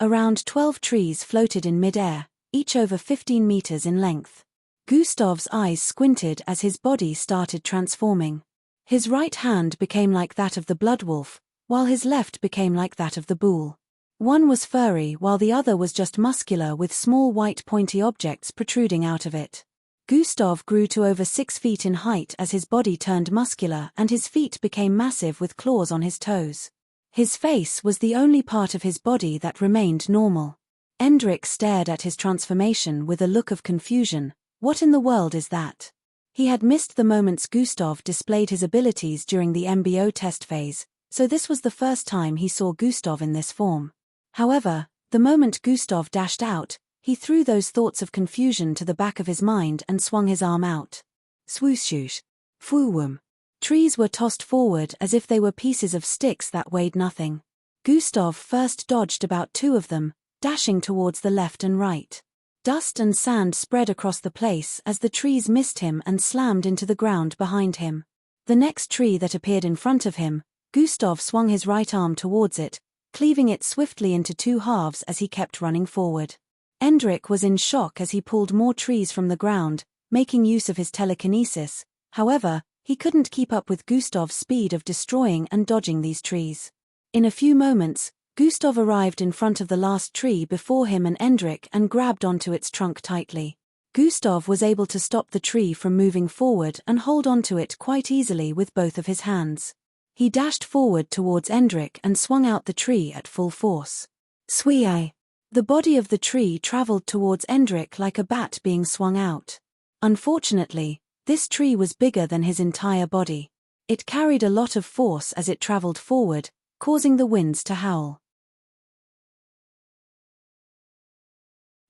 Around 12 trees floated in mid-air, each over 15 meters in length. Gustav's eyes squinted as his body started transforming. His right hand became like that of the bloodwolf, while his left became like that of the bull. One was furry while the other was just muscular with small white pointy objects protruding out of it. Gustav grew to over 6 feet in height as his body turned muscular and his feet became massive with claws on his toes. His face was the only part of his body that remained normal. Endrik stared at his transformation with a look of confusion. What in the world is that? He had missed the moments Gustav displayed his abilities during the MBO test phase, so this was the first time he saw Gustav in this form. However, the moment Gustav dashed out, he threw those thoughts of confusion to the back of his mind and swung his arm out. Swooshoosh. Fwoowum. Trees were tossed forward as if they were pieces of sticks that weighed nothing. Gustav first dodged about 2 of them, dashing towards the left and right. Dust and sand spread across the place as the trees missed him and slammed into the ground behind him. The next tree that appeared in front of him, Gustav swung his right arm towards it, cleaving it swiftly into 2 halves as he kept running forward. Endrik was in shock as he pulled more trees from the ground, making use of his telekinesis. However, he couldn't keep up with Gustav's speed of destroying and dodging these trees. In a few moments, Gustav arrived in front of the last tree before him and Endrik and grabbed onto its trunk tightly. Gustav was able to stop the tree from moving forward and hold onto it quite easily with both of his hands. He dashed forward towards Endrik and swung out the tree at full force. Swee-eye! The body of the tree traveled towards Endrik like a bat being swung out. Unfortunately, this tree was bigger than his entire body. It carried a lot of force as it traveled forward, causing the winds to howl.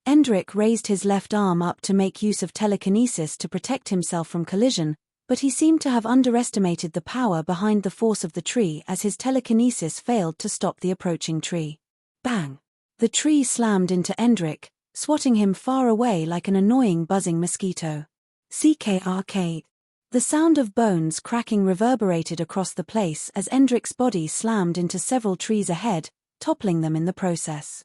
Endrik raised his left arm up to make use of telekinesis to protect himself from collision, but he seemed to have underestimated the power behind the force of the tree as his telekinesis failed to stop the approaching tree. Bang! The tree slammed into Endrik, swatting him far away like an annoying buzzing mosquito. CKRK. The sound of bones cracking reverberated across the place as Endrik's body slammed into several trees ahead, toppling them in the process.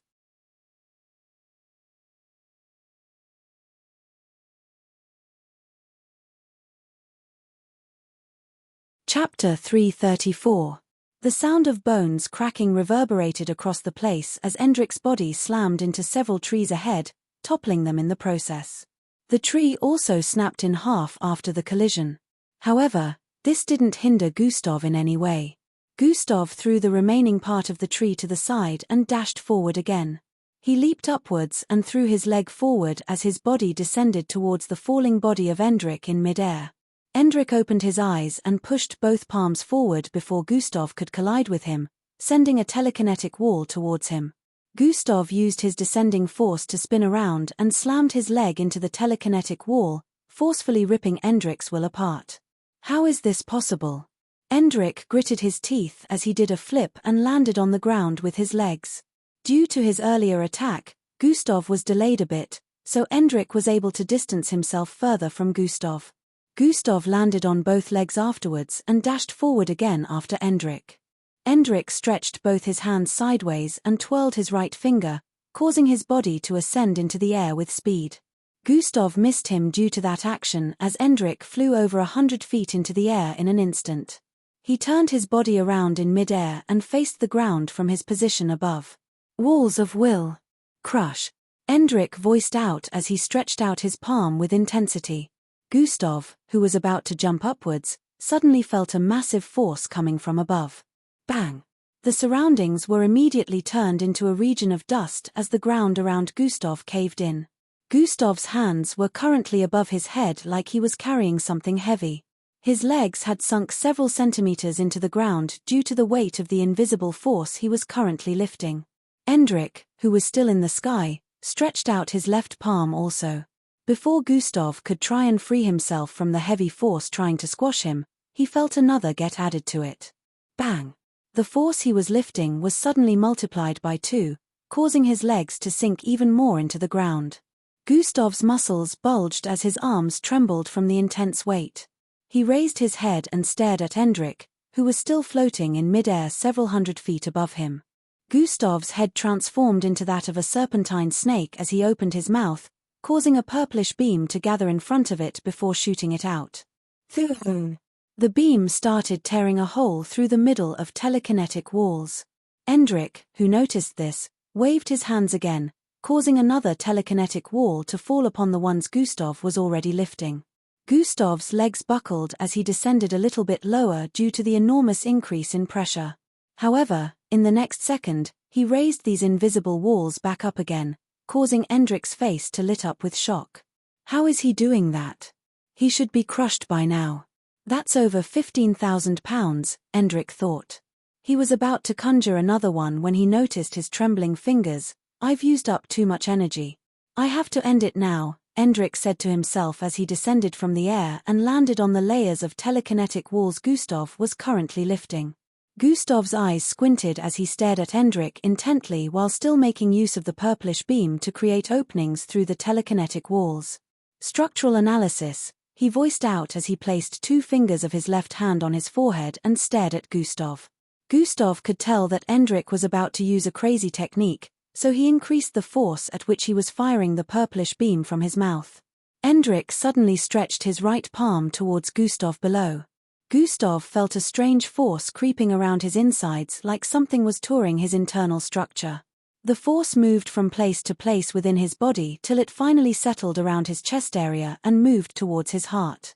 Chapter 334. The sound of bones cracking reverberated across the place as Endrik's body slammed into several trees ahead, toppling them in the process. The tree also snapped in half after the collision. However, this didn't hinder Gustav in any way. Gustav threw the remaining part of the tree to the side and dashed forward again. He leaped upwards and threw his leg forward as his body descended towards the falling body of Endrik in mid-air. Endrik opened his eyes and pushed both palms forward before Gustav could collide with him, sending a telekinetic wall towards him. Gustav used his descending force to spin around and slammed his leg into the telekinetic wall, forcefully ripping Endrik's will apart. How is this possible? Endrik gritted his teeth as he did a flip and landed on the ground with his legs. Due to his earlier attack, Gustav was delayed a bit, so Endrik was able to distance himself further from Gustav. Gustav landed on both legs afterwards and dashed forward again after Endrik. Endrik stretched both his hands sideways and twirled his right finger, causing his body to ascend into the air with speed. Gustav missed him due to that action as Endrik flew over 100 feet into the air in an instant. He turned his body around in mid-air and faced the ground from his position above. Walls of will. Crush. Endrik voiced out as he stretched out his palm with intensity. Gustav, who was about to jump upwards, suddenly felt a massive force coming from above. Bang! The surroundings were immediately turned into a region of dust as the ground around Gustav caved in. Gustav's hands were currently above his head like he was carrying something heavy. His legs had sunk several centimeters into the ground due to the weight of the invisible force he was currently lifting. Endrik, who was still in the sky, stretched out his left palm also. Before Gustav could try and free himself from the heavy force trying to squash him, he felt another get added to it. Bang! The force he was lifting was suddenly multiplied by 2, causing his legs to sink even more into the ground. Gustav's muscles bulged as his arms trembled from the intense weight. He raised his head and stared at Endrik, who was still floating in mid-air several hundred feet above him. Gustav's head transformed into that of a serpentine snake as he opened his mouth, causing a purplish beam to gather in front of it before shooting it out. Thun! The beam started tearing a hole through the middle of telekinetic walls. Endrik, who noticed this, waved his hands again, causing another telekinetic wall to fall upon the ones Gustav was already lifting. Gustav's legs buckled as he descended a little bit lower due to the enormous increase in pressure. However, in the next second, he raised these invisible walls back up again, causing Endrik's face to lit up with shock. How is he doing that? He should be crushed by now. That's over 15,000 pounds, Endrik thought. He was about to conjure another one when he noticed his trembling fingers. I've used up too much energy. I have to end it now, Endrik said to himself as he descended from the air and landed on the layers of telekinetic walls Gustav was currently lifting. Gustav's eyes squinted as he stared at Endrik intently while still making use of the purplish beam to create openings through the telekinetic walls. Structural analysis, he voiced out as he placed 2 fingers of his left hand on his forehead and stared at Gustav. Gustav could tell that Endrik was about to use a crazy technique, so he increased the force at which he was firing the purplish beam from his mouth. Endrik suddenly stretched his right palm towards Gustav below. Gustav felt a strange force creeping around his insides like something was touring his internal structure. The force moved from place to place within his body till it finally settled around his chest area and moved towards his heart.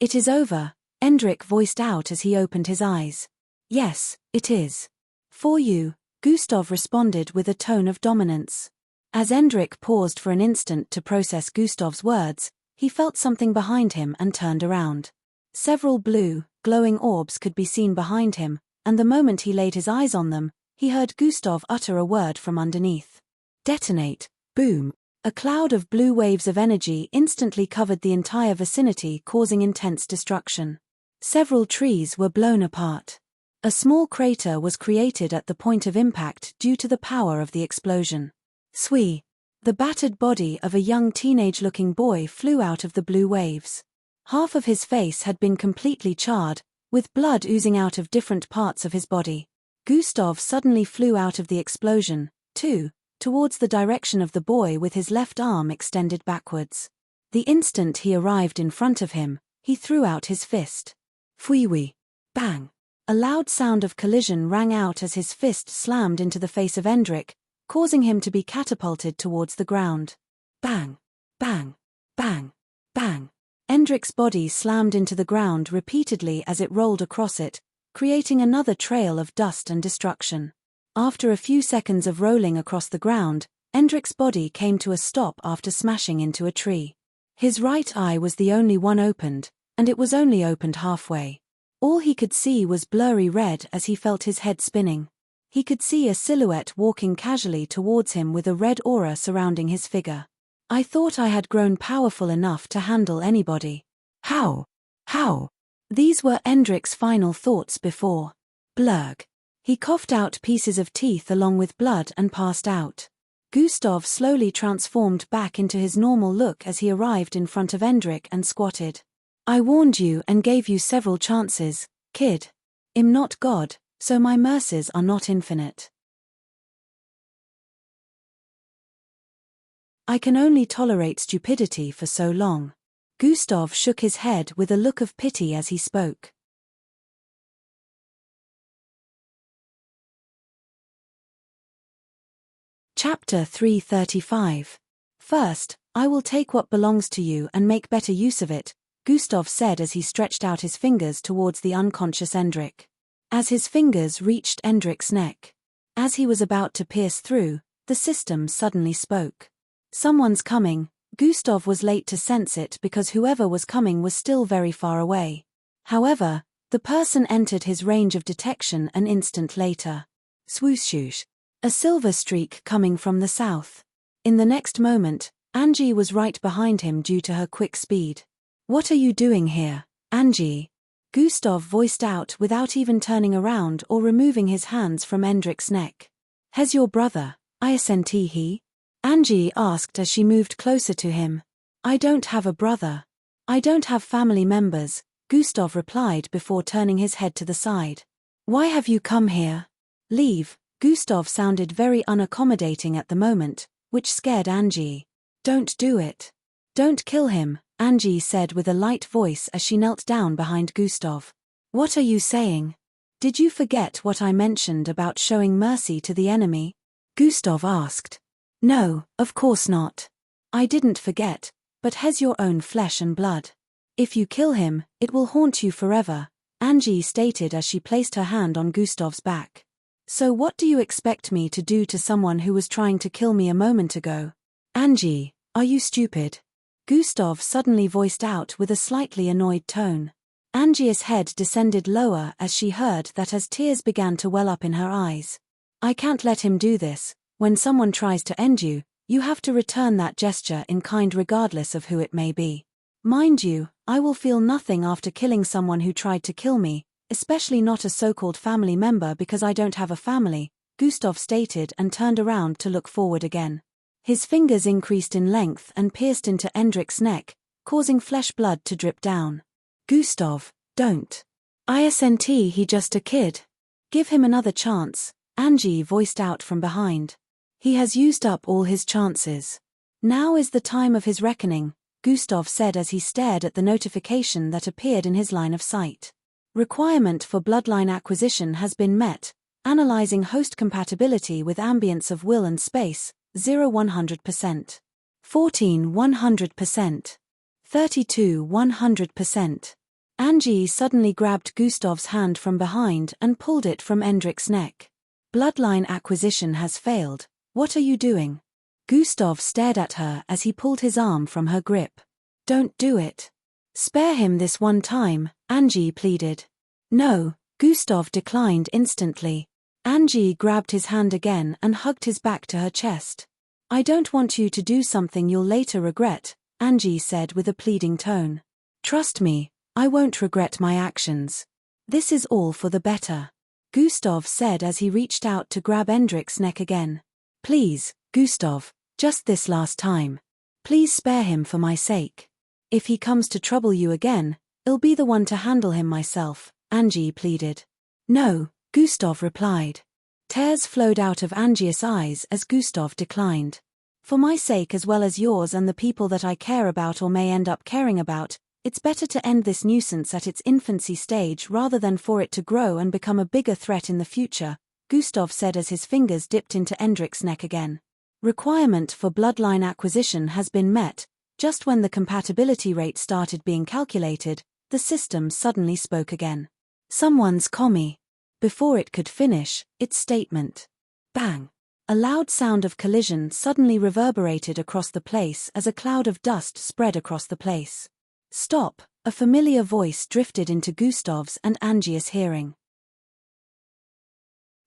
It is over, Endrik voiced out as he opened his eyes. Yes, it is. For you, Gustav responded with a tone of dominance. As Endrik paused for an instant to process Gustav's words, he felt something behind him and turned around. Several blue, glowing orbs could be seen behind him, and the moment he laid his eyes on them, he heard Gustav utter a word from underneath. Detonate, boom. A cloud of blue waves of energy instantly covered the entire vicinity, causing intense destruction. Several trees were blown apart. A small crater was created at the point of impact due to the power of the explosion. Swee! The battered body of a young teenage-looking boy flew out of the blue waves. Half of his face had been completely charred, with blood oozing out of different parts of his body. Gustav suddenly flew out of the explosion, too, towards the direction of the boy with his left arm extended backwards. The instant he arrived in front of him, he threw out his fist. Fwee-wee! Bang! A loud sound of collision rang out as his fist slammed into the face of Endrik, causing him to be catapulted towards the ground. Bang! Bang! Bang! Bang! Endrik's body slammed into the ground repeatedly as it rolled across it, creating another trail of dust and destruction. After a few seconds of rolling across the ground, Endrik's body came to a stop after smashing into a tree. His right eye was the only one opened, and it was only opened halfway. All he could see was blurry red as he felt his head spinning. He could see a silhouette walking casually towards him with a red aura surrounding his figure. I thought I had grown powerful enough to handle anybody. How? How? These were Endrik's final thoughts before. Blurg. He coughed out pieces of teeth along with blood and passed out. Gustav slowly transformed back into his normal look as he arrived in front of Endrik and squatted. I warned you and gave you several chances, kid. I'm not God, so my mercies are not infinite. I can only tolerate stupidity for so long. Gustav shook his head with a look of pity as he spoke. Chapter 335. First, I will take what belongs to you and make better use of it, Gustav said as he stretched out his fingers towards the unconscious Endrik. As his fingers reached Endrik's neck, as he was about to pierce through, the system suddenly spoke. Someone's coming. Gustav was late to sense it because whoever was coming was still very far away. However, the person entered his range of detection an instant later. Swoosh! A silver streak coming from the south. In the next moment, Angie was right behind him due to her quick speed. What are you doing here, Angie? Gustav voiced out without even turning around or removing his hands from Endrik's neck. Has your brother, isn't he? Angie asked as she moved closer to him. I don't have a brother. I don't have family members, Gustav replied before turning his head to the side. Why have you come here? Leave. Gustav sounded very unaccommodating at the moment, which scared Angie. Don't do it. Don't kill him, Angie said with a light voice as she knelt down behind Gustav. What are you saying? Did you forget what I mentioned about showing mercy to the enemy? Gustav asked. No, of course not. I didn't forget, but he's your own flesh and blood. If you kill him, it will haunt you forever, Angie stated as she placed her hand on Gustav's back. So what do you expect me to do to someone who was trying to kill me a moment ago? Angie, are you stupid? Gustav suddenly voiced out with a slightly annoyed tone. Angie's head descended lower as she heard that as tears began to well up in her eyes. I can't let him do this. When someone tries to end you, you have to return that gesture in kind regardless of who it may be. Mind you, I will feel nothing after killing someone who tried to kill me, especially not a so-called family member because I don't have a family, Gustav stated and turned around to look forward again. His fingers increased in length and pierced into Endrik's neck, causing flesh blood to drip down. Gustav, don't. Isn't he just a kid? Give him another chance, Angie voiced out from behind. He has used up all his chances. Now is the time of his reckoning, Gustav said as he stared at the notification that appeared in his line of sight. Requirement for bloodline acquisition has been met. Analyzing host compatibility with ambience of will and space, 0-100%. 14-100%. 32-100%. Angie suddenly grabbed Gustav's hand from behind and pulled it from Endrik's neck. Bloodline acquisition has failed. What are you doing? Gustav stared at her as he pulled his arm from her grip. Don't do it. Spare him this one time, Angie pleaded. No, Gustav declined instantly. Angie grabbed his hand again and hugged his back to her chest. I don't want you to do something you'll later regret, Angie said with a pleading tone. Trust me, I won't regret my actions. This is all for the better, Gustav said as he reached out to grab Endrik's neck again. Please, Gustav, just this last time. Please spare him for my sake. If he comes to trouble you again, I'll be the one to handle him myself, Angie pleaded. No, Gustav replied. Tears flowed out of Angie's eyes as Gustav declined. For my sake as well as yours and the people that I care about or may end up caring about, it's better to end this nuisance at its infancy stage rather than for it to grow and become a bigger threat in the future, Gustav said as his fingers dipped into Endrik's neck again. Requirement for bloodline acquisition has been met. Just when the compatibility rate started being calculated, the system suddenly spoke again. Someone's commie. Before it could finish its statement. Bang! A loud sound of collision suddenly reverberated across the place as a cloud of dust spread across the place. Stop! A familiar voice drifted into Gustav's and Angie's hearing.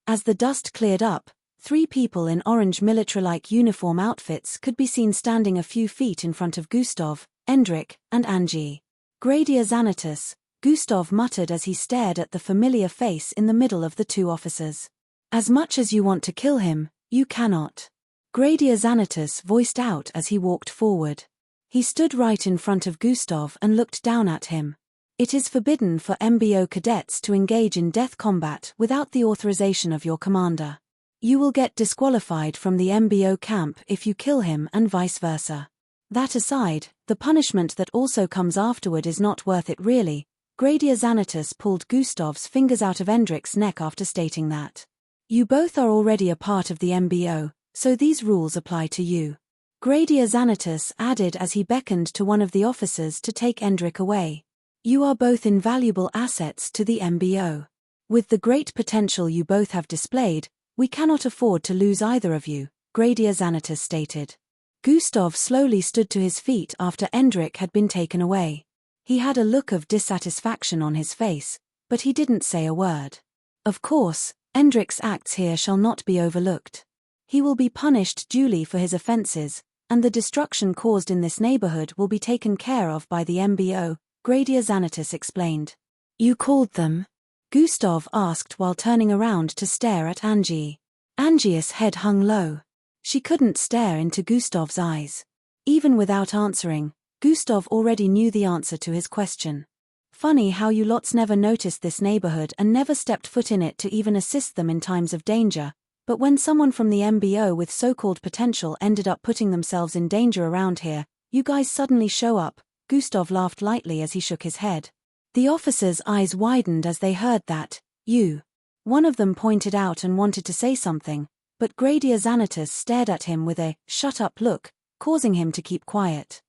As the dust cleared up, 3 people in orange military-like uniform outfits could be seen standing a few feet in front of Gustav, Endrik, and Angie. Gradia Xanatus, Gustav muttered as he stared at the familiar face in the middle of the 2 officers. As much as you want to kill him, you cannot. Gradia Xanatus voiced out as he walked forward. He stood right in front of Gustav and looked down at him. It is forbidden for MBO cadets to engage in death combat without the authorization of your commander. You will get disqualified from the MBO camp if you kill him and vice versa. That aside, the punishment that also comes afterward is not worth it really. Gradia Xanatus pulled Gustav's fingers out of Endrik's neck after stating that. You both are already a part of the MBO, So these rules apply to you. Gradia Xanatus added as he beckoned to one of the officers to take Endrick away. You are both invaluable assets to the MBO. With the great potential you both have displayed, we cannot afford to lose either of you, Gradia Xanatus stated. Gustav slowly stood to his feet after Endrick had been taken away. He had a look of dissatisfaction on his face, but he didn't say a word. Of course, Endrick's acts here shall not be overlooked. He will be punished duly for his offenses, and the destruction caused in this neighborhood will be taken care of by the MBO, Gradia Xanatus explained. You called them? Gustav asked while turning around to stare at Angie. Angie's head hung low. She couldn't stare into Gustav's eyes. Even without answering, Gustav already knew the answer to his question. Funny how you lots never noticed this neighborhood and never stepped foot in it to even assist them in times of danger, but when someone from the MBO with so-called potential ended up putting themselves in danger around here, you guys suddenly show up. Gustav laughed lightly as he shook his head. The officers' eyes widened as they heard that, you. One of them pointed out and wanted to say something, but Gradia Xanatus stared at him with a shut-up look, causing him to keep quiet.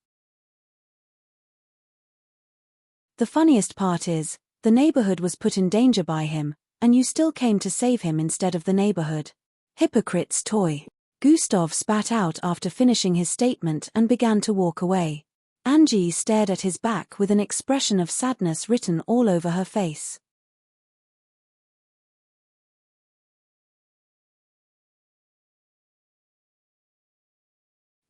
The funniest part is, the neighborhood was put in danger by him, and you still came to save him instead of the neighborhood. Hypocrite's toy. Gustav spat out after finishing his statement and began to walk away. Angie stared at his back with an expression of sadness written all over her face.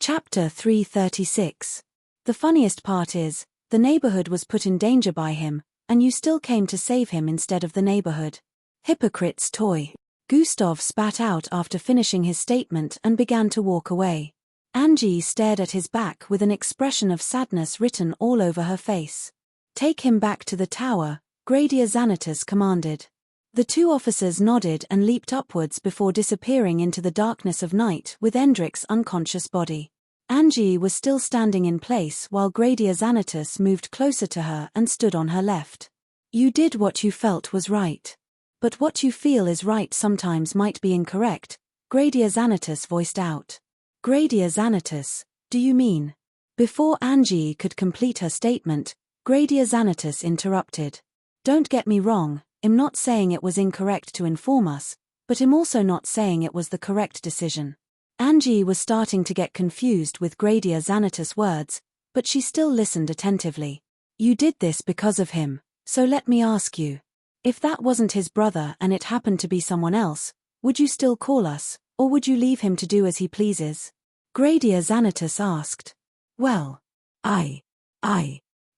Chapter 336. The funniest part is, the neighborhood was put in danger by him, and you still came to save him instead of the neighborhood. Hypocrite's toy. Gustav spat out after finishing his statement and began to walk away. Angie stared at his back with an expression of sadness written all over her face. Take him back to the tower, Gradia Xanatus commanded. The two officers nodded and leaped upwards before disappearing into the darkness of night with Endrick's unconscious body. Angie was still standing in place while Gradia Xanatus moved closer to her and stood on her left. You did what you felt was right. But what you feel is right sometimes might be incorrect, Gradia Xanatus voiced out. Gradia Xanatus, do you mean? Before Angie could complete her statement, Gradia Xanatus interrupted. Don't get me wrong, I'm not saying it was incorrect to inform us, but I'm also not saying it was the correct decision. Angie was starting to get confused with Gradia Xanatus' words, but she still listened attentively. You did this because of him, so let me ask you. If that wasn't his brother and it happened to be someone else, would you still call us, or would you leave him to do as he pleases? Gradia Xanatus asked. Well,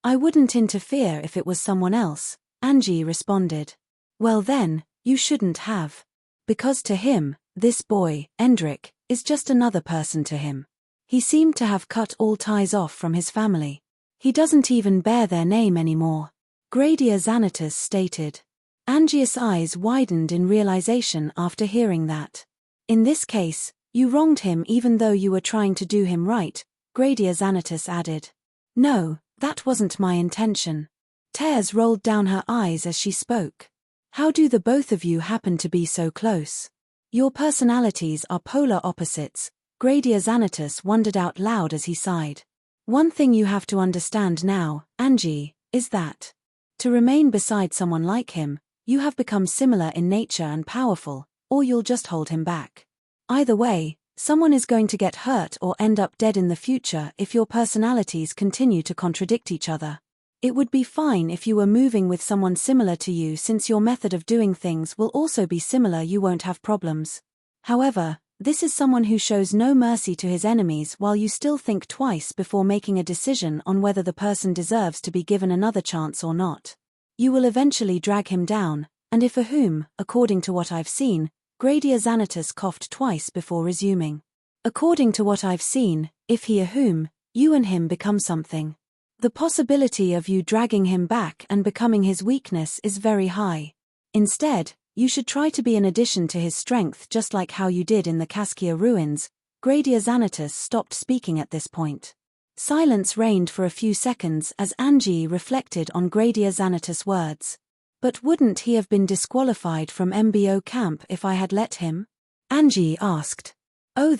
I wouldn't interfere if it was someone else, Angie responded. Well then, you shouldn't have. Because to him, this boy, Endrick, is just another person to him. He seemed to have cut all ties off from his family. He doesn't even bear their name anymore. Gradia Xanatus stated. Angie's eyes widened in realization after hearing that. In this case, you wronged him even though you were trying to do him right, Gradia Xanatus added. No, that wasn't my intention. Tears rolled down her eyes as she spoke. How do the both of you happen to be so close? Your personalities are polar opposites, Gradia Xanatus wondered out loud as he sighed. One thing you have to understand now, Angie, is that to remain beside someone like him, you have become similar in nature and powerful, or you'll just hold him back. Either way, someone is going to get hurt or end up dead in the future if your personalities continue to contradict each other. It would be fine if you were moving with someone similar to you since your method of doing things will also be similar, you won't have problems. However, this is someone who shows no mercy to his enemies while you still think twice before making a decision on whether the person deserves to be given another chance or not. You will eventually drag him down, and if for whom, according to what I've seen, Gradia Xanatus coughed twice before resuming. According to what I've seen, if he or whom, you and him become something. The possibility of you dragging him back and becoming his weakness is very high. Instead, you should try to be an addition to his strength just like how you did in the Cascia ruins. Gradia Xanatus stopped speaking at this point. Silence reigned for a few seconds as Angie reflected on Gradia Xanatus' words. But wouldn't he have been disqualified from MBO camp if I had let him? Angie asked. Oh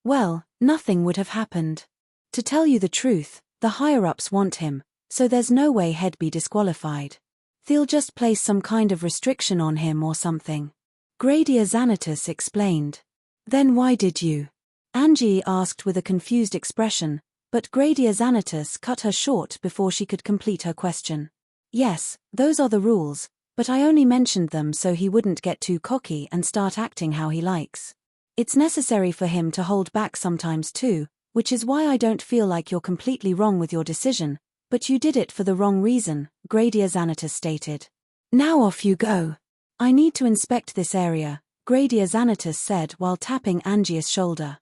well, nothing would have happened. To tell you the truth, the higher-ups want him, so there's no way he'd be disqualified. They'll just place some kind of restriction on him or something. Gradia Xanatus explained. Then why did you? Angie asked with a confused expression, but Gradia Xanatus cut her short before she could complete her question. Yes, those are the rules, but I only mentioned them so he wouldn't get too cocky and start acting how he likes. It's necessary for him to hold back sometimes too, which is why I don't feel like you're completely wrong with your decision, but you did it for the wrong reason, Gradia Xanatus stated. Now off you go. I need to inspect this area, Gradia Xanatus said while tapping Angie's shoulder.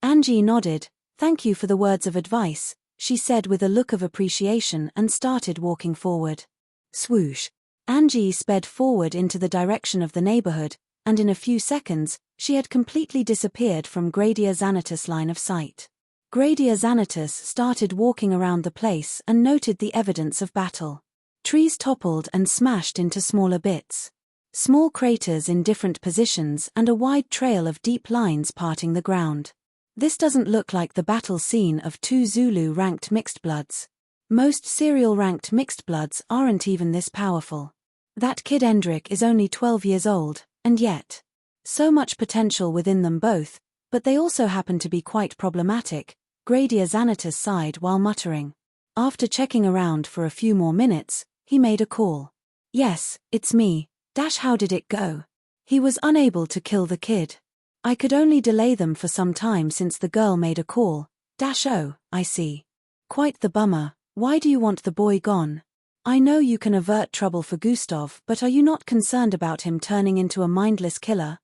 Angie nodded. Thank you for the words of advice, she said with a look of appreciation and started walking forward. Swoosh. Angie sped forward into the direction of the neighborhood, and in a few seconds, she had completely disappeared from Gradia Xanatus' line of sight. Gradia Xanatus started walking around the place and noted the evidence of battle. Trees toppled and smashed into smaller bits. Small craters in different positions and a wide trail of deep lines parting the ground. This doesn't look like the battle scene of two Zulu-ranked mixed bloods. Most serial-ranked mixed bloods aren't even this powerful. That kid Endrick is only 12 years old, and yet. So much potential within them both, but they also happen to be quite problematic, Gradia Xanatus sighed while muttering. After checking around for a few more minutes, he made a call. Yes, it's me. How did it go? He was unable to kill the kid. I could only delay them for some time since the girl made a call. Oh, I see. Quite the bummer. Why do you want the boy gone? I know you can avert trouble for Gustav, but are you not concerned about him turning into a mindless killer?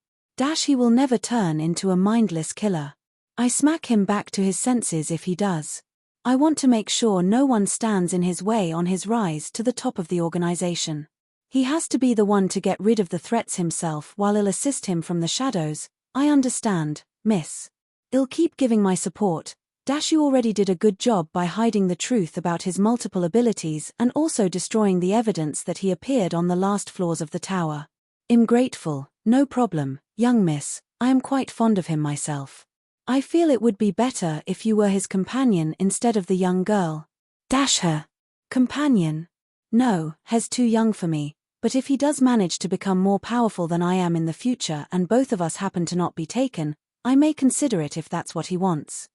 He will never turn into a mindless killer. I smack him back to his senses if he does. I want to make sure no one stands in his way on his rise to the top of the organization. He has to be the one to get rid of the threats himself while I'll assist him from the shadows. I understand, miss. I'll keep giving my support. You already did a good job by hiding the truth about his multiple abilities and also destroying the evidence that he appeared on the last floors of the tower. I'm grateful, no problem, young miss, I am quite fond of him myself. I feel it would be better if you were his companion instead of the young girl. Her companion? No, he's too young for me, but if he does manage to become more powerful than I am in the future and both of us happen to not be taken, I may consider it if that's what he wants.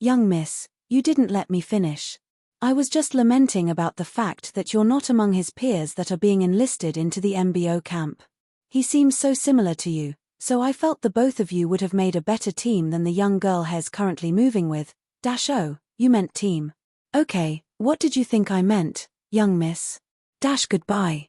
Young miss, you didn't let me finish. I was just lamenting about the fact that you're not among his peers that are being enlisted into the MBO camp. He seems so similar to you, so I felt the both of you would have made a better team than the young girl he's currently moving with. Oh, you meant team. Okay, what did you think I meant, young miss? Goodbye.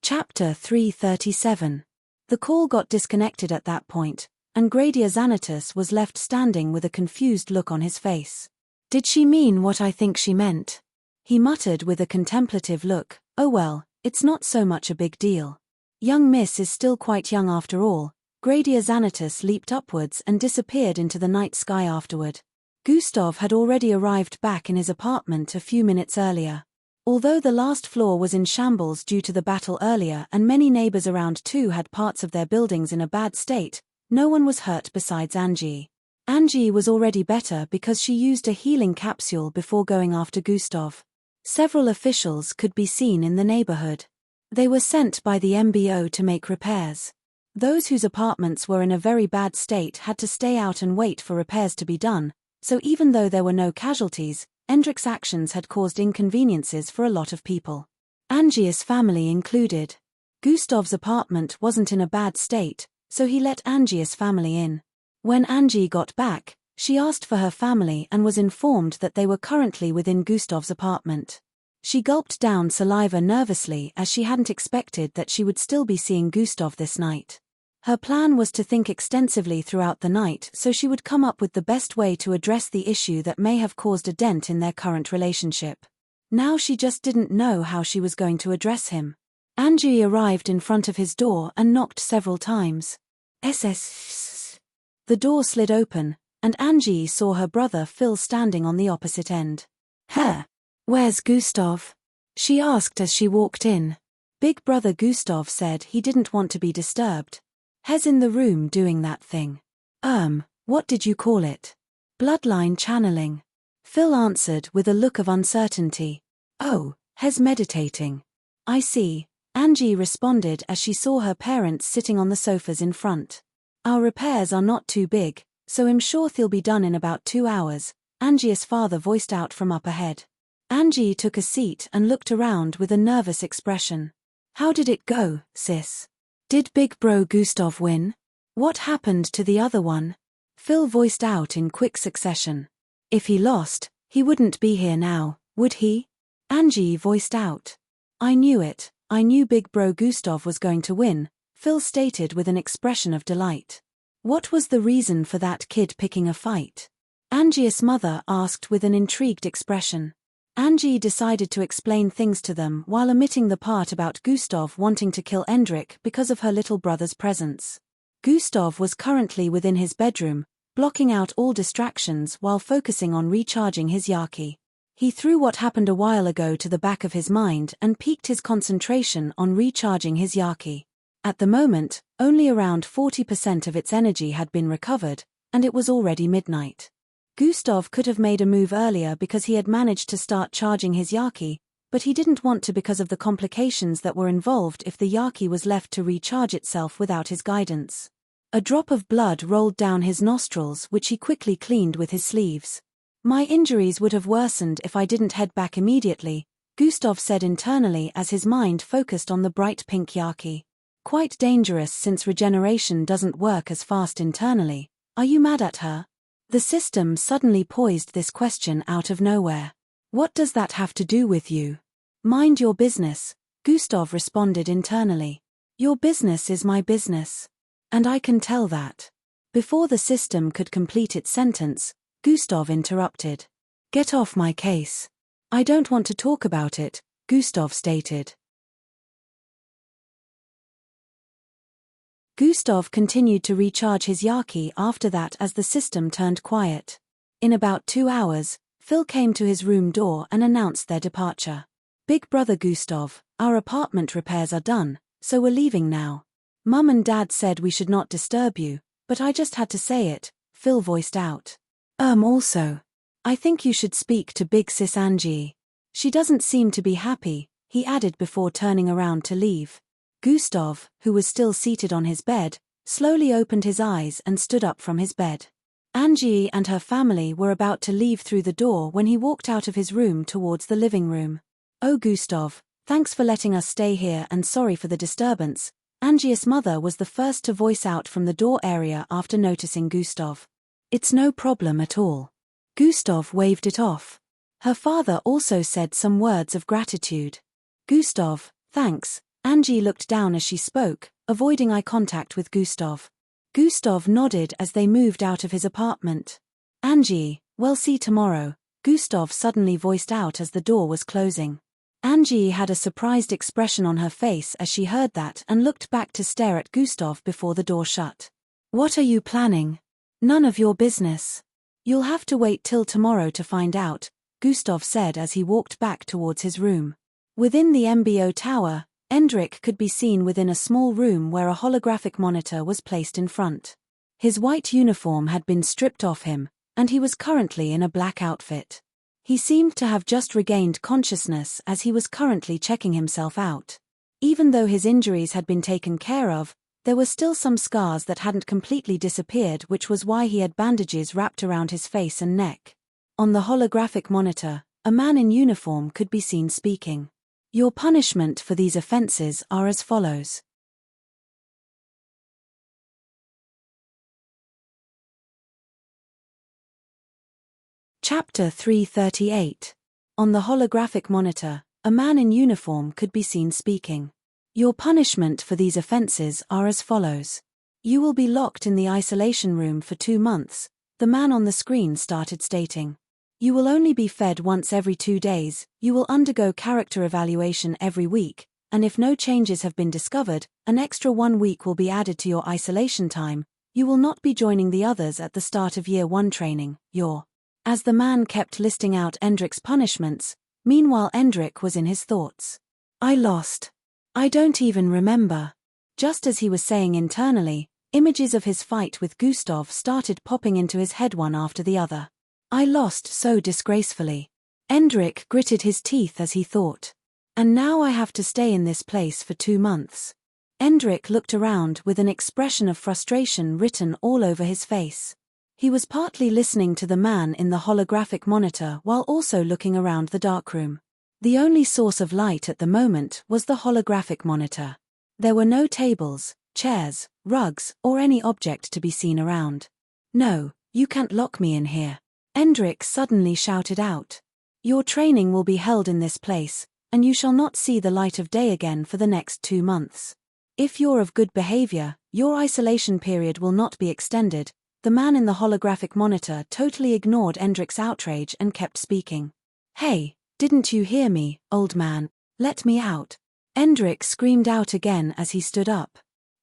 Chapter 337. The call got disconnected at that point, and Gradia Xanatus was left standing with a confused look on his face. Did she mean what I think she meant? He muttered with a contemplative look. Oh well, it's not so much a big deal. Young miss is still quite young after all. Gradia Xanatus leaped upwards and disappeared into the night sky afterward. Gustav had already arrived back in his apartment a few minutes earlier. Although the last floor was in shambles due to the battle earlier and many neighbors around too had parts of their buildings in a bad state, no one was hurt besides Angie. Angie was already better because she used a healing capsule before going after Gustav. Several officials could be seen in the neighborhood. They were sent by the MBO to make repairs. Those whose apartments were in a very bad state had to stay out and wait for repairs to be done, so even though there were no casualties, Endrick's actions had caused inconveniences for a lot of people. Angie's family included. Gustav's apartment wasn't in a bad state, so he let Angie's family in. When Angie got back, she asked for her family and was informed that they were currently within Gustav's apartment. She gulped down saliva nervously as she hadn't expected that she would still be seeing Gustav this night. Her plan was to think extensively throughout the night so she would come up with the best way to address the issue that may have caused a dent in their current relationship. Now she just didn't know how she was going to address him. Angie arrived in front of his door and knocked several times. The door slid open, and Angie saw her brother Phil standing on the opposite end. "Huh? Where's Gustav?" she asked as she walked in. Big brother Gustav said he didn't want to be disturbed. "He's in the room doing that thing." What did you call it?" "Bloodline channeling." Phil answered with a look of uncertainty. "Oh, he's meditating." "I see," Angie responded as she saw her parents sitting on the sofas in front. "Our repairs are not too big, so I'm sure they'll be done in about 2 hours, Angie's father voiced out from up ahead. Angie took a seat and looked around with a nervous expression. "How did it go, sis? Did big bro Gustav win? What happened to the other one?" Phil voiced out in quick succession. "If he lost, he wouldn't be here now, would he?" Angie voiced out. "I knew it, I knew big bro Gustav was going to win," Phil stated with an expression of delight. "What was the reason for that kid picking a fight?" Angie's mother asked with an intrigued expression. Angie decided to explain things to them while omitting the part about Gustav wanting to kill Endrik because of her little brother's presence. Gustav was currently within his bedroom, blocking out all distractions while focusing on recharging his Yaki. He threw what happened a while ago to the back of his mind and peaked his concentration on recharging his Yaki. At the moment, only around 40% of its energy had been recovered, and it was already midnight. Gustav could have made a move earlier because he had managed to start charging his Yaki, but he didn't want to because of the complications that were involved if the Yaki was left to recharge itself without his guidance. A drop of blood rolled down his nostrils which he quickly cleaned with his sleeves. "My injuries would have worsened if I didn't head back immediately," Gustav said internally as his mind focused on the bright pink Yaki. "Quite dangerous since regeneration doesn't work as fast internally. Are you mad at her?" The system suddenly poised this question out of nowhere. "What does that have to do with you?" "Mind your business," Gustav responded internally. "Your business is my business. And I can tell that." Before the system could complete its sentence, Gustav interrupted. "Get off my case. I don't want to talk about it," Gustav stated. Gustav continued to recharge his Yaki after that as the system turned quiet. In about 2 hours, Phil came to his room door and announced their departure. "Big brother Gustav, our apartment repairs are done, so we're leaving now. Mum and Dad said we should not disturb you, but I just had to say it," Phil voiced out. Also, I think you should speak to big sis Angie. She doesn't seem to be happy," he added before turning around to leave. Gustav, who was still seated on his bed, slowly opened his eyes and stood up from his bed. Angie and her family were about to leave through the door when he walked out of his room towards the living room. "Oh Gustav, thanks for letting us stay here and sorry for the disturbance." Angie's mother was the first to voice out from the door area after noticing Gustav. "It's no problem at all." Gustav waved it off. Her father also said some words of gratitude. "Gustav, thanks." Angie looked down as she spoke, avoiding eye contact with Gustav. Gustav nodded as they moved out of his apartment. "Angie, we'll see tomorrow," Gustav suddenly voiced out as the door was closing. Angie had a surprised expression on her face as she heard that and looked back to stare at Gustav before the door shut. "What are you planning?" "None of your business. You'll have to wait till tomorrow to find out," Gustav said as he walked back towards his room. Within the MBO tower, Endrik could be seen within a small room where a holographic monitor was placed in front. His white uniform had been stripped off him, and he was currently in a black outfit. He seemed to have just regained consciousness as he was currently checking himself out. Even though his injuries had been taken care of, there were still some scars that hadn't completely disappeared, which was why he had bandages wrapped around his face and neck. On the holographic monitor, a man in uniform could be seen speaking. "Your punishment for these offenses are as follows. Chapter 338. On the holographic monitor, a man in uniform could be seen speaking. "Your punishment for these offenses are as follows. You will be locked in the isolation room for 2 months, the man on the screen started stating. You will only be fed once every 2 days, you will undergo character evaluation every week, and if no changes have been discovered, an extra 1 week will be added to your isolation time. You will not be joining the others at the start of Year 1 training, As the man kept listing out Endrik's punishments, meanwhile Endrik was in his thoughts. I lost. I don't even remember. Just as he was saying internally, images of his fight with Gustav started popping into his head one after the other. I lost so disgracefully. Endrik gritted his teeth as he thought. And now I have to stay in this place for 2 months. Endrik looked around with an expression of frustration written all over his face. He was partly listening to the man in the holographic monitor while also looking around the darkroom. The only source of light at the moment was the holographic monitor. There were no tables, chairs, rugs, or any object to be seen around. No, you can't lock me in here. Endrik suddenly shouted out. Your training will be held in this place, and you shall not see the light of day again for the next 2 months. If you're of good behavior, your isolation period will not be extended. The man in the holographic monitor totally ignored Endrik's outrage and kept speaking. Hey, didn't you hear me, old man? Let me out. Endrik screamed out again as he stood up.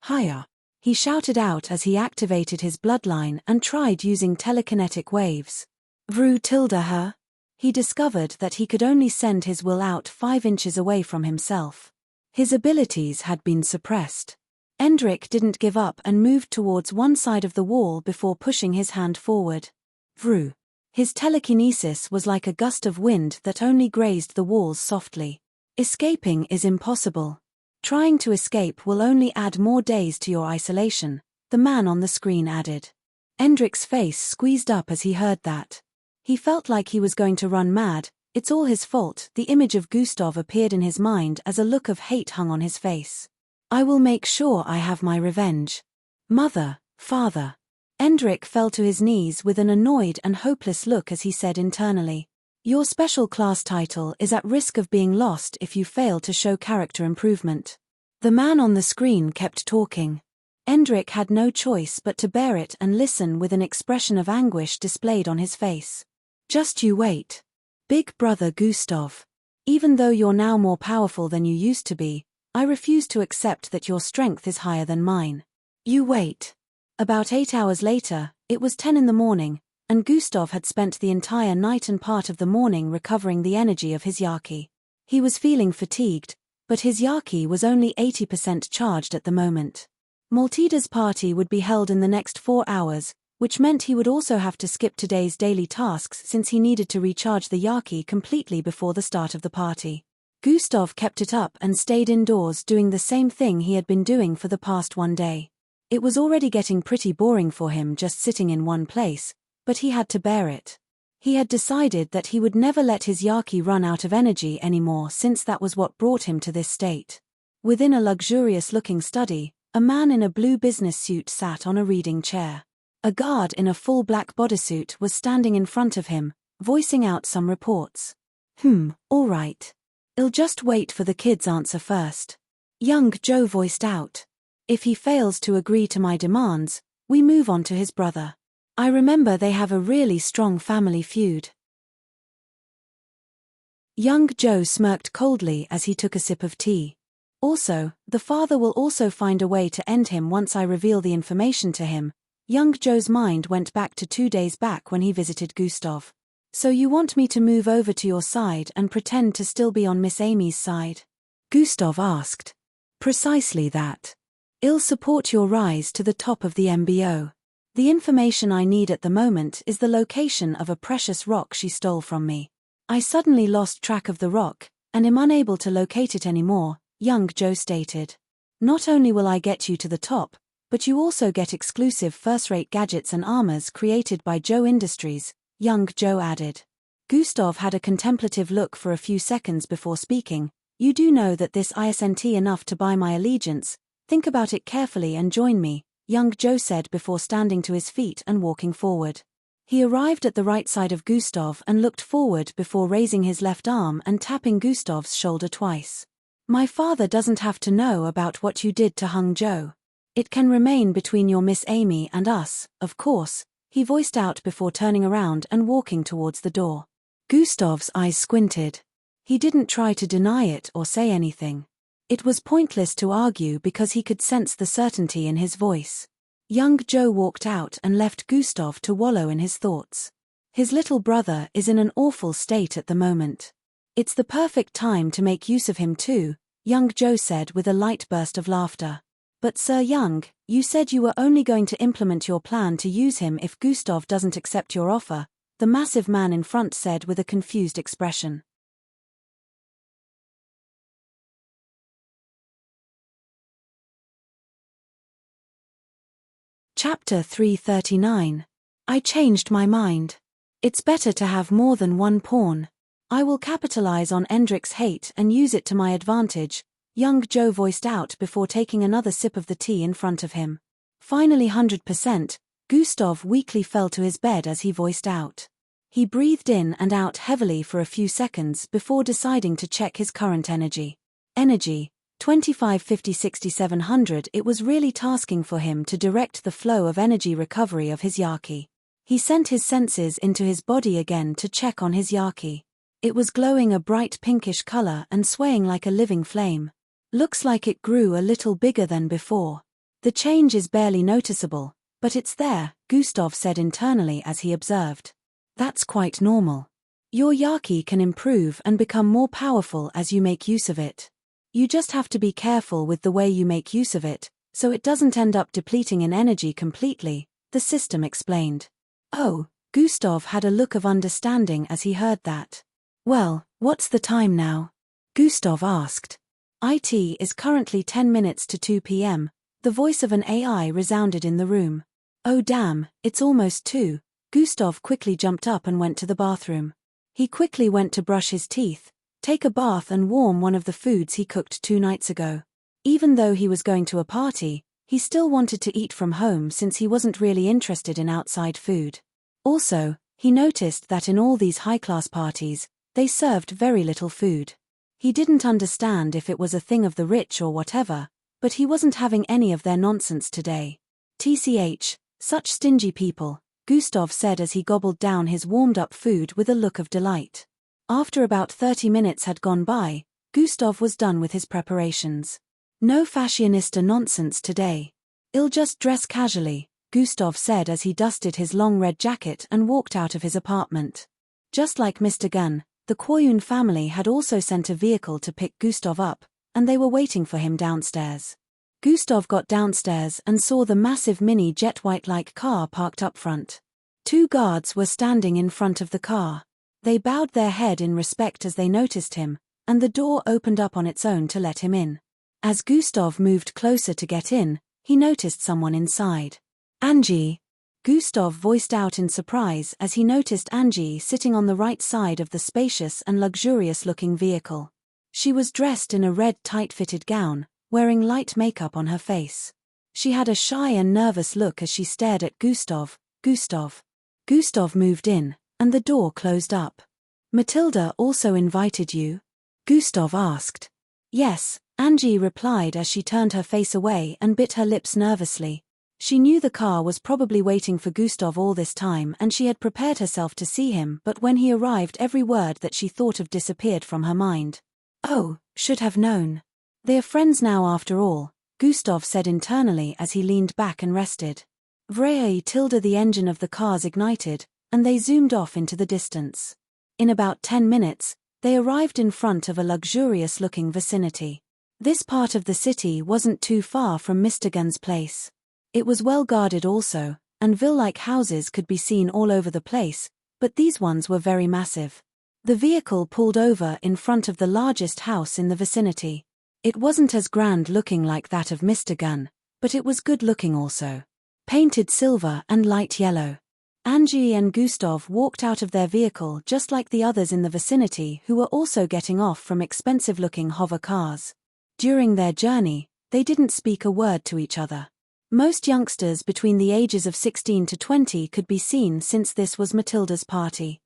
Hiya. He shouted out as he activated his bloodline and tried using telekinetic waves. Vru tilde her. He discovered that he could only send his will out 5 inches away from himself. His abilities had been suppressed. Endrik didn't give up and moved towards one side of the wall before pushing his hand forward. Vru. His telekinesis was like a gust of wind that only grazed the walls softly. Escaping is impossible. Trying to escape will only add more days to your isolation, the man on the screen added. Endrik's face squeezed up as he heard that. He felt like he was going to run mad. It's all his fault. The image of Gustav appeared in his mind as a look of hate hung on his face. I will make sure I have my revenge. Mother, father. Endrik fell to his knees with an annoyed and hopeless look as he said internally. Your special class title is at risk of being lost if you fail to show character improvement. The man on the screen kept talking. Endrik had no choice but to bear it and listen with an expression of anguish displayed on his face. Just you wait. Big brother Gustav. Even though you're now more powerful than you used to be, I refuse to accept that your strength is higher than mine. You wait. About 8 hours later, it was 10 in the morning, and Gustav had spent the entire night and part of the morning recovering the energy of his Yaki. He was feeling fatigued, but his Yaki was only 80% charged at the moment. Maltida's party would be held in the next 4 hours, which meant he would also have to skip today's daily tasks since he needed to recharge the Yaki completely before the start of the party. Gustav kept it up and stayed indoors doing the same thing he had been doing for the past 1 day. It was already getting pretty boring for him just sitting in one place, but he had to bear it. He had decided that he would never let his Yaki run out of energy anymore since that was what brought him to this state. Within a luxurious-looking study, a man in a blue business suit sat on a reading chair. A guard in a full black bodysuit was standing in front of him, voicing out some reports. All right. I'll just wait for the kid's answer first. Young Joe voiced out. If he fails to agree to my demands, we move on to his brother. I remember they have a really strong family feud. Young Joe smirked coldly as he took a sip of tea. Also, the father will also find a way to end him once I reveal the information to him. Young Joe's mind went back to 2 days back when he visited Gustav. So you want me to move over to your side and pretend to still be on Miss Amy's side? Gustav asked. Precisely that. I'll support your rise to the top of the MBO. The information I need at the moment is the location of a precious rock she stole from me. I suddenly lost track of the rock, and am unable to locate it anymore, young Joe stated. Not only will I get you to the top, but you also get exclusive first-rate gadgets and armors created by Joe Industries, young Joe added. Gustav had a contemplative look for a few seconds before speaking. You do know that this isn't enough to buy my allegiance. Think about it carefully and join me, young Joe said before standing to his feet and walking forward. He arrived at the right side of Gustav and looked forward before raising his left arm and tapping Gustav's shoulder twice. My father doesn't have to know about what you did to Hung Joe. It can remain between your Miss Amy and us, of course, he voiced out before turning around and walking towards the door. Gustav's eyes squinted. He didn't try to deny it or say anything. It was pointless to argue because he could sense the certainty in his voice. Young Joe walked out and left Gustav to wallow in his thoughts. His little brother is in an awful state at the moment. It's the perfect time to make use of him too, young Joe said with a light burst of laughter. But Sir Young, you said you were only going to implement your plan to use him if Gustav doesn't accept your offer, the massive man in front said with a confused expression. Chapter 339. I changed my mind. It's better to have more than one pawn. I will capitalize on Endrick's hate and use it to my advantage, young Joe voiced out before taking another sip of the tea in front of him. Finally 100%, Gustav weakly fell to his bed as he voiced out. He breathed in and out heavily for a few seconds before deciding to check his current energy. Energy, 25 50 60 700. It was really tasking for him to direct the flow of energy recovery of his Yaki. He sent his senses into his body again to check on his Yaki. It was glowing a bright pinkish color and swaying like a living flame. Looks like it grew a little bigger than before. The change is barely noticeable, but it's there, Gustav said internally as he observed. That's quite normal. Your Yaki can improve and become more powerful as you make use of it. You just have to be careful with the way you make use of it, so it doesn't end up depleting in energy completely, the system explained. Oh, Gustav had a look of understanding as he heard that. Well, what's the time now? Gustav asked. It is currently 10 minutes to 2 p.m., the voice of an AI resounded in the room. Oh damn, it's almost 2. Gustav quickly jumped up and went to the bathroom. He quickly went to brush his teeth, take a bath and warm one of the foods he cooked 2 nights ago. Even though he was going to a party, he still wanted to eat from home since he wasn't really interested in outside food. Also, he noticed that in all these high-class parties, they served very little food. He didn't understand if it was a thing of the rich or whatever, but he wasn't having any of their nonsense today. TCH, such stingy people, Gustav said as he gobbled down his warmed-up food with a look of delight. After about 30 minutes had gone by, Gustav was done with his preparations. No fashionista nonsense today. I'll just dress casually, Gustav said as he dusted his long red jacket and walked out of his apartment. Just like Mr. Gunn, the Koyun family had also sent a vehicle to pick Gustav up, and they were waiting for him downstairs. Gustav got downstairs and saw the massive mini jet white-like car parked up front. 2 guards were standing in front of the car. They bowed their head in respect as they noticed him, and the door opened up on its own to let him in. As Gustav moved closer to get in, he noticed someone inside. Angie. Gustav voiced out in surprise as he noticed Angie sitting on the right side of the spacious and luxurious-looking vehicle. She was dressed in a red tight-fitted gown, wearing light makeup on her face. She had a shy and nervous look as she stared at Gustav. Gustav moved in, and the door closed up. Matilda also invited you? Gustav asked. Yes, Angie replied as she turned her face away and bit her lips nervously. She knew the car was probably waiting for Gustav all this time and she had prepared herself to see him, but when he arrived every word that she thought of disappeared from her mind. Oh, should have known. They are friends now after all, Gustav said internally as he leaned back and rested. The engine of the cars ignited, and they zoomed off into the distance. In about 10 minutes, they arrived in front of a luxurious-looking vicinity. This part of the city wasn't too far from Mr. Gunn's place. It was well guarded also, and villa-like houses could be seen all over the place, but these ones were very massive. The vehicle pulled over in front of the largest house in the vicinity. It wasn't as grand looking like that of Mr. Gunn, but it was good looking also. Painted silver and light yellow. Angie and Gustav walked out of their vehicle just like the others in the vicinity who were also getting off from expensive-looking hover cars. During their journey, they didn't speak a word to each other. Most youngsters between the ages of 16 to 20 could be seen since this was Matilda's party.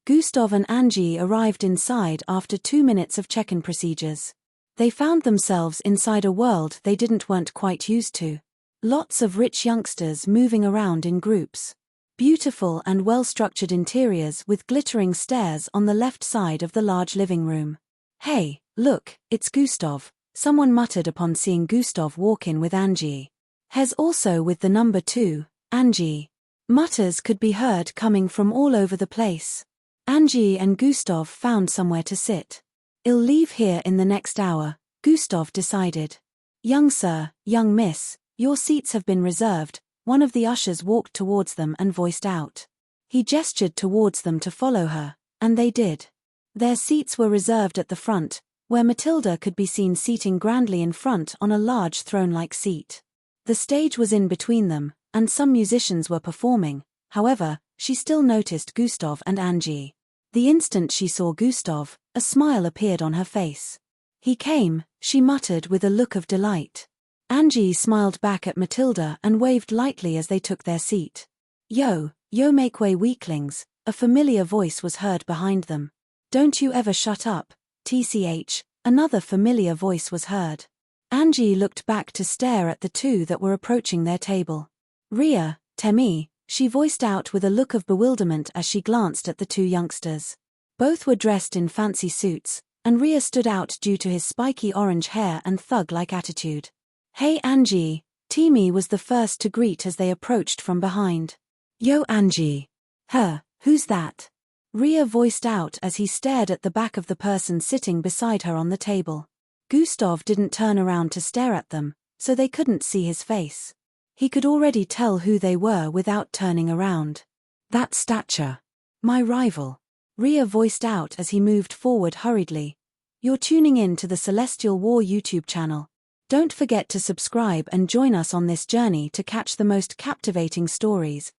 Gustav and Angie arrived inside after 2 minutes of check-in procedures. They found themselves inside a world they weren't quite used to. Lots of rich youngsters moving around in groups. Beautiful and well-structured interiors with glittering stairs on the left side of the large living room. Hey, look, it's Gustav, someone muttered upon seeing Gustav walk in with Angie. He's also with the number 2, Angie. Mutters could be heard coming from all over the place. Angie and Gustav found somewhere to sit. "I'll leave here in the next hour," Gustav decided. "Young sir, young miss, your seats have been reserved," one of the ushers walked towards them and voiced out. He gestured towards them to follow her, and they did. Their seats were reserved at the front, where Matilda could be seen seating grandly in front on a large throne-like seat. The stage was in between them, and some musicians were performing. However, she still noticed Gustav and Angie. The instant she saw Gustav, a smile appeared on her face. "He came," she muttered with a look of delight. Angie smiled back at Matilda and waved lightly as they took their seat. Yo make way weaklings," a familiar voice was heard behind them. "Don't you ever shut up, TCH," another familiar voice was heard. Angie looked back to stare at the two that were approaching their table. "Ria, Temi," she voiced out with a look of bewilderment as she glanced at the two youngsters. Both were dressed in fancy suits, and Ria stood out due to his spiky orange hair and thug-like attitude. "Hey Angie," Temi was the first to greet as they approached from behind. "Yo Angie." Who's that?" Ria voiced out as he stared at the back of the person sitting beside her on the table. Gustav didn't turn around to stare at them, so they couldn't see his face. He could already tell who they were without turning around. "That stature. My rival," Ria voiced out as he moved forward hurriedly. "You're tuning in to the Celestial War YouTube channel. Don't forget to subscribe and join us on this journey to catch the most captivating stories.